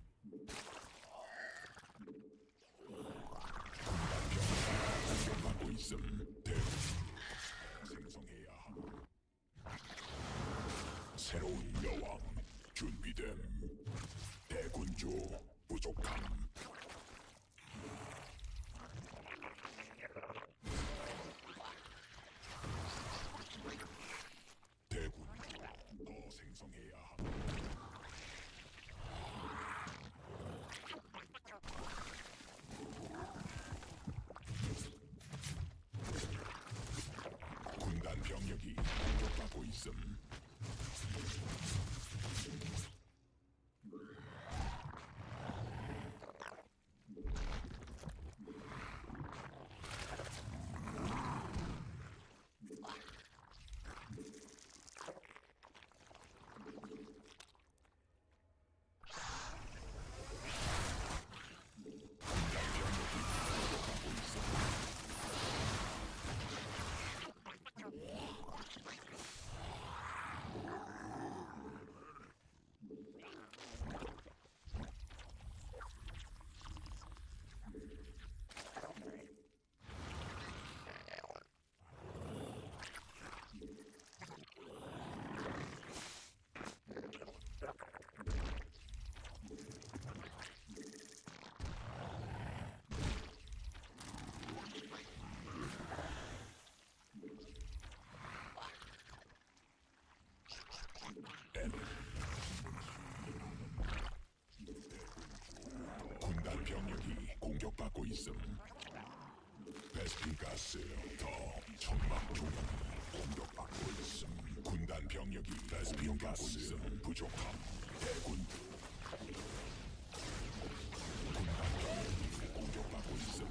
공격받고 있음. 생성해야 함. 새로운 여왕 준비됨. 대군주 부족함. 대군주 더 생성해야 함. 군단 병력이 공격받고 있음. 군단 병력이 공격받고 있음. 베스핀 가스 더 천막 조각이 공격받고 있음. 군단 병력이 베스핀 가스 부족함. 대군 군단 병력이 공격받고 있음.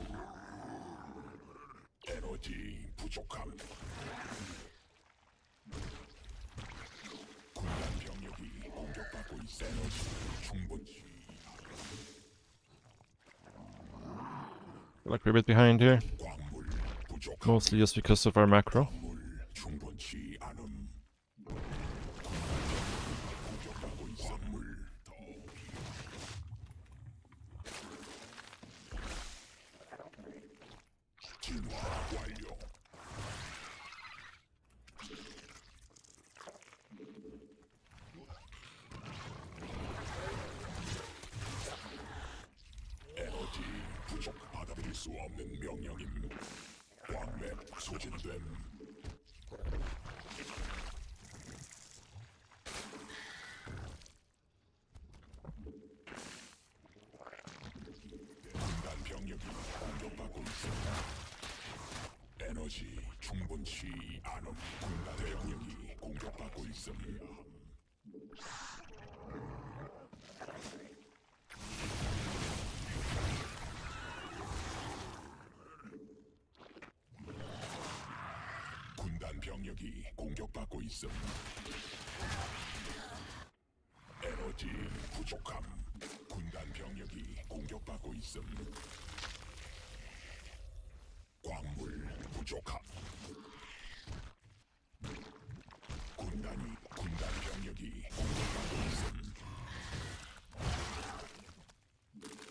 에너지 부족함. 군단 병력이 공격받고 있음. 에너지 충분치. Like we're a bit behind here, 광물 부족함. mostly just because of our macro. 광물 충분치 않음. 공격받고 있음. 광물 더 진화 완료. 에너지 부족. 받아들일 수 없는 명령임. 광맥 소진됨. 군단 병력이 공격받고 있습니다. 에너지 충분치 않음. 군단 병력이 공격받고 있습니다. 병력이 공격받고 있음. 에너지 부족함. 군단 병력이 공격받고 있음. 광물 부족함. 군단 병력이 공격받고 있음.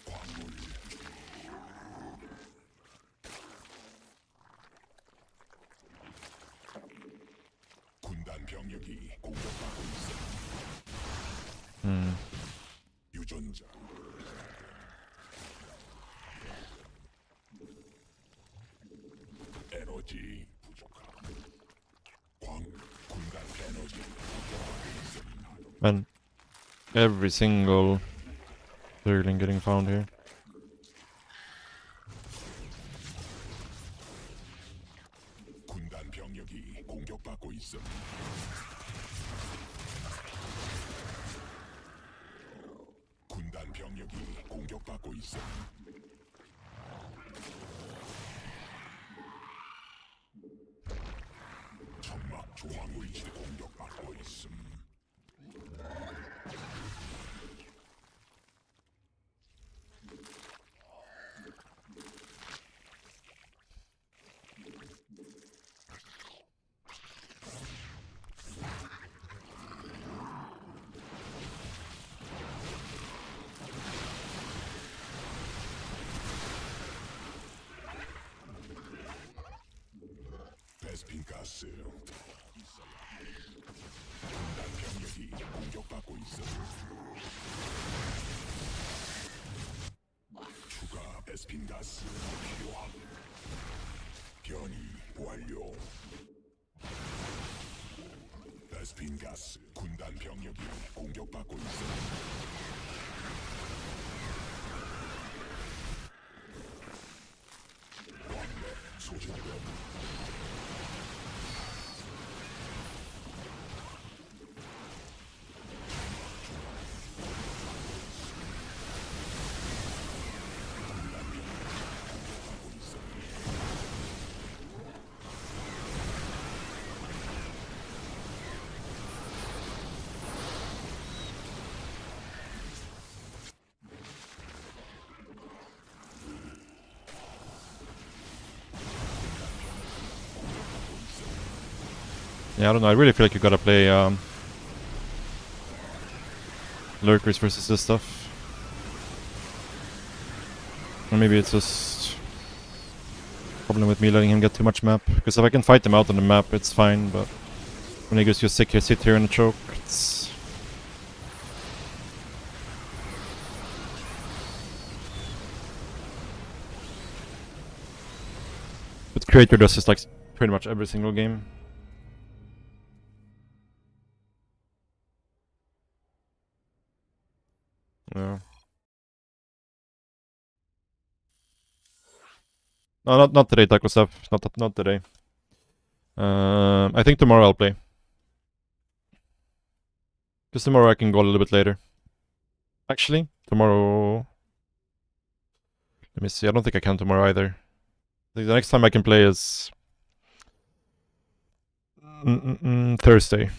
광물. 군단 병력이 공격받고 있음. 유전자. 에너지 부족함. 군단 에너지 부족하고 있음. Man, every single Zergling getting found here. 군단 병력이 공격받고 있음. 군단 병력이 공격받고 있음. 천막 조화물질 공격받고 있음. 베스핀 가스. 군단 병력이 공격받고 있음. 추가 베스핀 가스 필요함. 변이 완료. 베스핀 가스. 군단 병력이 공격받고 있음. 왕래 소진병. Yeah, I don't know. I really feel like you gotta play lurkers versus this stuff. Or maybe it's just problem with me letting him get too much map. Because if I can fight him out on the map, it's fine. But when he goes to sit here in a choke, it's... But Creator does this like pretty much every single game. Yeah. No, not today, Taco Stuff. Not today. I think tomorrow I'll play. Because tomorrow I can go a little bit later. Actually, tomorrow... Let me see, I don't think I can tomorrow either. I think the next time I can play is... Thursday.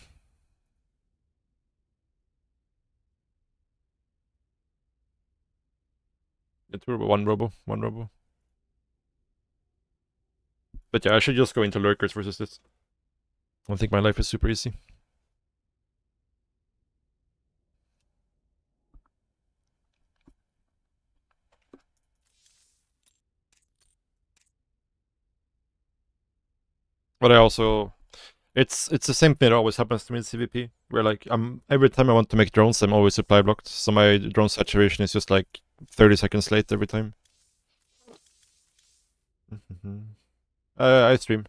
Yeah, one robo. But yeah, I should just go into lurkers versus this. I think my life is super easy. But I also... It's the same thing that always happens to me in CVP. Where like, every time I want to make drones, I'm always supply blocked. So my drone saturation is just like 30 seconds late every time. I stream.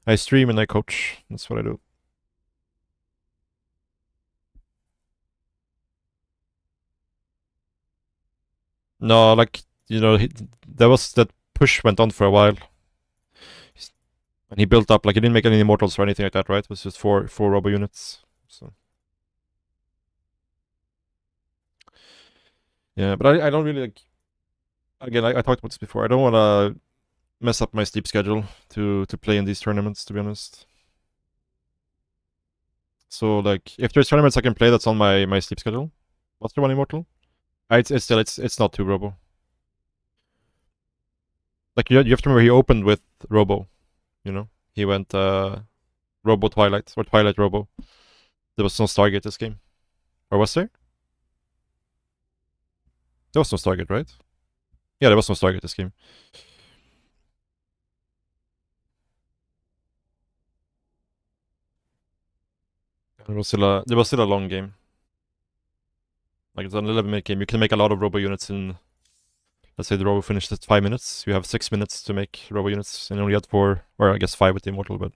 I stream and I coach. That's what I do. No, like, you know, that push went on for a while. And he built up, like, he didn't make any immortals or anything like that, right? It was just four robo units. So yeah, but I don't really, like, again, I talked about this before. I don't want to mess up my sleep schedule to play in these tournaments, to be honest. So like, if there's tournaments I can play that's on my sleep schedule, what's the one immortal? It's not too Robo. Like you have to remember he opened with Robo, you know. He went Robo Twilight or Twilight Robo. There was no Stargate this game, or was there? There was no Stargate, right? Yeah, there was no Stargate this game. There was still a long game. Like it's an 11-minute game. You can make a lot of Robo units in. Let's say the Robo finished at 5 minutes. You have 6 minutes to make Robo units, and you only had 4, or I guess 5 with the Immortal, but.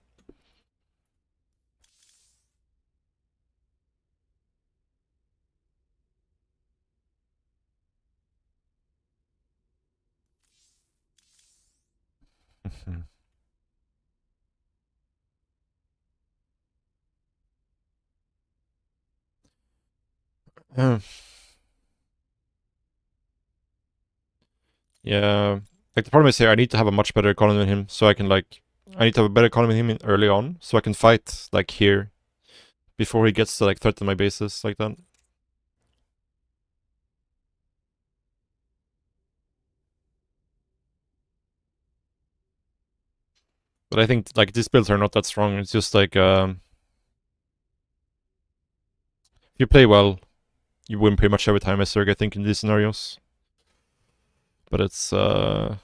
Yeah. Like the problem is here, I need to have a much better economy than him, so I can like. I need to have a better economy than him early on, so I can fight like here, before he gets to like threaten my bases like that. But I think like these builds are not that strong. It's just like if you play well, you win pretty much every time I Zerg, I think, in these scenarios. But it's a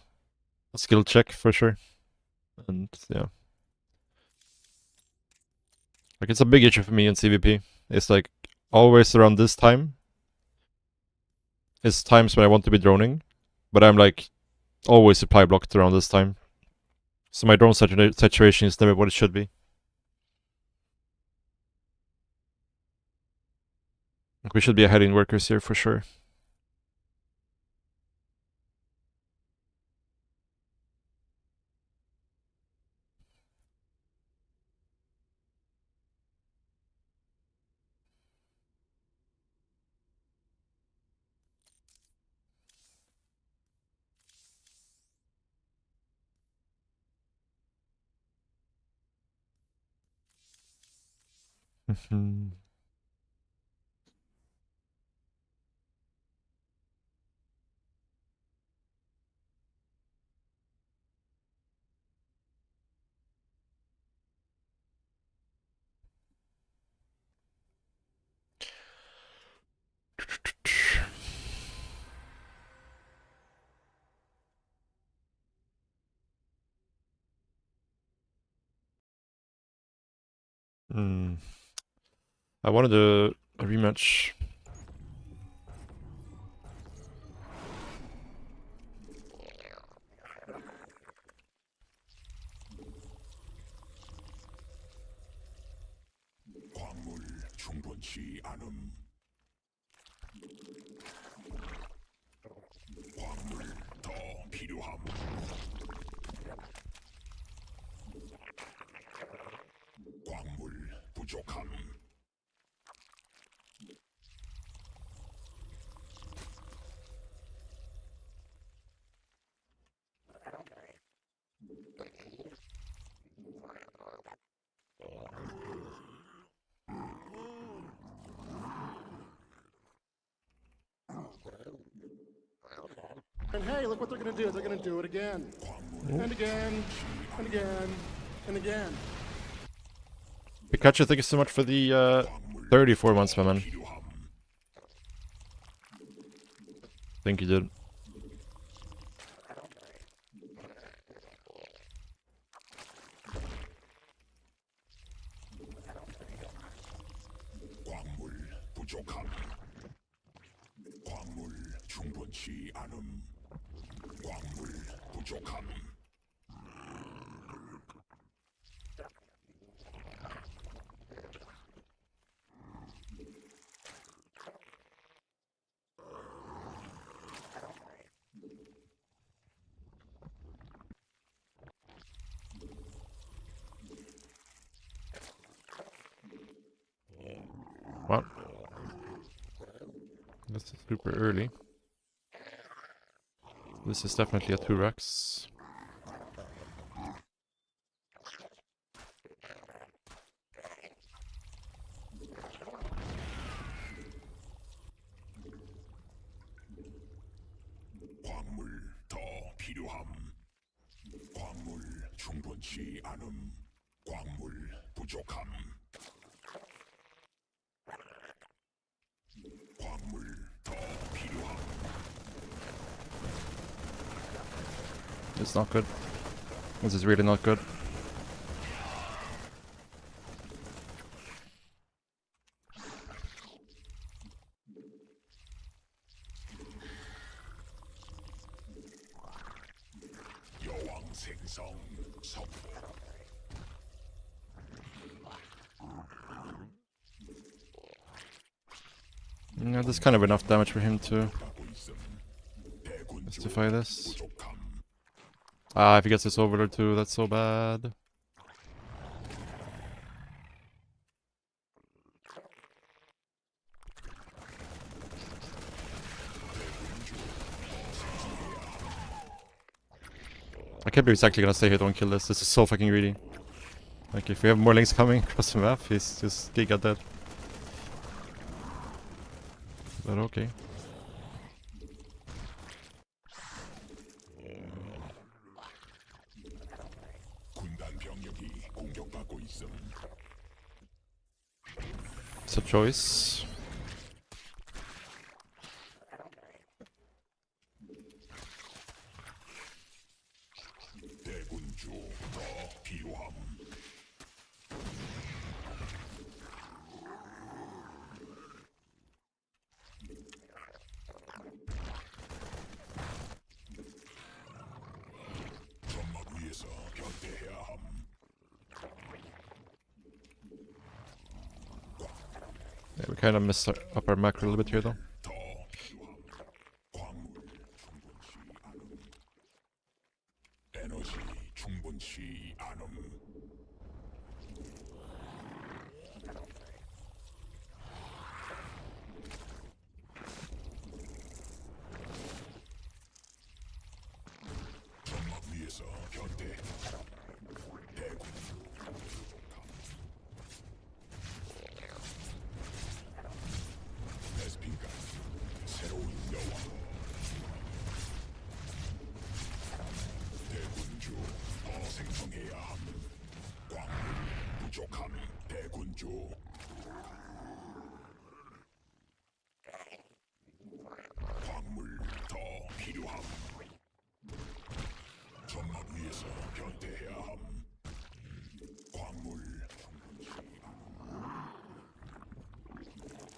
skill check for sure. And yeah. Like it's a big issue for me in CVP. It's like always around this time. It's times when I want to be droning, but I'm like always supply blocked around this time. So my drone saturation is never what it should be. Like we should be ahead in workers here for sure. I wanted a rematch. 광물 충분치 않음. 광물 더 필요함. 광물 부족함. And hey, look what they're gonna do. They're gonna do it again. And again. And again. And again. Pikachu, thank you so much for the 34 months, my man. Thank you, dude. 광물 부족함. 광물 충분치 않음. 광물 부족함. Well, this is super early. This is definitely a 2-Rex. 필요함. 광물 충분치 않음. 광물 부족함. 광물 더 필요함. It's not good. This is really not good. 여왕 생성 성공. Yeah, that's kind of enough damage for him to 하고 있음. 대군 justify this. 부족함. Ah, if he gets this overlord too, that's so bad. I can't believe he's actually gonna stay here, don't kill this. This is so fucking greedy. Like, if we have more links coming across the map, he's just giga dead. But okay. 군단 병력이 공격받고 있음. It's a choice. 대군주 더 필요함. 점막 위에서 견대해야 함. Yeah, we kind of messed up our macro a little bit here though. 더 필요함. 광물 충분치 않음. 에너지 충분치 않음. 점막 위에서 견대. 대군 베스핀가 새로운 여왕. 대군주 더 생성해야 함. 광물 부족함. 대군주 광물 더 필요함. 점막 위에서 견대해야 함. 광물 충분치 않음.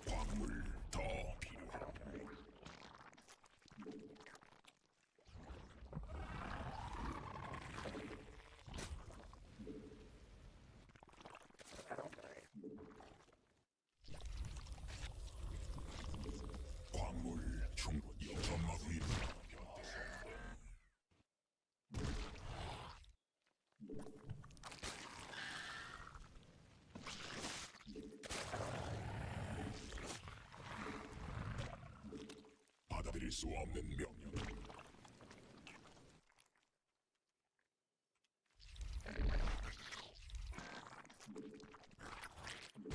광물 더 필요함. 광물 충분히 점막 위로 받아들일 수 없는 명령.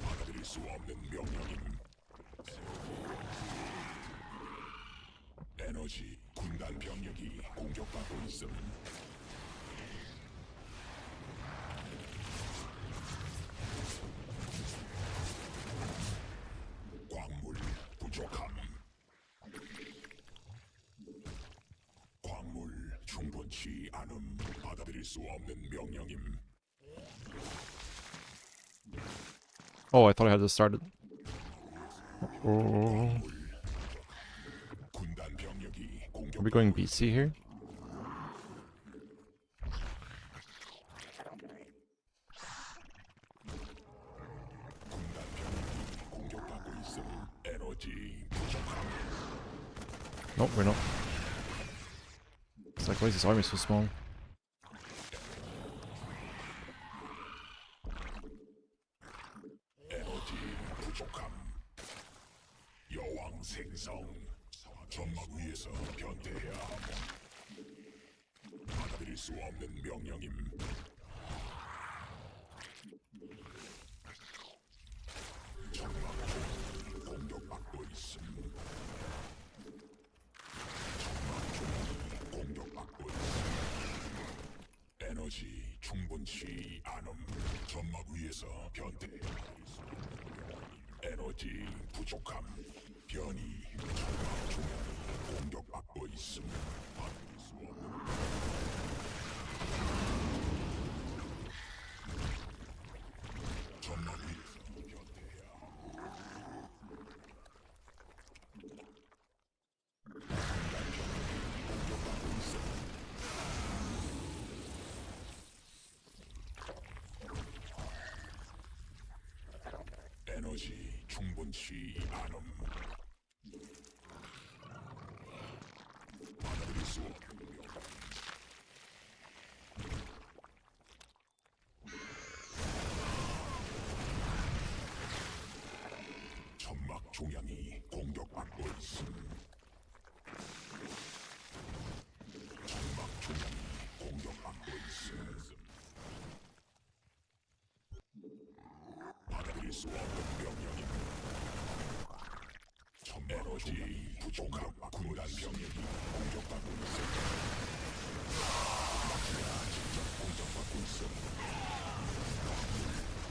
받아들일 수 없는 명령임. 에너지 군단 병력이 공격받고 있음. 광물 부족함. 광물 충분치 않음. 받아들일 수 없는 명령임. Oh, I thought I had this started. Oh. 군단 병력이 공격. Are we going BC here? 군단 병력이 공격받고 있음. 에너지 부족함. Nope, we're not. It's like, why is this army so small? 에너지 부족함. 여왕 생성. 점막 위에서 변태해야 함. 받아들일 수 없는 명령임. 점막 중 공격받고 있음. 점막 중 공격받고 있음. 에너지 충분치 않음. 점막 위에서 변태. 에너지 부족함. 변이 점막 중앙이 공격받고 있음. 받을 수 없음. 점막 위에서 변태해야 함. 공격받고 있음. 에너지 충분치 않음. 받아들일 수 없음. 점막 종양이 공격받고 있음. 점막 종양이 공격받고 있음. 받아들일 수 없는 병력이 에너지 부족함. 군단 병력이 공격받고 있음. 마키가 직접 공격받고 있음.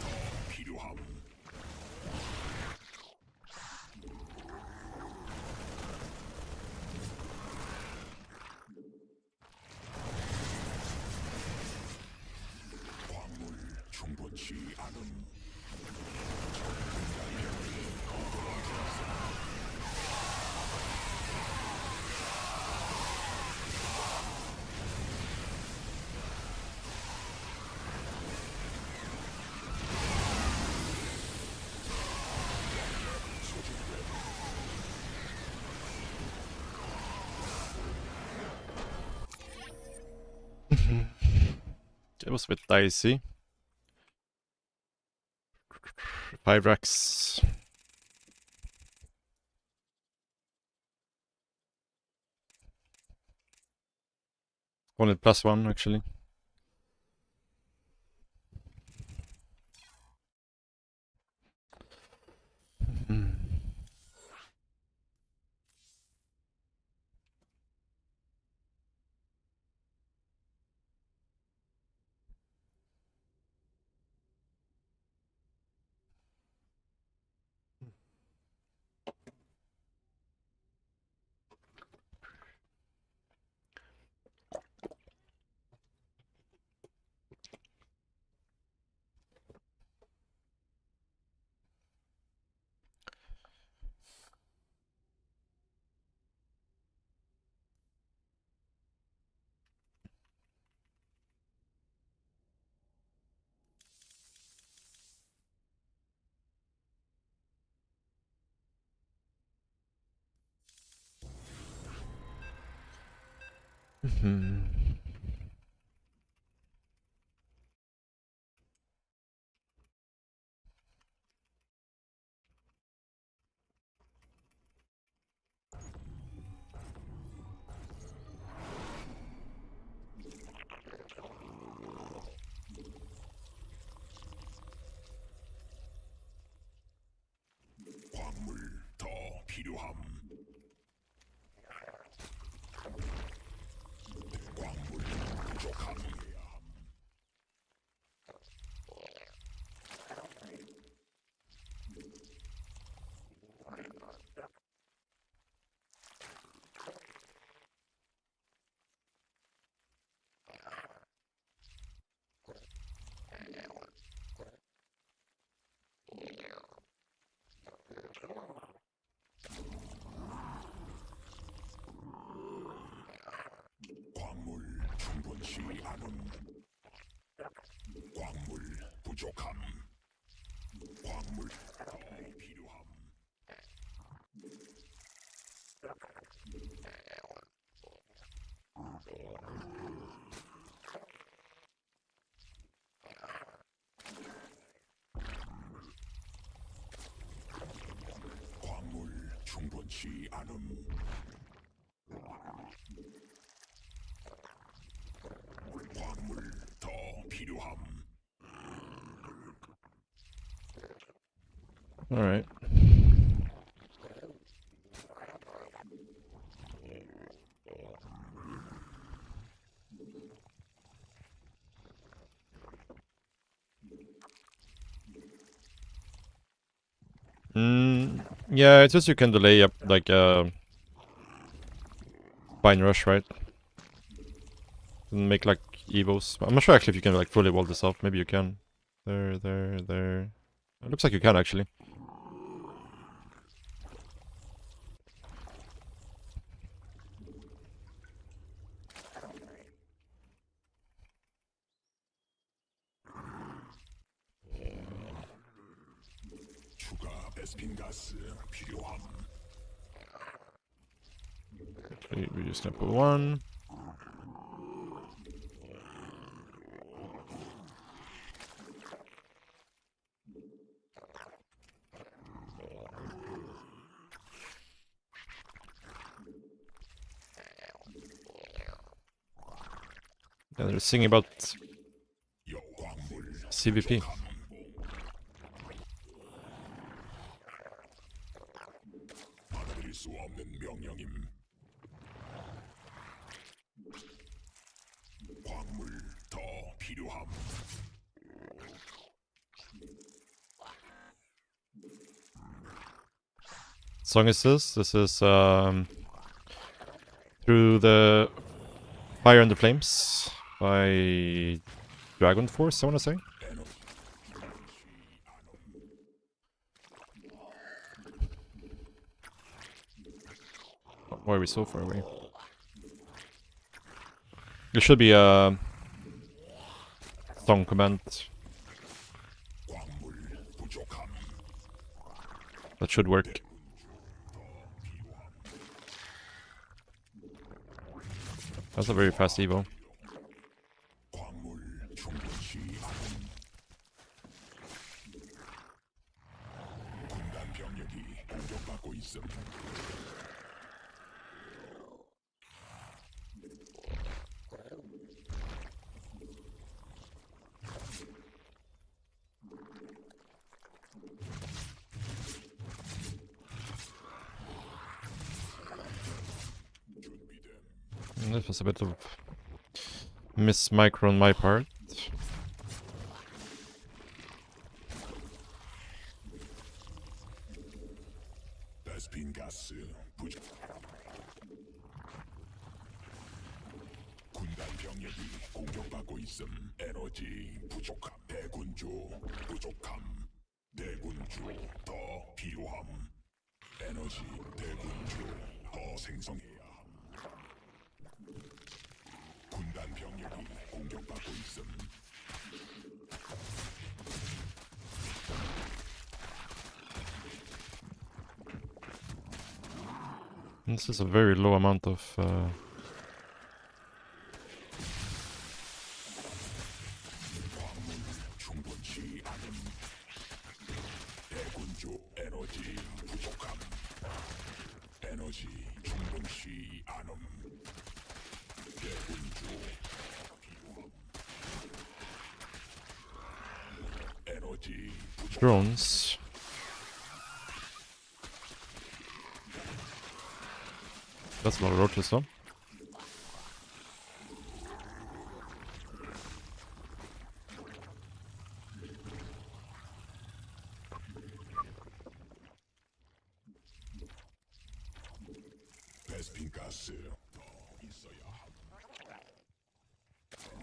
더 필요함. 광물 충분치 않음. It was a bit dicey. 5 racks. Wanted +1 actually. 광물 더 필요함. 광물 부족함. 광물 충분치 않음. 광물 부족함. 광물 더 필요함. 광물 충분치 않음. 광물 더 필요함. Alright. Yeah, it's just you can delay up like bind rush, right? And make like evos. I'm not sure actually if you can like fully wall this off. Maybe you can. There. It looks like you can actually. 추가 베스핀 가스 필요함. We're just gonna put one. Yeah, they're singing about 여광물 CVP. 받아들일 수 없는 명령임. 광물 더 필요함. Song is this? This is Through the Fire and the Flames by Dragon Force, I wanna say. Why are we so far away? There should be a song command. 광물 부족함. That should work. That's a very fast evo. 광물 충분치 않음. 군단 병력이 공격받고 있음. This was a bit of miss micro on my part. 베스핀 가스 부족. 군단 병력이 공격받고 있음. 에너지 부족함. 대군주 부족함. 대군주 더 필요함. 에너지 대군주 더 생성해야 함. 군단 병력이 공격받고 있음. This is a very low amount of 충분치 않음. 대군주 에너지 부족함. 에너지 충분치 않음. 대군주 필요함. 에너지 부족. drones. That's a lot of roaches though. 베스핀 가스 더 있어야 함.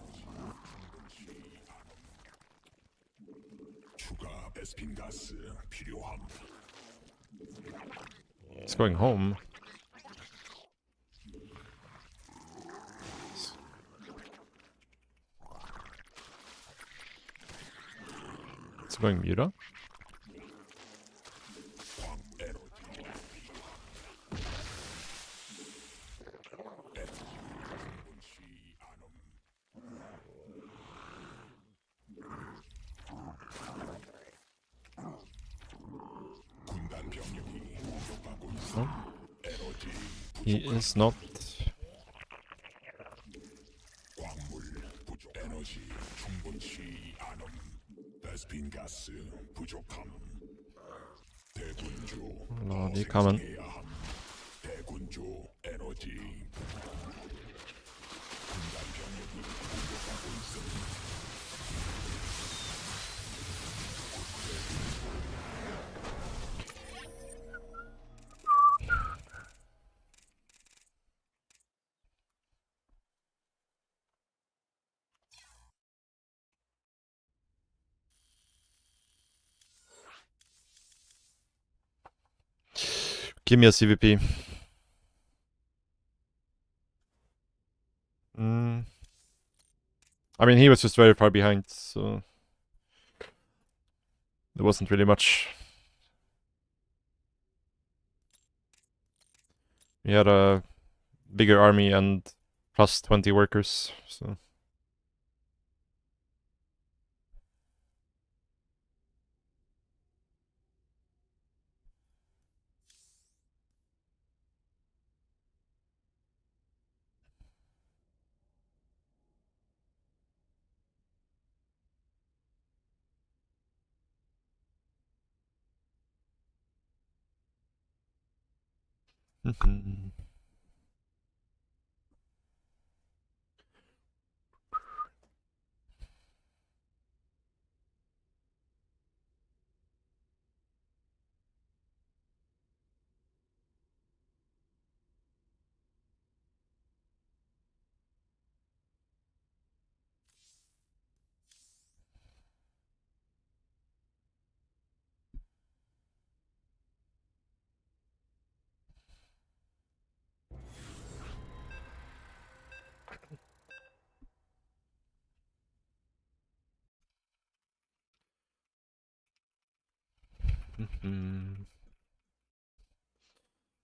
충분치 않음. 추가 베스핀 가스 필요함. It's going home. It's going Muta. 군단 병력이 공격받고 있어. Oh, 에너지 he is not. 광물 부족. 에너지 충분치 않음. 베스핀 가스 부족함. 대군주 Lord, 더 he coming. 생성해야 함. 대군주 에너지. 군단 병력이 공격받고 있음. Give me a CVP. I mean, he was just very far behind, so there wasn't really much. We had a bigger army and plus 20 workers, so.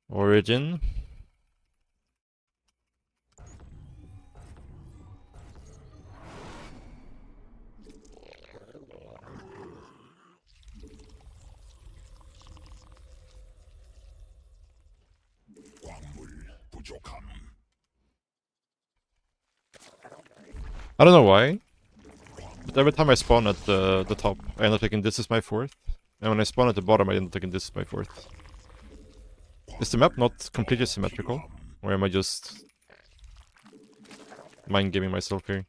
Origin. I don't know why, but every time I spawn at the top, I end up thinking this is my fourth. And when I spawn at the bottom, I end up thinking this is my fourth. Is the map not completely symmetrical? Or am I just mind gaming myself here?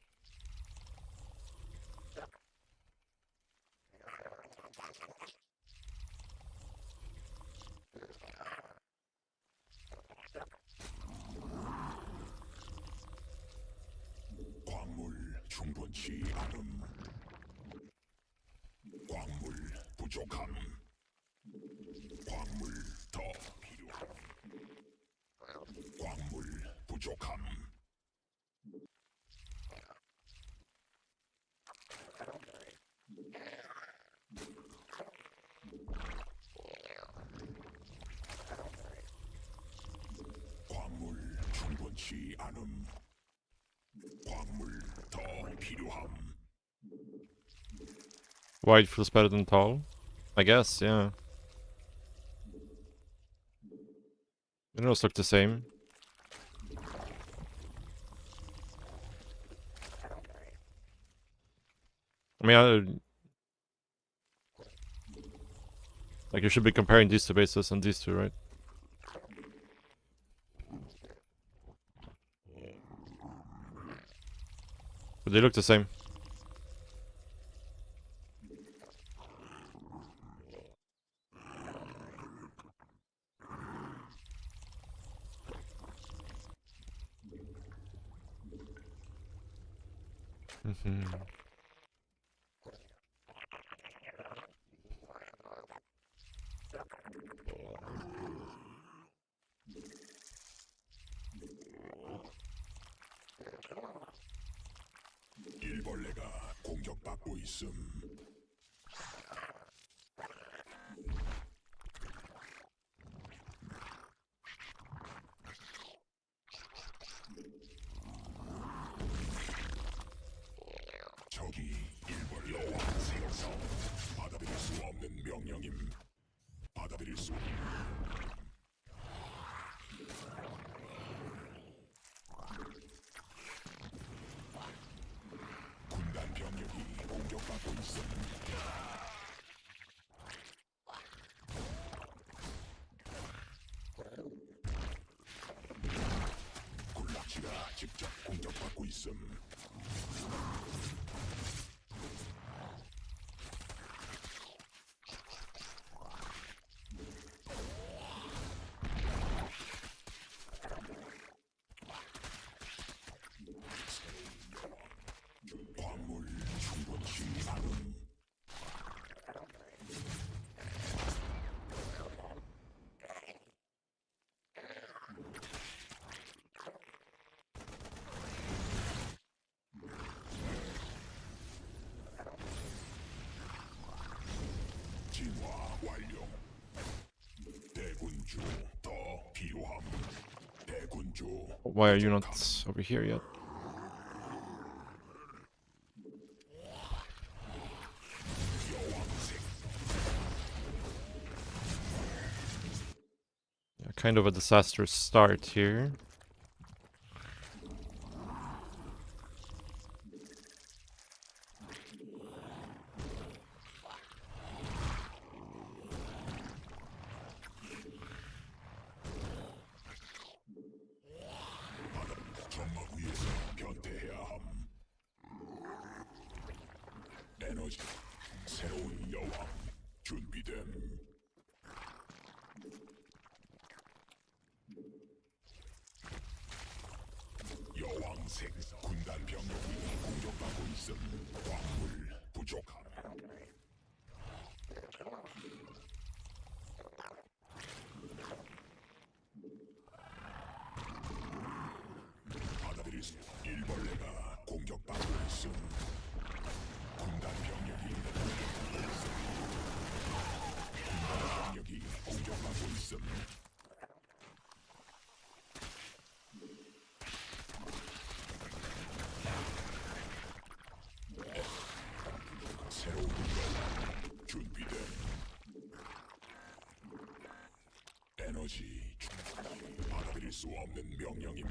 Wide feels better than tall? I guess, yeah. Minerals look the same. I mean, like you should be comparing these two bases and these two, right? But they look the same. 일벌레가 공격받고 있음. 적이 일벌레와 생성. 받아들일 수 없는 명령임. 받아들일 수. 군단 병력이 공격받고 있음. 군락지가 직접 공격받고 있음. 광물 충분치 않음. 대군주 더 필요함. 대군주 Why are you not over here yet? Yeah, kind of a disastrous start here. 점막 위에서 변태해야 함. 에너지 새로운 여왕 준비됨. 여왕 생사 군단 병력이 공격받고 있음. 광물 부족함. 받아들일 수 일벌레가 공격받고 있음. 군단 병력이 공격받고 있음. 군단 병력이 공격받고 있음. 새로운 여왕 준비됨. 에너지 충분히 받아들일 수 없는 명령임.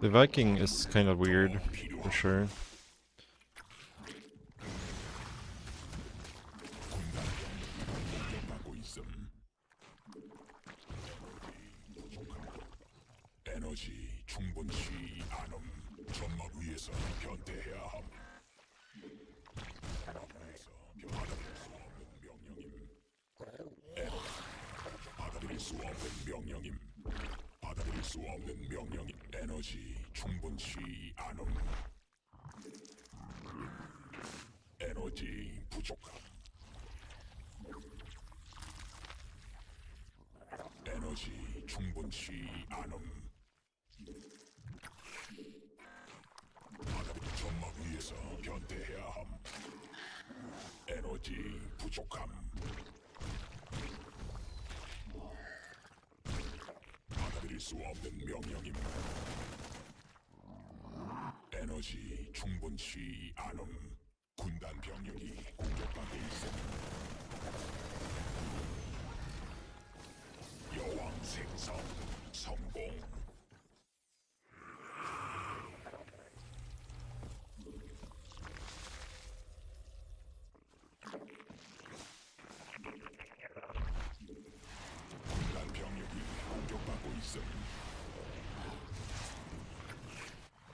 The Viking is kind of weird, for sure. 군단 병력이 공격받고 있음. 에너지 충분치 않음. 점막 위에서 변태해야 함. 받아들일 수 없는 명령임. 받아들일 수 없는 명령임. 받아들일 수 없는 명령임. 에너지 충분치 않음. 에너지 부족함. 에너지 충분치 않음. 받아들일 점막 위에서 변태해야 함. 에너지 부족함. 받아들일 수 없는 명령임. 에너지 충분치 않음. 군단 병력이 공격받고 있음. 여왕 생성 성공. 군단 병력이 공격받고 있음.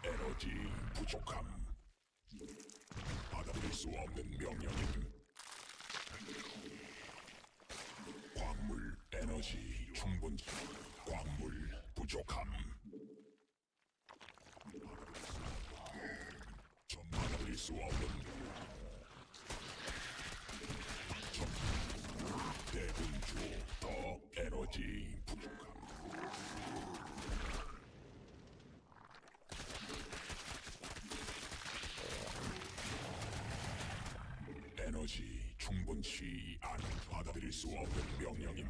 에너지 부족함. 받아들일 수 없는 명령임. 광물 에너지 충분. 광물 부족함. 좀 받아들일 수 없는 좀 대군주 더 에너지 부족함. 에너지 충분치 않은. 받아들일 수 없는 명령임.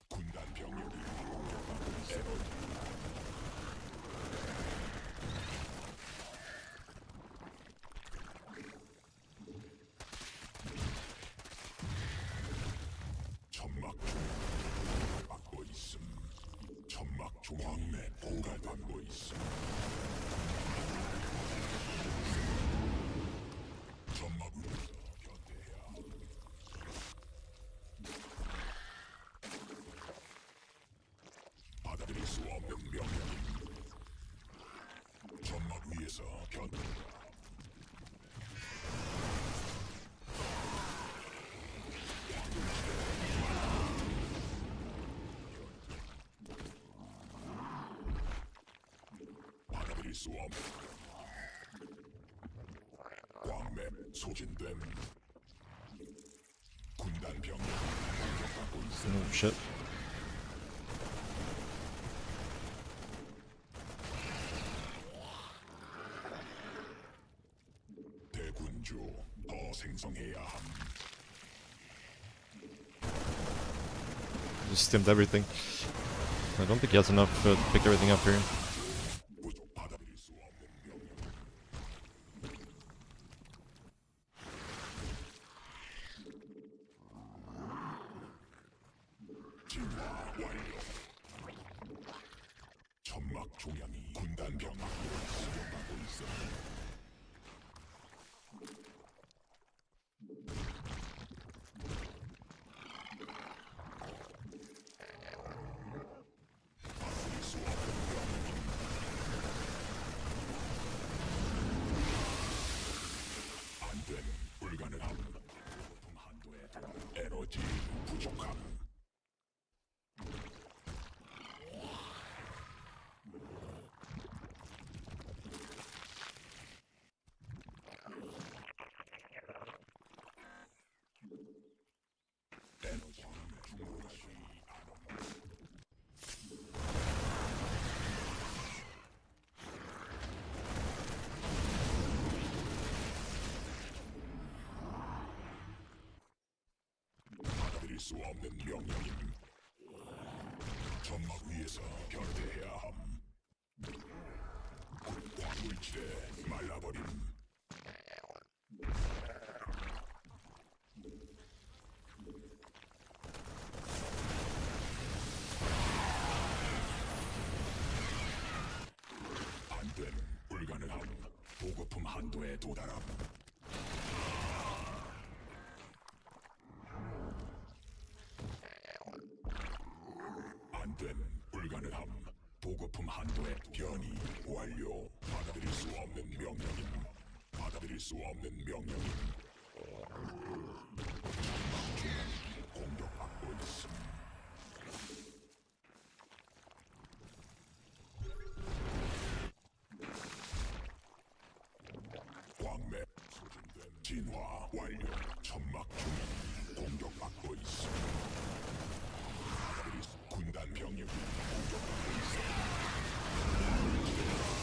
군단 병력이 공격받고 있어. 에너지 점막 받고 있음. 점막 중앙내 공갈받고 있음. 점막 위에서 견대해야 함. 받아들일 수 없는 명령임. 점막 위에서 견대해야 함. 받아들일 수 없는 광맥 소진됨. 군단 병력 공격받고 있음. Oh shit. 생성해야 함. Just stimmed everything. I don't think he has enough to pick everything up here. 부족 받아들일 수 없는 명령. 진화 완료. 천막 종양이 군단 병력으로 수용하고 있어. 받을 수 없는 명령. 안됨 불가능함. 부품 한도에 에너지 부족함. 에너지 충분하지 않음. 받아들일 수 없는 명령임. 점막 위에서 결대해야 함. 광물질에 말라버림. 안됨 불가능함. 보급품 한도에 도달함. 안됨 불가능함. 보급품 한도에 변이 완료. 받아들일 수 없는 명령임. 받아들일 수 없는 명령임. 전방 중앙이 공격받고 있음. 광맥 소진됨. 진화 완료. 천막 중앙이 공격받고 있음. 받아들일 수 군단 병력이 공격받고 있어.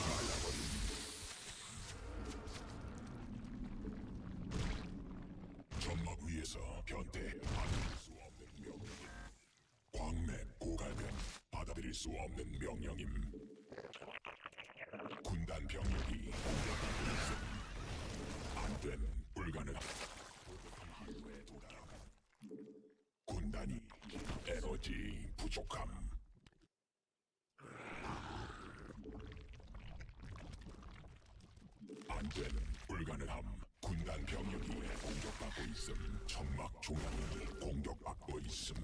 말라버림. 점막 위에서 변태 받아들일 수 없는 명령임. 광맥 고갈됨. 받아들일 수 없는 명령임. 군단 병력이 공격받고 있음. 안됨 불가능함. 보급품 한도에 도달함. 군단이 에너지 부족함. 안됨 불가능함. 군단 병력이 공격받고 있음. 천막 중앙이 공격받고 있음.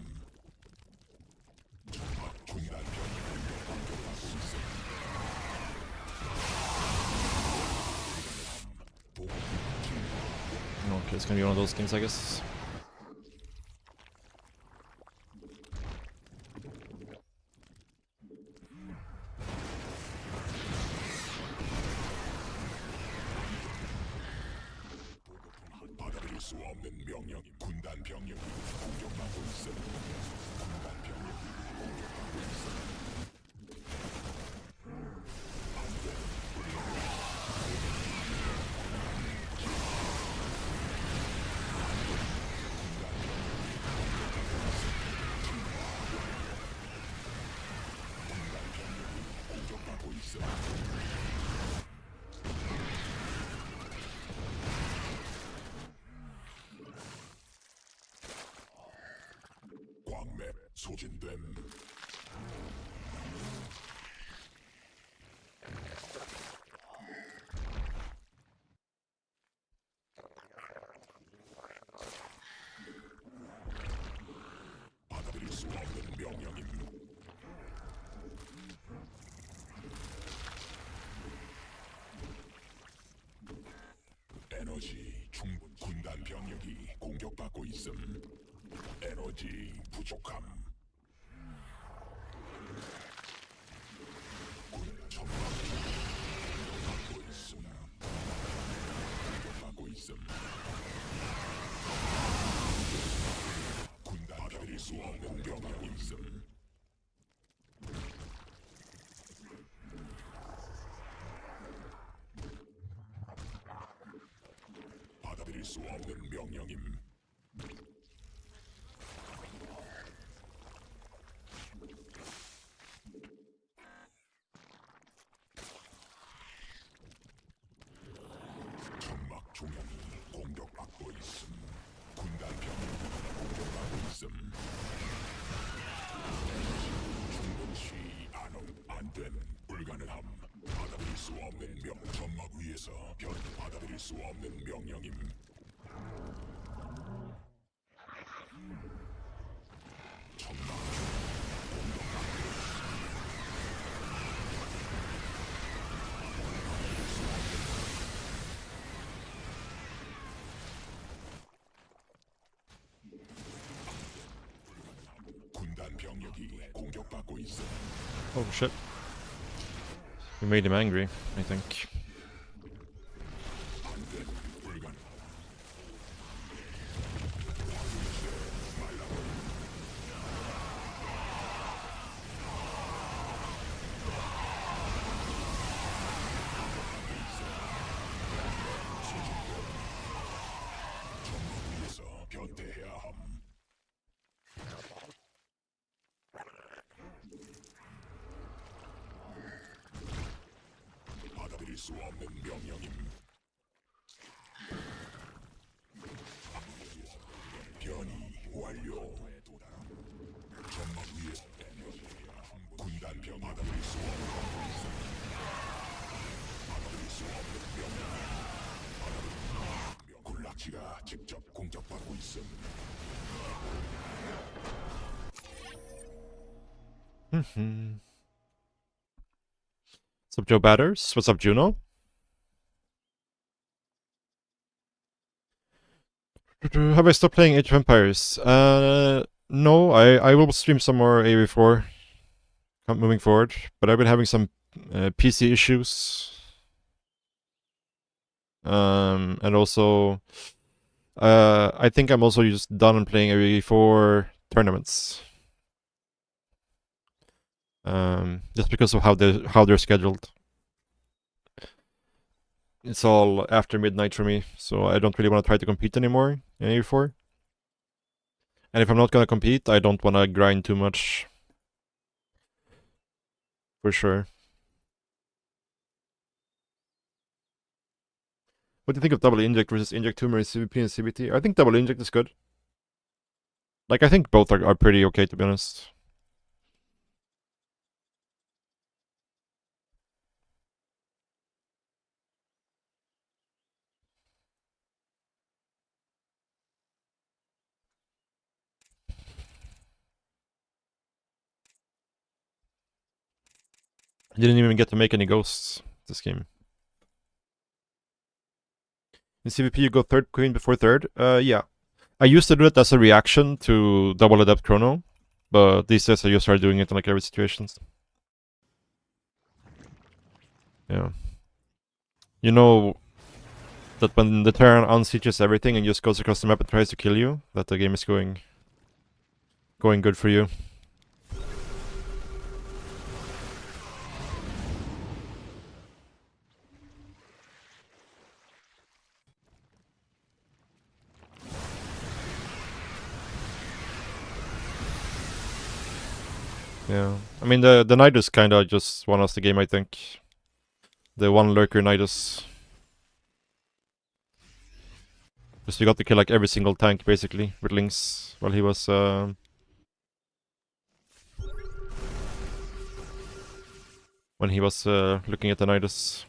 천막 중단 병력이 공격받고 있음. 불가능함. 보급품 진화. Okay, it's gonna be one of those things, I guess. 보급품 받아들일 수 없는 명령이 군단 병력이 공격받고 있음. 군단 병력이 공격받고 있음. 안돼 군단 병력이 공격받고 있음. 광맥 소진됨. 받아들일 수 없는 명령임. 에너지 충분. 군단 병력이 공격받고 있음. 에너지 부족함. 군 천막 공격받고 있음. 공격받고 있음. 군단 받아들일 수 없는 명령이 있음. 받아들일 받아들일 수 없는 명령임. 천막 중앙이 공격받고 있음. 군단 병력이 공격받고 있음. 충분치 안됨. 불가능함. 받아들일 수 없는 천막 위에서 받아들일 수 없는 명령임. 군단 병력이 공격받고 있어. Oh shit. We made him angry, I think. 위에서 변태해야 함. 받아들일 수 없는 명령임. 변이 완료. 전막 위에서 군단 병 받아들일 수 없는 받아들일 수 없는 명령. 군락지가 직접 공격받고 있음. What's up, Joe Batters? What's up, Juno? Have I stopped playing Age of Empires? No, I will stream some more AV4 moving forward, but I've been having some PC issues. And also, I think I'm also just done on playing AV4 tournaments. Just because of how they're scheduled. It's all after midnight for me, so I don't really want to try to compete anymore in AV4. And if I'm not gonna compete, I don't want to grind too much. For sure. What do you think of double inject versus inject tumor in CVP and CBT? I think double inject is good. Like, I think both are pretty okay, to be honest. I didn't even get to make any ghosts this game. In CVP, you go third queen before third? Yeah. I used to do it as a reaction to double adept chrono, but these days I just start doing it in like every situations. Yeah. You know that when the Terran unsieges everything and just goes across the map and tries to kill you, that the game is going good for you. Yeah, I mean the Nidus kinda just won us the game, I think. The one lurker Nidus. Because we got to kill like every single tank basically with Lynx while he was when he was looking at the Nidus.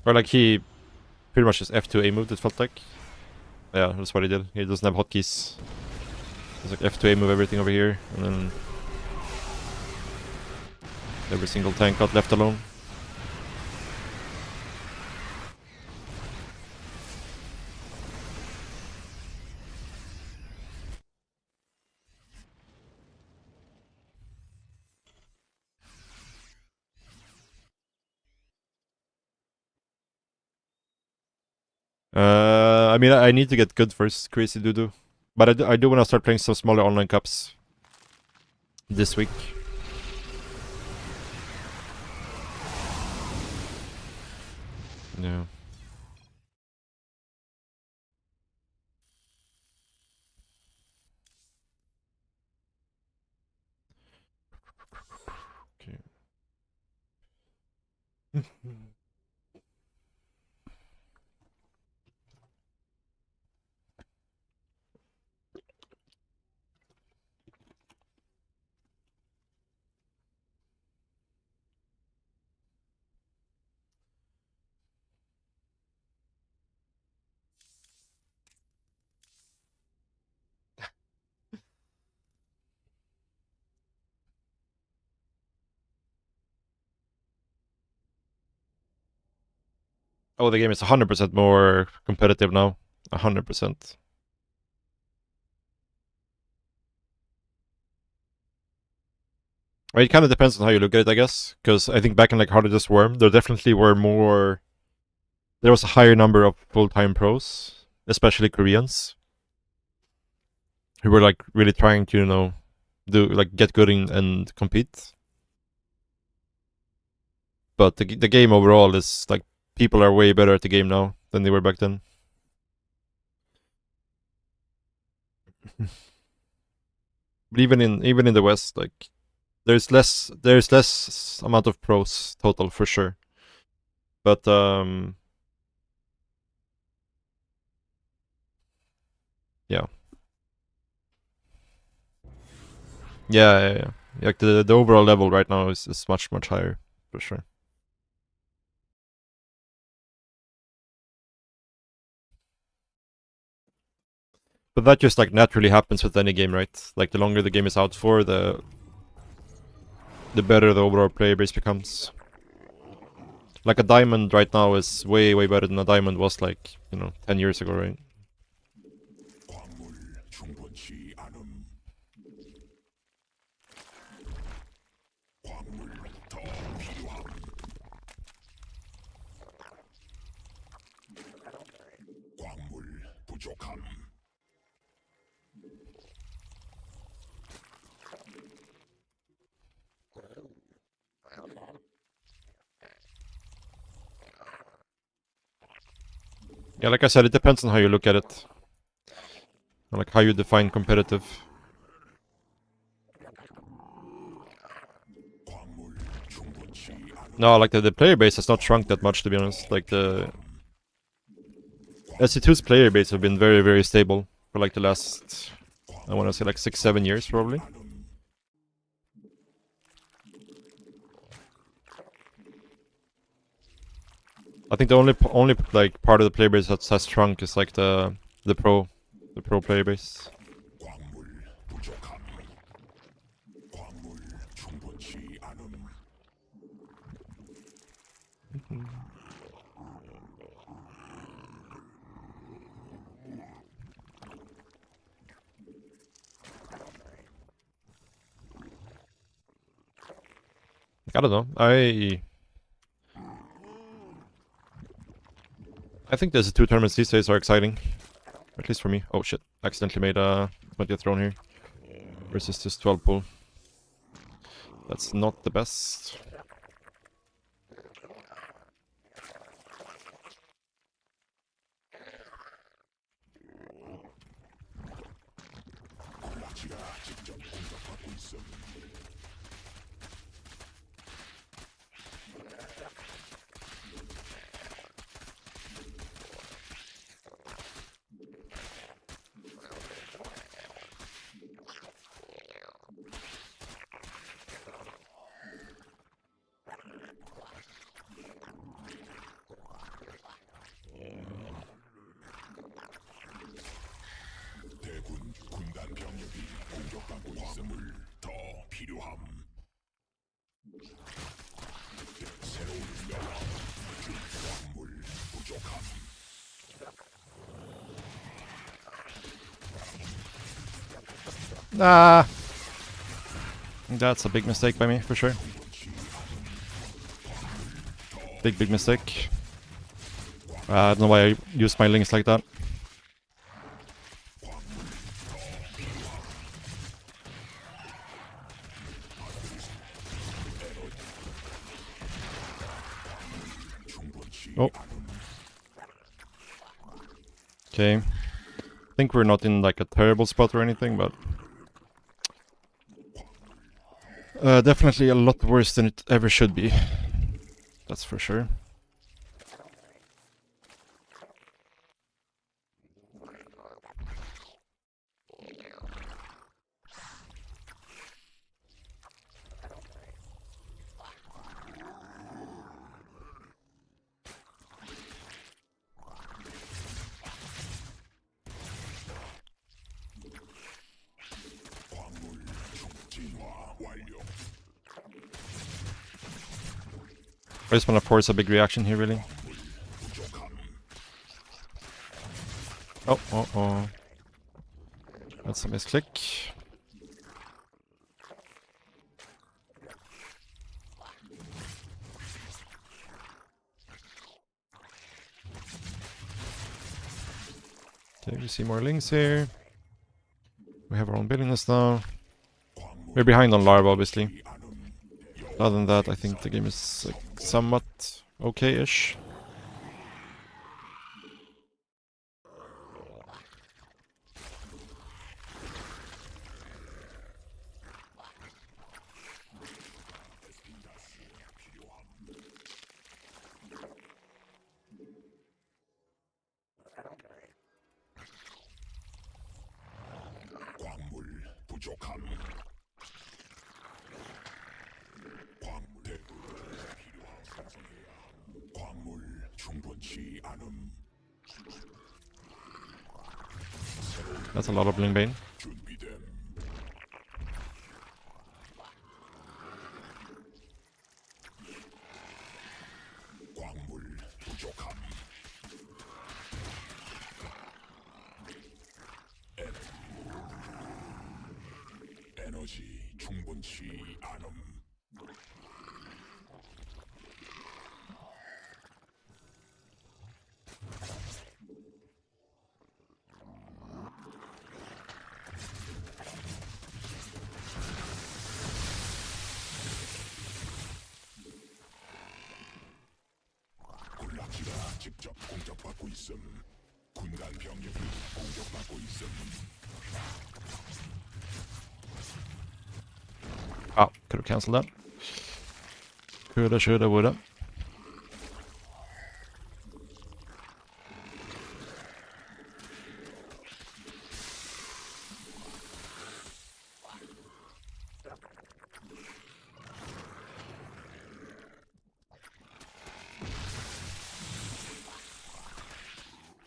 Or like he pretty much just F2A moved, it felt like. Yeah, that's what he did. He doesn't have hotkeys. It's like F2A move everything over here, and then every single tank got left alone. I mean, I need to get good first, Crazy Doodoo. But I do want to start playing some smaller online cups this week. Yeah. Okay. Oh, the game is 100% more competitive now. 100%. It kind of depends on how you look at it, I guess. Because I think back in like Hardest Worm, there definitely were more. There was a higher number of full-time pros, especially Koreans, who were like really trying to, you know, do like get good and compete. But the game overall is like people are way better at the game now than they were back then. But even in the West, like there's less amount of pros total for sure. But yeah. Yeah. Like the overall level right now is much higher for sure. But that just like naturally happens with any game, right? Like the longer the game is out for, the better the overall player base becomes. Like a diamond right now is way better than a diamond was like, you know, 10 years ago, right? 광물 충분치 않음. 광물 더 필요함. 광물 부족함. Yeah, like I said, it depends on how you look at it. Like how you define competitive. 광물 충분치 않음. No, like the player base has not shrunk that much, to be honest. Like the SC2's player base have been very stable for like the last, I want to say like 6-7 years probably. I think the only like part of the player base that has shrunk is like the pro player base. 광물 부족함. 광물 충분치 않음. I don't know. I think there's 2 tournaments these days are exciting. At least for me. Oh shit. Accidentally made a 20th throne here. Versus this 12 pull. That's not the best. 콜라지가 직접 공격받고 있음. 대군 군단 병력이 공격받고 있음을 더 필요함. 새로운 명함. 광물 부족함. Ah, that's a big mistake by me for sure. Big mistake. I don't know why I used my links like that. Oh, Okay. I think we're not in like a terrible spot or anything, but definitely a lot worse than it ever should be. That's for sure. I just want to force a big reaction here, really. Oh. That's a misclick. Okay, we see more links here. We have our own buildings now. We're behind on Larva, obviously. Other than that, I think the game is like, somewhat okay-ish. 광물 부족함. 광물 충분치 않음. That's a lot of Bling Bane. 준비됨. 광물 부족함. 에너지 충분치 않음. 군락지가 직접 공격받고 있음. 군단 병력이 공격받고 있음. Oh, could have cancelled that. Coulda, shoulda, woulda.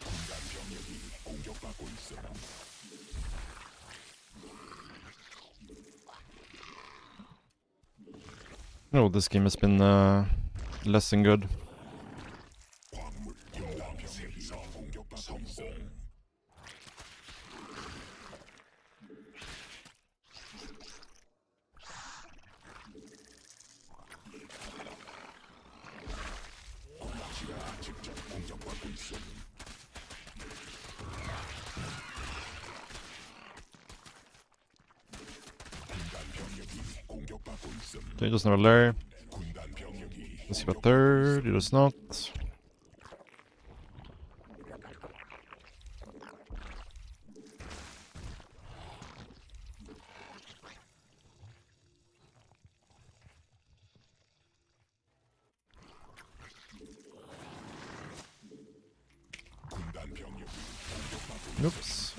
군단 병력이 공격받고 있음. Oh, this game has been less than good. 광물 군단 병력이 공격받고 있음. 군락지가 직접 공격받고 있음. 군단 병력이 공격받고 있음. Okay, doesn't have a lair. 군단 병력이 Let's see about third. He does not. 군단 병력이 공격받고 Oops.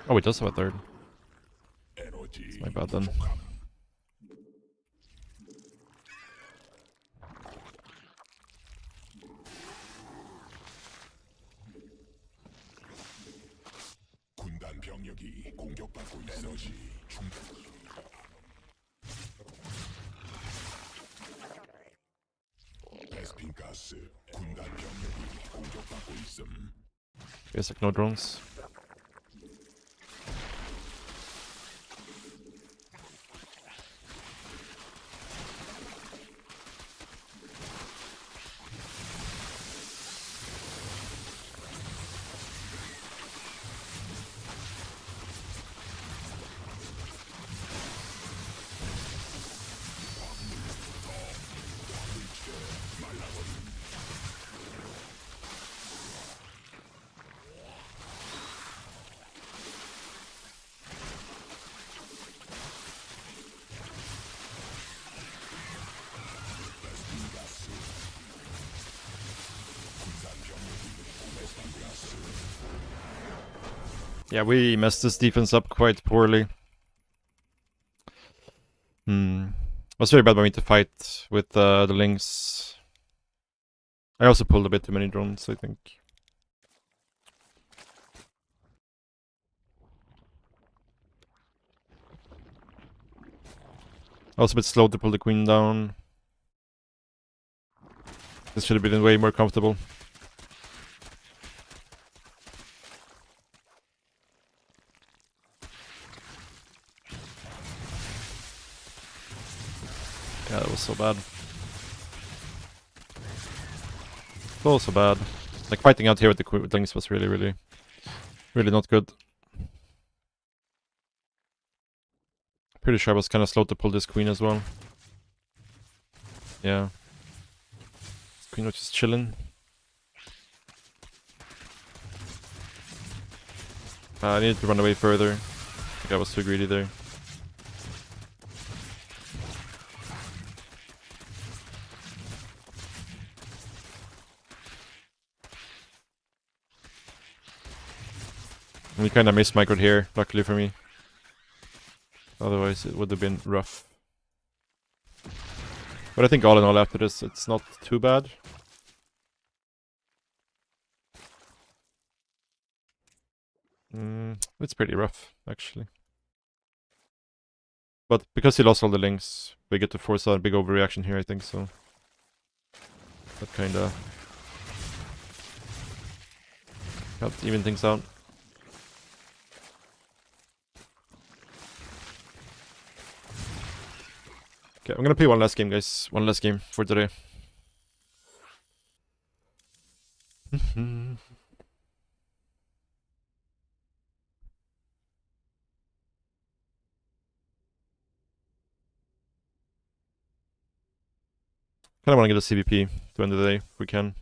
Oh, he does have a third. 에너지 My bad then. 부족함. 군단 병력이 공격받고 있음. 에너지 충분. 베스핀 가스 군단 병력이 공격받고 있음. Basic no drones. Yeah, we messed this defense up quite poorly. It was very bad by me to fight with the Lynx. I also pulled a bit too many drones, I think. I was a bit slow to pull the queen down. This should have been way more comfortable. Yeah, that was so bad. So bad. Like, fighting out here with the Lynx was really not good. Pretty sure I was kind of slow to pull this queen as well. Yeah. Queen was just chilling. I needed to run away further. I think I was too greedy there. We kind of mismicroed here, luckily for me. Otherwise it would have been rough. But I think all in all after this, it's not too bad. It's pretty rough, actually. But because he lost all the links, we get to force a big overreaction here, I think, so... That kinda... helped even things out. Okay, I'm gonna play one last game, guys. One last game for today. Kinda wanna get a CVP to end of the day, if we can.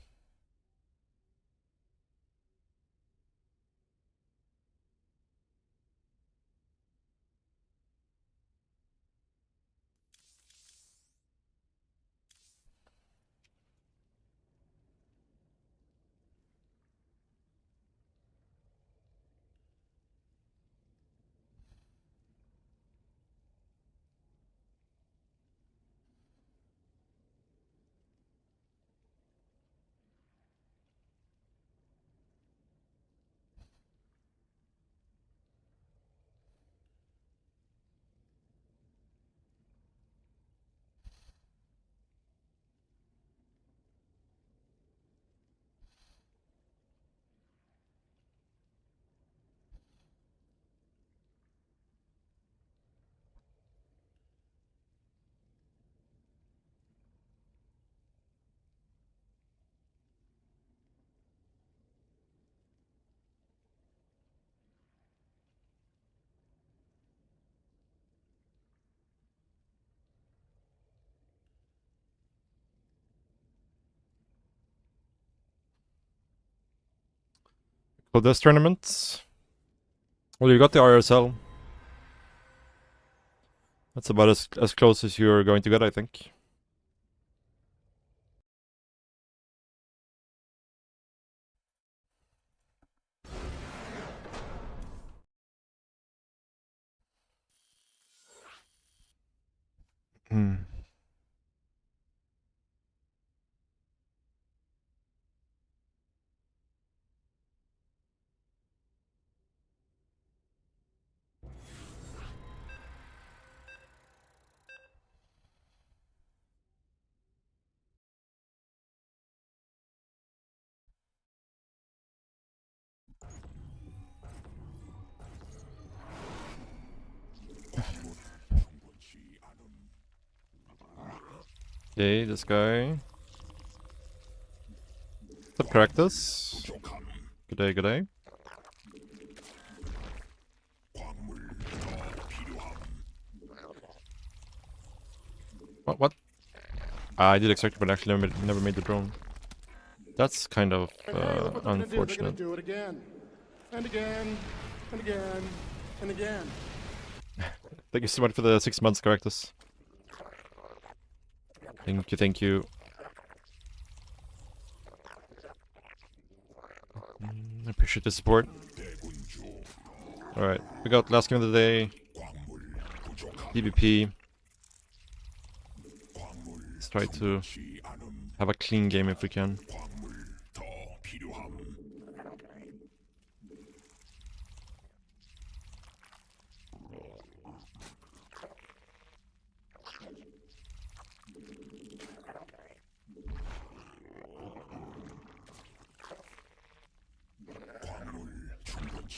For this tournament... Well, you got the RSL. That's about as close as you're going to get, I think. Okay, this guy. What's up, Caractus? Good day, good day. What? I did expect it, but actually never made the drone. That's kind of And hey, look what they're unfortunate. gonna do it again. And again. And again. And again. Thank you so much for the 6 months, Caractus. Thank you, thank you. I appreciate the support. Alright, we got last game of the day. PvP. Let's try to have a clean game if we can.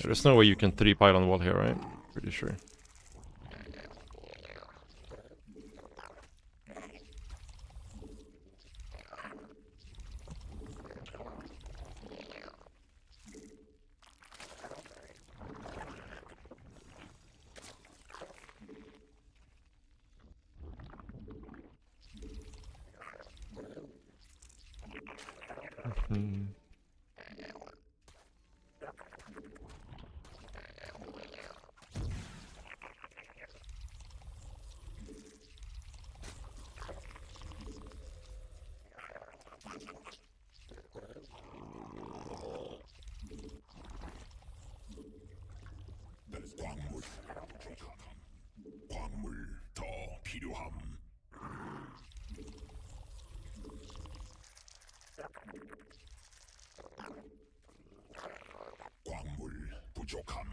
There's no way you can 3-pile on the wall here, right? Pretty sure. 광물 더 필요함. 광물 부족함.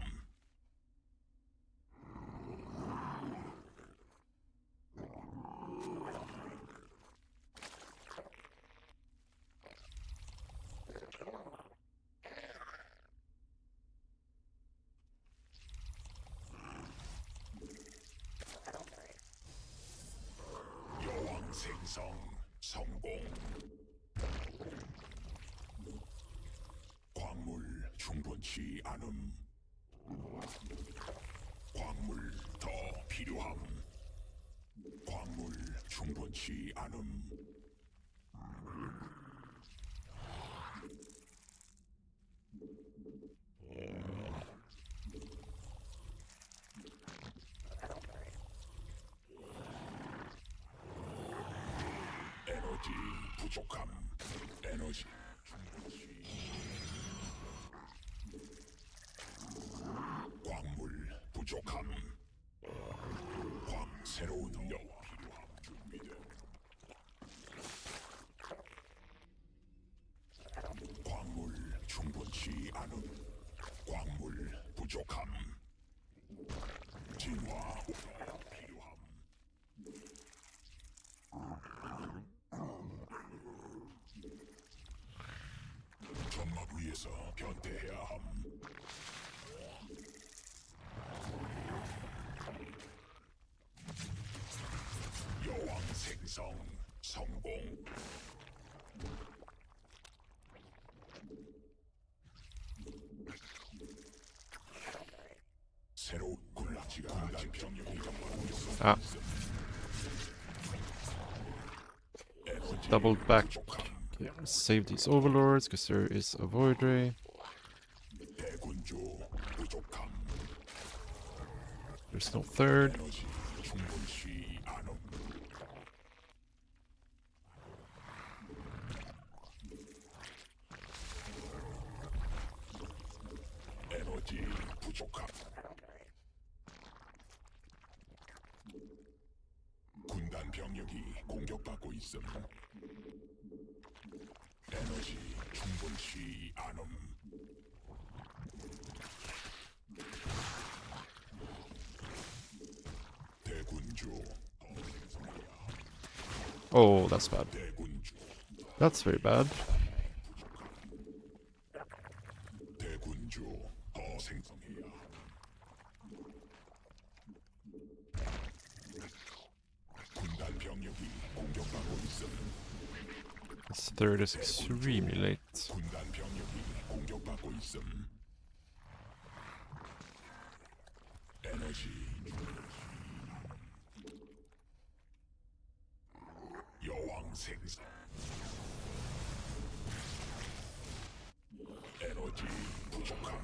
여왕 생성 성공. 광물 충분치 않음. 광물 더 필요함. 광물 충분치 않음. 에너지 부족함. 에너지 충분치. 광물 부족함. 새로운 여 필요함. 준비됨. 광물 충분치 않음. 광물 부족함. 진화 필요함. 점막 위에서 변태해야 함. 여왕 생성 성공. 새로운 군락지가 병력이 Ah, double back. Okay, let's save these overlords because there is a void ray. 대군주 부족함. There's no third. 에너지 충분치 않음. 에너지 부족함. 군단 병력이 공격받고 있음. 에너지 충분치 않음. 대군주 Oh, that's bad. 대군주 That's very bad. 대군주 더 생성해야. 군단 병력이 공격받고 있음. This third is extremely late. 군단 병력이 공격받고 있음. 에너지 여왕 생성. 에너지 부족함.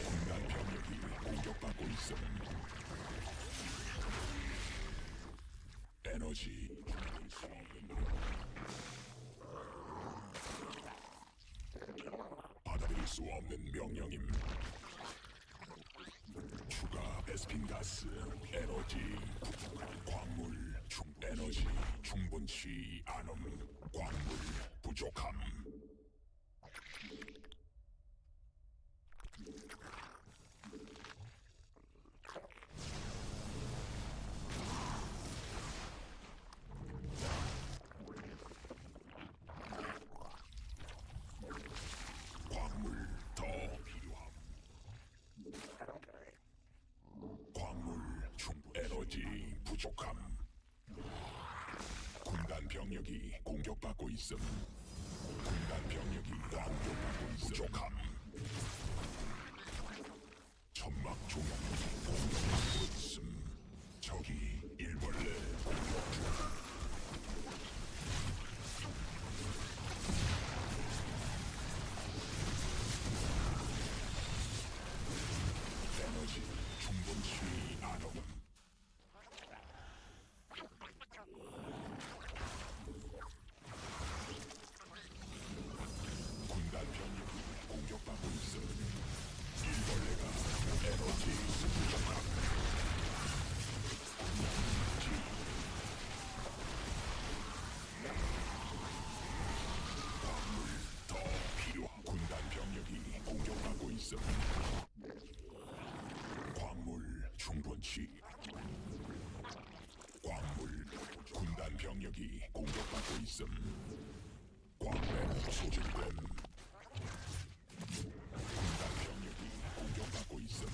군단 병력이 공격받고 있음. 에너지 충분치. 수 없는 명령임. 추가 베스핀 가스, 에너지, 광물, 에너지 충분치 않음, 광물 부족함. 광물 더 필요함. 광물 에너지 부족함. 군단 병력이 공격받고 있음. 군단 병력이 공격받고 있음. 부족함. 천막 조명이 공격받고 있음. 적이 일벌레 공격 중. 에너지 충분치 않음. 군단 병력이 공격받고 있음. 일벌레가 에너지 부족함. 광물 더 필요한 군단 병력이 공격받고 있음. 광물 충분치. 광물 군단 병력이 공격받고 있음. 광맥 소진됨. 군단 병력이 공격받고 있음.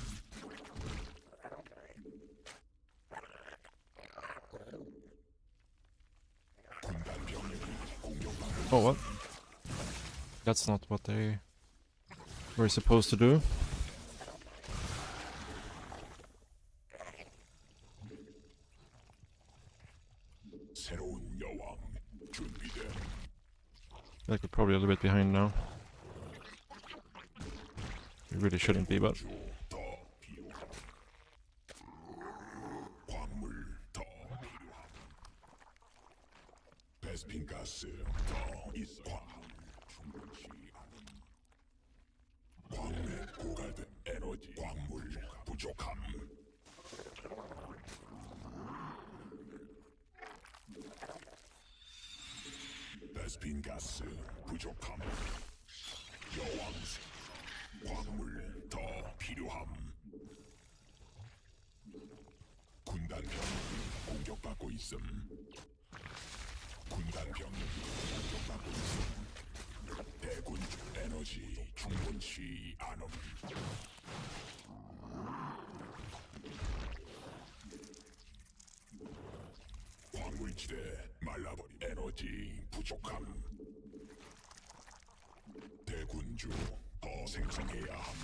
군단 병력이 공격받고 Oh, what? That's not what they were supposed to do. 새로운 여왕 준비됨. Like we're probably a little bit behind now. We really shouldn't be, but 더 필요함. 광물 더 필요함. 베스핀 가스 더 있어. 광물 충분치 않음. 광맥 고갈된 에너지 광물 부족함. 베스핀 가스 부족함. 여왕 광물 더 필요함. 군단 병력이 공격받고 있음. 군단 병력이 공격받고 있음. 대군 에너지 충분치 않음. 광물지대 말라버린 에너지 부족함. 대군주 더 생성해야 함.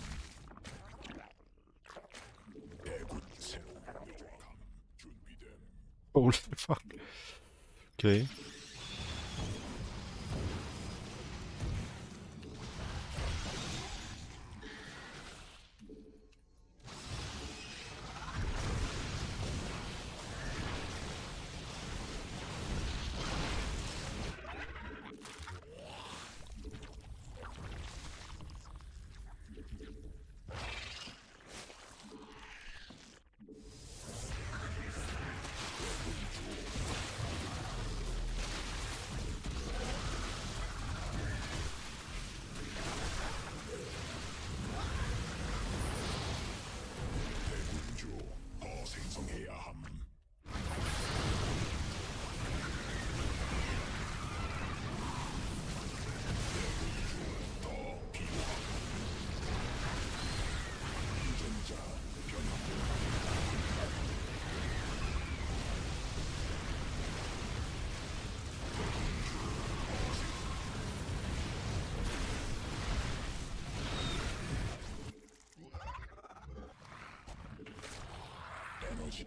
대군 새로운 부족함 준비됨. holy fuck. Okay. 대군주 더 생성해야 함. 대군주 더 필요함. 유전자 변형. 에너지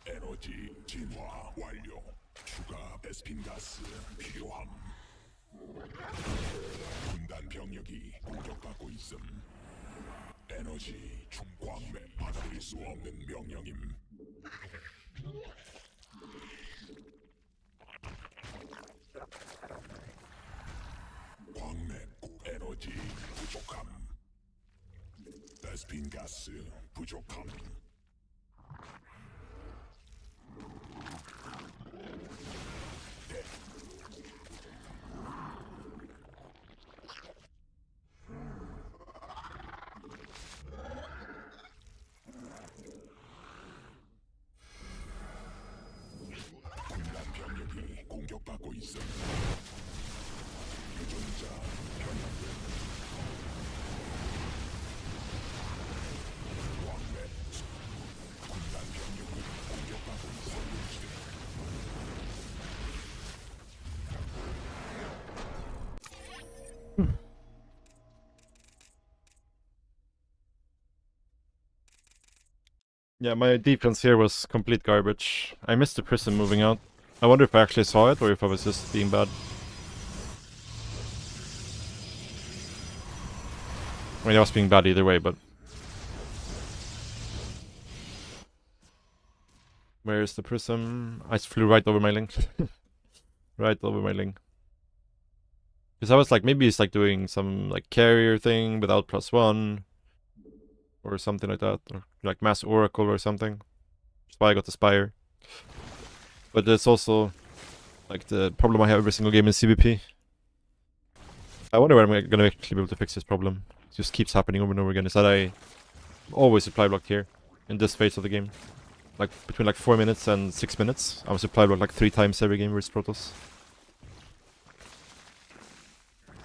에너지 진화 완료. 추가 베스핀 가스 필요함. 군단 병력이 공격받고 있음. 에너지 충광맥 받아들일 수 없는 명령임. 광맥 에너지 부족함. 베스핀 가스 부족함. 군단 병력이 공격받고 있어. 유전자 변형됨. 광맥 군단 병력이 공격받고 있어. Yeah, my defense here was complete garbage. I missed the prism moving out. I wonder if I actually saw it or if I was just being bad. I mean, I was being bad either way, but... Where's the prism? I flew right over my link. Right over my link. Because I was like, maybe it's like doing some like carrier thing without +1. Or something like that. Or like Mass Oracle or something. That's why I got the Spire. But there's also like the problem I have every single game in CVP. I wonder when I'm gonna actually be able to fix this problem. It just keeps happening over and over again. Is that I always supply blocked here in this phase of the game. Like between like 4 minutes and 6 minutes. I was supply blocked like 3 times every game versus Protoss.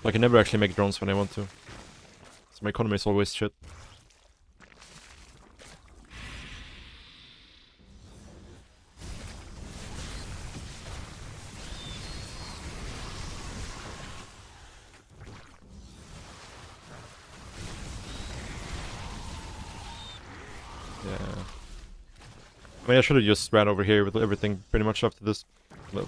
I can never actually make drones when I want to. So my economy is always shit. Yeah. I mean, I should have just ran over here with everything pretty much after this. No.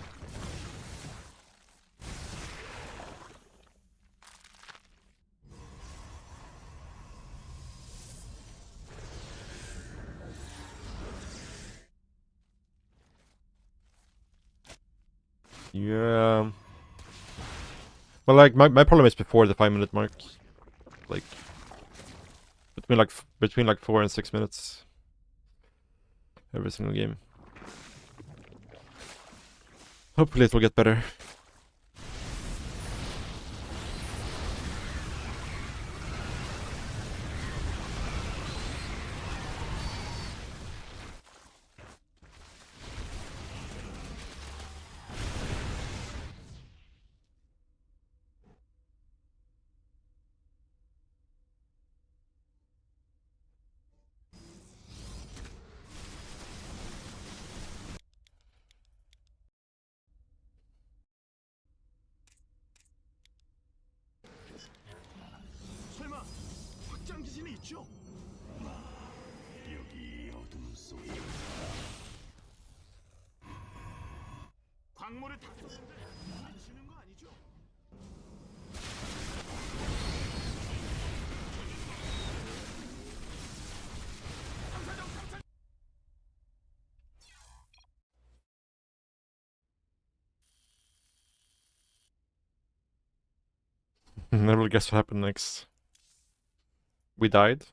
Yeah. Well, like my problem is before the 5-minute mark. Like between like 4 and 6 minutes. Every single game. Hopefully it will get better. 설마 확장 기신이 있죠? 여기 어둠 속에 광물을 다 줬는데 우리 지는 거 아니죠? Never guess what happened next. We died,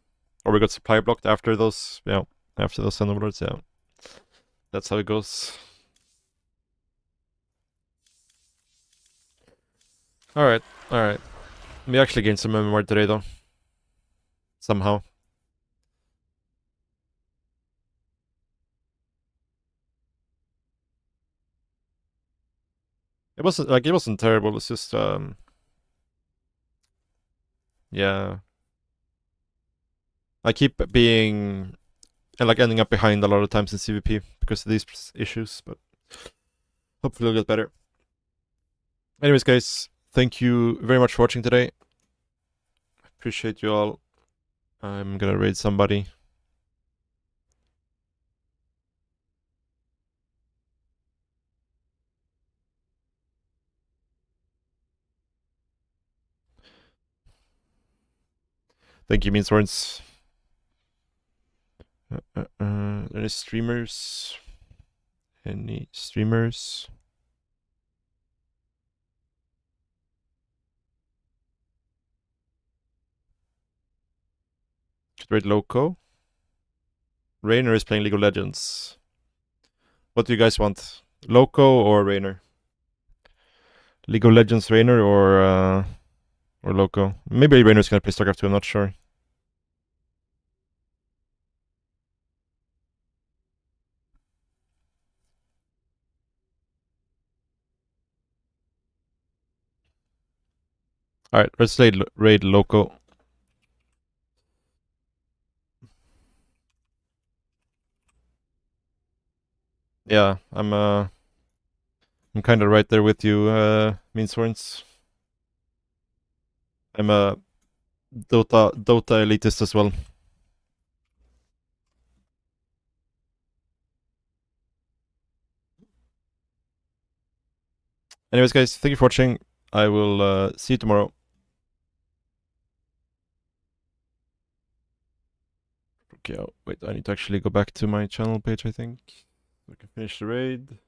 or we got supply blocked after those. Yeah, after those Xenoblades. Yeah, that's how it goes. All right, all right. We actually gained some MMR today, though. Somehow. It wasn't terrible. It's just yeah. I keep being and like ending up behind a lot of times in CVP because of these issues, but hopefully it'll get better. Anyways, guys, thank you very much for watching today. Appreciate you all. I'm gonna raid somebody. Thank you, Meanswords. Any streamers? Any streamers? Should raid Loco. Rainer is playing League of Legends. What do you guys want? Loco or Rainer? League of Legends Rainer or Loco? Maybe Rainer's gonna play StarCraft 2, I'm not sure. Alright, let's raid Loco. Yeah, I'm kinda right there with you, Meansworns. I'm a Dota elitist as well. Anyways, guys, thank you for watching. I will see you tomorrow. Okay, wait, I need to actually go back to my channel page, I think. So I can finish the raid.